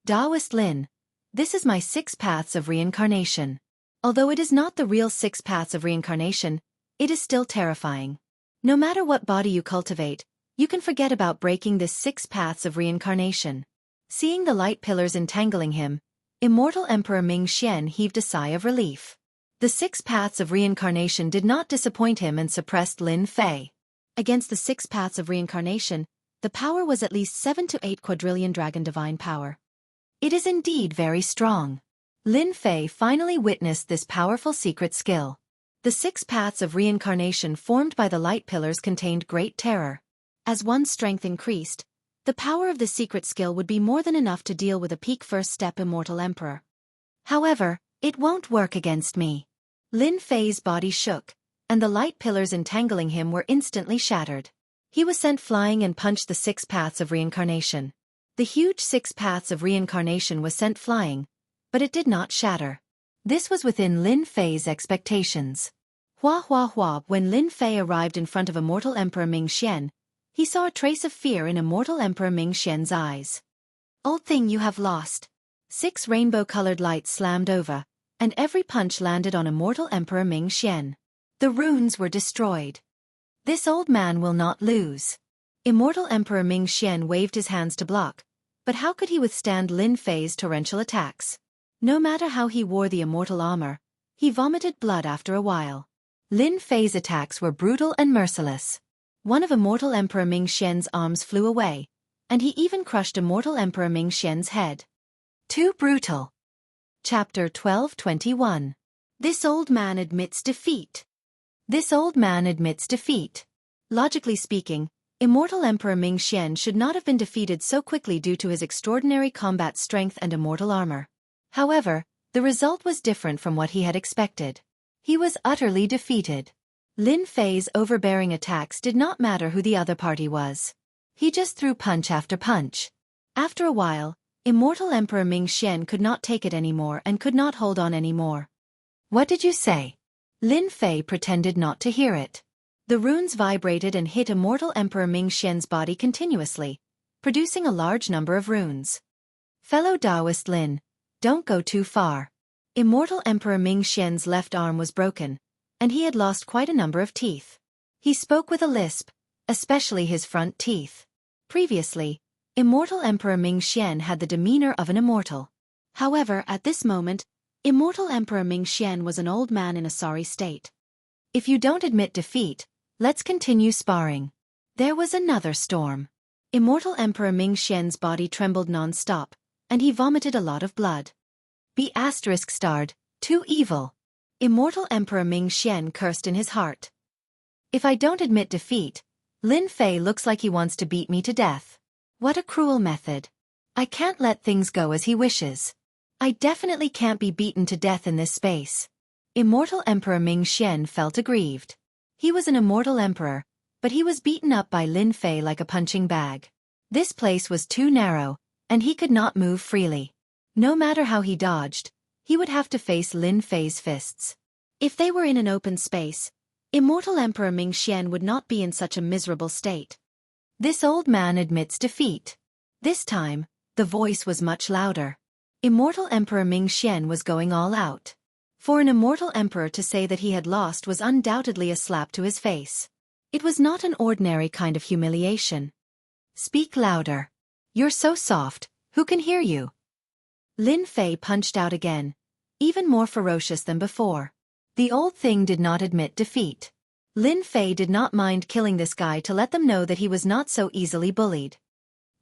Taoist Lin, this is my 6 paths of reincarnation. Although it is not the real 6 paths of reincarnation, it is still terrifying. No matter what body you cultivate, you can forget about breaking this 6 paths of reincarnation. Seeing the light pillars entangling him, immortal Emperor Ming Xian heaved a sigh of relief. The 6 paths of reincarnation did not disappoint him and suppressed Lin Fei. Against the 6 paths of reincarnation, the power was at least 7 to 8 quadrillion dragon divine power. It is indeed very strong. Lin Fei finally witnessed this powerful secret skill. The 6 paths of reincarnation formed by the light pillars contained great terror. As one's strength increased, the power of the secret skill would be more than enough to deal with a peak first step immortal emperor. However, it won't work against me. Lin Fei's body shook, and the light pillars entangling him were instantly shattered. He was sent flying and punched the 6 paths of reincarnation. The huge 6 paths of reincarnation was sent flying, but it did not shatter. This was within Lin Fei's expectations. Hua hua hua, when Lin Fei arrived in front of immortal Emperor Ming Xian, he saw a trace of fear in immortal Emperor Ming Xian's eyes. Old thing, you have lost. 6 rainbow-colored lights slammed over, and every punch landed on immortal Emperor Ming Xian. The runes were destroyed. This old man will not lose. Immortal Emperor Ming Xian waved his hands to block, but how could he withstand Lin Fei's torrential attacks? No matter how he wore the immortal armor, he vomited blood after a while. Lin Fei's attacks were brutal and merciless. One of immortal Emperor Ming Xian's arms flew away, and he even crushed immortal Emperor Ming Xian's head. Too brutal. Chapter 12:21. This old man admits defeat. This old man admits defeat. Logically speaking, immortal Emperor Ming Xian should not have been defeated so quickly due to his extraordinary combat strength and immortal armor. However, the result was different from what he had expected. He was utterly defeated. Lin Fei's overbearing attacks did not matter who the other party was. He just threw punch after punch. After a while, immortal Emperor Ming Xian could not take it anymore and could not hold on anymore. What did you say? Lin Fei pretended not to hear it. The runes vibrated and hit immortal Emperor Ming Xian's body continuously, producing a large number of runes. Fellow Taoist Lin, don't go too far. Immortal Emperor Ming Xian's left arm was broken, and he had lost quite a number of teeth. He spoke with a lisp, especially his front teeth. Previously, immortal Emperor Ming Xian had the demeanor of an immortal. However, at this moment, immortal Emperor Ming Xian was an old man in a sorry state. If you don't admit defeat, let's continue sparring. There was another storm. Immortal Emperor Ming Xian's body trembled non-stop, and he vomited a lot of blood. Be asterisk starred, too evil. Immortal Emperor Ming Xian cursed in his heart. If I don't admit defeat, Lin Fei looks like he wants to beat me to death. What a cruel method. I can't let things go as he wishes. I definitely can't be beaten to death in this space. Immortal Emperor Ming Xian felt aggrieved. He was an immortal emperor, but he was beaten up by Lin Fei like a punching bag. This place was too narrow, and he could not move freely. No matter how he dodged, he would have to face Lin Fei's fists. If they were in an open space, immortal Emperor Ming Xian would not be in such a miserable state. This old man admits defeat. This time, the voice was much louder. Immortal Emperor Ming Xian was going all out. For an immortal emperor to say that he had lost was undoubtedly a slap to his face. It was not an ordinary kind of humiliation. Speak louder. You're so soft, who can hear you? Lin Fei punched out again, even more ferocious than before. The old thing did not admit defeat. Lin Fei did not mind killing this guy to let them know that he was not so easily bullied.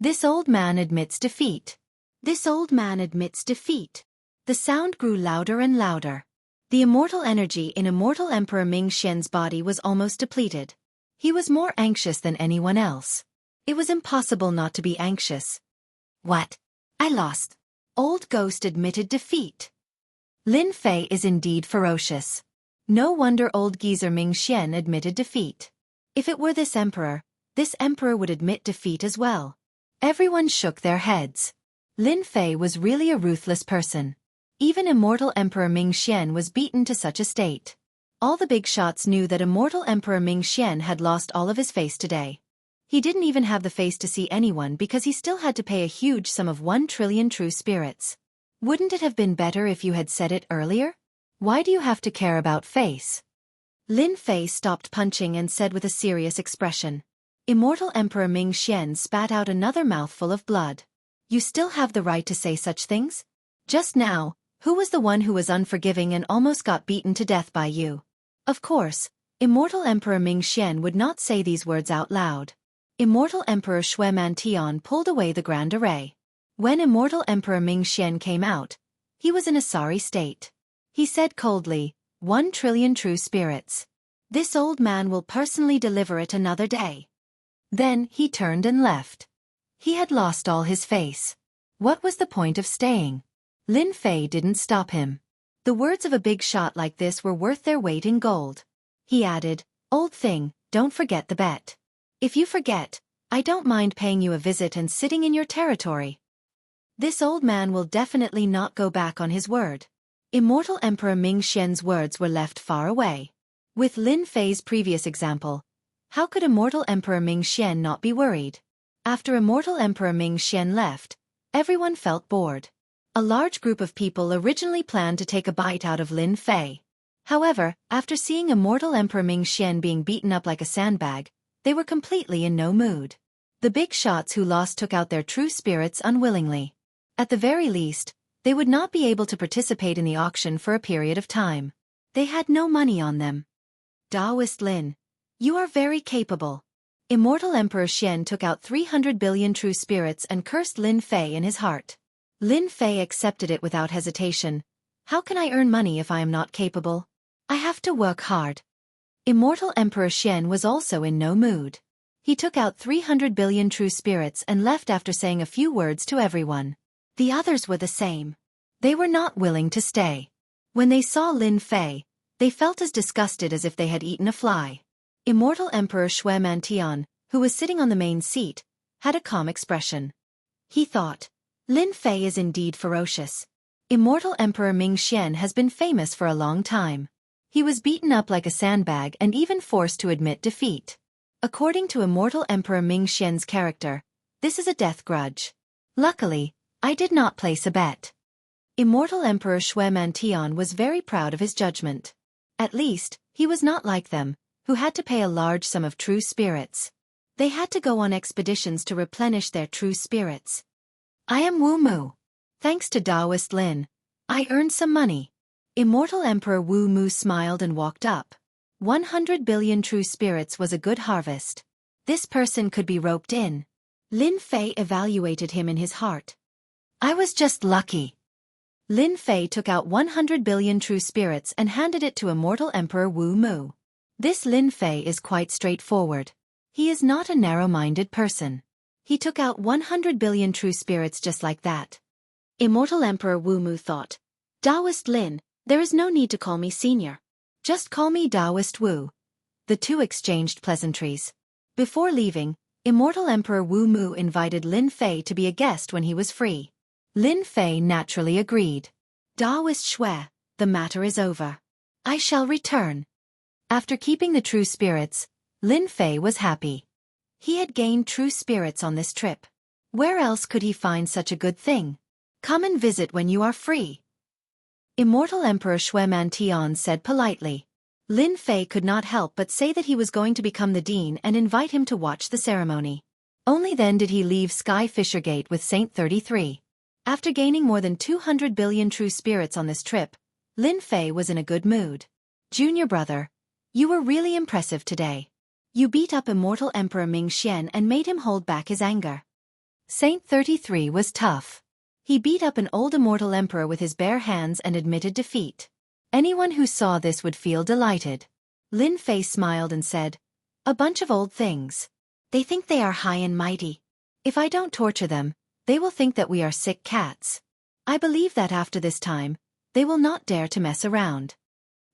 This old man admits defeat. This old man admits defeat. The sound grew louder and louder. The immortal energy in Immortal Emperor Ming Xian's body was almost depleted. He was more anxious than anyone else. It was impossible not to be anxious. What? I lost. Old Ghost admitted defeat. Lin Fei is indeed ferocious. No wonder old geezer Ming Xian admitted defeat. If it were this emperor would admit defeat as well. Everyone shook their heads. Lin Fei was really a ruthless person. Even Immortal Emperor Ming Xian was beaten to such a state. All the big shots knew that Immortal Emperor Ming Xian had lost all of his face today. He didn't even have the face to see anyone because he still had to pay a huge sum of 1 trillion true spirits. Wouldn't it have been better if you had said it earlier? Why do you have to care about face? Lin Fei stopped punching and said with a serious expression. Immortal Emperor Ming Xian spat out another mouthful of blood. You still have the right to say such things? Just now, who was the one who was unforgiving and almost got beaten to death by you? Of course, Immortal Emperor Ming Xian would not say these words out loud. Immortal Emperor Xianxia pulled away the grand array. When Immortal Emperor Ming Xian came out, he was in a sorry state. He said coldly, 1 trillion true spirits. This old man will personally deliver it another day. Then he turned and left. He had lost all his face. What was the point of staying? Lin Fei didn't stop him. The words of a big shot like this were worth their weight in gold. He added, Old thing, don't forget the bet. If you forget, I don't mind paying you a visit and sitting in your territory. This old man will definitely not go back on his word. Immortal Emperor Ming Xian's words were left far away. With Lin Fei's previous example, how could Immortal Emperor Ming Xian not be worried? After Immortal Emperor Ming Xian left, everyone felt bored. A large group of people originally planned to take a bite out of Lin Fei. However, after seeing Immortal Emperor Ming Xian being beaten up like a sandbag, they were completely in no mood. The big shots who lost took out their true spirits unwillingly. At the very least, they would not be able to participate in the auction for a period of time. They had no money on them. Taoist Lin, you are very capable. Immortal Emperor Xian took out 300 billion true spirits and cursed Lin Fei in his heart. Lin Fei accepted it without hesitation. How can I earn money if I am not capable? I have to work hard. Immortal Emperor Xian was also in no mood. He took out 300 billion true spirits and left after saying a few words to everyone. The others were the same. They were not willing to stay. When they saw Lin Fei, they felt as disgusted as if they had eaten a fly. Immortal Emperor Xianxia, who was sitting on the main seat, had a calm expression. He thought, Lin Fei is indeed ferocious. Immortal Emperor Ming Xian has been famous for a long time. He was beaten up like a sandbag and even forced to admit defeat. According to Immortal Emperor Ming Xian's character, this is a death grudge. Luckily, I did not place a bet. Immortal Emperor Xianxia was very proud of his judgment. At least, he was not like them, who had to pay a large sum of true spirits. They had to go on expeditions to replenish their true spirits. I am Wu Mu. Thanks to Taoist Lin, I earned some money. Immortal Emperor Wu Mu smiled and walked up. 100 billion true spirits was a good harvest. This person could be roped in. Lin Fei evaluated him in his heart. I was just lucky. Lin Fei took out 100 billion true spirits and handed it to Immortal Emperor Wu Mu. This Lin Fei is quite straightforward. He is not a narrow-minded person. He took out 100 billion true spirits just like that. Immortal Emperor Wu Mu thought, Taoist Lin, there is no need to call me senior. Just call me Taoist Wu. The two exchanged pleasantries. Before leaving, Immortal Emperor Wu Mu invited Lin Fei to be a guest when he was free. Lin Fei naturally agreed. Taoist Xue, the matter is over. I shall return. After keeping the true spirits, Lin Fei was happy. He had gained true spirits on this trip. Where else could he find such a good thing? Come and visit when you are free. Immortal Emperor Shueman said politely. Lin Fei could not help but say that he was going to become the dean and invite him to watch the ceremony. Only then did he leave Sky Fisher Gate with Saint 33. After gaining more than 200 billion true spirits on this trip, Lin Fei was in a good mood. Junior brother, you were really impressive today. You beat up Immortal Emperor Ming Xian and made him hold back his anger. Saint 33 was tough. He beat up an old immortal emperor with his bare hands and admitted defeat. Anyone who saw this would feel delighted. Lin Fei smiled and said, "A bunch of old things. They think they are high and mighty. If I don't torture them, they will think that we are sick cats. I believe that after this time, they will not dare to mess around."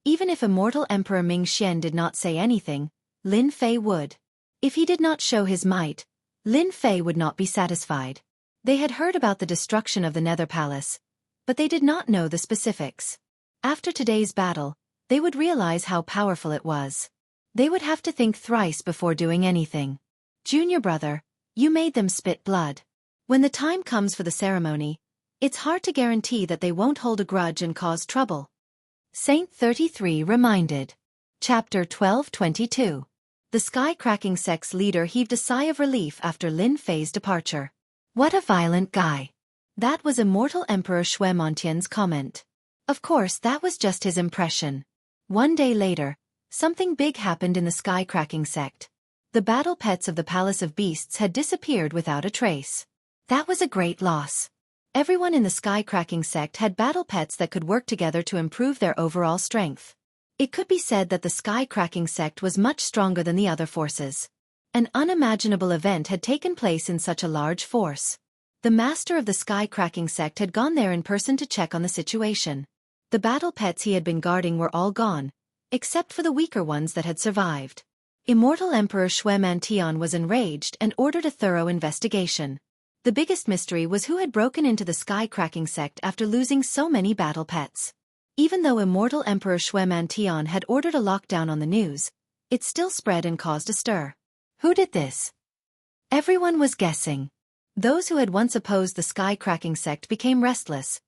Even if Immortal Emperor Ming Xian did not say anything, Lin Fei would. If he did not show his might, Lin Fei would not be satisfied. They had heard about the destruction of the Nether Palace, but they did not know the specifics. After today's battle, they would realize how powerful it was. They would have to think thrice before doing anything. Junior brother, you made them spit blood. When the time comes for the ceremony, it's hard to guarantee that they won't hold a grudge and cause trouble. Saint 33 reminded. Chapter 1222. The sky-cracking sect's leader heaved a sigh of relief after Lin Fei's departure. What a violent guy. That was Immortal Emperor Shuemantian's comment. Of course, that was just his impression. One day later, something big happened in the sky-cracking sect. The battle pets of the Palace of Beasts had disappeared without a trace. That was a great loss. Everyone in the sky-cracking sect had battle pets that could work together to improve their overall strength. It could be said that the sky-cracking sect was much stronger than the other forces. An unimaginable event had taken place in such a large force. The master of the sky-cracking sect had gone there in person to check on the situation. The battle pets he had been guarding were all gone, except for the weaker ones that had survived. Immortal Emperor Shuemantian was enraged and ordered a thorough investigation. The biggest mystery was who had broken into the sky-cracking sect after losing so many battle pets. Even though Immortal Emperor Shuemantian had ordered a lockdown on the news, it still spread and caused a stir. Who did this? Everyone was guessing. Those who had once opposed the sky-cracking sect became restless,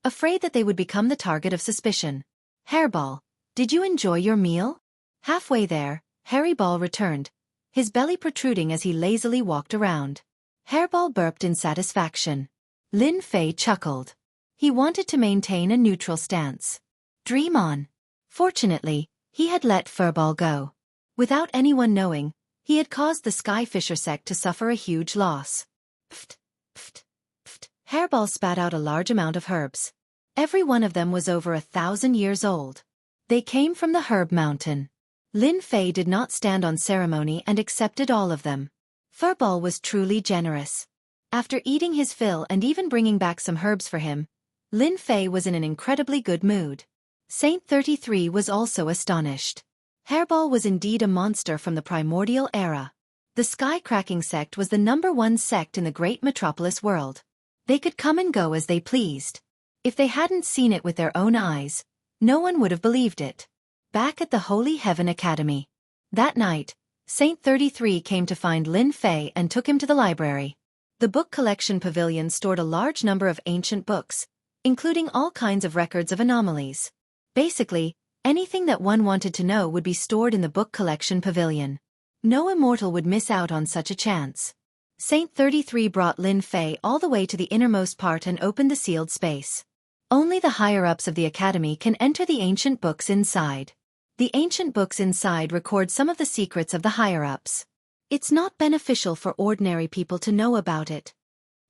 afraid that they would become the target of suspicion. Hairball, did you enjoy your meal? Halfway there, Hairball returned, his belly protruding as he lazily walked around. Hairball burped in satisfaction. Lin Fei chuckled. He wanted to maintain a neutral stance. Dream on. Fortunately, he had let Furball go. Without anyone knowing, he had caused the Sky Fisher sect to suffer a huge loss. Pft, pft, pft. Hairball spat out a large amount of herbs. Every one of them was over 1,000 years old. They came from the Herb Mountain. Lin Fei did not stand on ceremony and accepted all of them. Furball was truly generous. After eating his fill and even bringing back some herbs for him, Lin Fei was in an incredibly good mood. Saint 33 was also astonished. Hairball was indeed a monster from the primordial era. The sky-cracking sect was the #1 sect in the great metropolis world. They could come and go as they pleased. If they hadn't seen it with their own eyes, no one would have believed it. Back at the Holy Heaven Academy. That night, Saint 33 came to find Lin Fei and took him to the library. The book collection pavilion stored a large number of ancient books, including all kinds of records of anomalies. Basically, anything that one wanted to know would be stored in the book collection pavilion. No immortal would miss out on such a chance. Saint 33 brought Lin Fei all the way to the innermost part and opened the sealed space. Only the higher-ups of the academy can enter the ancient books inside. The ancient books inside record some of the secrets of the higher-ups. It's not beneficial for ordinary people to know about it.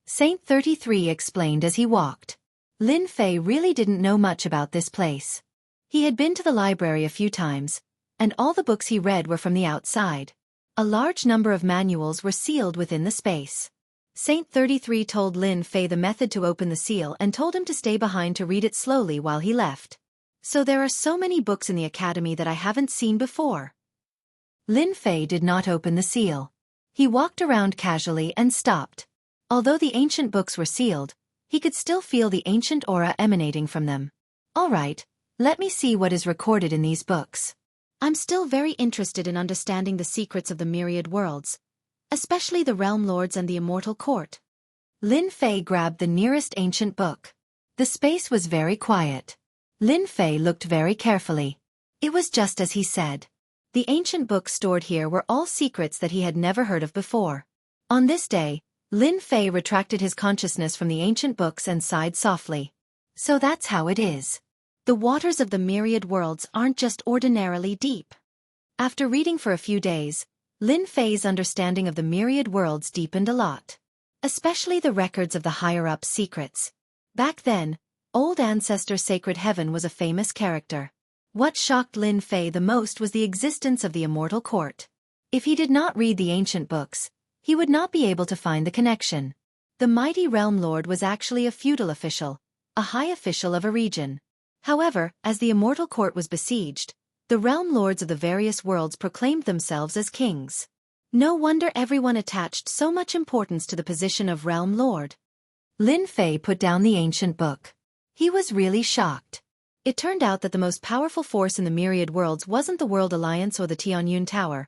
Saint 33 explained as he walked. Lin Fei really didn't know much about this place. He had been to the library a few times, and all the books he read were from the outside. A large number of manuals were sealed within the space. Saint 33 told Lin Fei the method to open the seal and told him to stay behind to read it slowly while he left. So there are so many books in the academy that I haven't seen before. Lin Fei did not open the seal. He walked around casually and stopped. Although the ancient books were sealed, he could still feel the ancient aura emanating from them. All right, let me see what is recorded in these books. I'm still very interested in understanding the secrets of the myriad worlds, especially the realm lords and the immortal court. Lin Fei grabbed the nearest ancient book. The space was very quiet. Lin Fei looked very carefully. It was just as he said. The ancient books stored here were all secrets that he had never heard of before. On this day, Lin Fei retracted his consciousness from the ancient books and sighed softly. So that's how it is. The waters of the myriad worlds aren't just ordinarily deep. After reading for a few days, Lin Fei's understanding of the myriad worlds deepened a lot. Especially the records of the higher-ups' secrets. Back then, old ancestor Sacred Heaven was a famous character. What shocked Lin Fei the most was the existence of the immortal court. If he did not read the ancient books, he would not be able to find the connection. The mighty realm lord was actually a feudal official, a high official of a region. However, as the immortal court was besieged, the realm lords of the various worlds proclaimed themselves as kings. No wonder everyone attached so much importance to the position of realm lord. Lin Fei put down the ancient book. He was really shocked. It turned out that the most powerful force in the myriad worlds wasn't the World Alliance or the Tianyun Tower,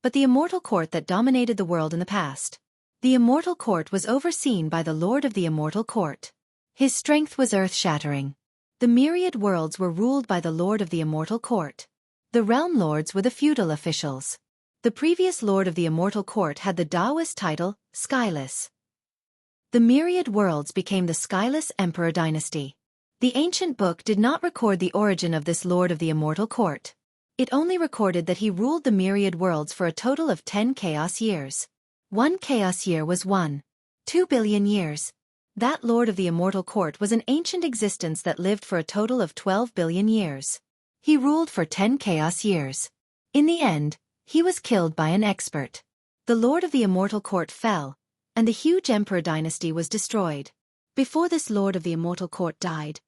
but the immortal court that dominated the world in the past. The immortal court was overseen by the Lord of the Immortal Court. His strength was earth-shattering. The myriad worlds were ruled by the Lord of the Immortal Court. The realm lords were the feudal officials. The previous Lord of the Immortal Court had the Taoist title, Skyless. The myriad worlds became the Skyless Emperor dynasty. The ancient book did not record the origin of this Lord of the Immortal Court. It only recorded that he ruled the myriad worlds for a total of 10 chaos years. 1 chaos year was 2 billion years. That Lord of the Immortal Court was an ancient existence that lived for a total of 12 billion years. He ruled for 10 chaos years. In the end, he was killed by an expert. The Lord of the Immortal Court fell, and the huge Emperor dynasty was destroyed. Before this Lord of the Immortal Court died,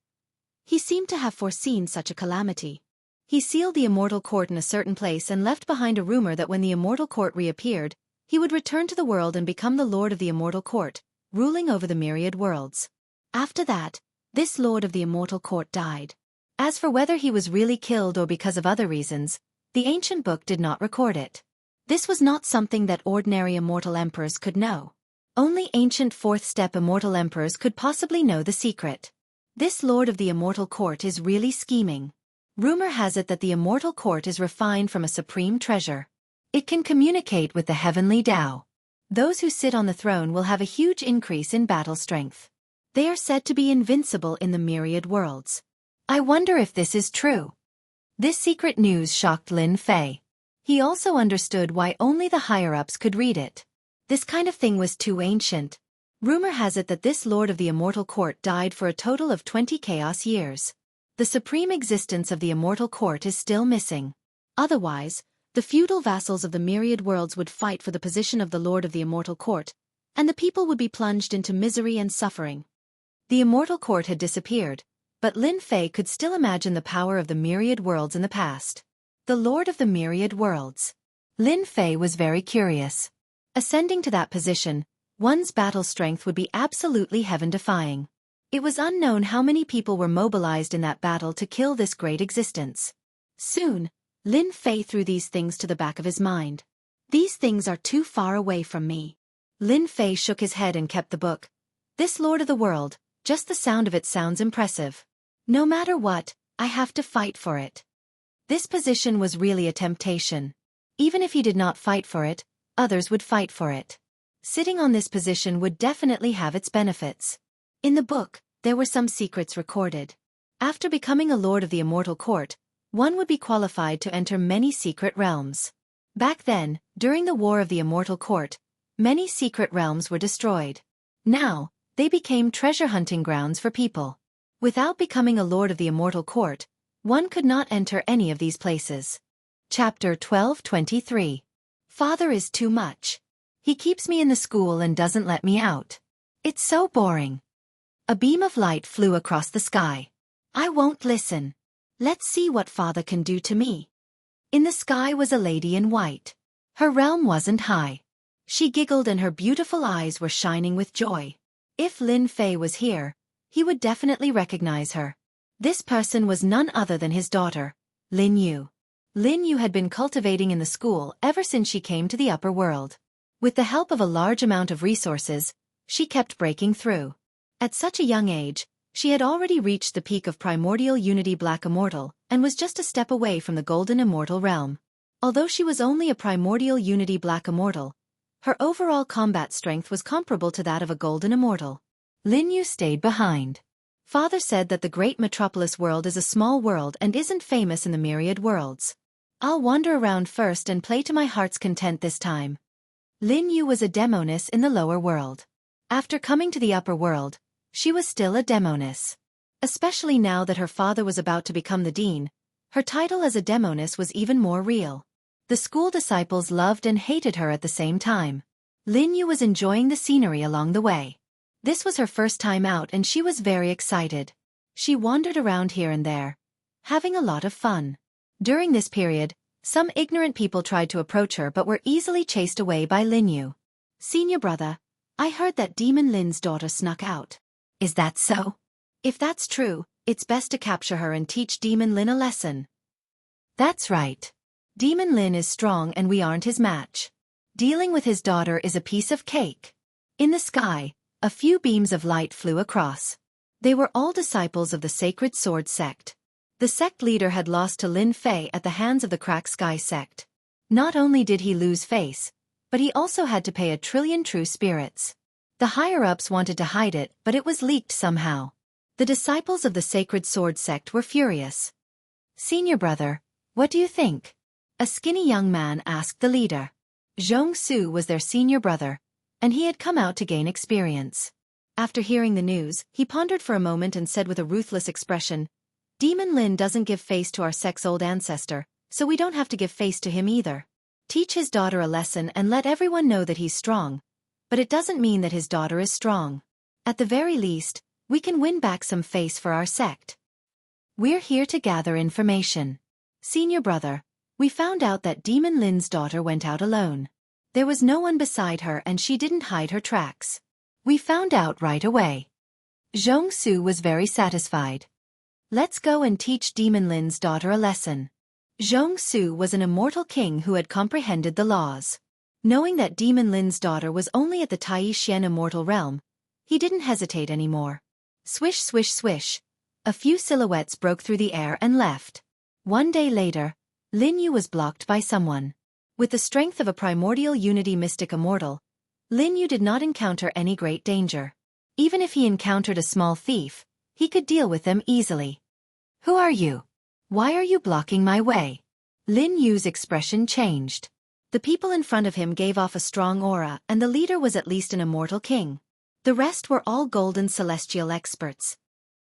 he seemed to have foreseen such a calamity. He sealed the Immortal Court in a certain place and left behind a rumor that when the Immortal Court reappeared, he would return to the world and become the Lord of the Immortal Court, ruling over the myriad worlds. After that, this Lord of the Immortal Court died. As for whether he was really killed or because of other reasons, the ancient book did not record it. This was not something that ordinary immortal emperors could know. Only ancient fourth-step immortal emperors could possibly know the secret. This Lord of the Immortal Court is really scheming. Rumor has it that the Immortal Court is refined from a supreme treasure. It can communicate with the heavenly Tao. Those who sit on the throne will have a huge increase in battle strength. They are said to be invincible in the myriad worlds. I wonder if this is true. This secret news shocked Lin Fei. He also understood why only the higher-ups could read it. This kind of thing was too ancient. Rumor has it that this Lord of the Immortal Court died for a total of 20 chaos years. The supreme existence of the Immortal Court is still missing. Otherwise, the feudal vassals of the myriad worlds would fight for the position of the Lord of the Immortal Court, and the people would be plunged into misery and suffering. The Immortal Court had disappeared, but Lin Fei could still imagine the power of the myriad worlds in the past. The Lord of the Myriad Worlds. Lin Fei was very curious. Ascending to that position, one's battle strength would be absolutely heaven-defying. It was unknown how many people were mobilized in that battle to kill this great existence. Soon, Lin Fei threw these things to the back of his mind. These things are too far away from me. Lin Fei shook his head and kept the book. This Lord of the World, just the sound of it sounds impressive. No matter what, I have to fight for it. This position was really a temptation. Even if he did not fight for it, others would fight for it. Sitting on this position would definitely have its benefits. In the book, there were some secrets recorded. After becoming a Lord of the Immortal Court, one would be qualified to enter many secret realms. Back then, during the War of the Immortal Court, many secret realms were destroyed. Now, they became treasure hunting grounds for people. Without becoming a Lord of the Immortal Court, one could not enter any of these places. Chapter 12:23. Father is too much. He keeps me in the school and doesn't let me out. It's so boring. A beam of light flew across the sky. I won't listen. Let's see what Father can do to me. In the sky was a lady in white. Her realm wasn't high. She giggled and her beautiful eyes were shining with joy. If Lin Fei was here, he would definitely recognize her. This person was none other than his daughter, Lin Yu. Lin Yu had been cultivating in the school ever since she came to the upper world. With the help of a large amount of resources, she kept breaking through. At such a young age, she had already reached the peak of Primordial Unity Black Immortal and was just a step away from the Golden Immortal realm. Although she was only a Primordial Unity Black Immortal, her overall combat strength was comparable to that of a Golden Immortal. Lin Yu stayed behind. Father said that the great metropolis world is a small world and isn't famous in the myriad worlds. I'll wander around first and play to my heart's content this time. Lin Yu was a demoness in the lower world. After coming to the upper world, she was still a demoness. Especially now that her father was about to become the dean, her title as a demoness was even more real. The school disciples loved and hated her at the same time. Lin Yu was enjoying the scenery along the way. This was her first time out and she was very excited. She wandered around here and there, having a lot of fun. During this period, some ignorant people tried to approach her but were easily chased away by Lin Yu. Senior brother, I heard that Demon Lin's daughter snuck out. Is that so? If that's true, it's best to capture her and teach Demon Lin a lesson. That's right. Demon Lin is strong and we aren't his match. Dealing with his daughter is a piece of cake. In the sky, a few beams of light flew across. They were all disciples of the Sacred Sword sect. The sect leader had lost to Lin Fei at the hands of the Crack Sky sect. Not only did he lose face, but he also had to pay 1,000,000,000 true spirits. The higher-ups wanted to hide it, but it was leaked somehow. The disciples of the Sacred Sword sect were furious. Senior brother, what do you think? A skinny young man asked the leader. Jianghu was their senior brother, and he had come out to gain experience. After hearing the news, he pondered for a moment and said with a ruthless expression, Demon Lin doesn't give face to our sect's old ancestor, so we don't have to give face to him either. Teach his daughter a lesson and let everyone know that he's strong. But it doesn't mean that his daughter is strong. At the very least, we can win back some face for our sect. We're here to gather information. Senior brother, we found out that Demon Lin's daughter went out alone. There was no one beside her and she didn't hide her tracks. We found out right away. Jianghu was very satisfied. Let's go and teach Demon Lin's daughter a lesson. Jianghu was an immortal king who had comprehended the laws. Knowing that Demon Lin's daughter was only at the Tai-Xian immortal realm, he didn't hesitate anymore. Swish swish swish. A few silhouettes broke through the air and left. One day later, Lin Yu was blocked by someone. With the strength of a primordial unity mystic immortal, Lin Yu did not encounter any great danger. Even if he encountered a small thief, he could deal with them easily. Who are you? Why are you blocking my way? Lin Yu's expression changed. The people in front of him gave off a strong aura and the leader was at least an immortal king. The rest were all golden celestial experts.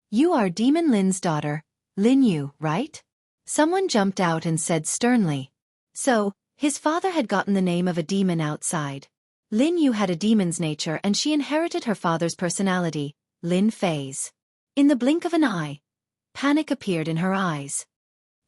You are Demon Lin's daughter, Lin Yu, right? Someone jumped out and said sternly. So, his father had gotten the name of a demon outside. Lin Yu had a demon's nature and she inherited her father's personality, Lin Fei's. In the blink of an eye, panic appeared in her eyes.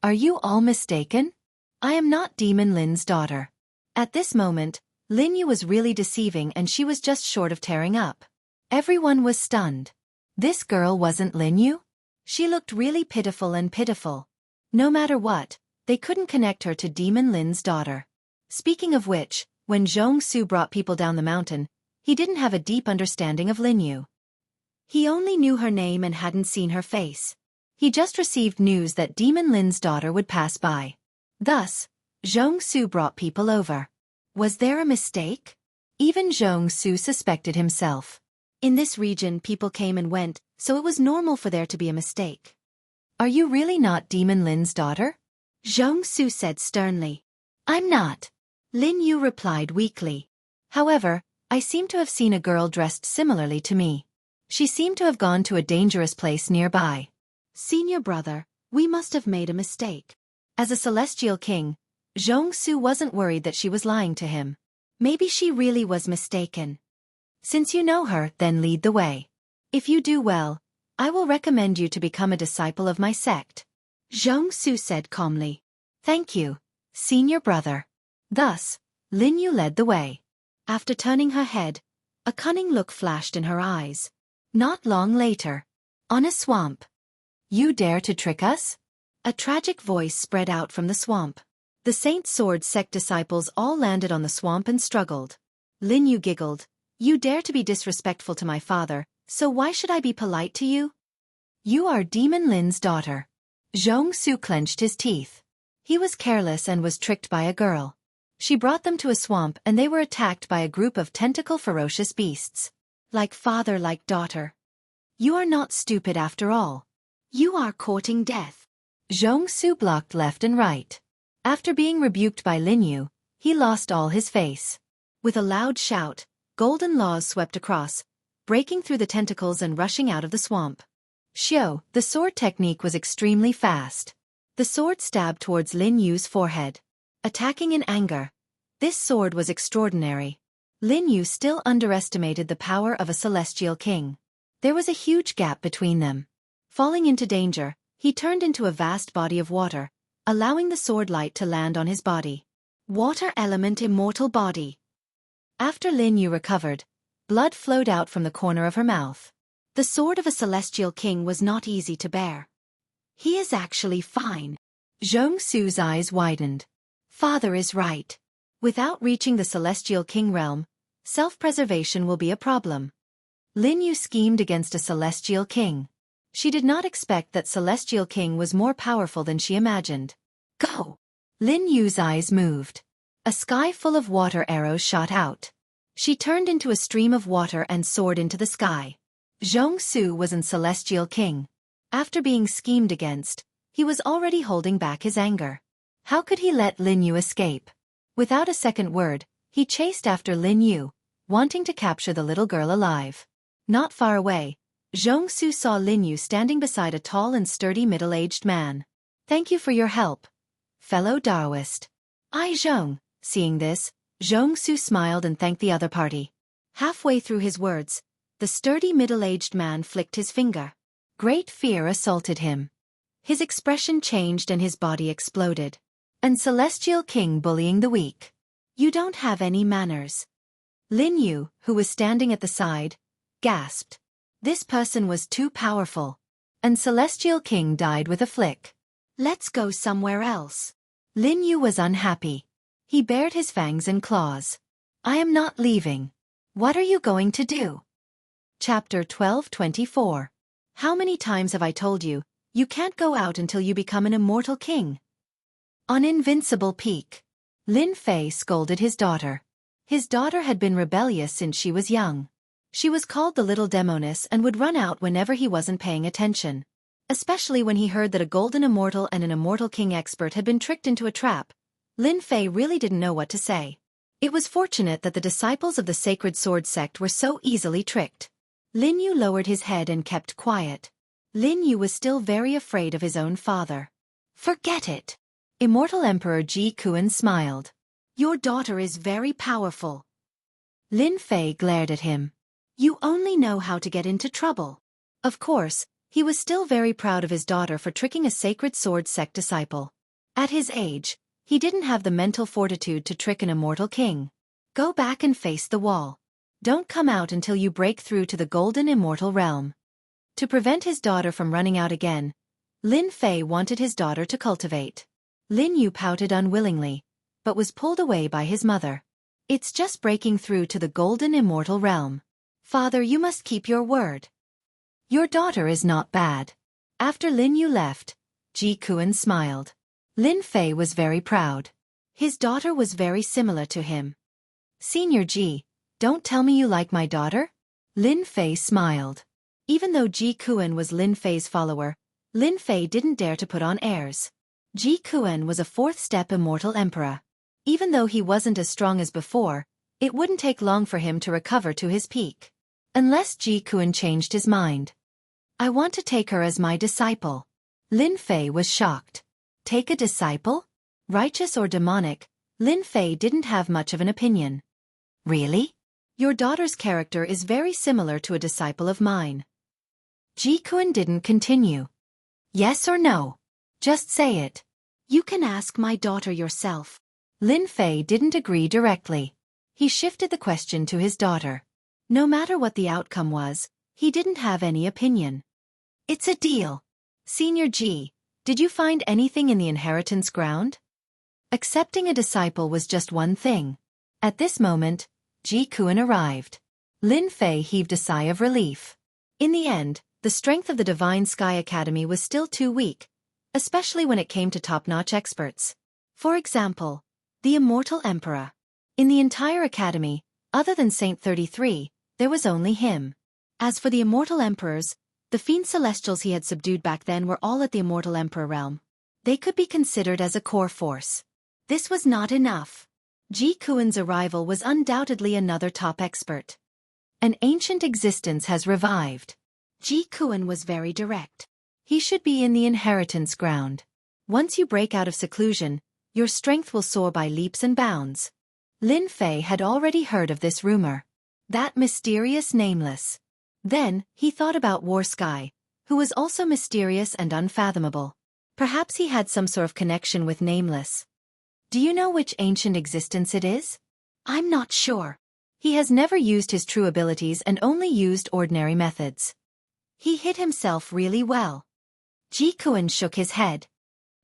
Are you all mistaken? I am not Demon Lin's daughter. At this moment, Lin Yu was really deceiving and she was just short of tearing up. Everyone was stunned. This girl wasn't Lin Yu? She looked really pitiful and pitiful. No matter what, they couldn't connect her to Demon Lin's daughter. Speaking of which, when Jianghu brought people down the mountain, he didn't have a deep understanding of Lin Yu. He only knew her name and hadn't seen her face. He just received news that Demon Lin's daughter would pass by. Thus, Jianghu brought people over. Was there a mistake? Even Jianghu suspected himself. In this region people came and went, so it was normal for there to be a mistake. Are you really not Demon Lin's daughter? Jianghu said sternly. I'm not. Lin Yu replied weakly. However, I seem to have seen a girl dressed similarly to me. She seemed to have gone to a dangerous place nearby. Senior brother, we must have made a mistake. As a celestial king, Jianghu wasn't worried that she was lying to him. Maybe she really was mistaken. Since you know her, then lead the way. If you do well, I will recommend you to become a disciple of my sect. Jianghu said calmly. Thank you, senior brother. Thus, Lin Yu led the way. After turning her head, a cunning look flashed in her eyes. Not long later, on a swamp. You dare to trick us? A tragic voice spread out from the swamp. The Saint Sword sect disciples all landed on the swamp and struggled. Lin Yu giggled, You dare to be disrespectful to my father, so why should I be polite to you? You are Demon Lin's daughter. Jianghu clenched his teeth. He was careless and was tricked by a girl. She brought them to a swamp and they were attacked by a group of tentacle ferocious beasts. Like father like daughter. You are not stupid after all. You are courting death. Jianghu blocked left and right. After being rebuked by Lin Yu, he lost all his face. With a loud shout, golden laws swept across, breaking through the tentacles and rushing out of the swamp. Xiao, the sword technique was extremely fast. The sword stabbed towards Lin Yu's forehead. Attacking in anger. This sword was extraordinary. Lin Yu still underestimated the power of a celestial king. There was a huge gap between them. Falling into danger, he turned into a vast body of water, allowing the sword light to land on his body. Water element immortal body. After Lin Yu recovered, blood flowed out from the corner of her mouth. The sword of a celestial king was not easy to bear. He is actually fine. Jianghu's eyes widened. Father is right. Without reaching the celestial king realm, self-preservation will be a problem. Lin Yu schemed against a celestial king. She did not expect that celestial king was more powerful than she imagined. Go! Lin Yu's eyes moved. A sky full of water arrows shot out. She turned into a stream of water and soared into the sky. Jianghu was an celestial king. After being schemed against, he was already holding back his anger. How could he let Lin Yu escape? Without a second word, he chased after Lin Yu, wanting to capture the little girl alive. Not far away, Jianghu saw Lin Yu standing beside a tall and sturdy middle-aged man. Thank you for your help, fellow Taoist. Zhong. Seeing this, Jianghu smiled and thanked the other party. Halfway through his words, the sturdy middle-aged man flicked his finger. Great fear assaulted him. His expression changed and his body exploded. An celestial king bullying the weak. You don't have any manners. Lin Yu, who was standing at the side, gasped. This person was too powerful. An celestial king died with a flick. Let's go somewhere else. Lin Yu was unhappy. He bared his fangs and claws. I am not leaving. What are you going to do? Chapter 1224. How many times have I told you, you can't go out until you become an immortal king? On Invincible Peak, Lin Fei scolded his daughter. His daughter had been rebellious since she was young. She was called the little demoness and would run out whenever he wasn't paying attention. Especially when he heard that a golden immortal and an immortal king expert had been tricked into a trap, Lin Fei really didn't know what to say. It was fortunate that the disciples of the Sacred Sword sect were so easily tricked. Lin Yu lowered his head and kept quiet. Lin Yu was still very afraid of his own father. Forget it. Immortal Emperor Jianghu smiled. Your daughter is very powerful. Lin Fei glared at him. You only know how to get into trouble. Of course, he was still very proud of his daughter for tricking a Sacred Sword sect disciple. At his age, he didn't have the mental fortitude to trick an immortal king. Go back and face the wall. Don't come out until you break through to the golden immortal realm. To prevent his daughter from running out again, Lin Fei wanted his daughter to cultivate. Lin Yu pouted unwillingly, but was pulled away by his mother. It's just breaking through to the golden immortal realm. Father, you must keep your word. Your daughter is not bad. After Lin Yu left, Jianghu smiled. Lin Fei was very proud. His daughter was very similar to him. Senior Ji, don't tell me you like my daughter? Lin Fei smiled. Even though Jianghu was Lin Fei's follower, Lin Fei didn't dare to put on airs. Jianghu was a fourth-step immortal emperor. Even though he wasn't as strong as before, it wouldn't take long for him to recover to his peak. Unless Jianghu changed his mind. I want to take her as my disciple. Lin Fei was shocked. Take a disciple? Righteous or demonic, Lin Fei didn't have much of an opinion. Really? Your daughter's character is very similar to a disciple of mine. Jianghu didn't continue. Yes or no? Just say it. You can ask my daughter yourself. Lin Fei didn't agree directly. He shifted the question to his daughter. No matter what the outcome was, he didn't have any opinion. It's a deal. Senior Ji, did you find anything in the inheritance ground? Accepting a disciple was just one thing. At this moment, Jianghu arrived. Lin Fei heaved a sigh of relief. In the end, the strength of the Divine Sky Academy was still too weak, especially when it came to top-notch experts. For example, the Immortal Emperor. In the entire academy, other than Saint 33, there was only him. As for the Immortal Emperors, the fiend celestials he had subdued back then were all at the Immortal Emperor realm. They could be considered as a core force. This was not enough. Ji Kuan's arrival was undoubtedly another top expert. An ancient existence has revived. Ji Kuan was very direct. He should be in the inheritance ground. Once you break out of seclusion, your strength will soar by leaps and bounds. Lin Fei had already heard of this rumor. That mysterious nameless. Then, he thought about War Sky, who was also mysterious and unfathomable. Perhaps he had some sort of connection with Nameless. Do you know which ancient existence it is? I'm not sure. He has never used his true abilities and only used ordinary methods. He hid himself really well. Ji Kuan shook his head.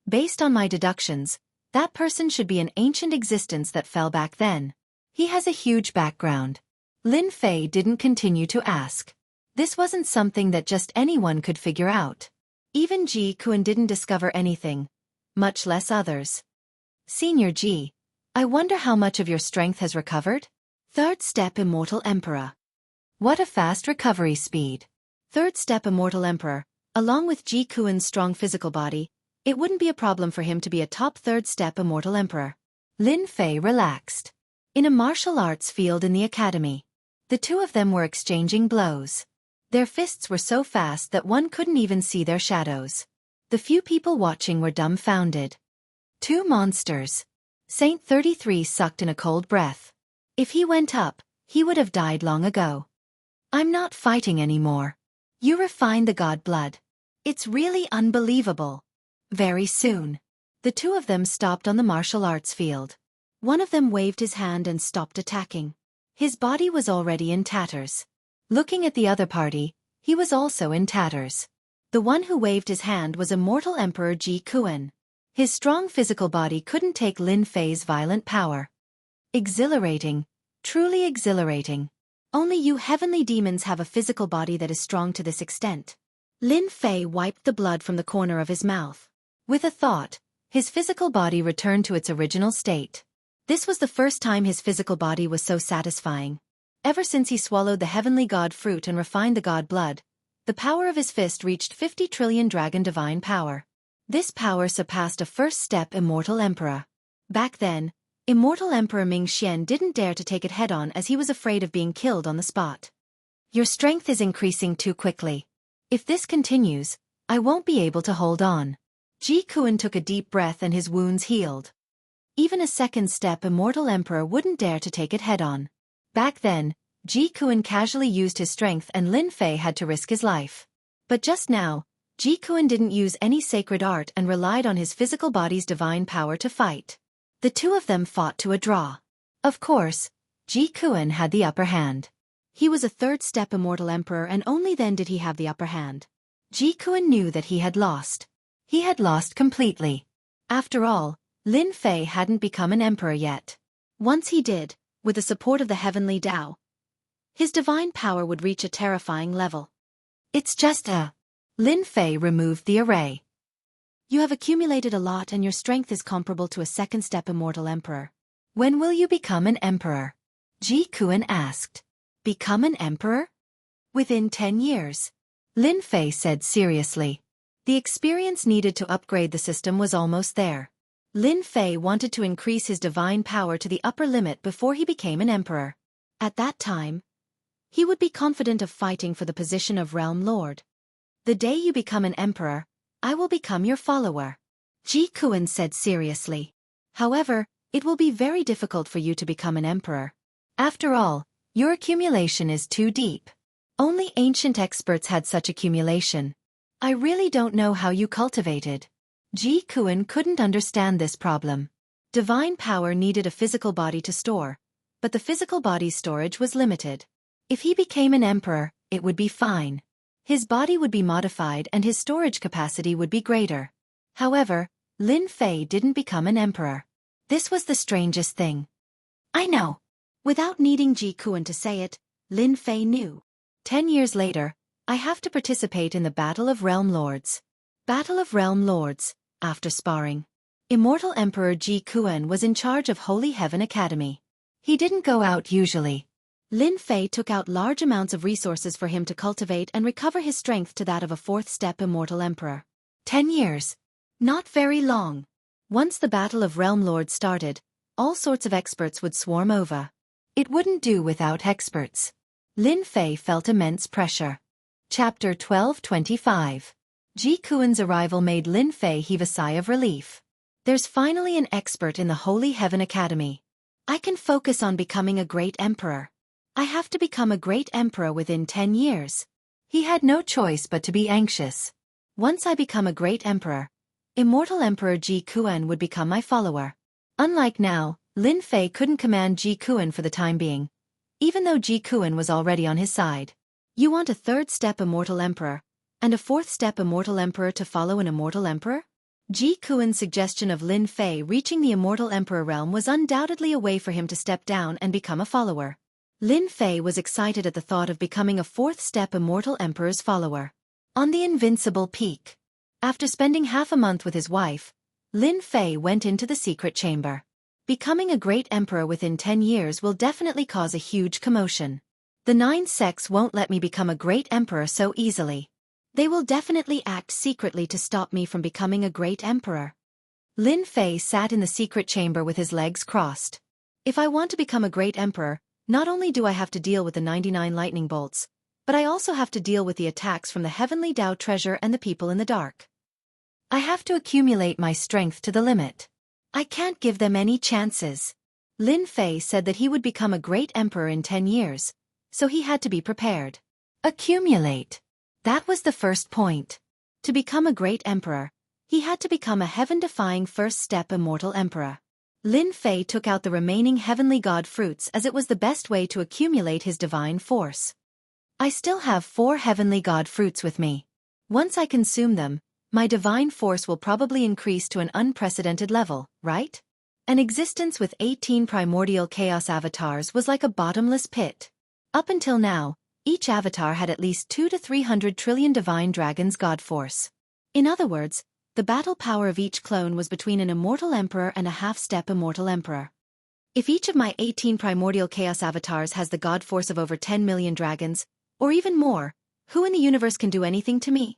Based on my deductions, that person should be an ancient existence that fell back then. He has a huge background. Lin Fei didn't continue to ask. This wasn't something that just anyone could figure out. Even Ji Kuan didn't discover anything, much less others. Senior Ji, I wonder how much of your strength has recovered? Third step Immortal Emperor. What a fast recovery speed. Third step Immortal Emperor, along with Ji Kuan's strong physical body, it wouldn't be a problem for him to be a top third step Immortal Emperor. Lin Fei relaxed. In a martial arts field in the academy, the two of them were exchanging blows. Their fists were so fast that one couldn't even see their shadows. The few people watching were dumbfounded. Two monsters. Saint 33 sucked in a cold breath. If he went up, he would have died long ago. I'm not fighting anymore. You refined the god blood. It's really unbelievable. Very soon, the two of them stopped on the martial arts field. One of them waved his hand and stopped attacking. His body was already in tatters. Looking at the other party, he was also in tatters. The one who waved his hand was Immortal Emperor Ji Kuan. His strong physical body couldn't take Lin Fei's violent power. Exhilarating, truly exhilarating. Only you heavenly demons have a physical body that is strong to this extent. Lin Fei wiped the blood from the corner of his mouth. With a thought, his physical body returned to its original state. This was the first time his physical body was so satisfying. Ever since he swallowed the heavenly god fruit and refined the god blood, the power of his fist reached 50 trillion dragon divine power. This power surpassed a first-step Immortal Emperor. Back then, Immortal Emperor Ming Xian didn't dare to take it head-on as he was afraid of being killed on the spot. Your strength is increasing too quickly. If this continues, I won't be able to hold on. Ji Kuan took a deep breath and his wounds healed. Even a second-step Immortal Emperor wouldn't dare to take it head-on. Back then, Ji Kuan casually used his strength and Lin Fei had to risk his life. But just now, Ji Kuan didn't use any sacred art and relied on his physical body's divine power to fight. The two of them fought to a draw. Of course, Ji Kuan had the upper hand. He was a third-step Immortal Emperor and only then did he have the upper hand. Ji Kuan knew that he had lost. He had lost completely. After all, Lin Fei hadn't become an emperor yet. Once he did, with the support of the heavenly Tao, his divine power would reach a terrifying level. It's just Lin Fei removed the array. You have accumulated a lot and your strength is comparable to a second-step Immortal Emperor. When will you become an emperor? Ji Kuan asked. Become an emperor? Within 10 years. Lin Fei said seriously. The experience needed to upgrade the system was almost there. Lin Fei wanted to increase his divine power to the upper limit before he became an emperor. At that time, he would be confident of fighting for the position of Realm Lord. The day you become an emperor, I will become your follower. Ji Kuan said seriously. However, it will be very difficult for you to become an emperor. After all, your accumulation is too deep. Only ancient experts had such accumulation. I really don't know how you cultivated. Ji Kuan couldn't understand this problem. Divine power needed a physical body to store, but the physical body's storage was limited. If he became an emperor, it would be fine. His body would be modified and his storage capacity would be greater. However, Lin Fei didn't become an emperor. This was the strangest thing. I know. Without needing Ji Kuan to say it, Lin Fei knew. 10 years later, I have to participate in the Battle of Realm Lords. Battle of Realm Lords, after sparring. Immortal Emperor Ji Kuan was in charge of Holy Heaven Academy. He didn't go out usually. Lin Fei took out large amounts of resources for him to cultivate and recover his strength to that of a fourth-step Immortal Emperor. 10 years. Not very long. Once the Battle of Realm Lords started, all sorts of experts would swarm over. It wouldn't do without experts. Lin Fei felt immense pressure. Chapter 1225. Ji Kuan's arrival made Lin Fei heave a sigh of relief. There's finally an expert in the Holy Heaven Academy. I can focus on becoming a great emperor. I have to become a great emperor within 10 years. He had no choice but to be anxious. Once I become a great emperor, Immortal Emperor Ji Kuan would become my follower. Unlike now, Lin Fei couldn't command Ji Kuan for the time being, even though Ji Kuan was already on his side. You want a third-step Immortal Emperor, and a fourth-step Immortal Emperor to follow an Immortal Emperor? Ji Kuan's suggestion of Lin Fei reaching the Immortal Emperor realm was undoubtedly a way for him to step down and become a follower. Lin Fei was excited at the thought of becoming a fourth-step Immortal Emperor's follower. On the Invincible Peak. After spending half a month with his wife, Lin Fei went into the secret chamber. Becoming a great emperor within 10 years will definitely cause a huge commotion. The 9 sects won't let me become a great emperor so easily. They will definitely act secretly to stop me from becoming a great emperor. Lin Fei sat in the secret chamber with his legs crossed. If I want to become a great emperor, not only do I have to deal with the 99 lightning bolts, but I also have to deal with the attacks from the Heavenly Dao treasure and the people in the dark. I have to accumulate my strength to the limit. I can't give them any chances. Lin Fei said that he would become a great emperor in 10 years, so he had to be prepared. Accumulate. That was the first point. To become a great emperor, he had to become a heaven-defying first-step Immortal Emperor. Lin Fei took out the remaining Heavenly God fruits as it was the best way to accumulate his divine force. I still have 4 Heavenly God fruits with me. Once I consume them, my divine force will probably increase to an unprecedented level, right? An existence with 18 primordial chaos avatars was like a bottomless pit. Up until now, each avatar had at least 200 to 300 trillion divine dragons God force. In other words, the battle power of each clone was between an Immortal Emperor and a half-step Immortal Emperor. If each of my 18 primordial chaos avatars has the God force of over 10 million dragons, or even more, who in the universe can do anything to me?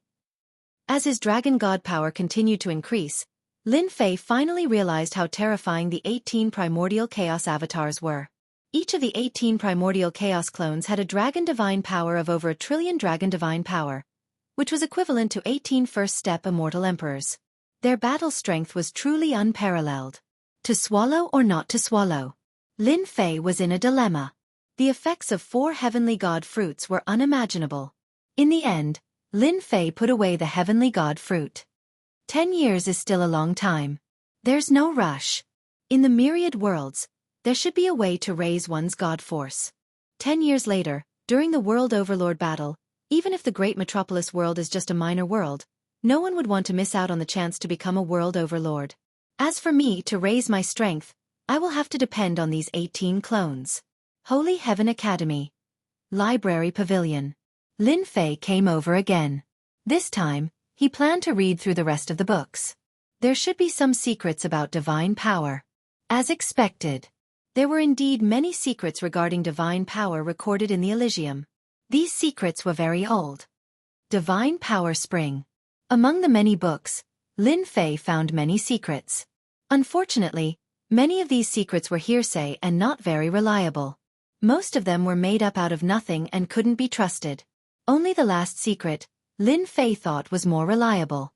As his dragon god power continued to increase, Lin Fei finally realized how terrifying the 18 primordial chaos avatars were. Each of the 18 primordial chaos clones had a dragon divine power of over 1 trillion dragon divine power, which was equivalent to 18 first-step Immortal Emperors. Their battle strength was truly unparalleled. To swallow or not to swallow? Lin Fei was in a dilemma. The effects of 4 Heavenly God fruits were unimaginable. In the end, Lin Fei put away the Heavenly God fruit. 10 years is still a long time. There's no rush. In the myriad worlds, there should be a way to raise one's God force. 10 years later, during the World Overlord battle, even if the Great Metropolis world is just a minor world, no one would want to miss out on the chance to become a World Overlord. As for me to raise my strength, I will have to depend on these 18 clones. Holy Heaven Academy. Library Pavilion. Lin Fei came over again. This time, he planned to read through the rest of the books. There should be some secrets about divine power. As expected. There were indeed many secrets regarding divine power recorded in the Elysium. These secrets were very old. Divine Power Spring. Among the many books, Lin Fei found many secrets. Unfortunately, many of these secrets were hearsay and not very reliable. Most of them were made up out of nothing and couldn't be trusted. Only the last secret, Lin Fei thought was more reliable.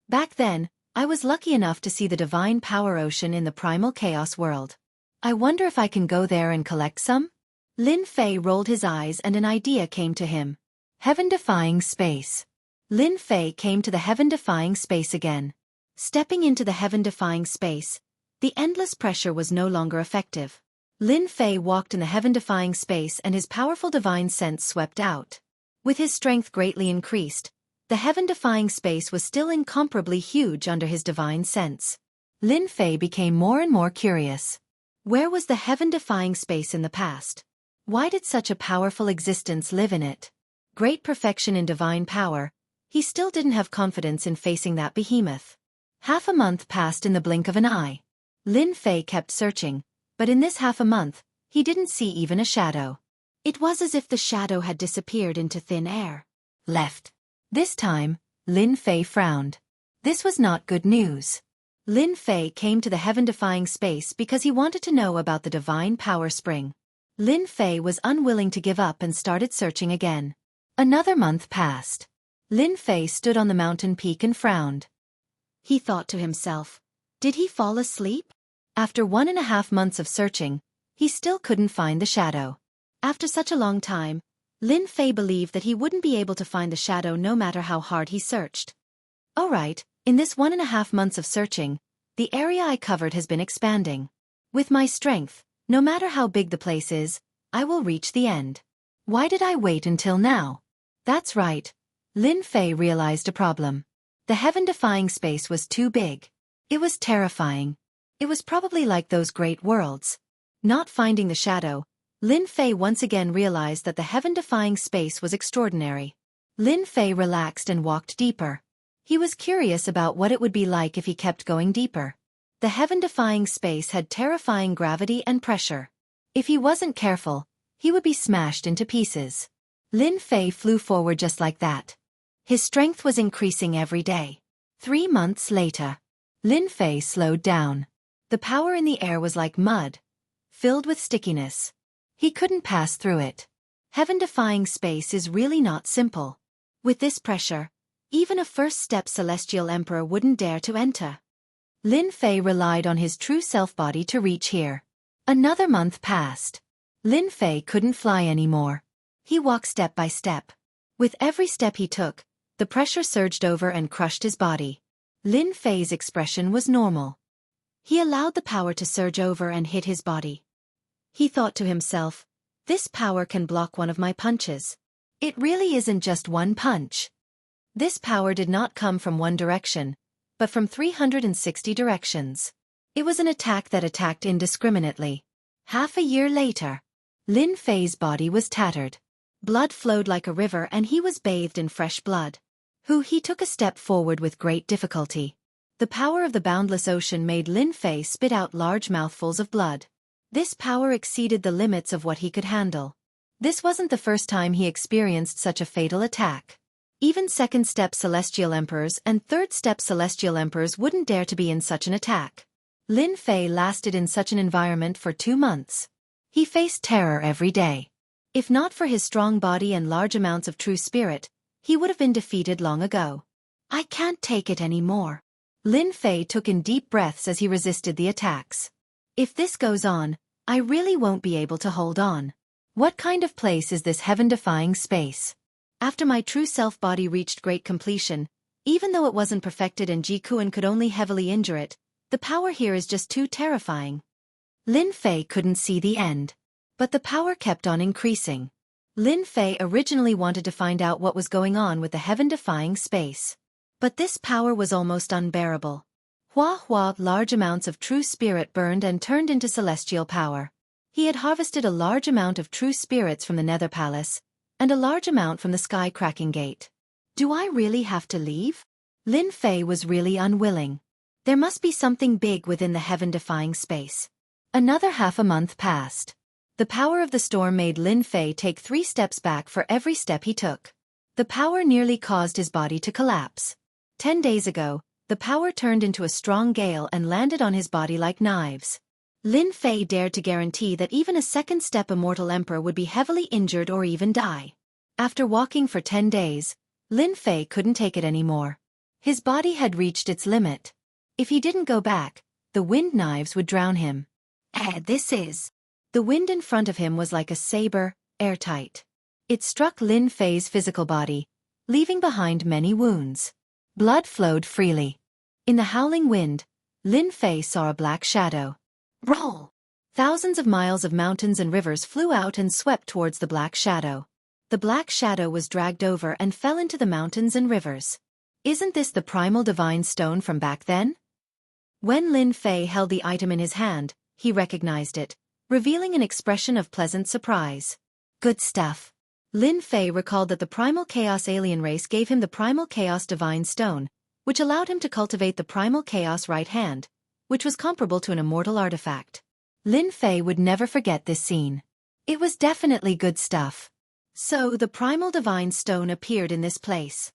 Back then, I was lucky enough to see the divine power ocean in the primal chaos world. I wonder if I can go there and collect some? Lin Fei rolled his eyes and an idea came to him. Heaven-defying space. Lin Fei came to the heaven-defying space again. Stepping into the heaven-defying space, the endless pressure was no longer effective. Lin Fei walked in the heaven-defying space and his powerful divine sense swept out. With his strength greatly increased, the heaven-defying space was still incomparably huge under his divine sense. Lin Fei became more and more curious. Where was the heaven-defying space in the past? Why did such a powerful existence live in it? Great perfection in divine power, he still didn't have confidence in facing that behemoth. Half a month passed in the blink of an eye. Lin Fei kept searching, but in this half a month, he didn't see even a shadow. It was as if the shadow had disappeared into thin air. Left. This time, Lin Fei frowned. This was not good news. Lin Fei came to the heaven-defying space because he wanted to know about the divine power spring. Lin Fei was unwilling to give up and started searching again. Another month passed. Lin Fei stood on the mountain peak and frowned. He thought to himself, did he fall asleep? After 1.5 months of searching, he still couldn't find the shadow. After such a long time, Lin Fei believed that he wouldn't be able to find the shadow no matter how hard he searched. All right, in this 1.5 months of searching, the area I covered has been expanding. With my strength, no matter how big the place is, I will reach the end. Why did I wait until now? That's right. Lin Fei realized a problem. The heaven-defying space was too big. It was terrifying. It was probably like those great worlds. Not finding the shadow, Lin Fei once again realized that the heaven-defying space was extraordinary. Lin Fei relaxed and walked deeper. He was curious about what it would be like if he kept going deeper. The heaven-defying space had terrifying gravity and pressure. If he wasn't careful, he would be smashed into pieces. Lin Fei flew forward just like that. His strength was increasing every day. 3 months later, Lin Fei slowed down. The power in the air was like mud, filled with stickiness. He couldn't pass through it. Heaven-defying space is really not simple. With this pressure, even a first-step celestial emperor wouldn't dare to enter. Lin Fei relied on his true self-body to reach here. Another month passed. Lin Fei couldn't fly anymore. He walked step by step. With every step he took, the pressure surged over and crushed his body. Lin Fei's expression was normal. He allowed the power to surge over and hit his body. He thought to himself, this power can block one of my punches. It really isn't just one punch. This power did not come from one direction, but from 360 directions. It was an attack that attacked indiscriminately. Half a year later, Lin Fei's body was tattered. Blood flowed like a river and he was bathed in fresh blood. He took a step forward with great difficulty. The power of the boundless ocean made Lin Fei spit out large mouthfuls of blood. This power exceeded the limits of what he could handle. This wasn't the first time he experienced such a fatal attack. Even second-step celestial emperors and third-step celestial emperors wouldn't dare to be in such an attack. Lin Fei lasted in such an environment for 2 months. He faced terror every day. If not for his strong body and large amounts of true spirit, he would have been defeated long ago. I can't take it anymore. Lin Fei took in deep breaths as he resisted the attacks. If this goes on, I really won't be able to hold on. What kind of place is this heaven-defying space? After my true self-body reached great completion, even though it wasn't perfected and Jianghu could only heavily injure it, the power here is just too terrifying. Lin Fei couldn't see the end. But the power kept on increasing. Lin Fei originally wanted to find out what was going on with the heaven-defying space. But this power was almost unbearable. Large amounts of true spirit burned and turned into celestial power. He had harvested a large amount of true spirits from the Nether Palace, and a large amount from the Sky-cracking Gate. Do I really have to leave? Lin Fei was really unwilling. There must be something big within the heaven-defying space. Another half a month passed. The power of the storm made Lin Fei take 3 steps back for every step he took. The power nearly caused his body to collapse. 10 days ago, the power turned into a strong gale and landed on his body like knives. Lin Fei dared to guarantee that even a second-step immortal emperor would be heavily injured or even die. After walking for 10 days, Lin Fei couldn't take it anymore. His body had reached its limit. If he didn't go back, the wind knives would drown him. The wind in front of him was like a saber, airtight. It struck Lin Fei's physical body, leaving behind many wounds. Blood flowed freely. In the howling wind, Lin Fei saw a black shadow. Roll! Thousands of miles of mountains and rivers flew out and swept towards the black shadow. The black shadow was dragged over and fell into the mountains and rivers. Isn't this the primal divine stone from back then? When Lin Fei held the item in his hand, he recognized it. revealing an expression of pleasant surprise. Good stuff. Lin Fei recalled that the Primal Chaos alien race gave him the Primal Chaos Divine Stone, which allowed him to cultivate the Primal Chaos right hand, which was comparable to an immortal artifact. Lin Fei would never forget this scene. It was definitely good stuff. So the Primal Divine Stone appeared in this place.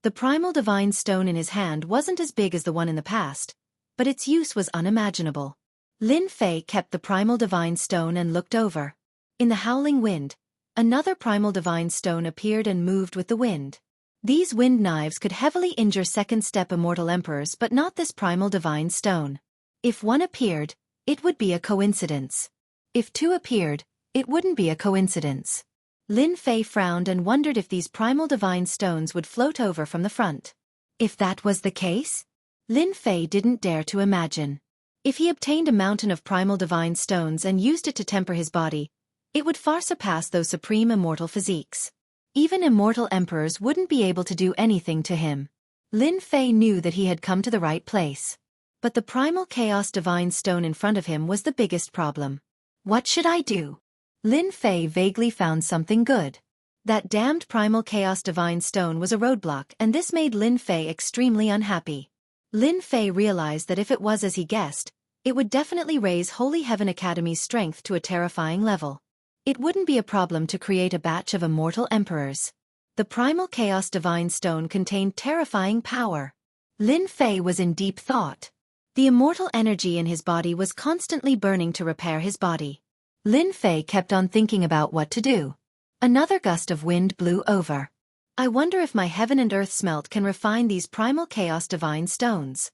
The Primal Divine Stone in his hand wasn't as big as the one in the past, but its use was unimaginable. Lin Fei kept the Primal Divine Stone and looked over. In the howling wind, another Primal Divine Stone appeared and moved with the wind. These wind knives could heavily injure second-step immortal emperors, but not this Primal Divine Stone. If one appeared, it would be a coincidence. If two appeared, it wouldn't be a coincidence. Lin Fei frowned and wondered if these Primal Divine Stones would float over from the front. If that was the case, Lin Fei didn't dare to imagine. If he obtained a mountain of Primal Divine Stones and used it to temper his body, it would far surpass those supreme immortal physiques. Even immortal emperors wouldn't be able to do anything to him. Lin Fei knew that he had come to the right place. But the Primal Chaos Divine Stone in front of him was the biggest problem. What should I do? Lin Fei vaguely found something good. That damned Primal Chaos Divine Stone was a roadblock, and this made Lin Fei extremely unhappy. Lin Fei realized that if it was as he guessed, it would definitely raise Holy Heaven Academy's strength to a terrifying level. It wouldn't be a problem to create a batch of immortal emperors. The Primal Chaos Divine Stone contained terrifying power. Lin Fei was in deep thought. The immortal energy in his body was constantly burning to repair his body. Lin Fei kept on thinking about what to do. Another gust of wind blew over. I wonder if my heaven and earth smelt can refine these Primal Chaos Divine Stones.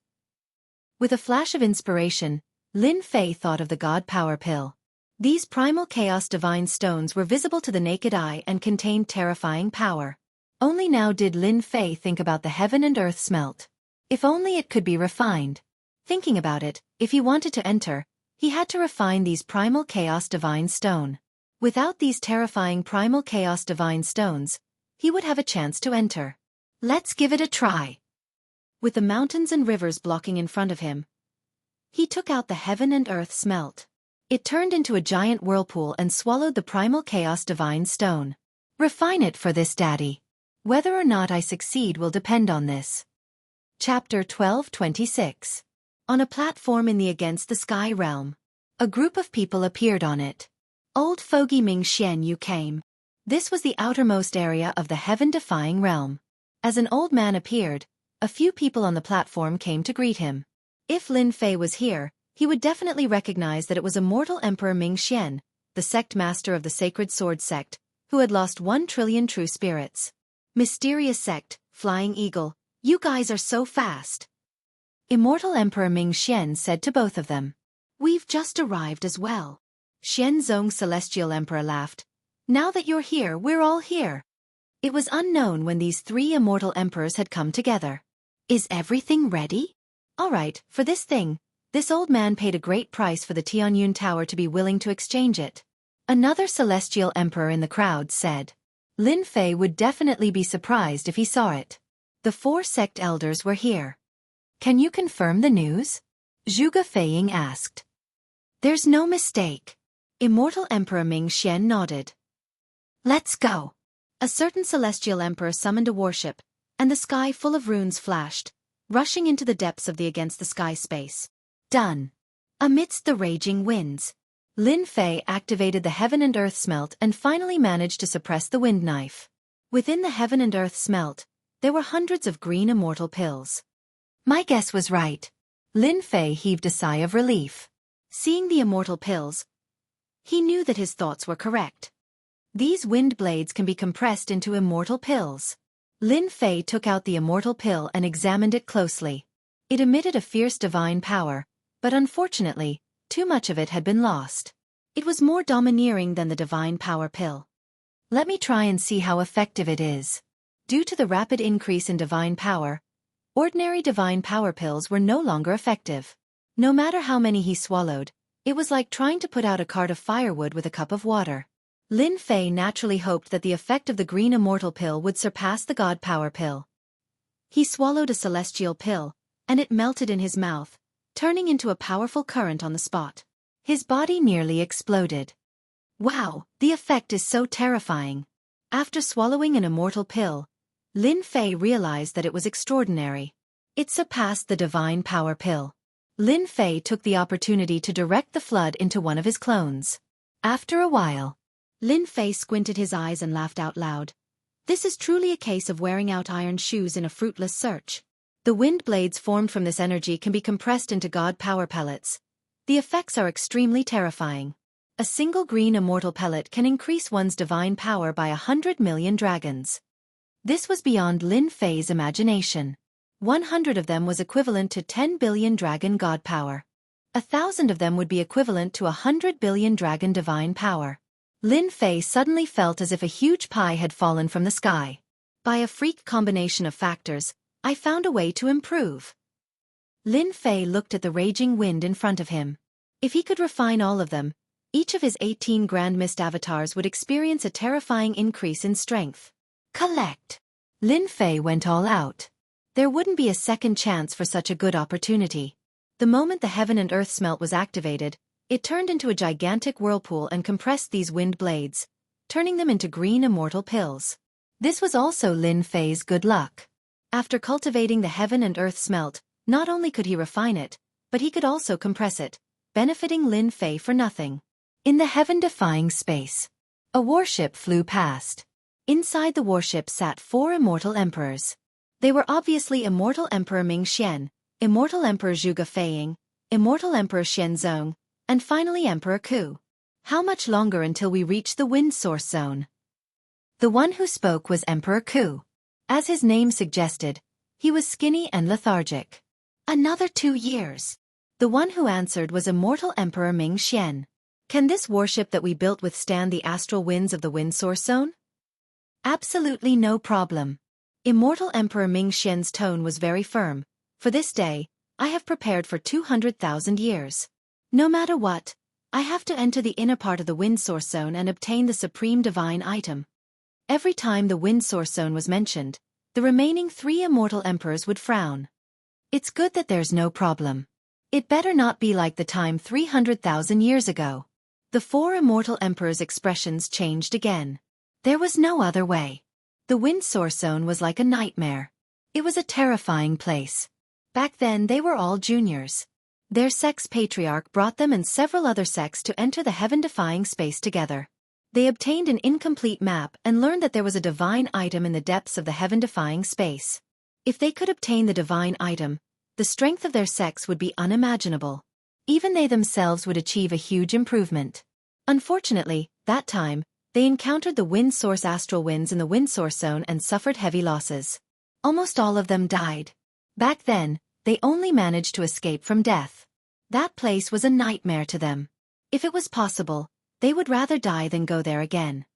With a flash of inspiration, Lin Fei thought of the God Power Pill. These Primal Chaos Divine Stones were visible to the naked eye and contained terrifying power. Only now did Lin Fei think about the heaven and earth smelt. If only it could be refined. Thinking about it, if he wanted to enter, he had to refine these Primal Chaos Divine Stone. Without these terrifying Primal Chaos Divine Stones, he would have a chance to enter. Let's give it a try. With the mountains and rivers blocking in front of him, he took out the heaven and earth smelt. It turned into a giant whirlpool and swallowed the Primal Chaos Divine Stone. Refine it for this, Daddy. Whether or not I succeed will depend on this. Chapter 12:26. On a platform in the Against the Sky realm, a group of people appeared on it. Old fogey Ming Xianxia came. This was the outermost area of the heaven-defying realm. As an old man appeared, a few people on the platform came to greet him. If Lin Fei was here, he would definitely recognize that it was immortal Emperor Ming Xian, the sect master of the Sacred Sword sect, who had lost 1 trillion true spirits. Mysterious sect, Flying Eagle, you guys are so fast. Immortal Emperor Ming Xian said to both of them. We've just arrived as well. Xianzong Celestial Emperor laughed. Now that you're here, we're all here. It was unknown when these 3 immortal emperors had come together. Is everything ready? All right, for this thing, this old man paid a great price for the Tianyun Tower to be willing to exchange it. Another celestial emperor in the crowd said. Lin Fei would definitely be surprised if he saw it. The 4 sect elders were here. Can you confirm the news? Zhuge Feiying asked. There's no mistake. Immortal Emperor Ming Xian nodded. Let's go. A certain celestial emperor summoned a warship, and the sky full of runes flashed, rushing into the depths of the Against the Sky space. Done. Amidst the raging winds, Lin Fei activated the Heaven and Earth Smelt and finally managed to suppress the wind knife. Within the Heaven and Earth Smelt, there were hundreds of green immortal pills. My guess was right. Lin Fei heaved a sigh of relief. Seeing the immortal pills, he knew that his thoughts were correct. These wind blades can be compressed into immortal pills. Lin Fei took out the immortal pill and examined it closely. It emitted a fierce divine power, but unfortunately, too much of it had been lost. It was more domineering than the divine power pill. Let me try and see how effective it is. Due to the rapid increase in divine power, ordinary divine power pills were no longer effective. No matter how many he swallowed, it was like trying to put out a cart of firewood with a cup of water. Lin Fei naturally hoped that the effect of the green immortal pill would surpass the god power pill. He swallowed a celestial pill, and it melted in his mouth, turning into a powerful current on the spot. His body nearly exploded. Wow, the effect is so terrifying. After swallowing an immortal pill, Lin Fei realized that it was extraordinary. It surpassed the divine power pill. Lin Fei took the opportunity to direct the flood into one of his clones. After a while, Lin Fei squinted his eyes and laughed out loud. This is truly a case of wearing out iron shoes in a fruitless search. The wind blades formed from this energy can be compressed into god power pellets. The effects are extremely terrifying. A single green immortal pellet can increase one's divine power by 100 million dragons. This was beyond Lin Fei's imagination. 100 of them was equivalent to 10 billion dragon god power. 1,000 of them would be equivalent to 100 billion dragon divine power. Lin Fei suddenly felt as if a huge pie had fallen from the sky. By a freak combination of factors, I found a way to improve. Lin Fei looked at the raging wind in front of him. If he could refine all of them, each of his 18 Grand Mist avatars would experience a terrifying increase in strength. Collect! Lin Fei went all out. There wouldn't be a second chance for such a good opportunity. The moment the heaven and earth smelt was activated, it turned into a gigantic whirlpool and compressed these wind blades, turning them into green immortal pills. This was also Lin Fei's good luck. After cultivating the heaven and earth smelt, not only could he refine it, but he could also compress it, benefiting Lin Fei for nothing. In the heaven-defying space, a warship flew past. Inside the warship sat 4 immortal emperors. They were obviously Immortal Emperor Ming Xian, Immortal Emperor Zhuge Feiying, Immortal Emperor Xianzong, and finally Emperor Ku. How much longer until we reach the wind source zone? The one who spoke was Emperor Ku. As his name suggested, he was skinny and lethargic. Another 2 years. The one who answered was Immortal Emperor Ming Xian. Can this warship that we built withstand the astral winds of the wind source zone? Absolutely no problem. Immortal Emperor Ming Xian's tone was very firm. For this day, I have prepared for 200,000 years. No matter what, I have to enter the inner part of the wind source zone and obtain the supreme divine item. Every time the wind source zone was mentioned, the remaining 3 immortal emperors would frown. It's good that there's no problem. It better not be like the time 300,000 years ago. The 4 immortal emperors' expressions changed again. There was no other way. The wind source zone was like a nightmare. It was a terrifying place. Back then they were all juniors. Their sex patriarch brought them and several other sects to enter the heaven-defying space together. They obtained an incomplete map and learned that there was a divine item in the depths of the heaven-defying space. If they could obtain the divine item, the strength of their sex would be unimaginable. Even they themselves would achieve a huge improvement. Unfortunately, that time, they encountered the wind source astral winds in the wind source zone and suffered heavy losses. Almost all of them died. Back then, they only managed to escape from death. That place was a nightmare to them. If it was possible, they would rather die than go there again.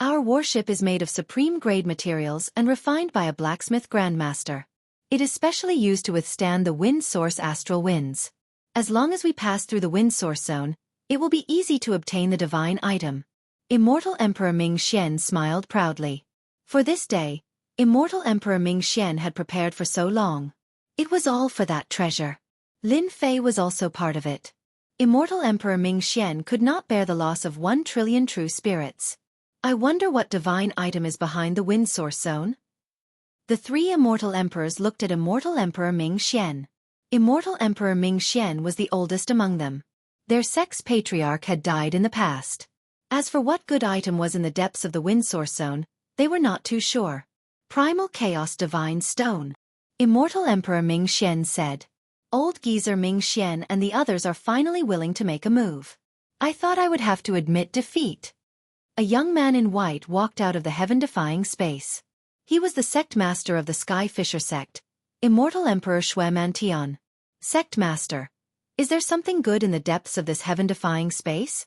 Our warship is made of supreme-grade materials and refined by a blacksmith grandmaster. It is specially used to withstand the wind source astral winds. As long as we pass through the wind source zone, it will be easy to obtain the divine item. Immortal Emperor Ming Xian smiled proudly. For this day, Immortal Emperor Ming Xian had prepared for so long. It was all for that treasure. Lin Fei was also part of it. Immortal Emperor Ming Xian could not bear the loss of 1 trillion true spirits. I wonder what divine item is behind the wind source zone? The 3 immortal emperors looked at Immortal Emperor Ming Xian. Immortal Emperor Ming Xian was the oldest among them. Their sex patriarch had died in the past. As for what good item was in the depths of the wind source zone, they were not too sure. Primal Chaos Divine Stone. Immortal Emperor Ming Xian said. Old geezer Ming Xian and the others are finally willing to make a move. I thought I would have to admit defeat. A young man in white walked out of the heaven-defying space. He was the sect master of the Sky Fisher sect, Immortal Emperor Shui Mantian. Sect master. Is there something good in the depths of this heaven-defying space?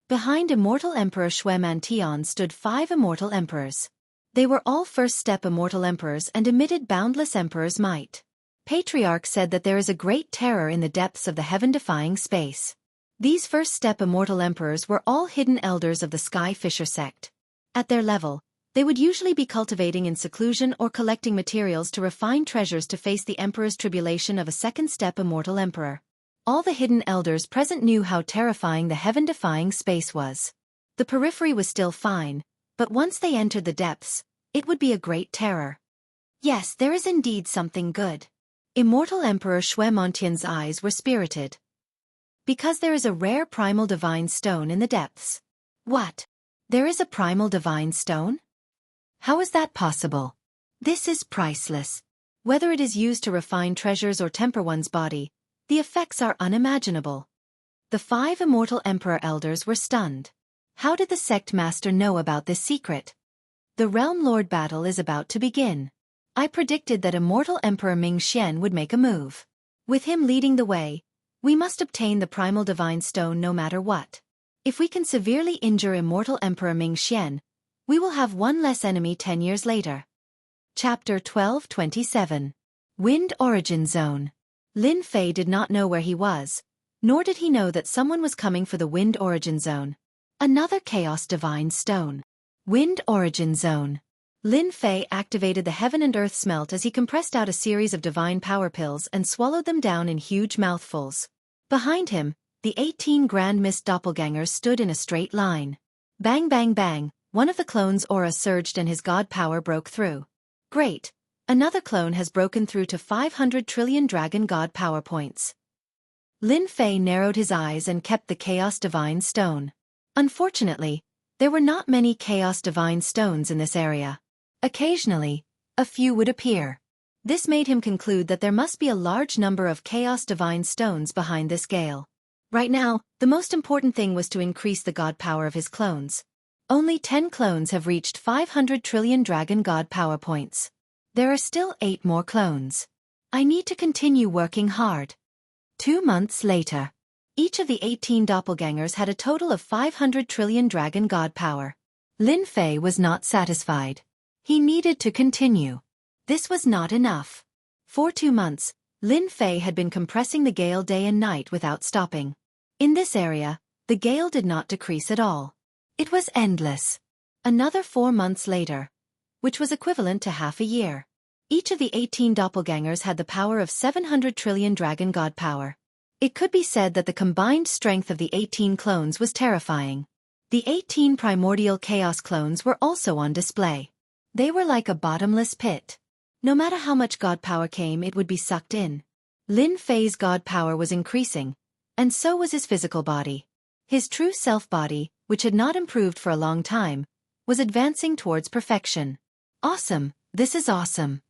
Behind Immortal Emperor Shui Mantian stood 5 immortal emperors. They were all first-step immortal emperors and emitted boundless emperor's might. Patriarch said that there is a great terror in the depths of the heaven-defying space. These first-step immortal emperors were all hidden elders of the Sky Fisher sect. At their level, they would usually be cultivating in seclusion or collecting materials to refine treasures to face the emperor's tribulation of a second-step immortal emperor. All the hidden elders present knew how terrifying the heaven-defying space was. The periphery was still fine, but once they entered the depths, it would be a great terror. Yes, there is indeed something good. Immortal Emperor Shui Montian's eyes were spirited. Because there is a rare primal divine stone in the depths. What? There is a primal divine stone? How is that possible? This is priceless. Whether it is used to refine treasures or temper one's body, the effects are unimaginable. The 5 immortal emperor elders were stunned. How did the sect master know about this secret? The Realm Lord battle is about to begin. I predicted that immortal Emperor Ming Xian would make a move. With him leading the way, we must obtain the primal divine stone no matter what. If we can severely injure immortal Emperor Ming Xian, we will have one less enemy 10 years later. Chapter 12:27. Wind Origin Zone. Lin Fei did not know where he was, nor did he know that someone was coming for the Wind Origin Zone. Another Chaos Divine Stone. Wind Origin Zone. Lin Fei activated the Heaven and Earth Smelt as he compressed out a series of divine power pills and swallowed them down in huge mouthfuls. Behind him, the 18 Grand Mist doppelgangers stood in a straight line. Bang bang bang, one of the clone's aura surged and his god power broke through. Great! Another clone has broken through to 500 trillion dragon god power points. Lin Fei narrowed his eyes and kept the Chaos Divine Stone. Unfortunately, there were not many Chaos Divine Stones in this area. Occasionally, a few would appear. This made him conclude that there must be a large number of Chaos Divine Stones behind this gale. Right now, the most important thing was to increase the god power of his clones. Only 10 clones have reached 500 trillion dragon god power points. There are still 8 more clones. I need to continue working hard. 2 months later. Each of the 18 doppelgangers had a total of 500 trillion dragon god power. Lin Fei was not satisfied. He needed to continue. This was not enough. For 2 months, Lin Fei had been compressing the gale day and night without stopping. In this area, the gale did not decrease at all. It was endless. Another 4 months later, which was equivalent to half a year. Each of the 18 doppelgangers had the power of 700 trillion dragon god power. It could be said that the combined strength of the 18 clones was terrifying. The 18 primordial chaos clones were also on display. They were like a bottomless pit. No matter how much god power came, it would be sucked in. Lin Fei's god power was increasing, and so was his physical body. His true self-body, which had not improved for a long time, was advancing towards perfection. Awesome, this is awesome.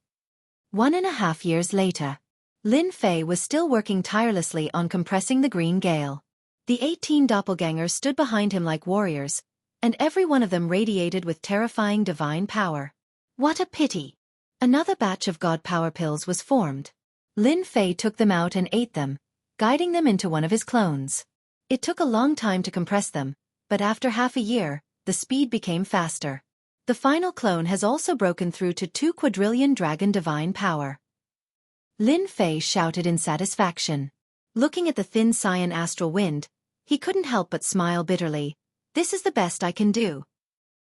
1.5 years later. Lin Fei was still working tirelessly on compressing the green gale. The 18 doppelgangers stood behind him like warriors, and every one of them radiated with terrifying divine power. What a pity! Another batch of god power pills was formed. Lin Fei took them out and ate them, guiding them into one of his clones. It took a long time to compress them, but after half a year, the speed became faster. The final clone has also broken through to 2 quadrillion dragon divine power. Lin Fei shouted in satisfaction. Looking at the thin cyan astral wind, he couldn't help but smile bitterly. This is the best I can do.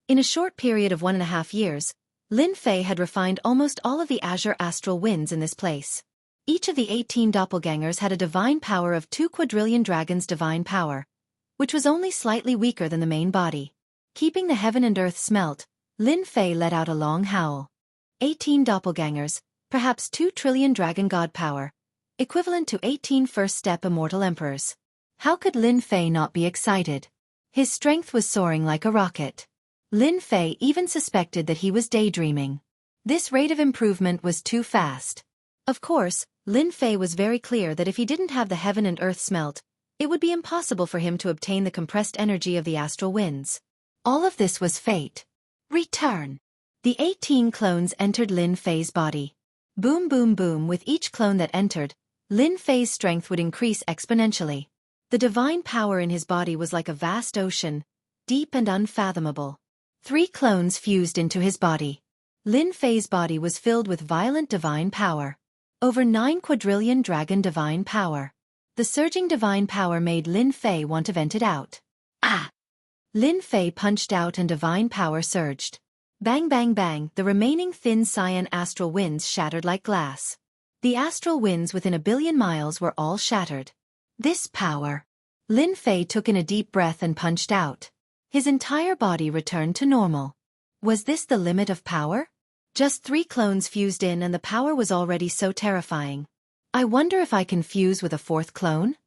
In a short period of 1.5 years, Lin Fei had refined almost all of the azure astral winds in this place. Each of the 18 doppelgangers had a divine power of 2 quadrillion dragons divine power, which was only slightly weaker than the main body. Keeping the heaven and earth smelt, Lin Fei let out a long howl. 18 doppelgangers, perhaps 2 trillion dragon god power, equivalent to 18 first-step immortal emperors. How could Lin Fei not be excited? His strength was soaring like a rocket. Lin Fei even suspected that he was daydreaming. This rate of improvement was too fast. Of course, Lin Fei was very clear that if he didn't have the heaven and earth smelt, it would be impossible for him to obtain the compressed energy of the astral winds. All of this was fate. Return. The 18 clones entered Lin Fei's body. Boom boom boom, with each clone that entered, Lin Fei's strength would increase exponentially. The divine power in his body was like a vast ocean, deep and unfathomable. 3 clones fused into his body. Lin Fei's body was filled with violent divine power. Over 9 quadrillion dragon divine power. The surging divine power made Lin Fei want to vent it out. Ah! Lin Fei punched out and divine power surged. Bang bang bang, the remaining thin cyan astral winds shattered like glass. The astral winds within 1 billion miles were all shattered. This power. Lin Fei took in a deep breath and punched out. His entire body returned to normal. Was this the limit of power? Just 3 clones fused in and the power was already so terrifying. I wonder if I can fuse with a 4th clone?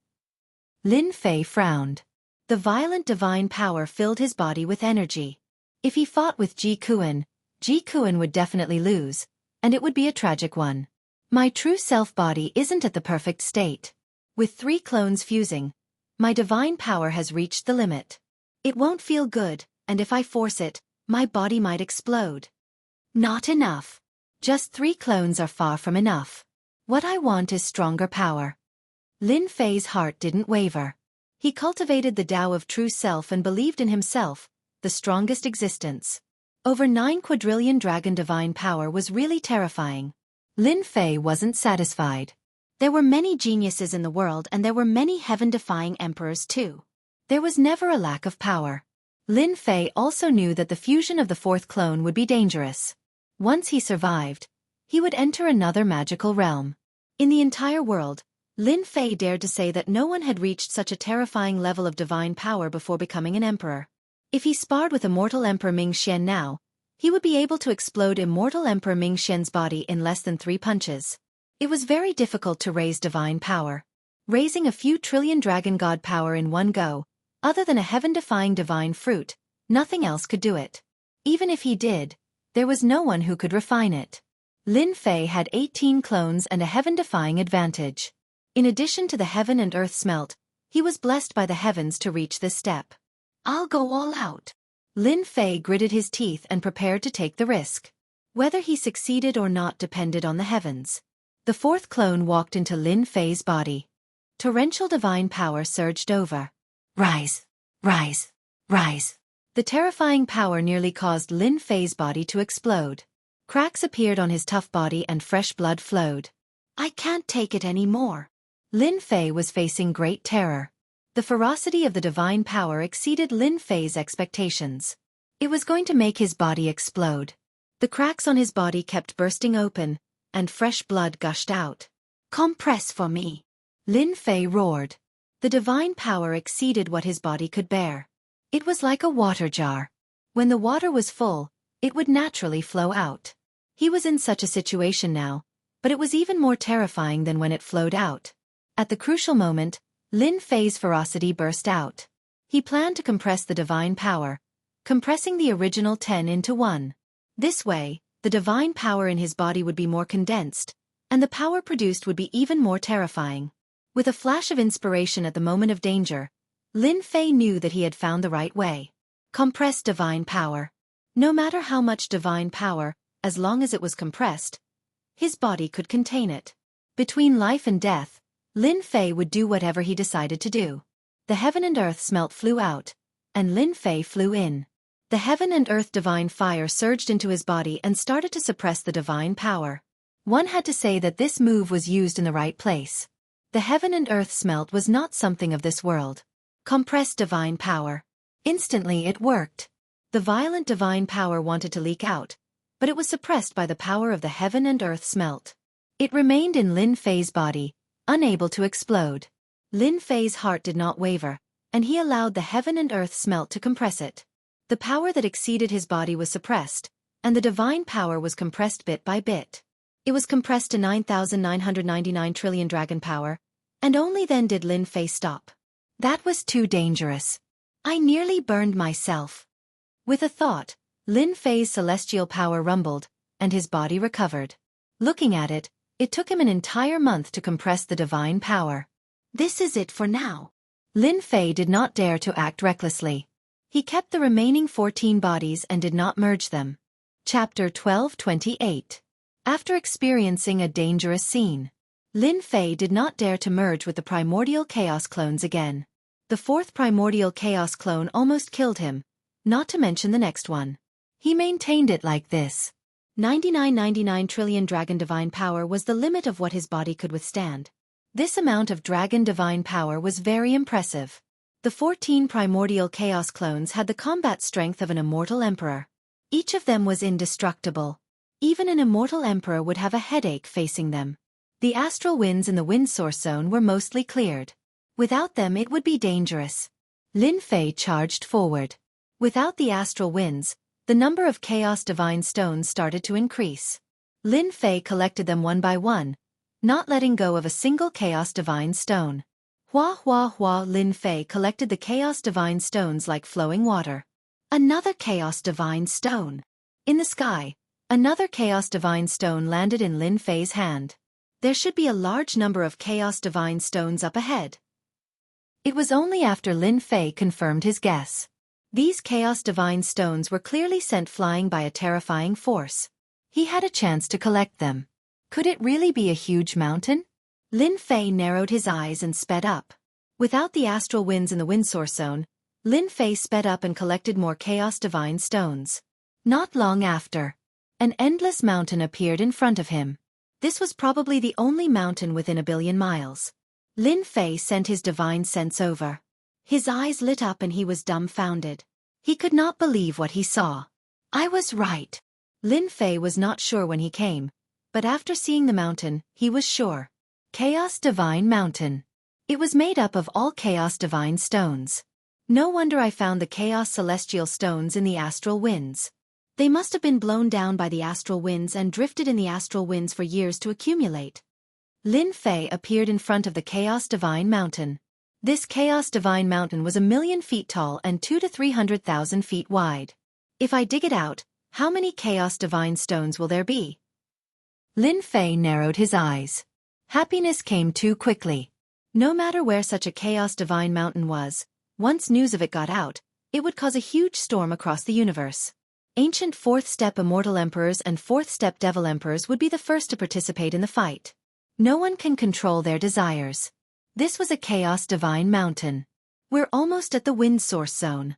Lin Fei frowned. The violent divine power filled his body with energy. If he fought with Ji Kuan would definitely lose, and it would be a tragic one. My true self body isn't at the perfect state. With 3 clones fusing, my divine power has reached the limit. It won't feel good, and if I force it, my body might explode. Not enough. Just 3 clones are far from enough. What I want is stronger power. Lin Fei's heart didn't waver. He cultivated the Tao of true self and believed in himself, the strongest existence. Over 9 quadrillion dragon divine power was really terrifying. Lin Fei wasn't satisfied. There were many geniuses in the world and there were many heaven-defying emperors too. There was never a lack of power. Lin Fei also knew that the fusion of the 4th clone would be dangerous. Once he survived, he would enter another magical realm. In the entire world, Lin Fei dared to say that no one had reached such a terrifying level of divine power before becoming an emperor. If he sparred with immortal Emperor Ming Xian now, he would be able to explode immortal Emperor Ming Xian's body in less than 3 punches. It was very difficult to raise divine power. Raising a few trillion dragon god power in one go, other than a heaven-defying divine fruit, nothing else could do it. Even if he did, there was no one who could refine it. Lin Fei had 18 clones and a heaven-defying advantage. In addition to the heaven and earth smelt, he was blessed by the heavens to reach this step. I'll go all out. Lin Fei gritted his teeth and prepared to take the risk. Whether he succeeded or not depended on the heavens. The 4th clone walked into Lin Fei's body. Torrential divine power surged over. Rise, rise, rise. The terrifying power nearly caused Lin Fei's body to explode. Cracks appeared on his tough body and fresh blood flowed. I can't take it anymore. Lin Fei was facing great terror. The ferocity of the divine power exceeded Lin Fei's expectations. It was going to make his body explode. The cracks on his body kept bursting open, and fresh blood gushed out. Compress for me. Lin Fei roared. The divine power exceeded what his body could bear. It was like a water jar. When the water was full, it would naturally flow out. He was in such a situation now, but it was even more terrifying than when it flowed out. At the crucial moment, Lin Fei's ferocity burst out. He planned to compress the divine power, compressing the original 10 into 1. This way, the divine power in his body would be more condensed, and the power produced would be even more terrifying. With a flash of inspiration at the moment of danger, Lin Fei knew that he had found the right way. Compress divine power. No matter how much divine power, as long as it was compressed, his body could contain it. Between life and death, Lin Fei would do whatever he decided to do. The heaven and earth smelt flew out, and Lin Fei flew in. The heaven and earth divine fire surged into his body and started to suppress the divine power. One had to say that this move was used in the right place. The heaven and earth smelt was not something of this world. Compress divine power. Instantly it worked. The violent divine power wanted to leak out, but it was suppressed by the power of the heaven and earth smelt. It remained in Lin Fei's body, unable to explode. Lin Fei's heart did not waver, and he allowed the heaven and earth smelt to compress it. The power that exceeded his body was suppressed, and the divine power was compressed bit by bit. It was compressed to 9,999 trillion dragon power, and only then did Lin Fei stop. That was too dangerous. I nearly burned myself. With a thought, Lin Fei's celestial power rumbled, and his body recovered. Looking at it, it took him an entire month to compress the divine power. This is it for now. Lin Fei did not dare to act recklessly. He kept the remaining 14 bodies and did not merge them. Chapter 12:28. After experiencing a dangerous scene, Lin Fei did not dare to merge with the primordial chaos clones again. The 4th primordial chaos clone almost killed him, not to mention the next one. He maintained it like this. 9999 trillion dragon divine power was the limit of what his body could withstand. This amount of dragon divine power was very impressive. The 14 primordial chaos clones had the combat strength of an immortal emperor. Each of them was indestructible. Even an immortal emperor would have a headache facing them. The astral winds in the wind source zone were mostly cleared. Without them it would be dangerous. Lin Fei charged forward. Without the astral winds, the number of Chaos Divine Stones started to increase. Lin Fei collected them one by one, not letting go of a single Chaos Divine Stone. Hua hua hua. Lin Fei collected the Chaos Divine Stones like flowing water. Another Chaos Divine Stone. In the sky, another Chaos Divine Stone landed in Lin Fei's hand. There should be a large number of Chaos Divine Stones up ahead. It was only after Lin Fei confirmed his guess. These Chaos Divine Stones were clearly sent flying by a terrifying force. He had a chance to collect them. Could it really be a huge mountain? Lin Fei narrowed his eyes and sped up. Without the astral winds in the wind source zone, Lin Fei sped up and collected more Chaos Divine Stones. Not long after, an endless mountain appeared in front of him. This was probably the only mountain within 1,000,000,000 miles. Lin Fei sent his divine sense over. His eyes lit up and he was dumbfounded. He could not believe what he saw. I was right. Lin Fei was not sure when he came, but after seeing the mountain, he was sure. Chaos Divine Mountain. It was made up of all Chaos Divine Stones. No wonder I found the Chaos Celestial Stones in the astral winds. They must have been blown down by the astral winds and drifted in the astral winds for years to accumulate. Lin Fei appeared in front of the Chaos Divine Mountain. This Chaos Divine Mountain was 1,000,000 feet tall and 200,000 to 300,000 feet wide. If I dig it out, how many Chaos Divine Stones will there be? Lin Fei narrowed his eyes. Happiness came too quickly. No matter where such a Chaos Divine Mountain was, once news of it got out, it would cause a huge storm across the universe. Ancient 4th Step Immortal Emperors and 4th Step Devil Emperors would be the first to participate in the fight. No one can control their desires. This was a Chaos Divine Mountain. We're almost at the wind source zone.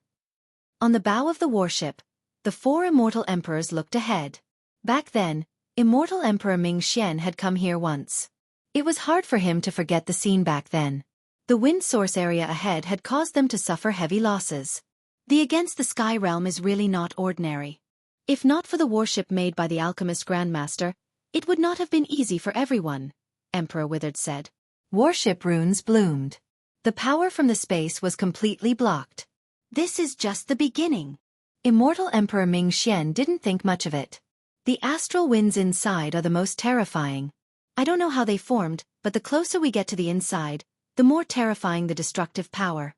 On the bow of the warship, the 4 Immortal Emperors looked ahead. Back then, Immortal Emperor Ming Xian had come here once. It was hard for him to forget the scene back then. The wind source area ahead had caused them to suffer heavy losses. The Against the Sky realm is really not ordinary. If not for the warship made by the alchemist Grandmaster, it would not have been easy for everyone, Emperor Withered said. Warship runes bloomed. The power from the space was completely blocked. This is just the beginning. Immortal Emperor Ming Xian didn't think much of it. The astral winds inside are the most terrifying. I don't know how they formed, but the closer we get to the inside, the more terrifying the destructive power.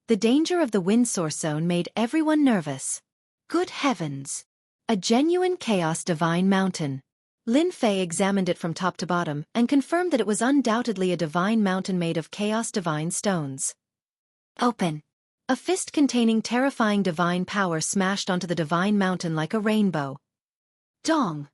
The danger of the wind source zone made everyone nervous. Good heavens! A genuine Chaos Divine Mountain. Lin Fei examined it from top to bottom and confirmed that it was undoubtedly a divine mountain made of Chaos Divine Stones. Open! A fist containing terrifying divine power smashed onto the divine mountain like a rainbow. Dong!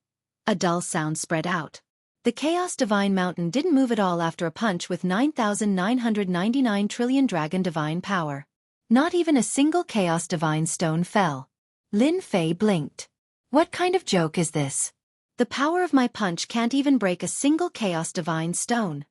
A dull sound spread out. The Chaos Divine Mountain didn't move at all after a punch with 9,999 trillion dragon divine power. Not even a single Chaos Divine Stone fell. Lin Fei blinked. What kind of joke is this? The power of my punch can't even break a single Chaos Divine Stone.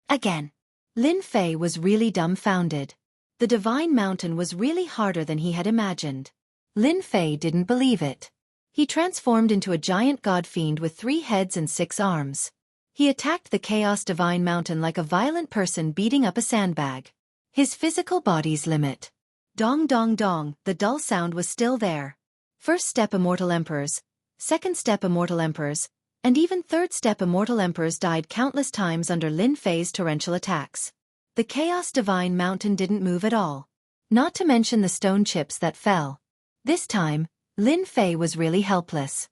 Again. Lin Fei was really dumbfounded. The Divine Mountain was really harder than he had imagined. Lin Fei didn't believe it. He transformed into a giant god fiend with 3 heads and 6 arms. He attacked the Chaos Divine Mountain like a violent person beating up a sandbag. His physical body's limit. Dong dong dong, the dull sound was still there. 1st Step Immortal Emperors, 2nd Step Immortal Emperors, and even 3rd Step Immortal Emperors died countless times under Lin Fei's torrential attacks. The Chaos Divine Mountain didn't move at all. Not to mention the stone chips that fell. This time, Lin Fei was really helpless.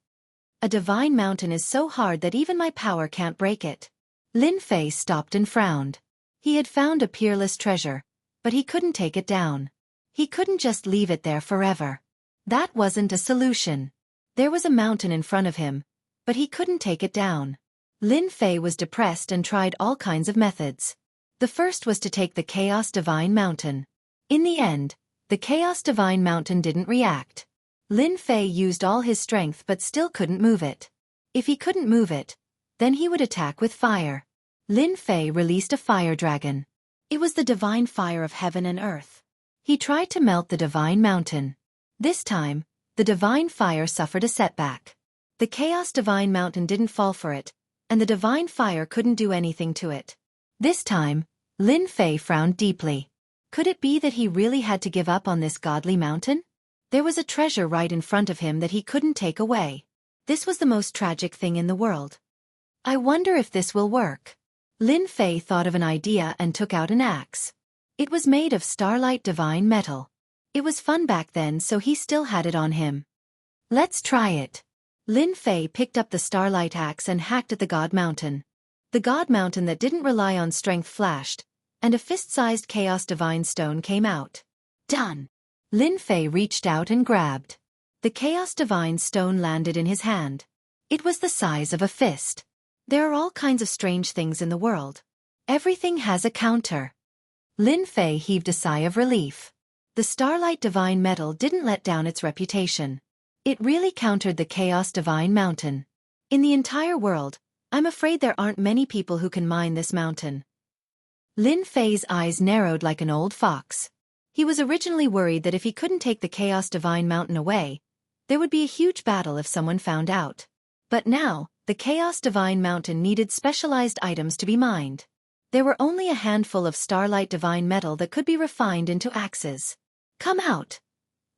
A divine mountain is so hard that even my power can't break it. Lin Fei stopped and frowned. He had found a peerless treasure, but he couldn't take it down. He couldn't just leave it there forever. That wasn't a solution. There was a mountain in front of him, but he couldn't take it down. Lin Fei was depressed and tried all kinds of methods. The first was to take the Chaos Divine Mountain. In the end, the Chaos Divine Mountain didn't react. Lin Fei used all his strength but still couldn't move it. If he couldn't move it, then he would attack with fire. Lin Fei released a fire dragon. It was the divine fire of heaven and earth. He tried to melt the divine mountain. This time, the divine fire suffered a setback. The Chaos Divine Mountain didn't fall for it, and the divine fire couldn't do anything to it. This time, Lin Fei frowned deeply. Could it be that he really had to give up on this godly mountain? There was a treasure right in front of him that he couldn't take away. This was the most tragic thing in the world. I wonder if this will work. Lin Fei thought of an idea and took out an axe. It was made of starlight divine metal. It was fun back then, so he still had it on him. Let's try it. Lin Fei picked up the starlight axe and hacked at the god mountain. The god mountain that didn't rely on strength flashed, and a fist-sized chaos divine stone came out. Done! Lin Fei reached out and grabbed. The chaos divine stone landed in his hand. It was the size of a fist. There are all kinds of strange things in the world. Everything has a counter. Lin Fei heaved a sigh of relief. The starlight divine metal didn't let down its reputation. It really countered the chaos divine mountain. In the entire world, I'm afraid there aren't many people who can mine this mountain. Lin Fei's eyes narrowed like an old fox. He was originally worried that if he couldn't take the chaos divine mountain away, there would be a huge battle if someone found out. But now, the chaos divine mountain needed specialized items to be mined. There were only a handful of starlight divine metal that could be refined into axes. Come out!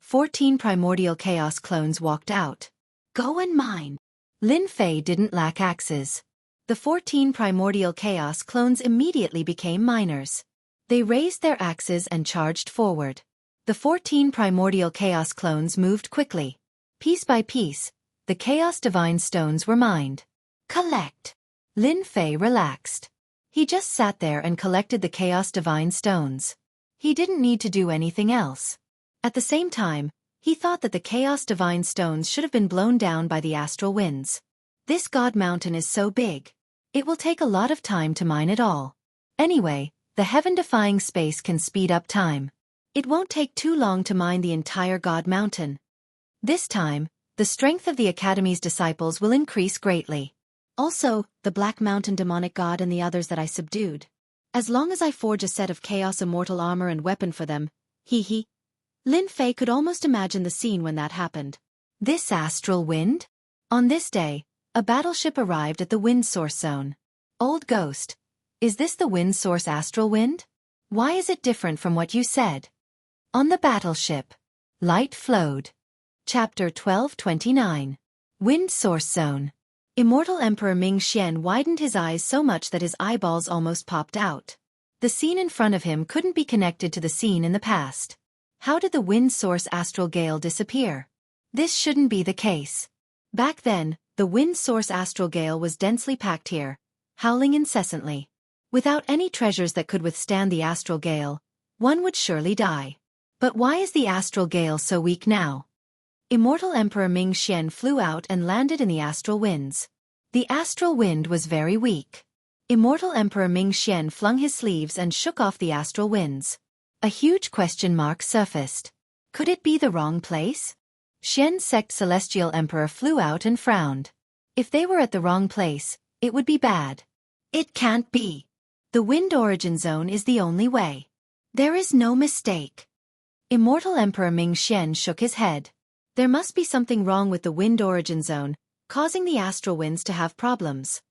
14 primordial chaos clones walked out. Go and mine! Lin Fei didn't lack axes. The 14 primordial chaos clones immediately became miners. They raised their axes and charged forward. The 14 primordial chaos clones moved quickly. Piece by piece, the chaos divine stones were mined. Collect! Lin Fei relaxed. He just sat there and collected the chaos divine stones. He didn't need to do anything else. At the same time, he thought that the chaos divine stones should have been blown down by the astral winds. This god mountain is so big. It will take a lot of time to mine it all. Anyway, the heaven-defying space can speed up time. It won't take too long to mine the entire god mountain. This time, the strength of the Academy's disciples will increase greatly. Also, the Black Mountain demonic god and the others that I subdued. As long as I forge a set of chaos immortal armor and weapon for them, hee. Lin Fei could almost imagine the scene when that happened. This astral wind? On this day, a battleship arrived at the wind source zone. Old Ghost, is this the wind source astral wind? Why is it different from what you said? On the battleship, light flowed. Chapter 1229. Wind Source Zone. Immortal Emperor Ming Xian widened his eyes so much that his eyeballs almost popped out. The scene in front of him couldn't be connected to the scene in the past. How did the wind source astral gale disappear? This shouldn't be the case. Back then, the wind source astral gale was densely packed here, howling incessantly. Without any treasures that could withstand the astral gale, one would surely die. But why is the astral gale so weak now? Immortal Emperor Ming Xian flew out and landed in the astral winds. The astral wind was very weak. Immortal Emperor Ming Xian flung his sleeves and shook off the astral winds. A huge question mark surfaced. Could it be the wrong place? Xian Sect Celestial Emperor flew out and frowned. If they were at the wrong place, it would be bad. It can't be. The wind origin zone is the only way. There is no mistake. Immortal Emperor Ming Xian shook his head. There must be something wrong with the wind origin zone, causing the astral winds to have problems.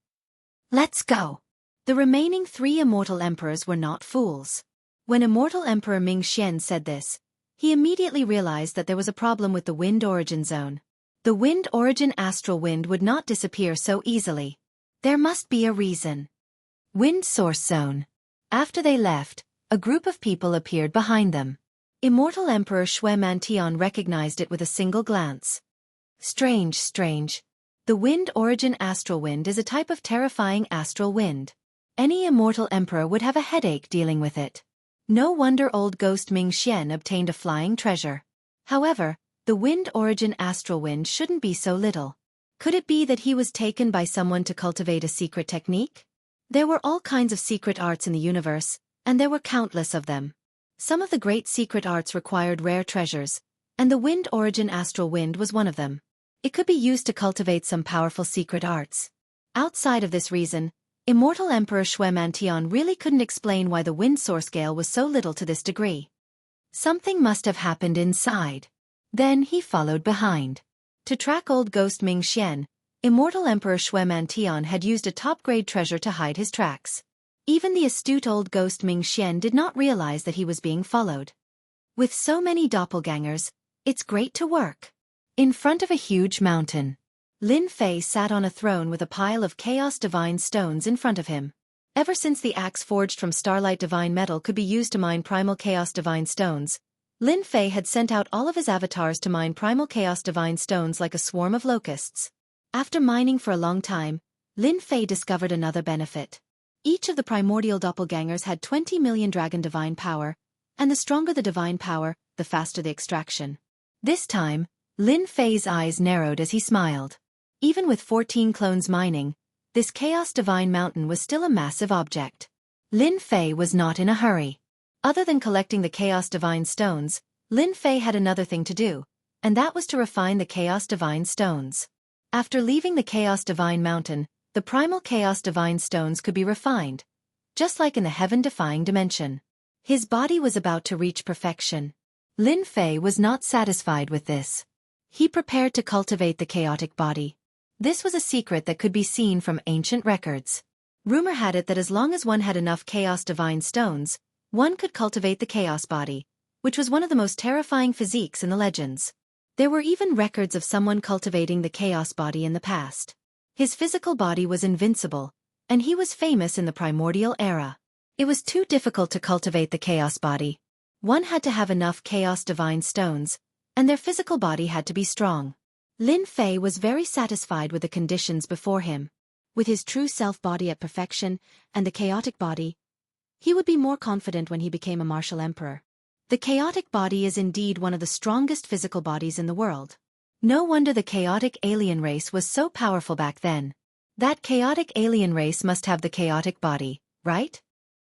Let's go. The remaining 3 immortal emperors were not fools. When Immortal Emperor Ming Xian said this, he immediately realized that there was a problem with the wind origin zone. The wind origin astral wind would not disappear so easily. There must be a reason. Wind source zone. After they left, a group of people appeared behind them. Immortal Emperor Shui Mantian recognized it with a single glance. Strange. The wind origin astral wind is a type of terrifying astral wind. Any immortal emperor would have a headache dealing with it. No wonder old ghost Ming Xian obtained a flying treasure. However, the wind origin astral wind shouldn't be so little. Could it be that he was taken by someone to cultivate a secret technique? There were all kinds of secret arts in the universe, and there were countless of them. Some of the great secret arts required rare treasures, and the wind origin astral wind was one of them. It could be used to cultivate some powerful secret arts. Outside of this reason, Immortal Emperor Shui Mantian really couldn't explain why the wind source gale was so little to this degree. Something must have happened inside. Then he followed behind. To track old ghost Ming Xian, Immortal Emperor Shui Mantian had used a top-grade treasure to hide his tracks. Even the astute old ghost Ming Xian did not realize that he was being followed. With so many doppelgangers, it's great to work. In front of a huge mountain, Lin Fei sat on a throne with a pile of Chaos Divine stones in front of him. Ever since the axe forged from Starlight Divine Metal could be used to mine Primal Chaos Divine Stones, Lin Fei had sent out all of his avatars to mine Primal Chaos Divine Stones like a swarm of locusts. After mining for a long time, Lin Fei discovered another benefit. Each of the primordial doppelgangers had 20 million dragon divine power, and the stronger the divine power, the faster the extraction. This time, Lin Fei's eyes narrowed as he smiled. Even with 14 clones mining, this Chaos Divine Mountain was still a massive object. Lin Fei was not in a hurry. Other than collecting the Chaos Divine Stones, Lin Fei had another thing to do, and that was to refine the Chaos Divine Stones. After leaving the Chaos Divine Mountain, the Primal Chaos Divine Stones could be refined, just like in the heaven-defying dimension. His body was about to reach perfection. Lin Fei was not satisfied with this. He prepared to cultivate the chaotic body. This was a secret that could be seen from ancient records. Rumor had it that as long as one had enough Chaos Divine Stones, one could cultivate the Chaos Body, which was one of the most terrifying physiques in the legends. There were even records of someone cultivating the Chaos Body in the past. His physical body was invincible, and he was famous in the primordial era. It was too difficult to cultivate the Chaos Body. One had to have enough Chaos Divine Stones, and their physical body had to be strong. Lin Fei was very satisfied with the conditions before him. With his true self body at perfection, and the chaotic body, he would be more confident when he became a martial emperor. The chaotic body is indeed one of the strongest physical bodies in the world. No wonder the chaotic alien race was so powerful back then. That chaotic alien race must have the chaotic body, right?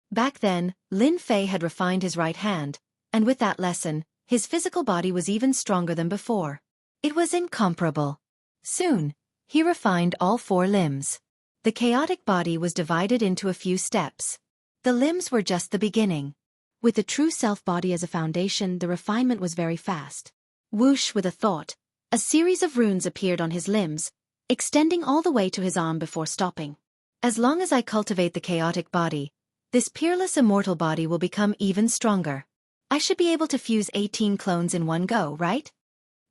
Back then, Lin Fei had refined his right hand, and with that lesson, his physical body was even stronger than before. It was incomparable. Soon, he refined all 4 limbs. The chaotic body was divided into a few steps. The limbs were just the beginning. With the true self-body as a foundation, the refinement was very fast. Whoosh with a thought, a series of runes appeared on his limbs, extending all the way to his arm before stopping. As long as I cultivate the chaotic body, this peerless immortal body will become even stronger. I should be able to fuse 18 clones in one go, right?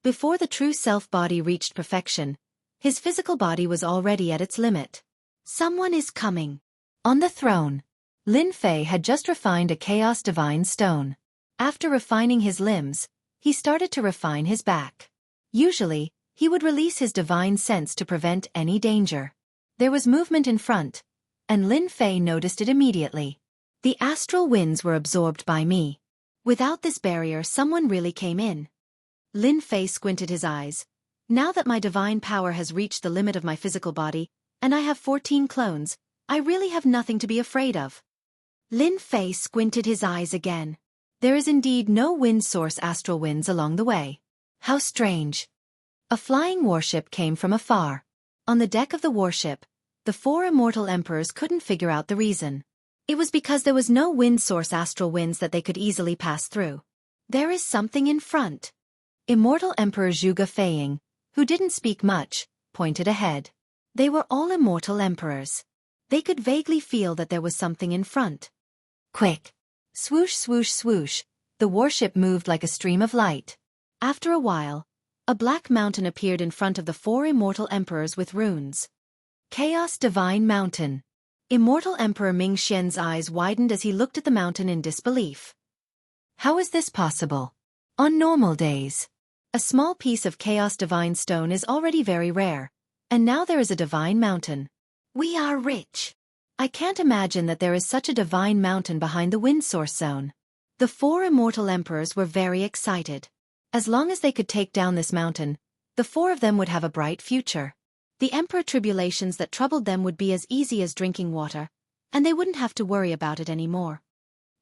Before the true self-body reached perfection, his physical body was already at its limit. Someone is coming. On the throne, Lin Fei had just refined a Chaos Divine Stone. After refining his limbs, he started to refine his back. Usually, he would release his divine sense to prevent any danger. There was movement in front, and Lin Fei noticed it immediately. The astral winds were absorbed by me. Without this barrier, someone really came in. Lin Fei squinted his eyes. Now that my divine power has reached the limit of my physical body, and I have 14 clones, I really have nothing to be afraid of. Lin Fei squinted his eyes again. There is indeed no wind source astral winds along the way. How strange. A flying warship came from afar. On the deck of the warship, the 4 immortal emperors couldn't figure out the reason. It was because there was no wind source astral winds that they could easily pass through. There is something in front. Immortal Emperor Zhuge Feiying, who didn't speak much, pointed ahead. They were all immortal emperors. They could vaguely feel that there was something in front. Quick! Swoosh swoosh swoosh, the warship moved like a stream of light. After a while, a black mountain appeared in front of the 4 immortal emperors with runes. Chaos Divine Mountain. Immortal Emperor Ming Xian's eyes widened as he looked at the mountain in disbelief. How is this possible? On normal days, a small piece of Chaos Divine Stone is already very rare, and now there is a divine mountain. We are rich. I can't imagine that there is such a divine mountain behind the wind source zone. The 4 immortal emperors were very excited. As long as they could take down this mountain, the 4 of them would have a bright future. The emperor tribulations that troubled them would be as easy as drinking water, and they wouldn't have to worry about it anymore.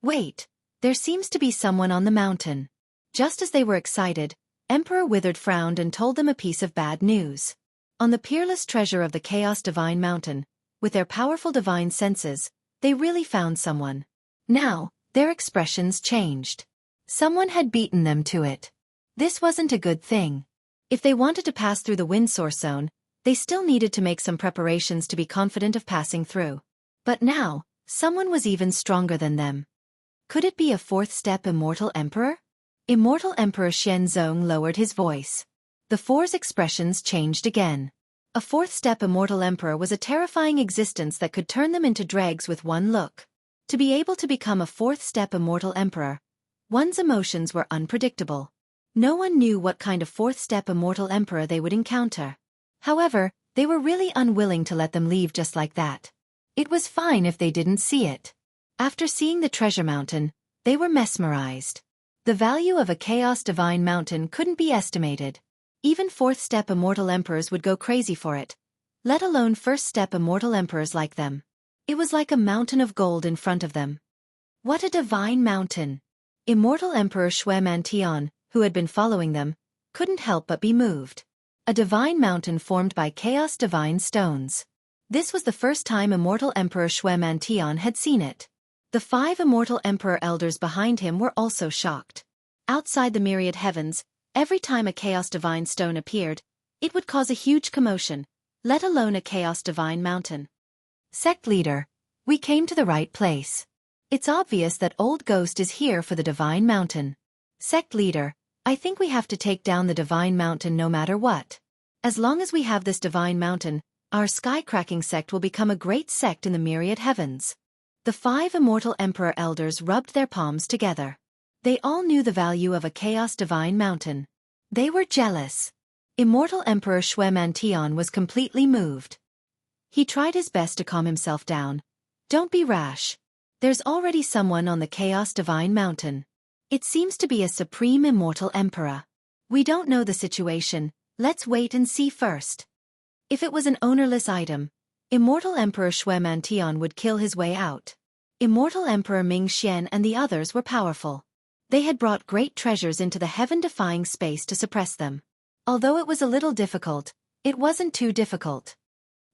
Wait, there seems to be someone on the mountain. Just as they were excited, Emperor Withered frowned and told them a piece of bad news. On the peerless treasure of the Chaos Divine Mountain, with their powerful divine senses, they really found someone. Now, their expressions changed. Someone had beaten them to it. This wasn't a good thing. If they wanted to pass through the wind source zone, they still needed to make some preparations to be confident of passing through. But now, Someone was even stronger than them. Could it be a fourth-step immortal emperor? Immortal Emperor Xianxia lowered his voice. The four's expressions changed again. A fourth-step immortal emperor was a terrifying existence that could turn them into dregs with one look. To be able to become a fourth-step immortal emperor, one's emotions were unpredictable. No one knew what kind of fourth-step immortal emperor they would encounter. However, they were really unwilling to let them leave just like that. It was fine if they didn't see it. After seeing the treasure mountain, they were mesmerized. The value of a Chaos Divine Mountain couldn't be estimated. Even fourth-step immortal emperors would go crazy for it, let alone first-step immortal emperors like them. It was like a mountain of gold in front of them. What a divine mountain! Immortal Emperor Xianxia, who had been following them, couldn't help but be moved. A divine mountain formed by Chaos Divine stones. This was the first time Immortal Emperor Xianxia had seen it. The 5 Immortal Emperor elders behind him were also shocked. Outside the myriad heavens, every time a Chaos Divine stone appeared, it would cause a huge commotion, let alone a Chaos Divine mountain. Sect leader, we came to the right place. It's obvious that Old Ghost is here for the Divine Mountain. Sect leader, I think we have to take down the Divine Mountain no matter what. As long as we have this Divine Mountain, our sky-cracking sect will become a great sect in the myriad heavens. The 5 Immortal Emperor elders rubbed their palms together. They all knew the value of a Chaos Divine Mountain. They were jealous. Immortal Emperor Xianxia was completely moved. He tried his best to calm himself down. Don't be rash. There's already someone on the Chaos Divine Mountain. It seems to be a Supreme Immortal Emperor. We don't know the situation, let's wait and see first. If it was an ownerless item, Immortal Emperor Xianxia would kill his way out. Immortal Emperor Mingxian and the others were powerful. They had brought great treasures into the heaven-defying space to suppress them. Although it was a little difficult, it wasn't too difficult.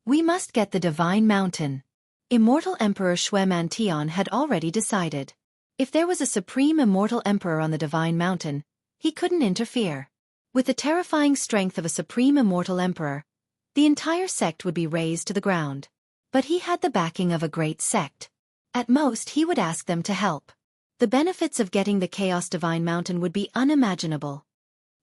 We must get the Divine Mountain. Immortal Emperor Xianxia had already decided. If there was a Supreme Immortal Emperor on the Divine Mountain, he couldn't interfere. With the terrifying strength of a Supreme Immortal Emperor, the entire sect would be razed to the ground. But he had the backing of a great sect. At most he would ask them to help. The benefits of getting the Chaos Divine Mountain would be unimaginable.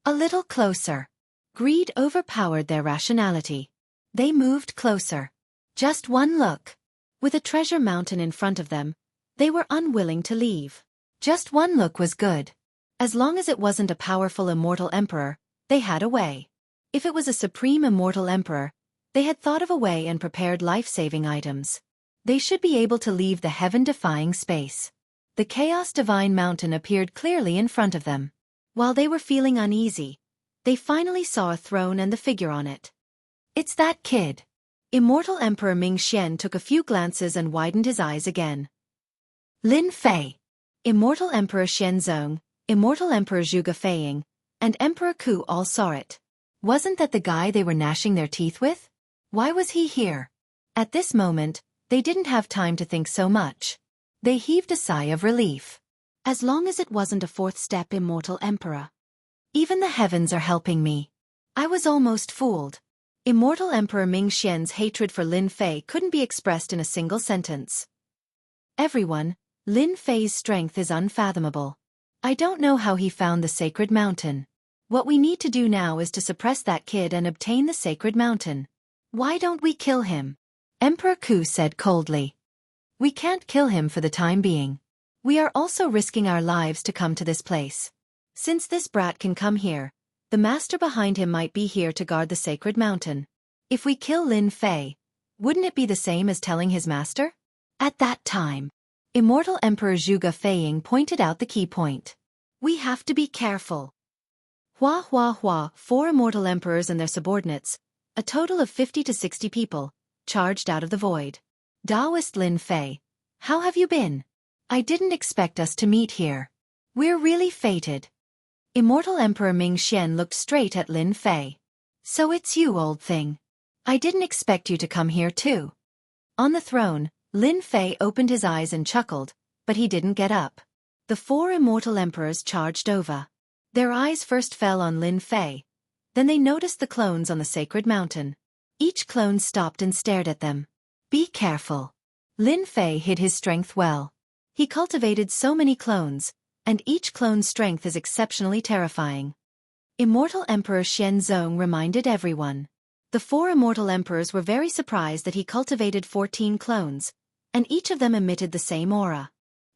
A little closer. Greed overpowered their rationality. They moved closer. Just one look. With a treasure mountain in front of them, they were unwilling to leave. Just one look was good. As long as it wasn't a powerful immortal emperor, they had a way. If it was a Supreme Immortal Emperor, they had thought of a way and prepared life-saving items. They should be able to leave the heaven-defying space. The Chaos Divine Mountain appeared clearly in front of them. While they were feeling uneasy, they finally saw a throne and the figure on it. It's that kid. Immortal Emperor Mingxian took a few glances and widened his eyes again. Lin Fei. Immortal Emperor Xianxia, Immortal Emperor Zhuge Feiying, and Emperor Ku all saw it. Wasn't that the guy they were gnashing their teeth with? Why was he here? At this moment, they didn't have time to think so much. They heaved a sigh of relief. As long as it wasn't a fourth-step immortal emperor. Even the heavens are helping me. I was almost fooled. Immortal Emperor Mingxian's hatred for Lin Fei couldn't be expressed in a single sentence. Everyone, Lin Fei's strength is unfathomable. I don't know how he found the sacred mountain. What we need to do now is to suppress that kid and obtain the sacred mountain. Why don't we kill him? Emperor Ku said coldly. We can't kill him for the time being. We are also risking our lives to come to this place. Since this brat can come here, the master behind him might be here to guard the sacred mountain. If we kill Lin Fei, wouldn't it be the same as telling his master? At that time, Immortal Emperor Zhuge Feiying pointed out the key point. We have to be careful. Hua Hua Hua, 4 immortal emperors and their subordinates, a total of 50 to 60 people, charged out of the void. Taoist Lin Fei, how have you been? I didn't expect us to meet here. We're really fated. Immortal Emperor Mingxian looked straight at Lin Fei. So it's you, old thing. I didn't expect you to come here too. On the throne, Lin Fei opened his eyes and chuckled, but he didn't get up. The 4 immortal emperors charged over. Their eyes first fell on Lin Fei. Then they noticed the clones on the sacred mountain. Each clone stopped and stared at them. Be careful. Lin Fei hid his strength well. He cultivated so many clones, and each clone's strength is exceptionally terrifying. Immortal Emperor Xianzong reminded everyone. The 4 immortal emperors were very surprised that he cultivated 14 clones, and each of them emitted the same aura.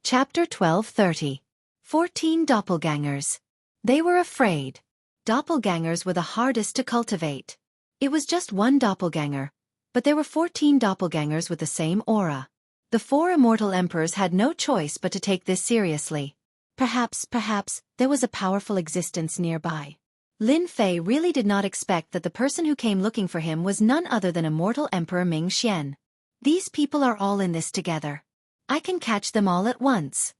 Chapter 1230. 14 Doppelgangers. They were afraid. Doppelgangers were the hardest to cultivate. It was just one doppelganger, but there were 14 doppelgangers with the same aura. The 4 immortal emperors had no choice but to take this seriously. Perhaps, there was a powerful existence nearby. Lin Fei really did not expect that the person who came looking for him was none other than Immortal Emperor Ming Xian. These people are all in this together. I can catch them all at once.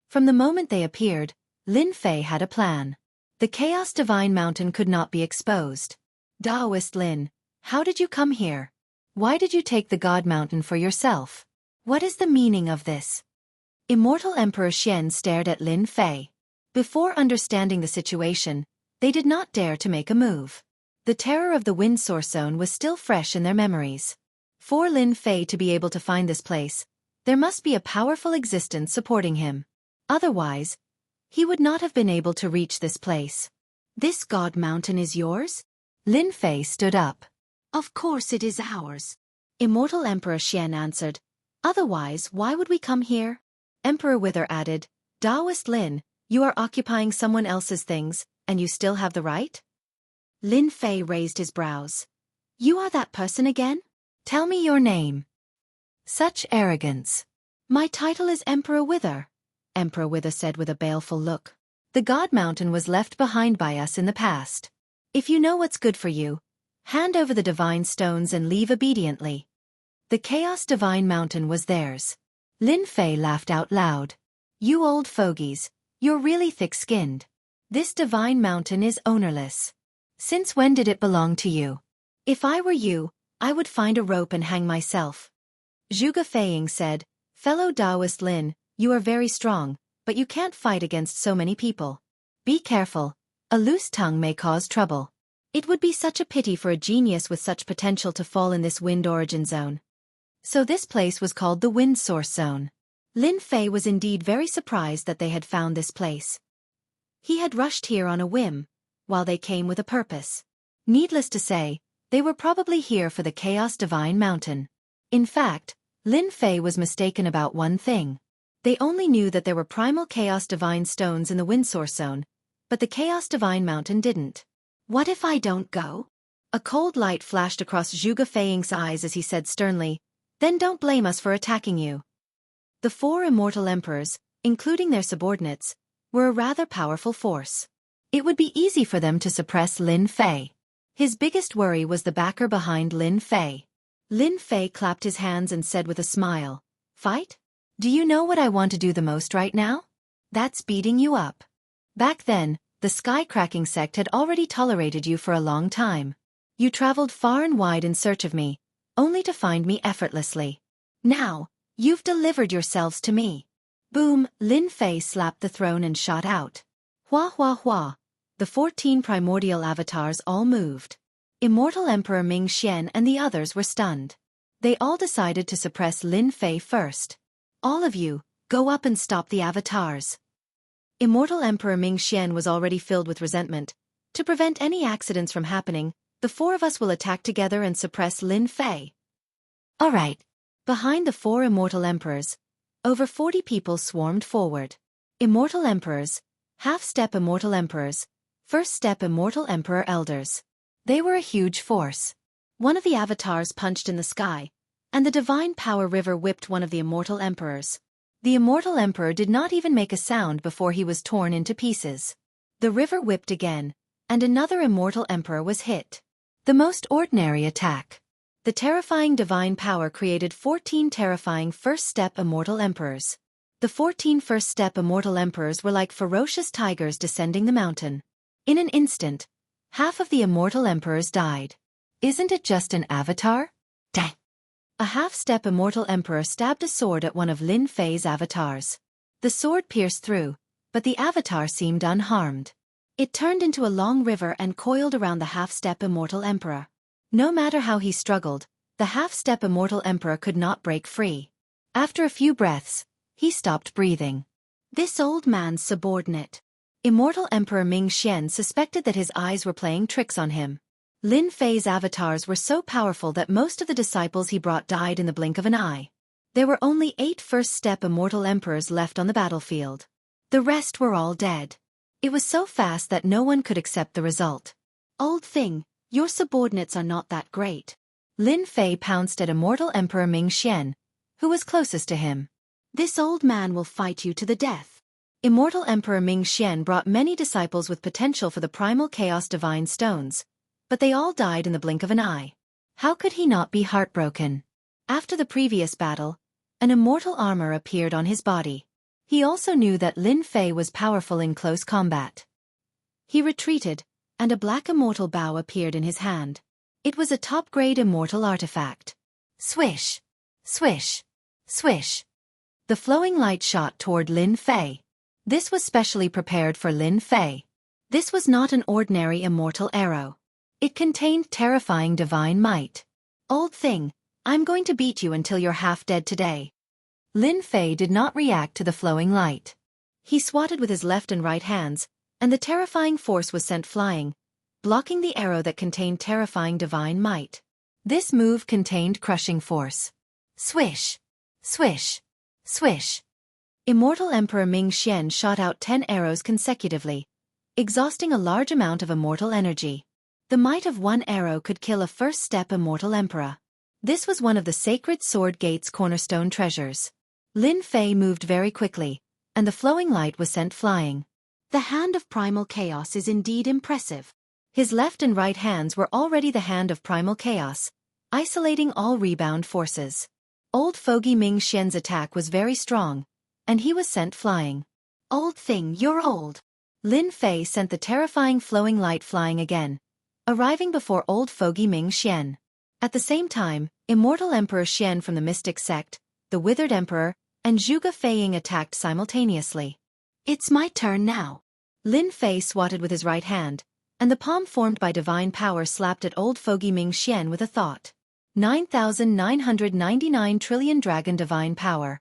From the moment they appeared, Lin Fei had a plan. The Chaos Divine Mountain could not be exposed. Daoist Lin, how did you come here? Why did you take the God Mountain for yourself? What is the meaning of this? Immortal Emperor Xian stared at Lin Fei. Before understanding the situation, they did not dare to make a move. The terror of the Wind Source Zone was still fresh in their memories. For Lin Fei to be able to find this place, there must be a powerful existence supporting him. Otherwise, he would not have been able to reach this place. This God Mountain is yours? Lin Fei stood up. Of course it is ours. Immortal Emperor Xian answered. Otherwise, why would we come here? Emperor Wither added, Daoist Lin, you are occupying someone else's things, and you still have the right? Lin Fei raised his brows. You are that person again? Tell me your name. Such arrogance. My title is Emperor Wither, Emperor Wither said with a baleful look. The God Mountain was left behind by us in the past. If you know what's good for you, hand over the divine stones and leave obediently. The Chaos Divine Mountain was theirs. Lin Fei laughed out loud. You old fogies, you're really thick-skinned. This divine mountain is ownerless. Since when did it belong to you? If I were you, I would find a rope and hang myself. Zhuge Feiying said, Fellow Daoist Lin, you are very strong, but you can't fight against so many people. Be careful. A loose tongue may cause trouble. It would be such a pity for a genius with such potential to fall in this wind origin zone. So this place was called the Wind Source Zone. Lin Fei was indeed very surprised that they had found this place. He had rushed here on a whim, while they came with a purpose. Needless to say, they were probably here for the Chaos Divine Mountain. In fact, Lin Fei was mistaken about one thing. They only knew that there were primal Chaos Divine stones in the Wind Source Zone, but the Chaos Divine Mountain didn't. What if I don't go? A cold light flashed across Zhuge Feiying's eyes as he said sternly, Then don't blame us for attacking you. The 4 immortal emperors, including their subordinates, were a rather powerful force. It would be easy for them to suppress Lin Fei. His biggest worry was the backer behind Lin Fei. Lin Fei clapped his hands and said with a smile, Fight? Do you know what I want to do the most right now? That's beating you up. Back then, the Sky-cracking sect had already tolerated you for a long time. You traveled far and wide in search of me, only to find me effortlessly. Now, you've delivered yourselves to me. Boom, Lin Fei slapped the throne and shot out. Hua hua hua. The 14 primordial avatars all moved. Immortal Emperor Ming Xian and the others were stunned. They all decided to suppress Lin Fei first. All of you, go up and stop the avatars. Immortal Emperor Ming Xian was already filled with resentment. To prevent any accidents from happening, the 4 of us will attack together and suppress Lin Fei. All right. Behind the 4 immortal emperors, over 40 people swarmed forward. Immortal emperors, half-step immortal emperors, first-step immortal emperor elders. They were a huge force. One of the avatars punched in the sky, and the divine power river whipped one of the immortal emperors. The immortal emperor did not even make a sound before he was torn into pieces. The river whipped again, and another immortal emperor was hit. The most ordinary attack. The terrifying divine power created 14 terrifying first-step immortal emperors. The 14 first-step immortal emperors were like ferocious tigers descending the mountain. In an instant, half of the immortal emperors died. Isn't it just an avatar? Dang! A half-step immortal emperor stabbed a sword at one of Lin Fei's avatars. The sword pierced through, but the avatar seemed unharmed. It turned into a long river and coiled around the half-step immortal emperor. No matter how he struggled, the half-step immortal emperor could not break free. After a few breaths, he stopped breathing. This old man's subordinate. Immortal Emperor Ming Xian suspected that his eyes were playing tricks on him. Lin Fei's avatars were so powerful that most of the disciples he brought died in the blink of an eye. There were only 8 first-step immortal emperors left on the battlefield. The rest were all dead. It was so fast that no one could accept the result. Old thing, your subordinates are not that great. Lin Fei pounced at Immortal Emperor Ming Xian, who was closest to him. This old man will fight you to the death. Immortal Emperor Ming Xian brought many disciples with potential for the primal chaos divine stones, but they all died in the blink of an eye. How could he not be heartbroken? After the previous battle, an immortal armor appeared on his body. He also knew that Lin Fei was powerful in close combat. He retreated, and a black immortal bow appeared in his hand. It was a top-grade immortal artifact. Swish! Swish! Swish! The flowing light shot toward Lin Fei. This was specially prepared for Lin Fei. This was not an ordinary immortal arrow. It contained terrifying divine might. Old thing, I'm going to beat you until you're half dead today. Lin Fei did not react to the flowing light. He swatted with his left and right hands, and the terrifying force was sent flying, blocking the arrow that contained terrifying divine might. This move contained crushing force. Swish! Swish! Swish! Immortal Emperor Ming Xian shot out 10 arrows consecutively, exhausting a large amount of immortal energy. The might of one arrow could kill a first-step immortal emperor. This was one of the sacred sword gate's cornerstone treasures. Lin Fei moved very quickly, and the flowing light was sent flying. The hand of primal chaos is indeed impressive. His left and right hands were already the hand of primal chaos, isolating all rebound forces. Old fogey Ming Xian's attack was very strong, and he was sent flying. Old thing, you're old. Lin Fei sent the terrifying flowing light flying again, arriving before old fogey Ming Xian. At the same time, Immortal Emperor Xian from the Mystic Sect, the Withered Emperor, and Zhuge Feiying attacked simultaneously. It's my turn now. Lin Fei swatted with his right hand, and the palm formed by divine power slapped at old fogey Ming Xian with a thought. 9,999 trillion dragon divine power.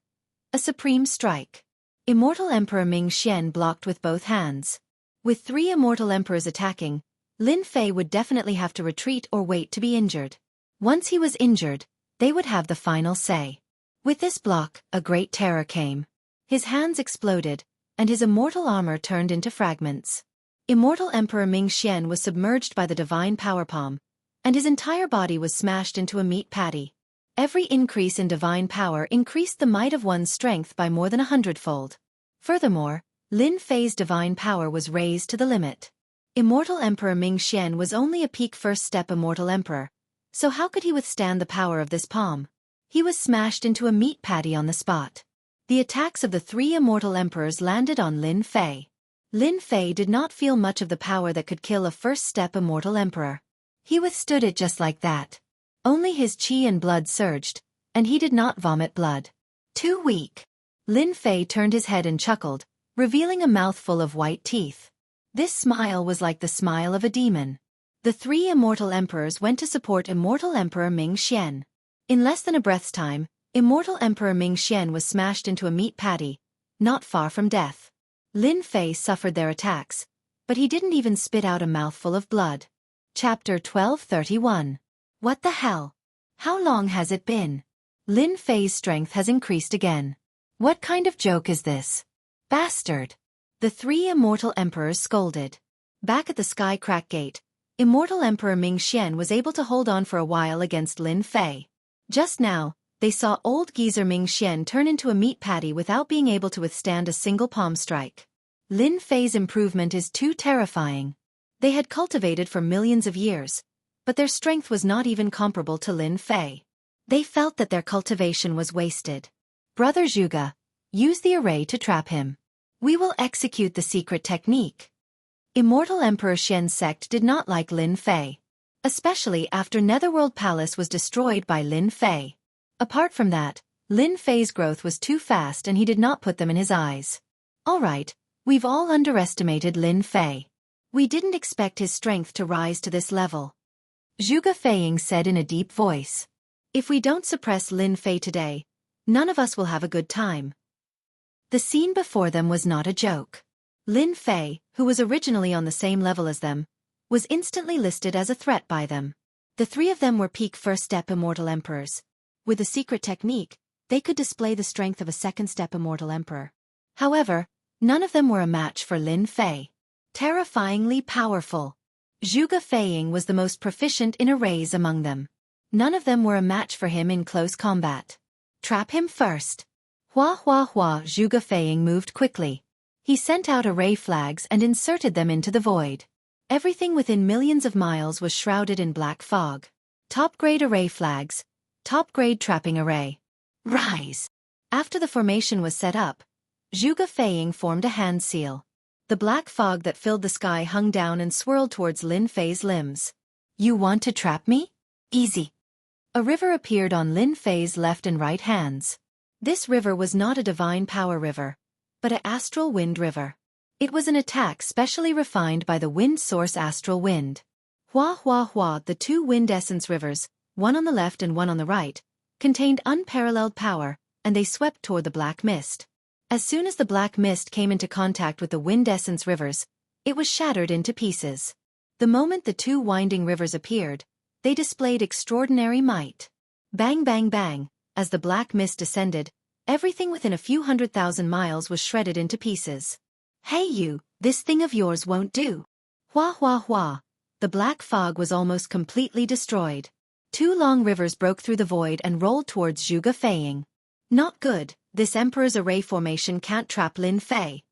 A supreme strike. Immortal Emperor Ming Xian blocked with both hands. With 3 immortal emperors attacking, Lin Fei would definitely have to retreat or wait to be injured. Once he was injured, they would have the final say. With this block, a great terror came. His hands exploded, and his immortal armor turned into fragments. Immortal Emperor Ming Xian was submerged by the divine power palm, and his entire body was smashed into a meat patty. Every increase in divine power increased the might of one's strength by more than 100-fold. Furthermore, Lin Fei's divine power was raised to the limit. Immortal Emperor Ming Xian was only a peak first-step immortal emperor, so how could he withstand the power of this palm? He was smashed into a meat patty on the spot. The attacks of the 3 immortal emperors landed on Lin Fei. Lin Fei did not feel much of the power that could kill a first-step immortal emperor. He withstood it just like that. Only his qi and blood surged, and he did not vomit blood. Too weak. Lin Fei turned his head and chuckled, revealing a mouthful of white teeth. This smile was like the smile of a demon. The 3 immortal emperors went to support Immortal Emperor Ming Xian. In less than a breath's time, Immortal Emperor Ming Xian was smashed into a meat patty, not far from death. Lin Fei suffered their attacks, but he didn't even spit out a mouthful of blood. Chapter 1231. What the hell? How long has it been? Lin Fei's strength has increased again. What kind of joke is this? Bastard! The 3 immortal emperors scolded. Back at the Sky Crack Gate, Immortal Emperor Ming Xian was able to hold on for a while against Lin Fei. Just now, they saw old geezer Ming Xian turn into a meat patty without being able to withstand a single palm strike. Lin Fei's improvement is too terrifying. They had cultivated for millions of years, but their strength was not even comparable to Lin Fei. They felt that their cultivation was wasted. Brother Zhuge, use the array to trap him. We will execute the secret technique. Immortal Emperor Xian's sect did not like Lin Fei, especially after Netherworld Palace was destroyed by Lin Fei. Apart from that, Lin Fei's growth was too fast and he did not put them in his eyes. Alright, we've all underestimated Lin Fei. We didn't expect his strength to rise to this level. Zhuge Feiying said in a deep voice. If we don't suppress Lin Fei today, None of us will have a good time. The scene before them was not a joke. Lin Fei, who was originally on the same level as them, was instantly listed as a threat by them. The three of them were peak first-step immortal emperors. With a secret technique, they could display the strength of a second-step immortal emperor. However, none of them were a match for Lin Fei. Terrifyingly powerful. Zhuge Feiying was the most proficient in arrays among them. None of them were a match for him in close combat. Trap him first. Hua hua hua. Zhuge Feiying moved quickly. He sent out array flags and inserted them into the void. Everything within millions of miles was shrouded in black fog. Top-grade array flags. Top-grade trapping array. Rise! After the formation was set up, Zhuge Feiying formed a hand seal. The black fog that filled the sky hung down and swirled towards Lin Fei's limbs. You want to trap me? Easy. A river appeared on Lin Fei's left and right hands. This river was not a divine power river, but an astral wind river. It was an attack specially refined by the wind source astral wind. Hua hua hua. The two wind essence rivers, one on the left and one on the right, contained unparalleled power, and they swept toward the black mist. As soon as the black mist came into contact with the wind essence rivers, it was shattered into pieces. The moment the two winding rivers appeared, they displayed extraordinary might. Bang bang bang, as the black mist descended, everything within a few 100,000 miles was shredded into pieces. Hey you, this thing of yours won't do. Hua hua hua. The black fog was almost completely destroyed. Two long rivers broke through the void and rolled towards Zhuge Feiying. Not good, this emperor's array formation can't trap Lin Fei.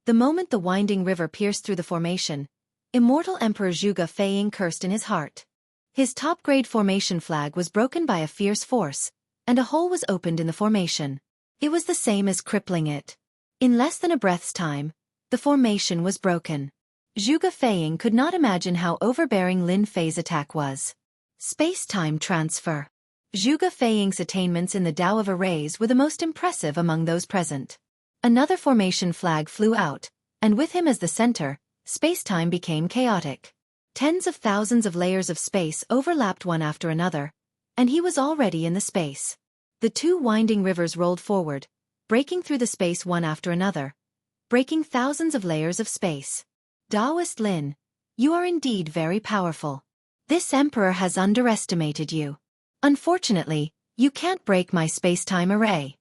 The moment the winding river pierced through the formation, immortal Emperor Zhuge Feiying cursed in his heart. His top-grade formation flag was broken by a fierce force, and a hole was opened in the formation. It was the same as crippling it. In less than a breath's time, the formation was broken. Zhuge Feiying could not imagine how overbearing Lin Fei's attack was. Space-time transfer. Zhuge Feiying's attainments in the Tao of Arrays were the most impressive among those present. Another formation flag flew out, and with him as the center, space-time became chaotic. Tens of thousands of layers of space overlapped one after another, and he was already in the space. The two winding rivers rolled forward, breaking through the space one after another, breaking thousands of layers of space. Taoist Lin, you are indeed very powerful. This emperor has underestimated you. Unfortunately, you can't break my space-time array.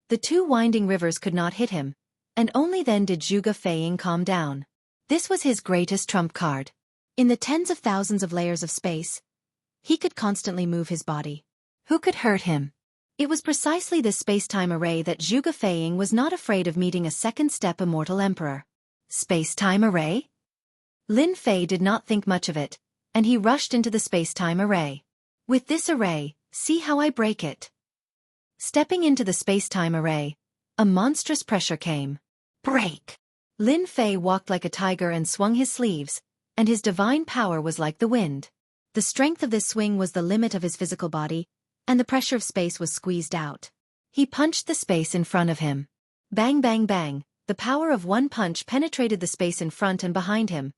The two winding rivers could not hit him, and only then did Zhuge Feiying calm down. This was his greatest trump card. In the tens of thousands of layers of space, he could constantly move his body. Who could hurt him? It was precisely this space-time array that Zhuge Feiying was not afraid of meeting a second-step immortal emperor. Space-time array? Lin Fei did not think much of it, and he rushed into the space-time array. With this array, see how I break it. Stepping into the space-time array, a monstrous pressure came. Break! Lin Fei walked like a tiger and swung his sleeves, and his divine power was like the wind. The strength of this swing was the limit of his physical body, and the pressure of space was squeezed out. He punched the space in front of him. Bang bang bang, the power of one punch penetrated the space in front and behind him,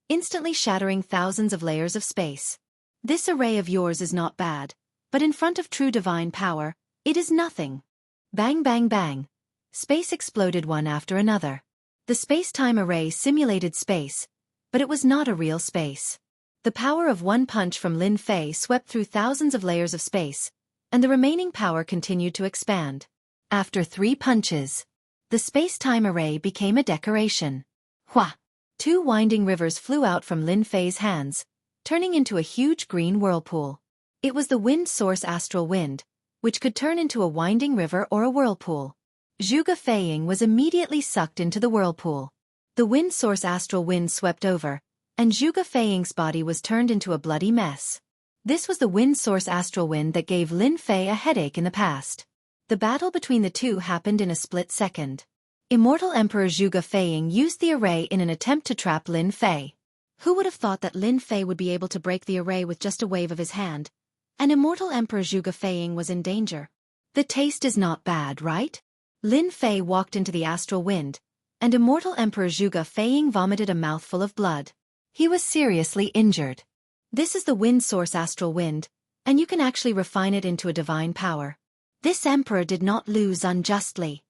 instantly shattering thousands of layers of space. This array of yours is not bad, but in front of true divine power, it is nothing. Bang bang bang. Space exploded one after another. The space-time array simulated space, but it was not a real space. The power of one punch from Lin Fei swept through thousands of layers of space, and the remaining power continued to expand. After 3 punches, the space-time array became a decoration. Hua! 2 winding rivers flew out from Lin Fei's hands, turning into a huge green whirlpool. It was the wind source astral wind, which could turn into a winding river or a whirlpool. Zhuge Feiying was immediately sucked into the whirlpool. The wind source astral wind swept over, and Zhuge Feiying's body was turned into a bloody mess. This was the wind source astral wind that gave Lin Fei a headache in the past. The battle between the two happened in a split second. Immortal Emperor Zhuge Feiying used the array in an attempt to trap Lin Fei. Who would have thought that Lin Fei would be able to break the array with just a wave of his hand? And Immortal Emperor Zhuge Feiying was in danger. The taste is not bad, right? Lin Fei walked into the astral wind, and Immortal Emperor Zhuge Feiying vomited a mouthful of blood. He was seriously injured. This is the wind source astral wind, and you can actually refine it into a divine power. This emperor did not lose unjustly.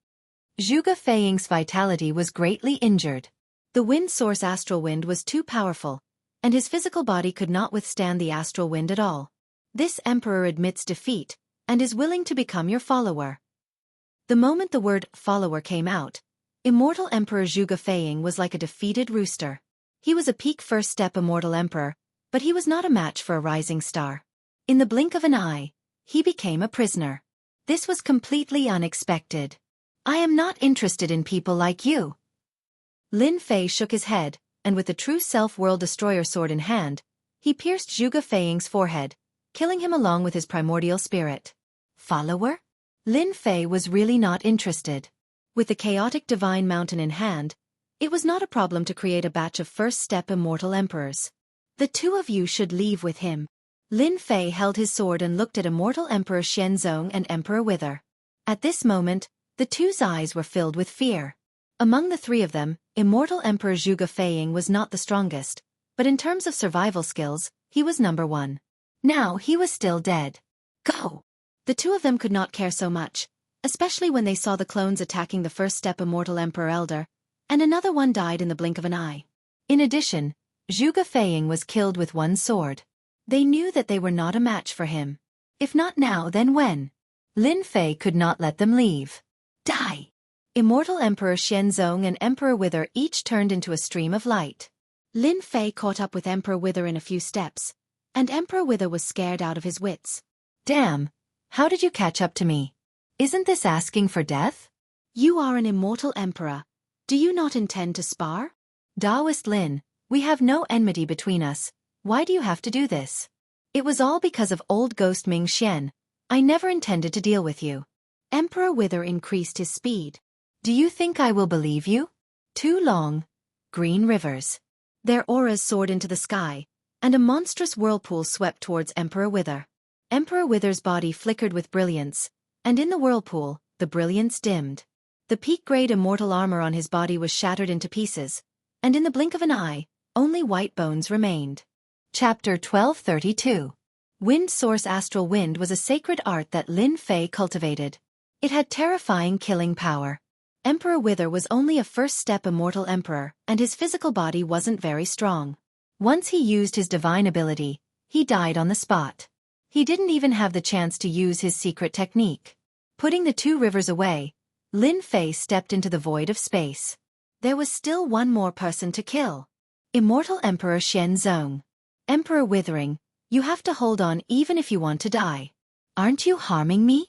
Zhuge Feiying's vitality was greatly injured. The wind source astral wind was too powerful, and his physical body could not withstand the astral wind at all. This emperor admits defeat, and is willing to become your follower. The moment the word follower came out, Immortal Emperor Zhuge Feiying was like a defeated rooster. He was a peak first step immortal emperor, but he was not a match for a rising star. In the blink of an eye, he became a prisoner. This was completely unexpected. I am not interested in people like you. Lin Fei shook his head, and with the true self-world destroyer sword in hand, he pierced Zhuge Feiying's forehead, killing him along with his primordial spirit. Follower? Lin Fei was really not interested. With the chaotic divine mountain in hand, it was not a problem to create a batch of first-step immortal emperors. The two of you should leave with him. Lin Fei held his sword and looked at Immortal Emperor Xianxia and Emperor Wither. At this moment, the two's eyes were filled with fear. Among the three of them, Immortal Emperor Zhuge Feiying was not the strongest, but in terms of survival skills, he was number one. Now he was still dead. Go! The two of them could not care so much, especially when they saw the clones attacking the first-step Immortal Emperor Elder, and another one died in the blink of an eye. In addition, Zhuge Feiying was killed with one sword. They knew that they were not a match for him. If not now, then when? Lin Fei could not let them leave. Die! Immortal Emperor Xianxia and Emperor Wither each turned into a stream of light. Lin Fei caught up with Emperor Wither in a few steps, and Emperor Wither was scared out of his wits. Damn! How did you catch up to me? Isn't this asking for death? You are an immortal emperor. Do you not intend to spar? Daoist Lin, we have no enmity between us. Why do you have to do this? It was all because of old ghost Ming Xian. I never intended to deal with you. Emperor Wither increased his speed. Do you think I will believe you? Two long, green rivers. Their auras soared into the sky, and a monstrous whirlpool swept towards Emperor Wither. Emperor Wither's body flickered with brilliance, and in the whirlpool, the brilliance dimmed. The peak-grade immortal armor on his body was shattered into pieces, and in the blink of an eye, only white bones remained. Chapter 1232. Wind Source Astral Wind was a sacred art that Lin Fei cultivated. It had terrifying killing power. Emperor Wither was only a first-step immortal emperor, and his physical body wasn't very strong. Once he used his divine ability, he died on the spot. He didn't even have the chance to use his secret technique. Putting the two rivers away, Lin Fei stepped into the void of space. There was still one more person to kill. Immortal Emperor Xianxia. Emperor Withering, you have to hold on even if you want to die. Aren't you harming me?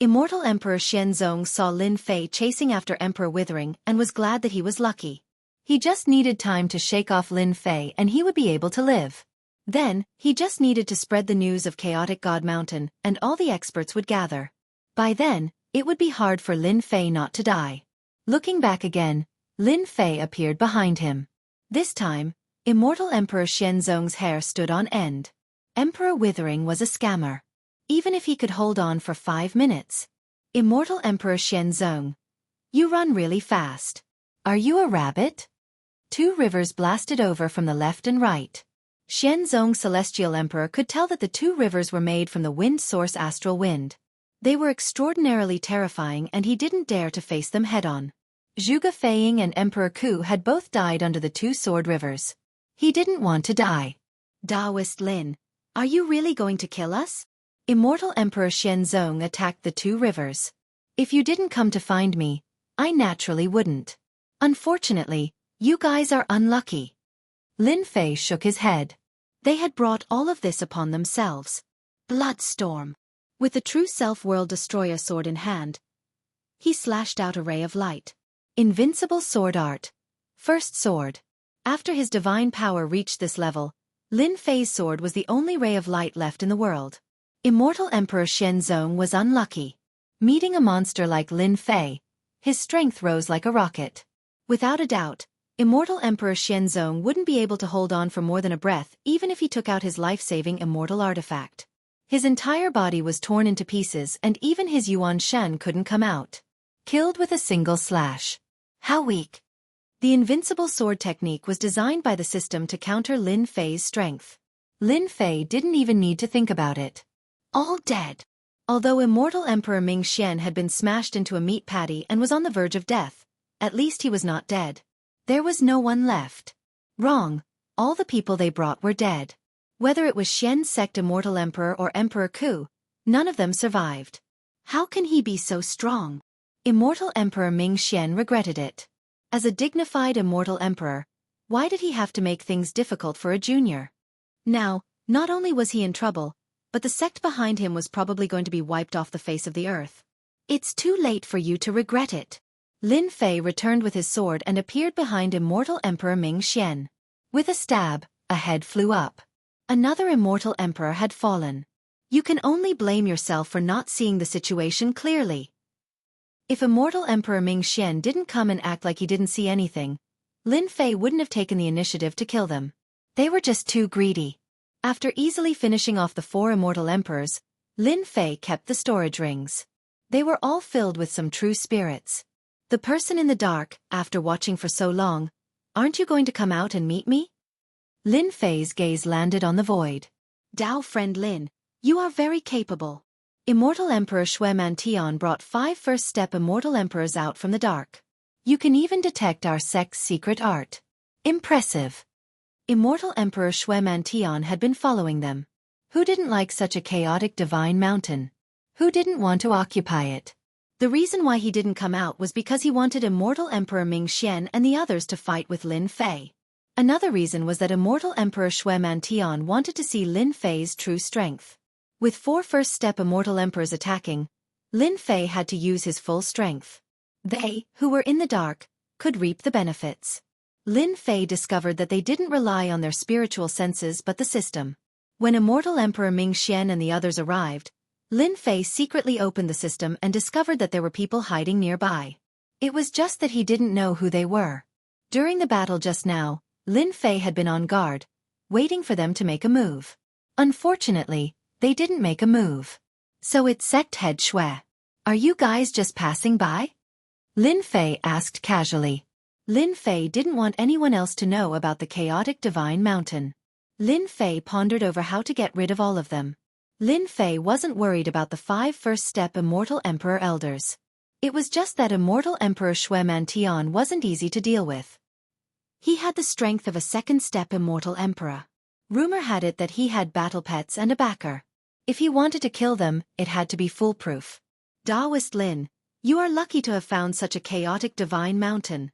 Immortal Emperor Xianxia saw Lin Fei chasing after Emperor Withering and was glad that he was lucky. He just needed time to shake off Lin Fei and he would be able to live. Then, he just needed to spread the news of Chaotic God Mountain and all the experts would gather. By then, it would be hard for Lin Fei not to die. Looking back again, Lin Fei appeared behind him. This time, Immortal Emperor Xianxia's hair stood on end. Emperor Withering was a scammer. Even if he could hold on for 5 minutes. Immortal Emperor Xianxia. You run really fast. Are you a rabbit? Two rivers blasted over from the left and right. Xianxia Celestial Emperor could tell that the two rivers were made from the wind source astral wind. They were extraordinarily terrifying and he didn't dare to face them head-on. Zhuge Feiying and Emperor Ku had both died under the two sword rivers. He didn't want to die. Daoist Lin, are you really going to kill us? Immortal Emperor Xianxia attacked the two rivers. If you didn't come to find me, I naturally wouldn't. Unfortunately, you guys are unlucky. Lin Fei shook his head. They had brought all of this upon themselves. Bloodstorm. With the true self-world destroyer sword in hand, he slashed out a ray of light. Invincible sword art. First sword. After his divine power reached this level, Lin Fei's sword was the only ray of light left in the world. Immortal Emperor Xianxia was unlucky. Meeting a monster like Lin Fei, his strength rose like a rocket. Without a doubt, Immortal Emperor Xianxia wouldn't be able to hold on for more than a breath even if he took out his life-saving immortal artifact. His entire body was torn into pieces and even his Yuan Shen couldn't come out. Killed with a single slash. How weak. The invincible sword technique was designed by the system to counter Lin Fei's strength. Lin Fei didn't even need to think about it. All dead. Although immortal Emperor Ming Xian had been smashed into a meat patty and was on the verge of death, at least he was not dead. There was no one left. Wrong, all the people they brought were dead. Whether it was Xian's sect Immortal Emperor or Emperor Ku, none of them survived. How can he be so strong? Immortal Emperor Ming Xian regretted it. As a dignified immortal emperor, why did he have to make things difficult for a junior? Now, not only was he in trouble, but the sect behind him was probably going to be wiped off the face of the earth. It's too late for you to regret it. Lin Fei returned with his sword and appeared behind immortal Emperor Ming Xian. With a stab, a head flew up. Another immortal emperor had fallen. You can only blame yourself for not seeing the situation clearly. If immortal Emperor Ming Xian didn't come and act like he didn't see anything, Lin Fei wouldn't have taken the initiative to kill them. They were just too greedy. After easily finishing off the 4 immortal emperors, Lin Fei kept the storage rings. They were all filled with some true spirits. The person in the dark, after watching for so long, aren't you going to come out and meet me? Lin Fei's gaze landed on the void. Dao friend Lin, you are very capable. Immortal Emperor Shui Mantian brought 5 first-step immortal emperors out from the dark. You can even detect our sect's secret art. Impressive. Immortal Emperor Shui Mantian had been following them. Who didn't like such a chaotic divine mountain? Who didn't want to occupy it? The reason why he didn't come out was because he wanted Immortal Emperor Ming Xian and the others to fight with Lin Fei. Another reason was that Immortal Emperor Shui Mantian wanted to see Lin Fei's true strength. With 4 first-step immortal emperors attacking, Lin Fei had to use his full strength. They, who were in the dark, could reap the benefits. Lin Fei discovered that they didn't rely on their spiritual senses but the system. When Immortal Emperor Ming Xian and the others arrived, Lin Fei secretly opened the system and discovered that there were people hiding nearby. It was just that he didn't know who they were. During the battle just now, Lin Fei had been on guard, waiting for them to make a move. Unfortunately, they didn't make a move. So it's sect head Shui. Are you guys just passing by? Lin Fei asked casually. Lin Fei didn't want anyone else to know about the chaotic divine mountain. Lin Fei pondered over how to get rid of all of them. Lin Fei wasn't worried about the 5 first-step immortal emperor elders. It was just that immortal Emperor Shui Mantian wasn't easy to deal with. He had the strength of a second-step immortal emperor. Rumor had it that he had battle pets and a backer. If he wanted to kill them, it had to be foolproof. Daoist Lin, you are lucky to have found such a chaotic divine mountain.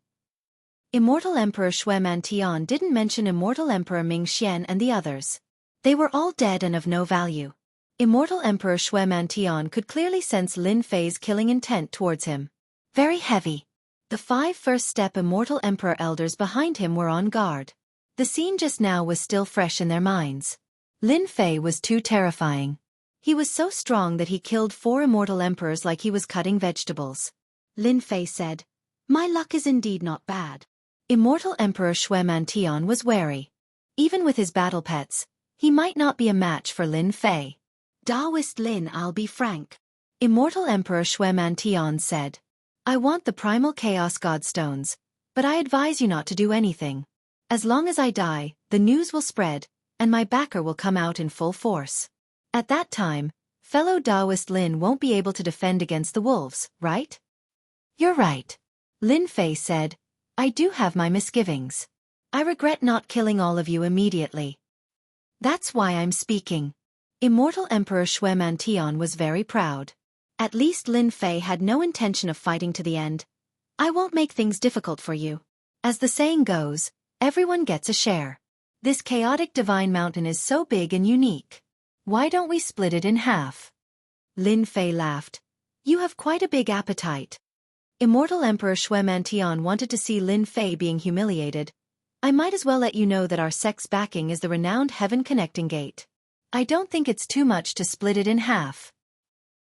Immortal Emperor Shui Mantian didn't mention Immortal Emperor Ming Xian and the others. They were all dead and of no value. Immortal Emperor Shui Mantian could clearly sense Lin Fei's killing intent towards him. Very heavy. The 5 first-step immortal emperor elders behind him were on guard. The scene just now was still fresh in their minds. Lin Fei was too terrifying. He was so strong that he killed 4 immortal emperors like he was cutting vegetables. Lin Fei said, "My luck is indeed not bad." Immortal Emperor Shui Mantian was wary. Even with his battle pets, he might not be a match for Lin Fei. Daoist Lin, I'll be frank. Immortal Emperor Shui Mantian said, I want the primal chaos godstones, but I advise you not to do anything. As long as I die, the news will spread, and my backer will come out in full force. At that time, fellow Daoist Lin won't be able to defend against the wolves, right? You're right. Lin Fei said, I do have my misgivings. I regret not killing all of you immediately. That's why I'm speaking. Immortal Emperor Shui Mantian was very proud. At least Lin Fei had no intention of fighting to the end. I won't make things difficult for you. As the saying goes, everyone gets a share. This chaotic divine mountain is so big and unique. Why don't we split it in half? Lin Fei laughed. You have quite a big appetite. Immortal Emperor Shui Mantian wanted to see Lin Fei being humiliated. I might as well let you know that our sect's backing is the renowned Heaven Connecting Gate. I don't think it's too much to split it in half.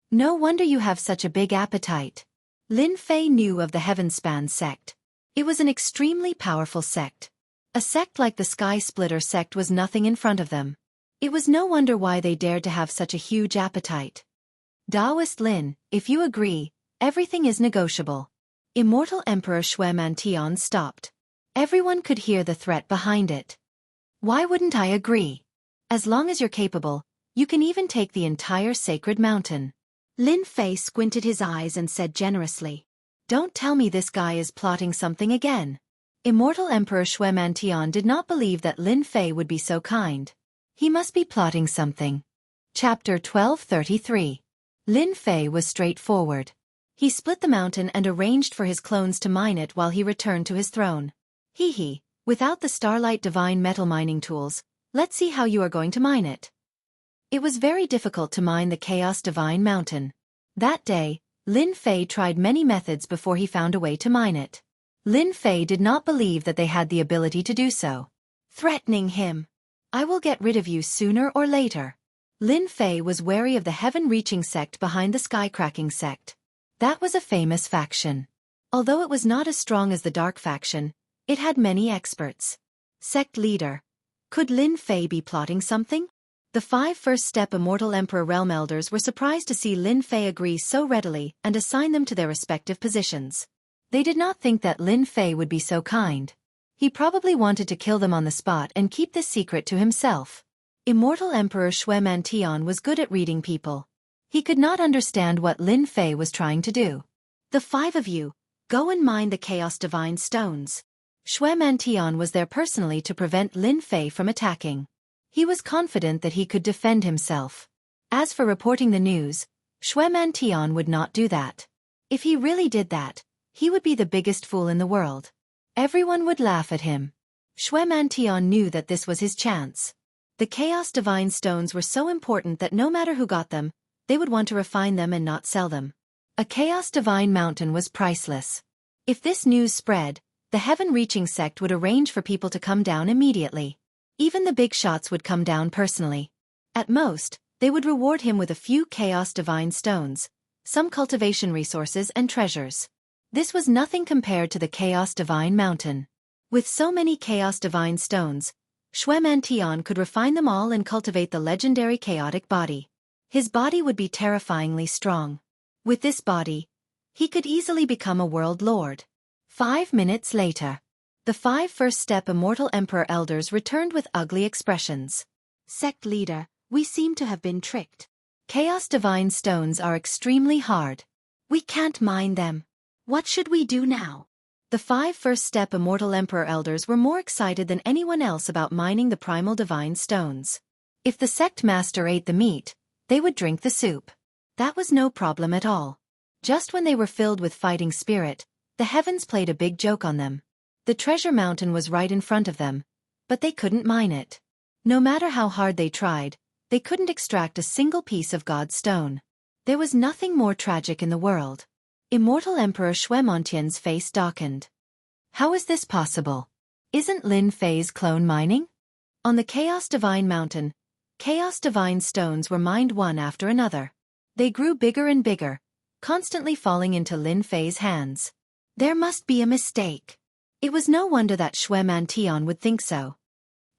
No wonder you have such a big appetite. Lin Fei knew of the Heavenspan sect. It was an extremely powerful sect. A sect like the Sky Splitter sect was nothing in front of them. It was no wonder why they dared to have such a huge appetite. Daoist Lin, if you agree, everything is negotiable. Immortal Emperor Shui Mantian stopped. Everyone could hear the threat behind it. Why wouldn't I agree? As long as you're capable, you can even take the entire sacred mountain. Lin Fei squinted his eyes and said generously. Don't tell me this guy is plotting something again. Immortal Emperor Shui Mantian did not believe that Lin Fei would be so kind. He must be plotting something. Chapter 1233. Lin Fei was straightforward. He split the mountain and arranged for his clones to mine it while he returned to his throne. Hee, without the Starlight Divine metal mining tools, let's see how you are going to mine it. It was very difficult to mine the Chaos Divine Mountain. That day, Lin Fei tried many methods before he found a way to mine it. Lin Fei did not believe that they had the ability to do so. Threatening him. I will get rid of you sooner or later. Lin Fei was wary of the heaven-reaching sect behind the sky-cracking sect. That was a famous faction. Although it was not as strong as the dark faction, it had many experts. Sect leader. Could Lin Fei be plotting something? The 5 first-step Immortal Emperor Realm Elders were surprised to see Lin Fei agree so readily and assign them to their respective positions. They did not think that Lin Fei would be so kind. He probably wanted to kill them on the spot and keep this secret to himself. Immortal Emperor Shui Mantian was good at reading people. He could not understand what Lin Fei was trying to do. The 5 of you, go and mine the Chaos Divine Stones. Shui Mantian was there personally to prevent Lin Fei from attacking. He was confident that he could defend himself. As for reporting the news, Shui Mantian would not do that. If he really did that, he would be the biggest fool in the world. Everyone would laugh at him. Shui Mantian knew that this was his chance. The Chaos Divine Stones were so important that no matter who got them, they would want to refine them and not sell them. A Chaos Divine Mountain was priceless. If this news spread, the heaven-reaching sect would arrange for people to come down immediately. Even the big shots would come down personally. At most, they would reward him with a few Chaos Divine Stones, some cultivation resources and treasures. This was nothing compared to the Chaos Divine Mountain. With so many Chaos Divine Stones, Shui Mantian could refine them all and cultivate the legendary chaotic body. His body would be terrifyingly strong. With this body, he could easily become a world lord. 5 minutes later, the 5 first-step Immortal Emperor Elders returned with ugly expressions. Sect leader, we seem to have been tricked. Chaos Divine Stones are extremely hard. We can't mine them. What should we do now? The 5 first-step Immortal Emperor Elders were more excited than anyone else about mining the Primal Divine Stones. If the sect master ate the meat, they would drink the soup. That was no problem at all. Just when they were filled with fighting spirit, the heavens played a big joke on them. The treasure mountain was right in front of them, but they couldn't mine it. No matter how hard they tried, they couldn't extract a single piece of God's stone. There was nothing more tragic in the world. Immortal Emperor Shui Mantian's face darkened. How is this possible? Isn't Lin Fei's clone mining? On the Chaos Divine Mountain, Chaos Divine Stones were mined one after another. They grew bigger and bigger, constantly falling into Lin Fei's hands. There must be a mistake. It was no wonder that Shui Mantian would think so.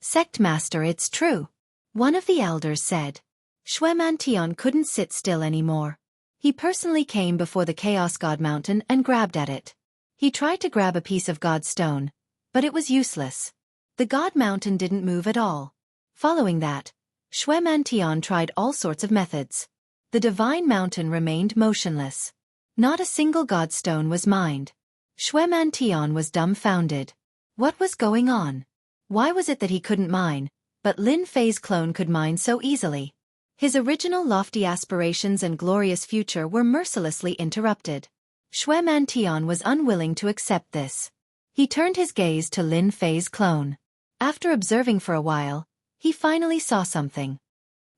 Sect Master, it's true. One of the elders said. Shui Mantian couldn't sit still anymore. He personally came before the Chaos God Mountain and grabbed at it. He tried to grab a piece of God's stone, but it was useless. The God Mountain didn't move at all. Following that, Shui Mantian tried all sorts of methods. The Divine Mountain remained motionless. Not a single God stone was mined. Shui Mantian was dumbfounded. What was going on? Why was it that he couldn't mine, but Lin Fei's clone could mine so easily? His original lofty aspirations and glorious future were mercilessly interrupted. Shui Mantian was unwilling to accept this. He turned his gaze to Lin Fei's clone. After observing for a while, he finally saw something.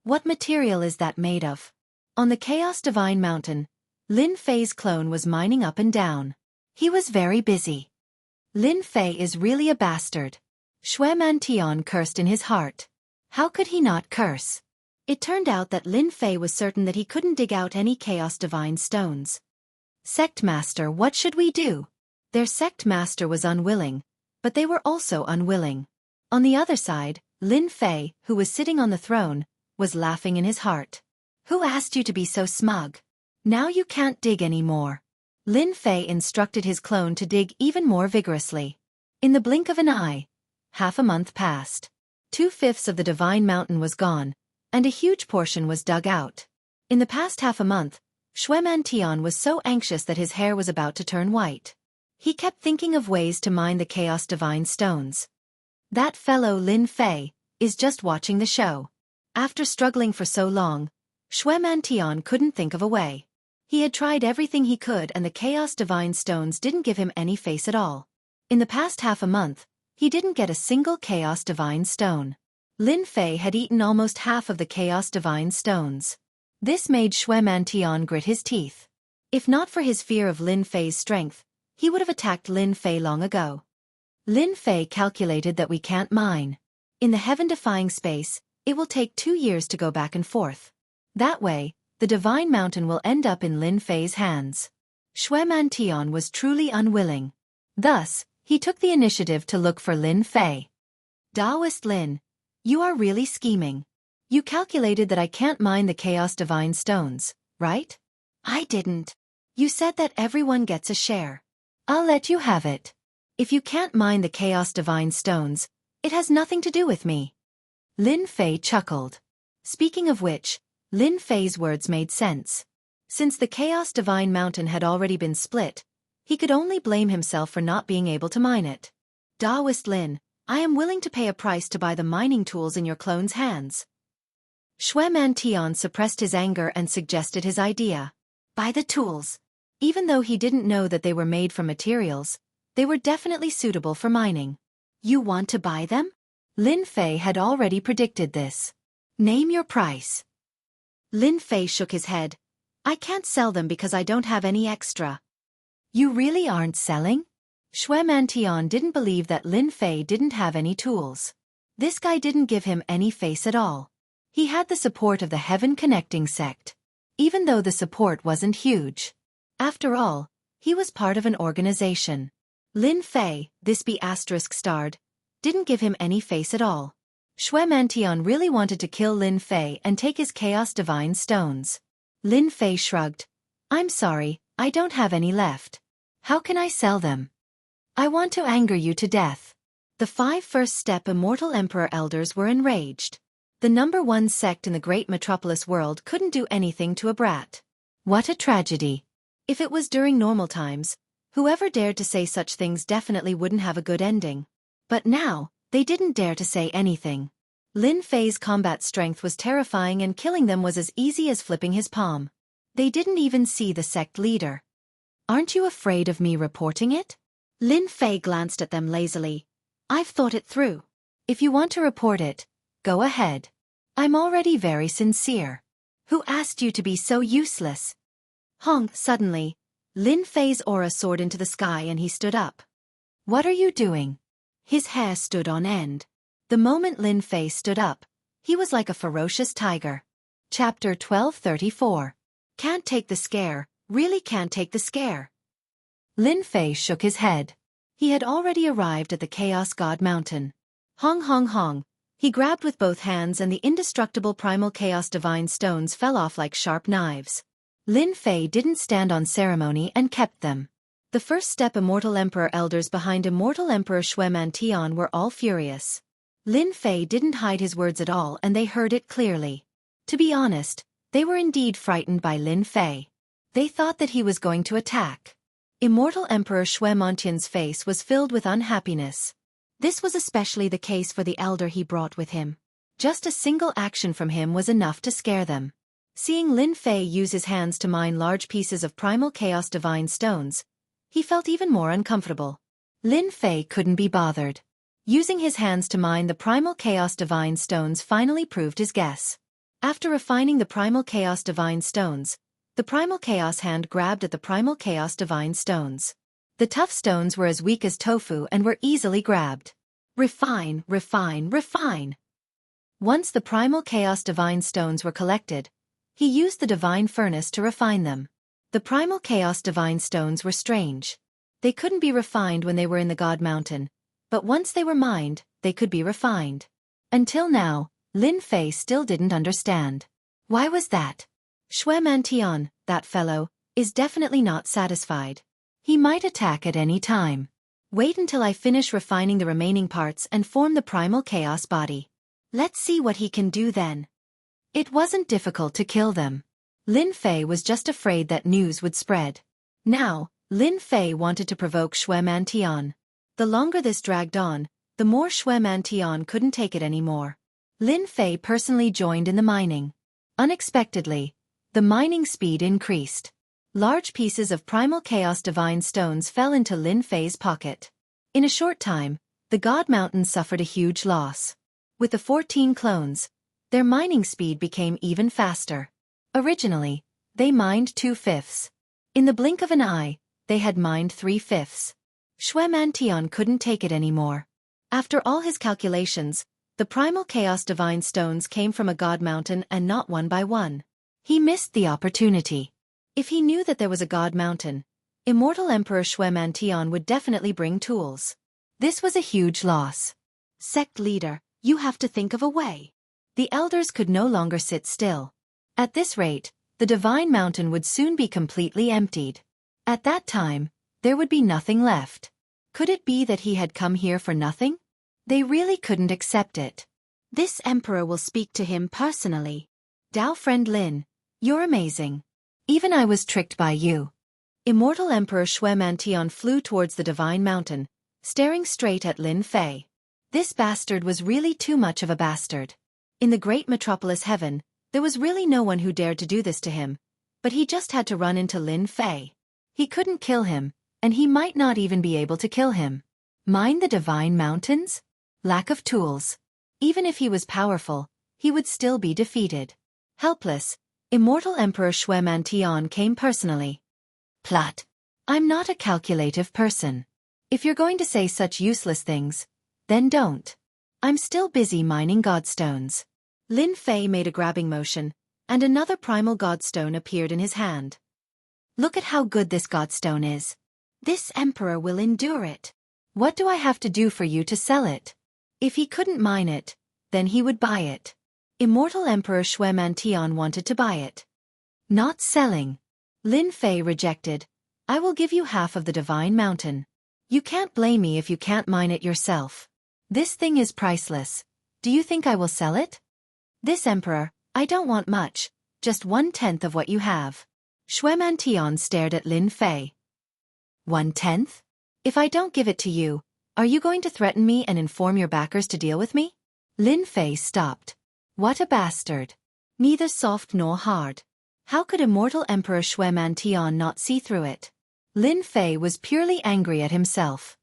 What material is that made of? On the Chaos Divine Mountain, Lin Fei's clone was mining up and down. He was very busy. Lin Fei is really a bastard. Shui Mantian cursed in his heart. How could he not curse? It turned out that Lin Fei was certain that he couldn't dig out any Chaos Divine Stones. Sect Master, what should we do? Their Sect Master was unwilling, but they were also unwilling. On the other side, Lin Fei, who was sitting on the throne, was laughing in his heart. Who asked you to be so smug? Now you can't dig anymore. Lin Fei instructed his clone to dig even more vigorously. In the blink of an eye, half a month passed. 2/5 of the Divine Mountain was gone, and a huge portion was dug out. In the past half a month, Xianxia was so anxious that his hair was about to turn white. He kept thinking of ways to mine the Chaos Divine Stones. That fellow Lin Fei is just watching the show. After struggling for so long, Xianxia couldn't think of a way. He had tried everything he could and the Chaos Divine Stones didn't give him any face at all. In the past half a month, he didn't get a single Chaos Divine Stone. Lin Fei had eaten almost half of the Chaos Divine Stones. This made Xianxia grit his teeth. If not for his fear of Lin Fei's strength, he would have attacked Lin Fei long ago. Lin Fei calculated that we can't mine. In the heaven-defying space, it will take 2 years to go back and forth. That way, the Divine Mountain will end up in Lin Fei's hands. Xianxia was truly unwilling. Thus, he took the initiative to look for Lin Fei. Taoist Lin, you are really scheming. You calculated that I can't mine the Chaos Divine Stones, right? I didn't. You said that everyone gets a share. I'll let you have it. If you can't mine the Chaos Divine Stones, it has nothing to do with me. Lin Fei chuckled. Speaking of which, Lin Fei's words made sense. Since the Chaos Divine Mountain had already been split, he could only blame himself for not being able to mine it. Taoist Lin, I am willing to pay a price to buy the mining tools in your clone's hands. Xianxia suppressed his anger and suggested his idea. Buy the tools. Even though he didn't know that they were made from materials, they were definitely suitable for mining. You want to buy them? Lin Fei had already predicted this. Name your price. Lin Fei shook his head. I can't sell them because I don't have any extra. You really aren't selling? Xianxia didn't believe that Lin Fei didn't have any tools. This guy didn't give him any face at all. He had the support of the Heaven Connecting sect. Even though the support wasn't huge. After all, he was part of an organization. Lin Fei, this be *starred, didn't give him any face at all. Xianxia really wanted to kill Lin Fei and take his Chaos Divine Stones. Lin Fei shrugged. I'm sorry, I don't have any left. How can I sell them? I want to anger you to death. The 5 first-step Immortal Emperor Elders were enraged. The #1 sect in the great metropolis world couldn't do anything to a brat. What a tragedy. If it was during normal times, whoever dared to say such things definitely wouldn't have a good ending. But now, they didn't dare to say anything. Lin Fei's combat strength was terrifying and killing them was as easy as flipping his palm. They didn't even see the sect leader. Aren't you afraid of me reporting it? Lin Fei glanced at them lazily. I've thought it through. If you want to report it, go ahead. I'm already very sincere. Who asked you to be so useless? Hong, suddenly, Lin Fei's aura soared into the sky and he stood up. What are you doing? His hair stood on end. The moment Lin Fei stood up, he was like a ferocious tiger. Chapter 1234. Can't take the scare, really can't take the scare. Lin Fei shook his head. He had already arrived at the Chaos God Mountain. Hong hong hong. He grabbed with both hands and the indestructible primal Chaos Divine Stones fell off like sharp knives. Lin Fei didn't stand on ceremony and kept them. The first-step Immortal Emperor Elders behind Immortal Emperor Xianxia were all furious. Lin Fei didn't hide his words at all and they heard it clearly. To be honest, they were indeed frightened by Lin Fei. They thought that he was going to attack. Immortal Emperor Xianxia's face was filled with unhappiness. This was especially the case for the elder he brought with him. Just a single action from him was enough to scare them. Seeing Lin Fei use his hands to mine large pieces of primal Chaos Divine Stones, he felt even more uncomfortable. Lin Fei couldn't be bothered. Using his hands to mine the primal Chaos Divine Stones finally proved his guess. After refining the primal Chaos Divine Stones, the primal Chaos hand grabbed at the primal Chaos Divine Stones. The tough stones were as weak as tofu and were easily grabbed. Refine, refine, refine. Once the primal Chaos Divine Stones were collected, he used the Divine Furnace to refine them. The primal Chaos Divine Stones were strange. They couldn't be refined when they were in the God Mountain, but once they were mined, they could be refined. Until now, Lin Fei still didn't understand. Why was that? Xianxia, that fellow, is definitely not satisfied. He might attack at any time. Wait until I finish refining the remaining parts and form the primal chaos body. Let's see what he can do then. It wasn't difficult to kill them. Lin Fei was just afraid that news would spread. Now, Lin Fei wanted to provoke Xue Mantian. The longer this dragged on, the more Xue Mantian couldn't take it anymore. Lin Fei personally joined in the mining. Unexpectedly, the mining speed increased. Large pieces of primal chaos divine stones fell into Lin Fei's pocket. In a short time, the God Mountain suffered a huge loss. With the 14 clones, their mining speed became even faster. Originally, they mined 2/5. In the blink of an eye, they had mined 3/5. Xue Mantian couldn't take it anymore. After all his calculations, the primal chaos divine stones came from a God Mountain and not one by one. He missed the opportunity. If he knew that there was a God Mountain, Immortal Emperor Xue Mantian would definitely bring tools. This was a huge loss. Sect leader, you have to think of a way. The elders could no longer sit still. At this rate, the Divine Mountain would soon be completely emptied. At that time, there would be nothing left. Could it be that he had come here for nothing? They really couldn't accept it. This emperor will speak to him personally. Dao friend Lin, you're amazing. Even I was tricked by you. Immortal Emperor Xue Mantian flew towards the Divine Mountain, staring straight at Lin Fei. This bastard was really too much of a bastard. In the great metropolis heaven, there was really no one who dared to do this to him, but he just had to run into Lin Fei. He couldn't kill him, and he might not even be able to kill him. Mine the Divine Mountains? Lack of tools. Even if he was powerful, he would still be defeated. Helpless, Immortal Emperor Xue Mantian came personally. Plot. I'm not a calculative person. If you're going to say such useless things, then don't. I'm still busy mining godstones. Lin Fei made a grabbing motion, and another primal godstone appeared in his hand. Look at how good this godstone is. This emperor will endure it. What do I have to do for you to sell it? If he couldn't mine it, then he would buy it. Immortal Emperor Xue Mantian wanted to buy it. Not selling. Lin Fei rejected. I will give you half of the Divine Mountain. You can't blame me if you can't mine it yourself. This thing is priceless. Do you think I will sell it? This emperor, I don't want much, just 1/10 of what you have. Xue Mantian stared at Lin Fei. 1/10? If I don't give it to you, are you going to threaten me and inform your backers to deal with me? Lin Fei stopped. What a bastard. Neither soft nor hard. How could Immortal Emperor Xue Mantian not see through it? Lin Fei was purely angry at himself.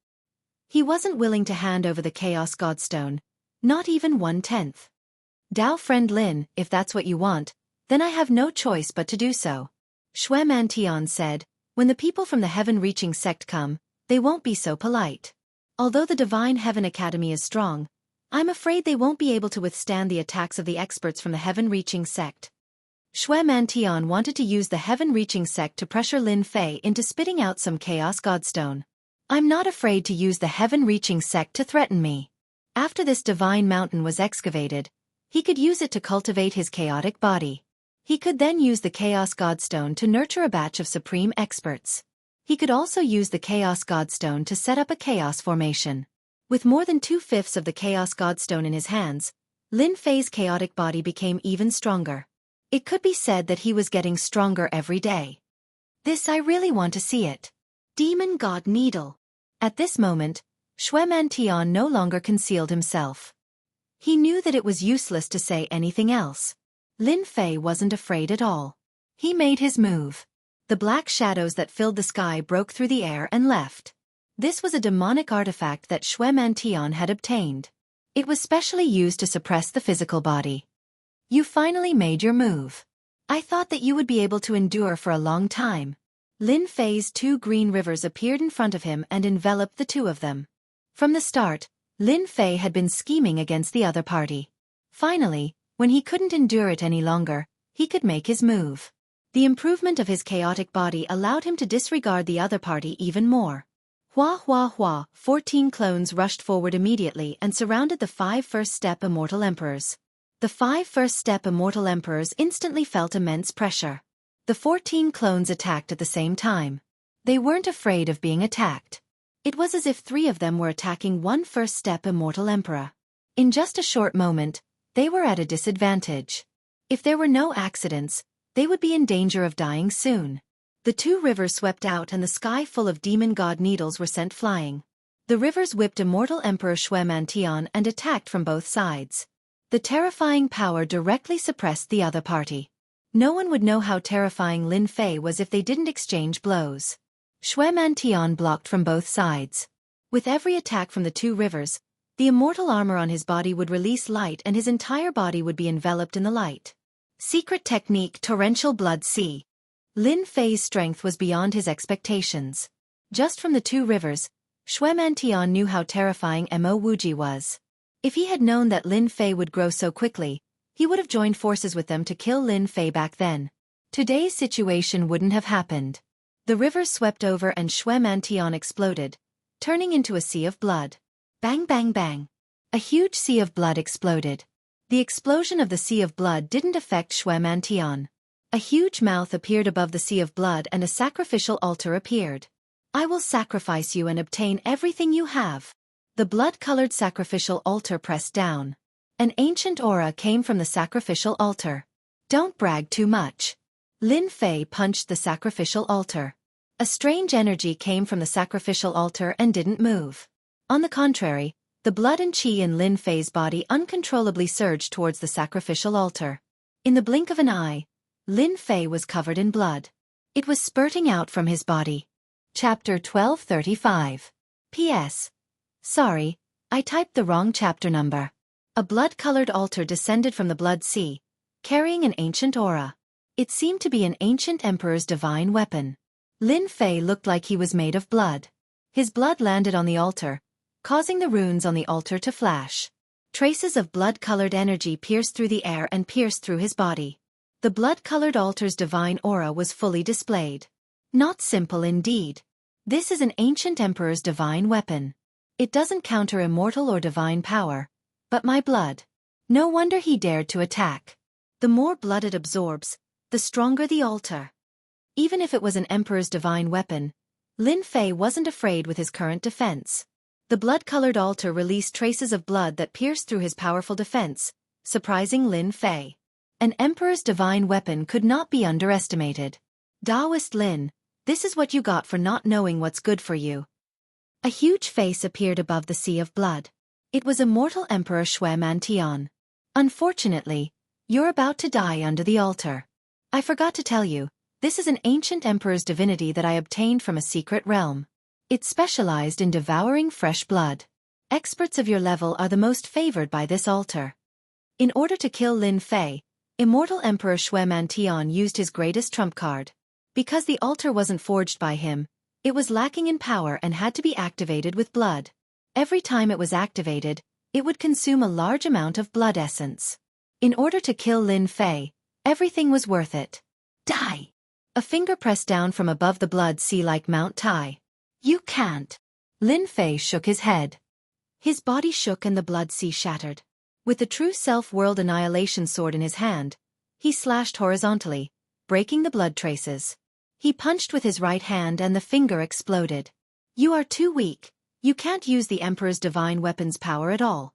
He wasn't willing to hand over the Chaos Godstone, not even 1/10. Dao friend Lin, if that's what you want, then I have no choice but to do so. Xue Mantian said, when the people from the heaven-reaching sect come, they won't be so polite. Although the Divine Heaven Academy is strong, I'm afraid they won't be able to withstand the attacks of the experts from the heaven-reaching sect. Xue Mantian wanted to use the heaven-reaching sect to pressure Lin Fei into spitting out some Chaos Godstone. I'm not afraid to use the heaven-reaching sect to threaten me. After this Divine Mountain was excavated, he could use it to cultivate his chaotic body. He could then use the Chaos Godstone to nurture a batch of supreme experts. He could also use the Chaos Godstone to set up a chaos formation. With more than 2/5 of the Chaos Godstone in his hands, Lin Fei's chaotic body became even stronger. It could be said that he was getting stronger every day. This I really want to see it. Demon God Needle. At this moment, Xue Mantian no longer concealed himself. He knew that it was useless to say anything else. Lin Fei wasn't afraid at all. He made his move. The black shadows that filled the sky broke through the air and left. This was a demonic artifact that Xue Mantian had obtained. It was specially used to suppress the physical body. You finally made your move. I thought that you would be able to endure for a long time. Lin Fei's 2 green rivers appeared in front of him and enveloped the two of them. From the start, Lin Fei had been scheming against the other party. Finally, when he couldn't endure it any longer, he could make his move. The improvement of his chaotic body allowed him to disregard the other party even more. Hua hua hua, 14 clones rushed forward immediately and surrounded the 5 first-step Immortal Emperors. The 5 first-step Immortal Emperors instantly felt immense pressure. The 14 clones attacked at the same time. They weren't afraid of being attacked. It was as if 3 of them were attacking one first-step Immortal Emperor. In just a short moment, they were at a disadvantage. If there were no accidents, They would be in danger of dying soon. The two rivers swept out and the sky full of demon god needles were sent flying. The rivers whipped immortal Emperor Xianxia and attacked from both sides. The terrifying power directly suppressed the other party. No one would know how terrifying Lin Fei was if they didn't exchange blows. Xianxia blocked from both sides. With every attack from the two rivers, the immortal armor on his body would release light and his entire body would be enveloped in the light. Secret technique Torrential Blood Sea. Lin Fei's strength was beyond his expectations. Just from the two rivers, Xianxia knew how terrifying Mo Wuji was. If he had known that Lin Fei would grow so quickly, he would have joined forces with them to kill Lin Fei back then. Today's situation wouldn't have happened. The rivers swept over and Xianxia exploded, turning into a sea of blood. Bang bang bang. A huge sea of blood exploded. The explosion of the sea of blood didn't affect Xianxia. A huge mouth appeared above the sea of blood and a sacrificial altar appeared. I will sacrifice you and obtain everything you have. The blood-colored sacrificial altar pressed down. An ancient aura came from the sacrificial altar. Don't brag too much. Lin Fei punched the sacrificial altar. A strange energy came from the sacrificial altar and didn't move. On the contrary, the blood and qi in Lin Fei's body uncontrollably surged towards the sacrificial altar. In the blink of an eye, Lin Fei was covered in blood. It was spurting out from his body. Chapter 1235. P.S. Sorry, I typed the wrong chapter number. A blood-colored altar descended from the blood sea, carrying an ancient aura. It seemed to be an ancient emperor's divine weapon. Lin Fei looked like he was made of blood. His blood landed on the altar, causing the runes on the altar to flash. Traces of blood-colored energy pierced through the air and pierced through his body. The blood-colored altar's divine aura was fully displayed. Not simple indeed. This is an ancient emperor's divine weapon. It doesn't counter immortal or divine power, but my blood. No wonder he dared to attack. The more blood it absorbs, the stronger the altar. Even if it was an emperor's divine weapon, Lin Fei wasn't afraid with his current defense. The blood-colored altar released traces of blood that pierced through his powerful defense, surprising Lin Fei. An emperor's divine weapon could not be underestimated. Taoist Lin, this is what you got for not knowing what's good for you. A huge face appeared above the sea of blood. It was immortal Emperor Xianxia. Unfortunately, you're about to die under the altar. I forgot to tell you, this is an ancient emperor's divinity that I obtained from a secret realm. It specialized in devouring fresh blood. Experts of your level are the most favored by this altar. In order to kill Lin Fei, immortal Emperor Xianxia used his greatest trump card. Because the altar wasn't forged by him, it was lacking in power and had to be activated with blood. Every time it was activated, it would consume a large amount of blood essence. In order to kill Lin Fei, everything was worth it. Die! A finger pressed down from above the blood sea like Mount Tai. You can't. Lin Fei shook his head. His body shook and the blood sea shattered. With the true self-world annihilation sword in his hand, he slashed horizontally, breaking the blood traces. He punched with his right hand and the finger exploded. You are too weak. You can't use the Emperor's divine weapon's power at all.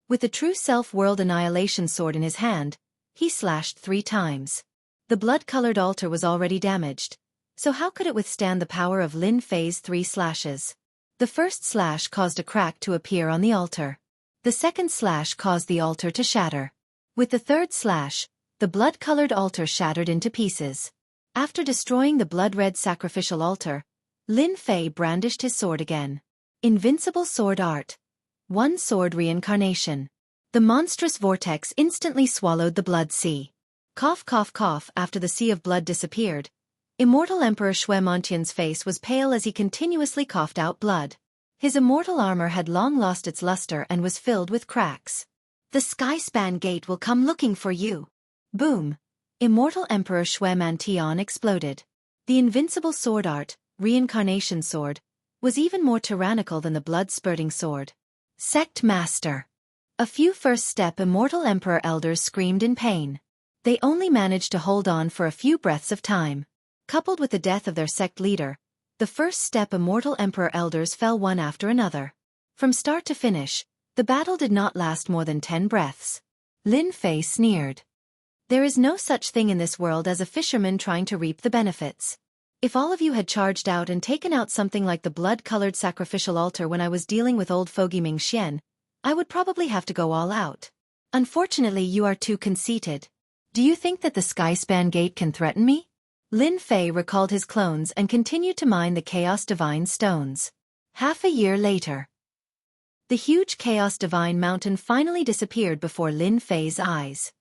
With the true self-world annihilation sword in his hand, he slashed 3 times. The blood-colored altar was already damaged, so how could it withstand the power of Lin Fei's 3 slashes? The first slash caused a crack to appear on the altar. The second slash caused the altar to shatter. With the third slash, the blood-colored altar shattered into pieces. After destroying the blood-red sacrificial altar, Lin Fei brandished his sword again. Invincible sword art. 1 sword reincarnation. The monstrous vortex instantly swallowed the blood sea. Cough cough cough. After the sea of blood disappeared, immortal Emperor Xianxia's face was pale as he continuously coughed out blood. His immortal armor had long lost its luster and was filled with cracks. The Skyspan Gate will come looking for you. Boom. Immortal Emperor Xianxia exploded. The invincible sword art, reincarnation sword, was even more tyrannical than the blood-spurting sword. Sect Master. A few first-step immortal Emperor elders screamed in pain. They only managed to hold on for a few breaths of time. Coupled with the death of their sect leader, the first-step immortal Emperor elders fell one after another. From start to finish, the battle did not last more than 10 breaths. Lin Fei sneered. There is no such thing in this world as a fisherman trying to reap the benefits. If all of you had charged out and taken out something like the blood-colored sacrificial altar when I was dealing with old fogey Ming Xian, I would probably have to go all out. Unfortunately, you are too conceited. Do you think that the Skyspan Gate can threaten me? Lin Fei recalled his clones and continued to mine the Chaos Divine stones. Half a year later, the huge Chaos Divine mountain finally disappeared before Lin Fei's eyes.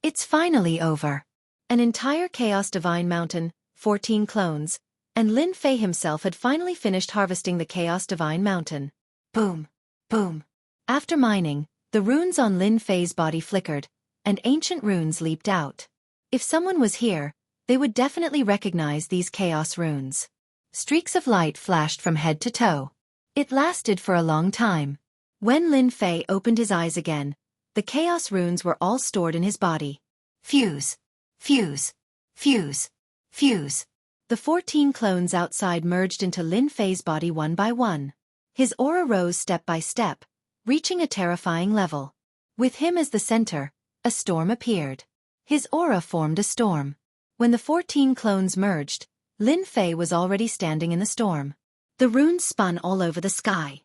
It's finally over. An entire Chaos Divine mountain, 14 clones, and Lin Fei himself had finally finished harvesting the Chaos Divine mountain. Boom! Boom! After mining, the runes on Lin Fei's body flickered, and ancient runes leaped out. If someone was here, they would definitely recognize these chaos runes. Streaks of light flashed from head to toe. It lasted for a long time. When Lin Fei opened his eyes again, the chaos runes were all stored in his body. Fuse! Fuse! Fuse! Fuse! The 14 clones outside merged into Lin Fei's body one by one. His aura rose step by step, reaching a terrifying level. With him as the center, a storm appeared. His aura formed a storm. When the 14 clones merged, Lin Fei was already standing in the storm. The runes spun all over the sky.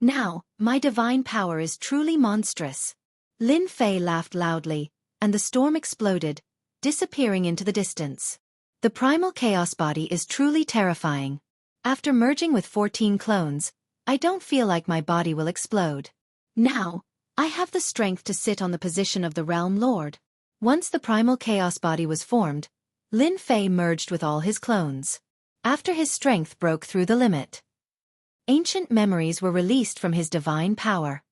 Now, my divine power is truly monstrous. Lin Fei laughed loudly, and the storm exploded, disappearing into the distance. The primal chaos body is truly terrifying. After merging with 14 clones, I don't feel like my body will explode. Now, I have the strength to sit on the position of the Realm Lord. Once the primal chaos body was formed, Lin Fei merged with all his clones. After his strength broke through the limit, ancient memories were released from his divine power.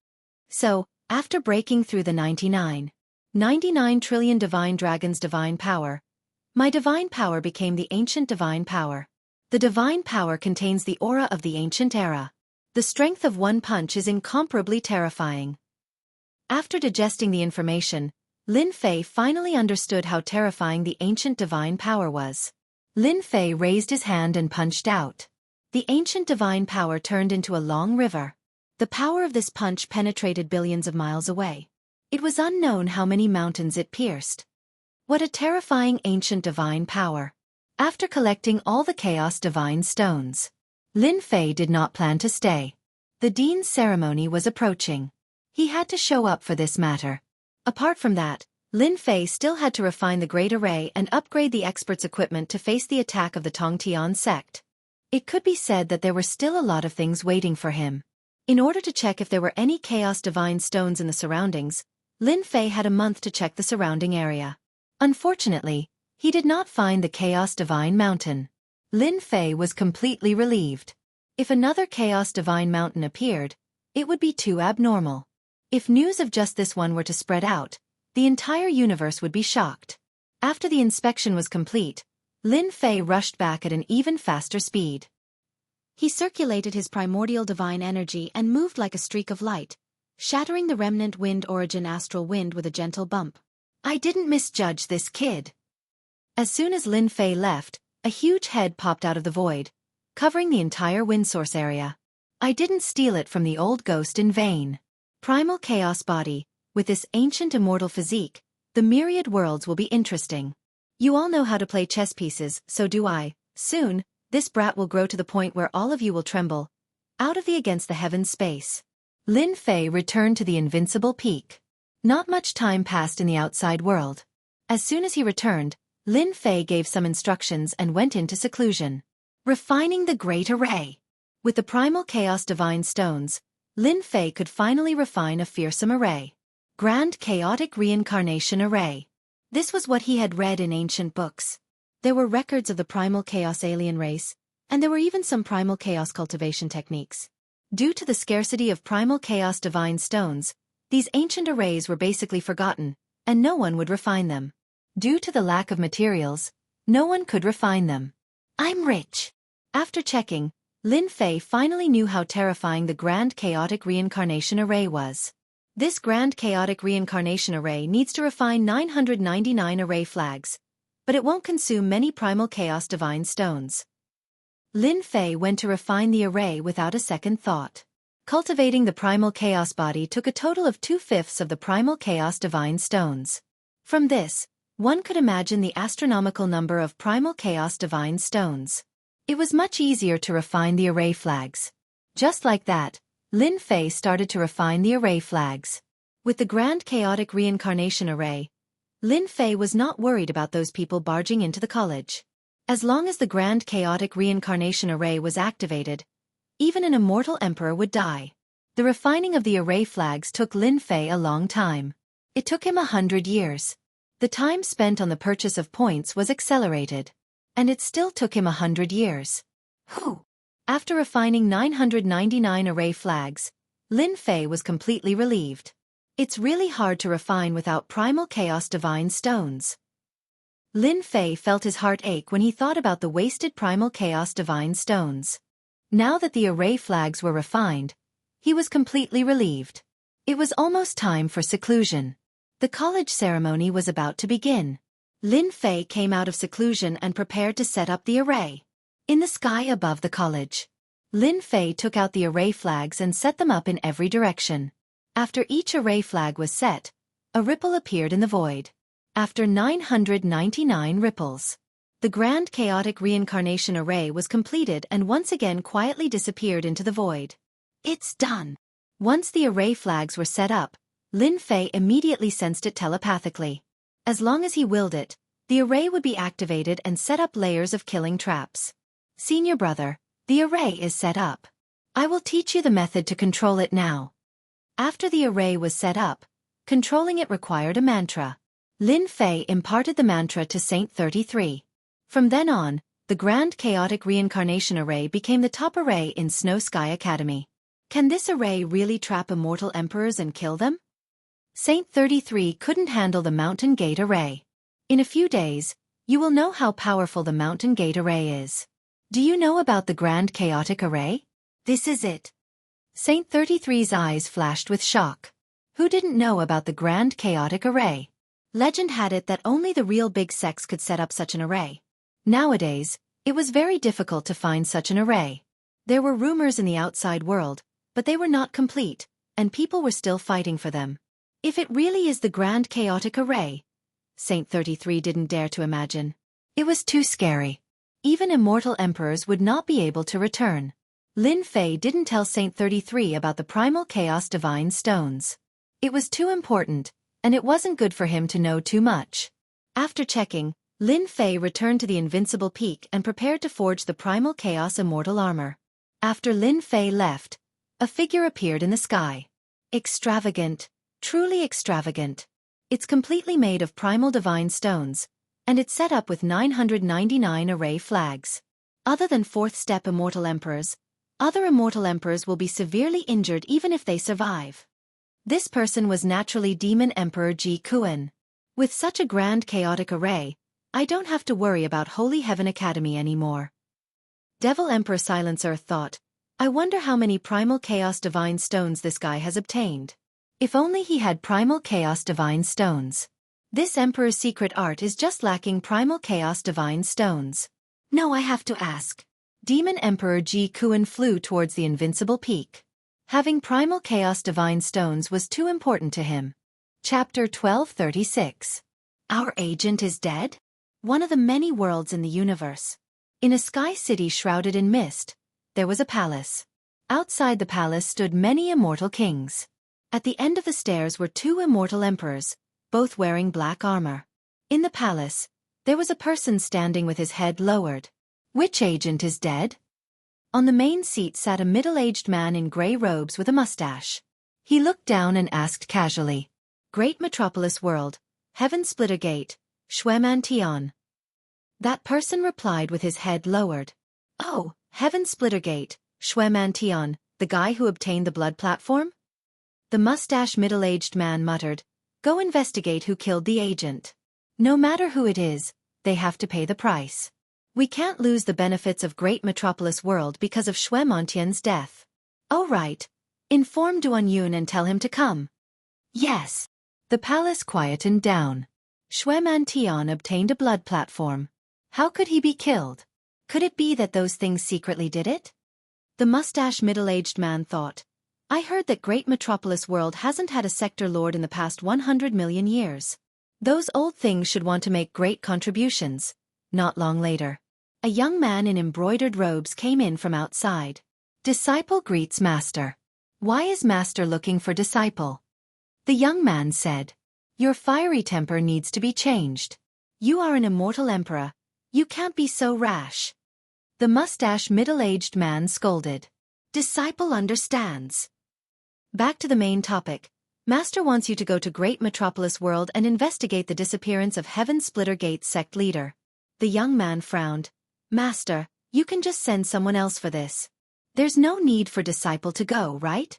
So, after breaking through the 99 trillion divine dragons' divine power, my divine power became the ancient divine power. The divine power contains the aura of the ancient era. The strength of one punch is incomparably terrifying. After digesting the information, Lin Fei finally understood how terrifying the ancient divine power was. Lin Fei raised his hand and punched out. The ancient divine power turned into a long river. The power of this punch penetrated billions of miles away. It was unknown how many mountains it pierced. What a terrifying ancient divine power. After collecting all the Chaos Divine stones, Lin Fei did not plan to stay. The Dean's ceremony was approaching. He had to show up for this matter. Apart from that, Lin Fei still had to refine the Great Array and upgrade the expert's equipment to face the attack of the Tongtian sect. It could be said that there were still a lot of things waiting for him. In order to check if there were any Chaos Divine stones in the surroundings, Lin Fei had a month to check the surrounding area. Unfortunately, he did not find the Chaos Divine Mountain. Lin Fei was completely relieved. If another Chaos Divine Mountain appeared, it would be too abnormal. If news of just this one were to spread out, the entire universe would be shocked. After the inspection was complete, Lin Fei rushed back at an even faster speed. He circulated his primordial divine energy and moved like a streak of light, shattering the remnant wind origin astral wind with a gentle bump. I didn't misjudge this kid. As soon as Lin Fei left, a huge head popped out of the void, covering the entire wind source area. I didn't steal it from the old ghost in vain. Primal chaos body, with this ancient immortal physique, the myriad worlds will be interesting. You all know how to play chess pieces, so do I. Soon, this brat will grow to the point where all of you will tremble, out of the against the heavens space. Lin Fei returned to the invincible peak. Not much time passed in the outside world. As soon as he returned, Lin Fei gave some instructions and went into seclusion. Refining the Great Array. With the primal chaos divine stones, Lin Fei could finally refine a fearsome array. Grand Chaotic Reincarnation Array. This was what he had read in ancient books. There were records of the primal chaos alien race, and there were even some primal chaos cultivation techniques. Due to the scarcity of primal chaos divine stones, these ancient arrays were basically forgotten, and no one would refine them. Due to the lack of materials, no one could refine them. I'm rich. After checking, Lin Fei finally knew how terrifying the Grand Chaotic Reincarnation Array was. This Grand Chaotic Reincarnation Array needs to refine 999 array flags, but it won't consume many primal chaos divine stones. Lin Fei went to refine the array without a second thought. Cultivating the primal chaos body took a total of 2/5 of the primal chaos divine stones. From this, One could imagine the astronomical number of primal chaos divine stones. It was much easier to refine the array flags. Just like that, Lin Fei started to refine the array flags. With the Grand Chaotic Reincarnation Array, Lin Fei was not worried about those people barging into the college. As long as the Grand Chaotic Reincarnation Array was activated, even an immortal emperor would die. The refining of the array flags took Lin Fei a long time. It took him 100 years. The time spent on the purchase of points was accelerated. And it still took him 100 years. After refining 999 array flags, Lin Fei was completely relieved. It's really hard to refine without primal chaos divine stones. Lin Fei felt his heart ache when he thought about the wasted primal chaos divine stones. Now that the array flags were refined, he was completely relieved. It was almost time for seclusion. The college ceremony was about to begin. Lin Fei came out of seclusion and prepared to set up the array. In the sky above the college, Lin Fei took out the array flags and set them up in every direction. After each array flag was set, a ripple appeared in the void. After 999 ripples, the Grand Chaotic Reincarnation Array was completed and once again quietly disappeared into the void. It's done. Once the array flags were set up, Lin Fei immediately sensed it telepathically. As long as he willed it, the array would be activated and set up layers of killing traps. Senior brother, the array is set up. I will teach you the method to control it now. After the array was set up, controlling it required a mantra. Lin Fei imparted the mantra to Saint 33. From then on, the Grand Chaotic Reincarnation Array became the top array in Snow Sky Academy. Can this array really trap immortal emperors and kill them? Saint 33 couldn't handle the Mountain Gate Array. In a few days, you will know how powerful the Mountain Gate Array is. Do you know about the Grand Chaotic Array? This is it. Saint 33's eyes flashed with shock. Who didn't know about the Grand Chaotic Array? Legend had it that only the real big sects could set up such an array. Nowadays, it was very difficult to find such an array. There were rumors in the outside world, but they were not complete, and people were still fighting for them. If it really is the Grand Chaotic Array, Saint 33 didn't dare to imagine. It was too scary. Even immortal emperors would not be able to return. Lin Fei didn't tell Saint 33 about the Primal Chaos Divine Stones. It was too important, and it wasn't good for him to know too much. After checking, Lin Fei returned to the Invincible Peak and prepared to forge the Primal Chaos Immortal Armor. After Lin Fei left, a figure appeared in the sky. Extravagant, truly extravagant. It's completely made of primal divine stones, and it's set up with 999 array flags. Other than fourth step immortal emperors, other immortal emperors will be severely injured even if they survive. This person was naturally Demon Emperor Ji Kuan. With such a grand chaotic array, I don't have to worry about Holy Heaven Academy anymore. Devil Emperor Silence Earth thought, I wonder how many Primal Chaos Divine Stones this guy has obtained. If only he had Primal Chaos Divine Stones. This Emperor's secret art is just lacking Primal Chaos Divine Stones. No, I have to ask. Demon Emperor Ji Kuan flew towards the Invincible Peak. Having Primal Chaos Divine Stones was too important to him. Chapter 1236. Our agent is dead? One of the many worlds in the universe. In a sky city shrouded in mist, there was a palace. Outside the palace stood many immortal kings. At the end of the stairs were two immortal emperors, both wearing black armor. In the palace, there was a person standing with his head lowered. Which agent is dead? On the main seat sat a middle-aged man in gray robes with a mustache. He looked down and asked casually, Great Metropolis World, Heaven Splitter Gate, Xueman Tian. That person replied with his head lowered. Oh, Heaven Splitter Gate, Xueman Tian, the guy who obtained the blood platform? The mustache middle-aged man muttered, Go investigate who killed the agent. No matter who it is, they have to pay the price. We can't lose the benefits of Great Metropolis World because of Xue Montian's death. Oh right. Inform Duan Yun and tell him to come. Yes. The palace quietened down. Xue Mantian obtained a blood platform. How could he be killed? Could it be that those things secretly did it? The mustache middle-aged man thought. I heard that Great Metropolis World hasn't had a sector lord in the past 100 million years. Those old things should want to make great contributions. Not long later, a young man in embroidered robes came in from outside. Disciple greets master. Why is master looking for disciple? The young man said, your fiery temper needs to be changed. You are an immortal emperor. You can't be so rash. The mustache middle-aged man scolded. Disciple understands. Back to the main topic. Master wants you to go to Great Metropolis World and investigate the disappearance of Heaven Splitter Gate sect leader. The young man frowned. Master, you can just send someone else for this. There's no need for disciple to go, right?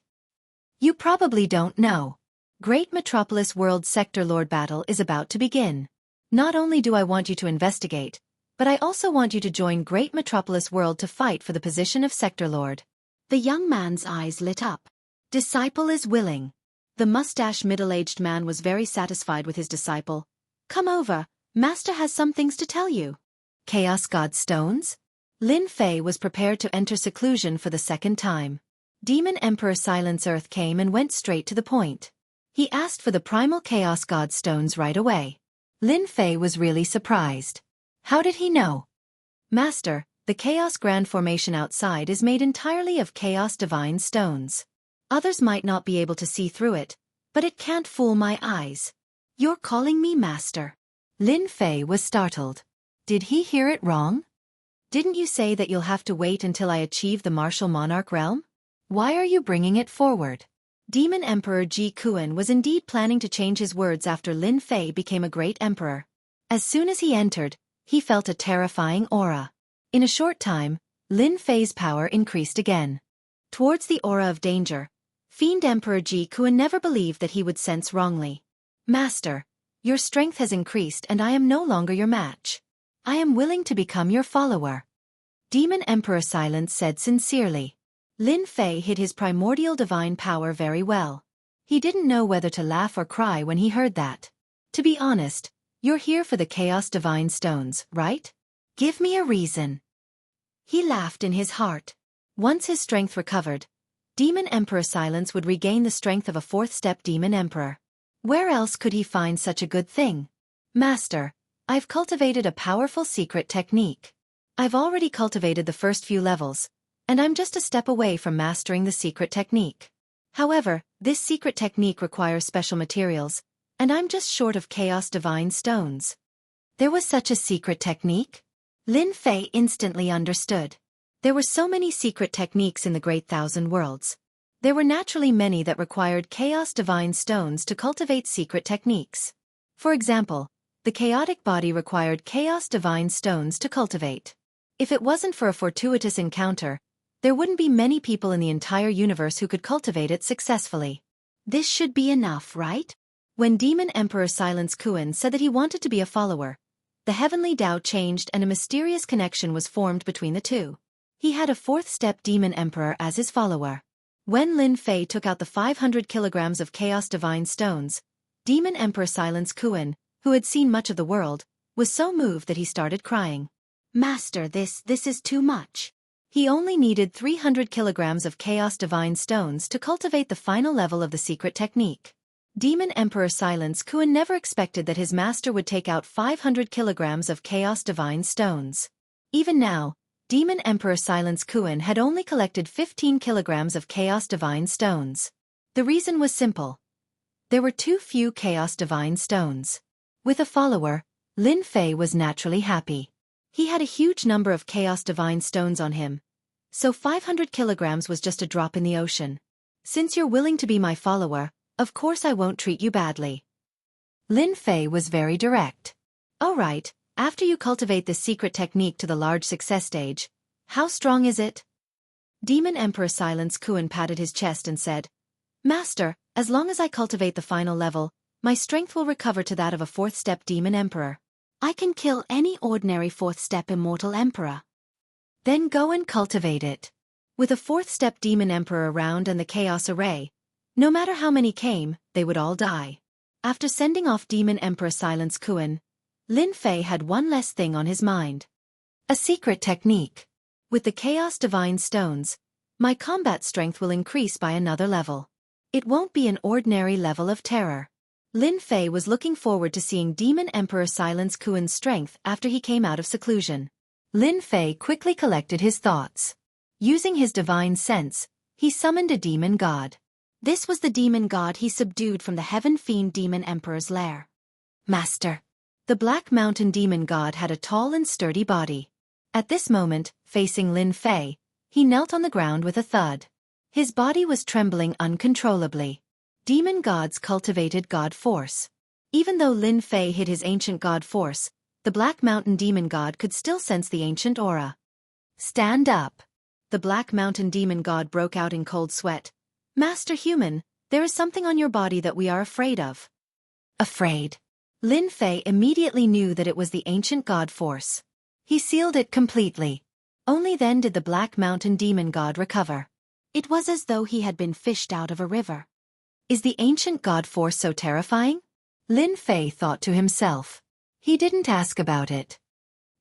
You probably don't know. Great Metropolis World Sector Lord battle is about to begin. Not only do I want you to investigate, but I also want you to join Great Metropolis World to fight for the position of Sector Lord. The young man's eyes lit up. Disciple is willing. The mustache middle-aged man was very satisfied with his disciple. Come over, master has some things to tell you. Chaos God Stones? Lin Fei was prepared to enter seclusion for the second time. Demon Emperor Silence Earth came and went straight to the point. He asked for the primal Chaos God Stones right away. Lin Fei was really surprised. How did he know? Master, the Chaos Grand Formation outside is made entirely of Chaos Divine Stones. Others might not be able to see through it, but it can't fool my eyes. You're calling me master. Lin Fei was startled. Did he hear it wrong? Didn't you say that you'll have to wait until I achieve the martial monarch realm? Why are you bringing it forward? Demon Emperor Ji Kuan was indeed planning to change his words after Lin Fei became a great emperor. As soon as he entered, he felt a terrifying aura. In a short time, Lin Fei's power increased again. Towards the aura of danger, Fiend Emperor Ji Kuan never believed that he would sense wrongly. Master, your strength has increased and I am no longer your match. I am willing to become your follower. Demon Emperor Silence said sincerely. Lin Fei hid his primordial divine power very well. He didn't know whether to laugh or cry when he heard that. To be honest, you're here for the Chaos Divine Stones, right? Give me a reason. He laughed in his heart. Once his strength recovered, Demon Emperor Silence would regain the strength of a fourth-step Demon Emperor. Where else could he find such a good thing? Master, I've cultivated a powerful secret technique. I've already cultivated the first few levels, and I'm just a step away from mastering the secret technique. However, this secret technique requires special materials, and I'm just short of Chaos Divine Stones. There was such a secret technique? Lin Fei instantly understood. There were so many secret techniques in the Great Thousand Worlds. There were naturally many that required Chaos Divine Stones to cultivate secret techniques. For example, the chaotic body required Chaos Divine Stones to cultivate. If it wasn't for a fortuitous encounter, there wouldn't be many people in the entire universe who could cultivate it successfully. This should be enough, right? When Demon Emperor Silence Kuan said that he wanted to be a follower, the heavenly Tao changed and a mysterious connection was formed between the two. He had a fourth-step Demon Emperor as his follower. When Lin Fei took out the 500 kilograms of Chaos Divine Stones, Demon Emperor Silence Kuan, who had seen much of the world, was so moved that he started crying. Master, this is too much. He only needed 300 kilograms of Chaos Divine Stones to cultivate the final level of the secret technique. Demon Emperor Silence Kuan never expected that his master would take out 500 kilograms of Chaos Divine Stones. Even now, Demon Emperor Silence Kuan had only collected 15 kilograms of Chaos Divine Stones. The reason was simple. There were too few Chaos Divine Stones. With a follower, Lin Fei was naturally happy. He had a huge number of Chaos Divine Stones on him, so 500 kilograms was just a drop in the ocean. Since you're willing to be my follower, of course I won't treat you badly. Lin Fei was very direct. All right, after you cultivate this secret technique to the large success stage, how strong is it? Demon Emperor Silence Kuan patted his chest and said, Master, as long as I cultivate the final level, my strength will recover to that of a fourth-step Demon Emperor. I can kill any ordinary fourth-step Immortal Emperor. Then go and cultivate it. With a fourth-step Demon Emperor around and the Chaos Array, no matter how many came, they would all die. After sending off Demon Emperor Silence Kuan, Lin Fei had one less thing on his mind. A secret technique. With the Chaos Divine Stones, my combat strength will increase by another level. It won't be an ordinary level of terror. Lin Fei was looking forward to seeing Demon Emperor silence Kuan's strength after he came out of seclusion. Lin Fei quickly collected his thoughts. Using his divine sense, he summoned a demon god. This was the demon god he subdued from the Heaven Fiend Demon Emperor's lair. Master. The Black Mountain Demon God had a tall and sturdy body. At this moment, facing Lin Fei, he knelt on the ground with a thud. His body was trembling uncontrollably. Demon gods cultivated god force. Even though Lin Fei hid his ancient god force, the Black Mountain Demon God could still sense the ancient aura. Stand up. The Black Mountain Demon God broke out in cold sweat. Master Human, there is something on your body that we are afraid of. Afraid? Lin Fei immediately knew that it was the ancient god force. He sealed it completely. Only then did the Black Mountain Demon God recover. It was as though he had been fished out of a river. Is the ancient god force so terrifying? Lin Fei thought to himself. He didn't ask about it.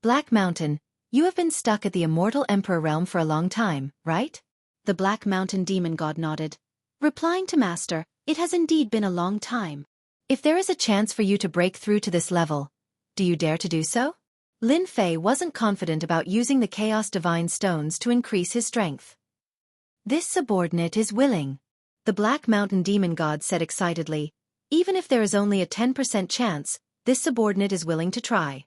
Black Mountain, you have been stuck at the Immortal Emperor realm for a long time, right? The Black Mountain Demon God nodded. Replying to Master, it has indeed been a long time. If there is a chance for you to break through to this level, do you dare to do so? Lin Fei wasn't confident about using the Chaos Divine Stones to increase his strength. This subordinate is willing. The Black Mountain Demon God said excitedly. Even if there is only a 10% chance, this subordinate is willing to try.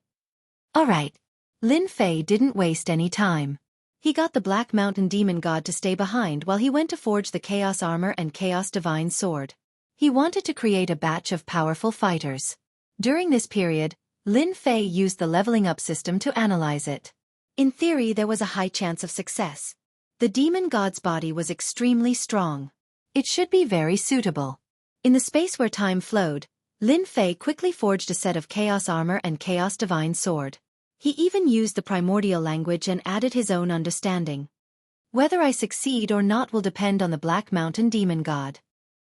All right. Lin Fei didn't waste any time. He got the Black Mountain Demon God to stay behind while he went to forge the Chaos Armor and Chaos Divine Sword. He wanted to create a batch of powerful fighters. During this period, Lin Fei used the leveling up system to analyze it. In theory, there was a high chance of success. The demon god's body was extremely strong. It should be very suitable. In the space where time flowed, Lin Fei quickly forged a set of Chaos Armor and Chaos Divine Sword. He even used the primordial language and added his own understanding. Whether I succeed or not will depend on the Black Mountain Demon God.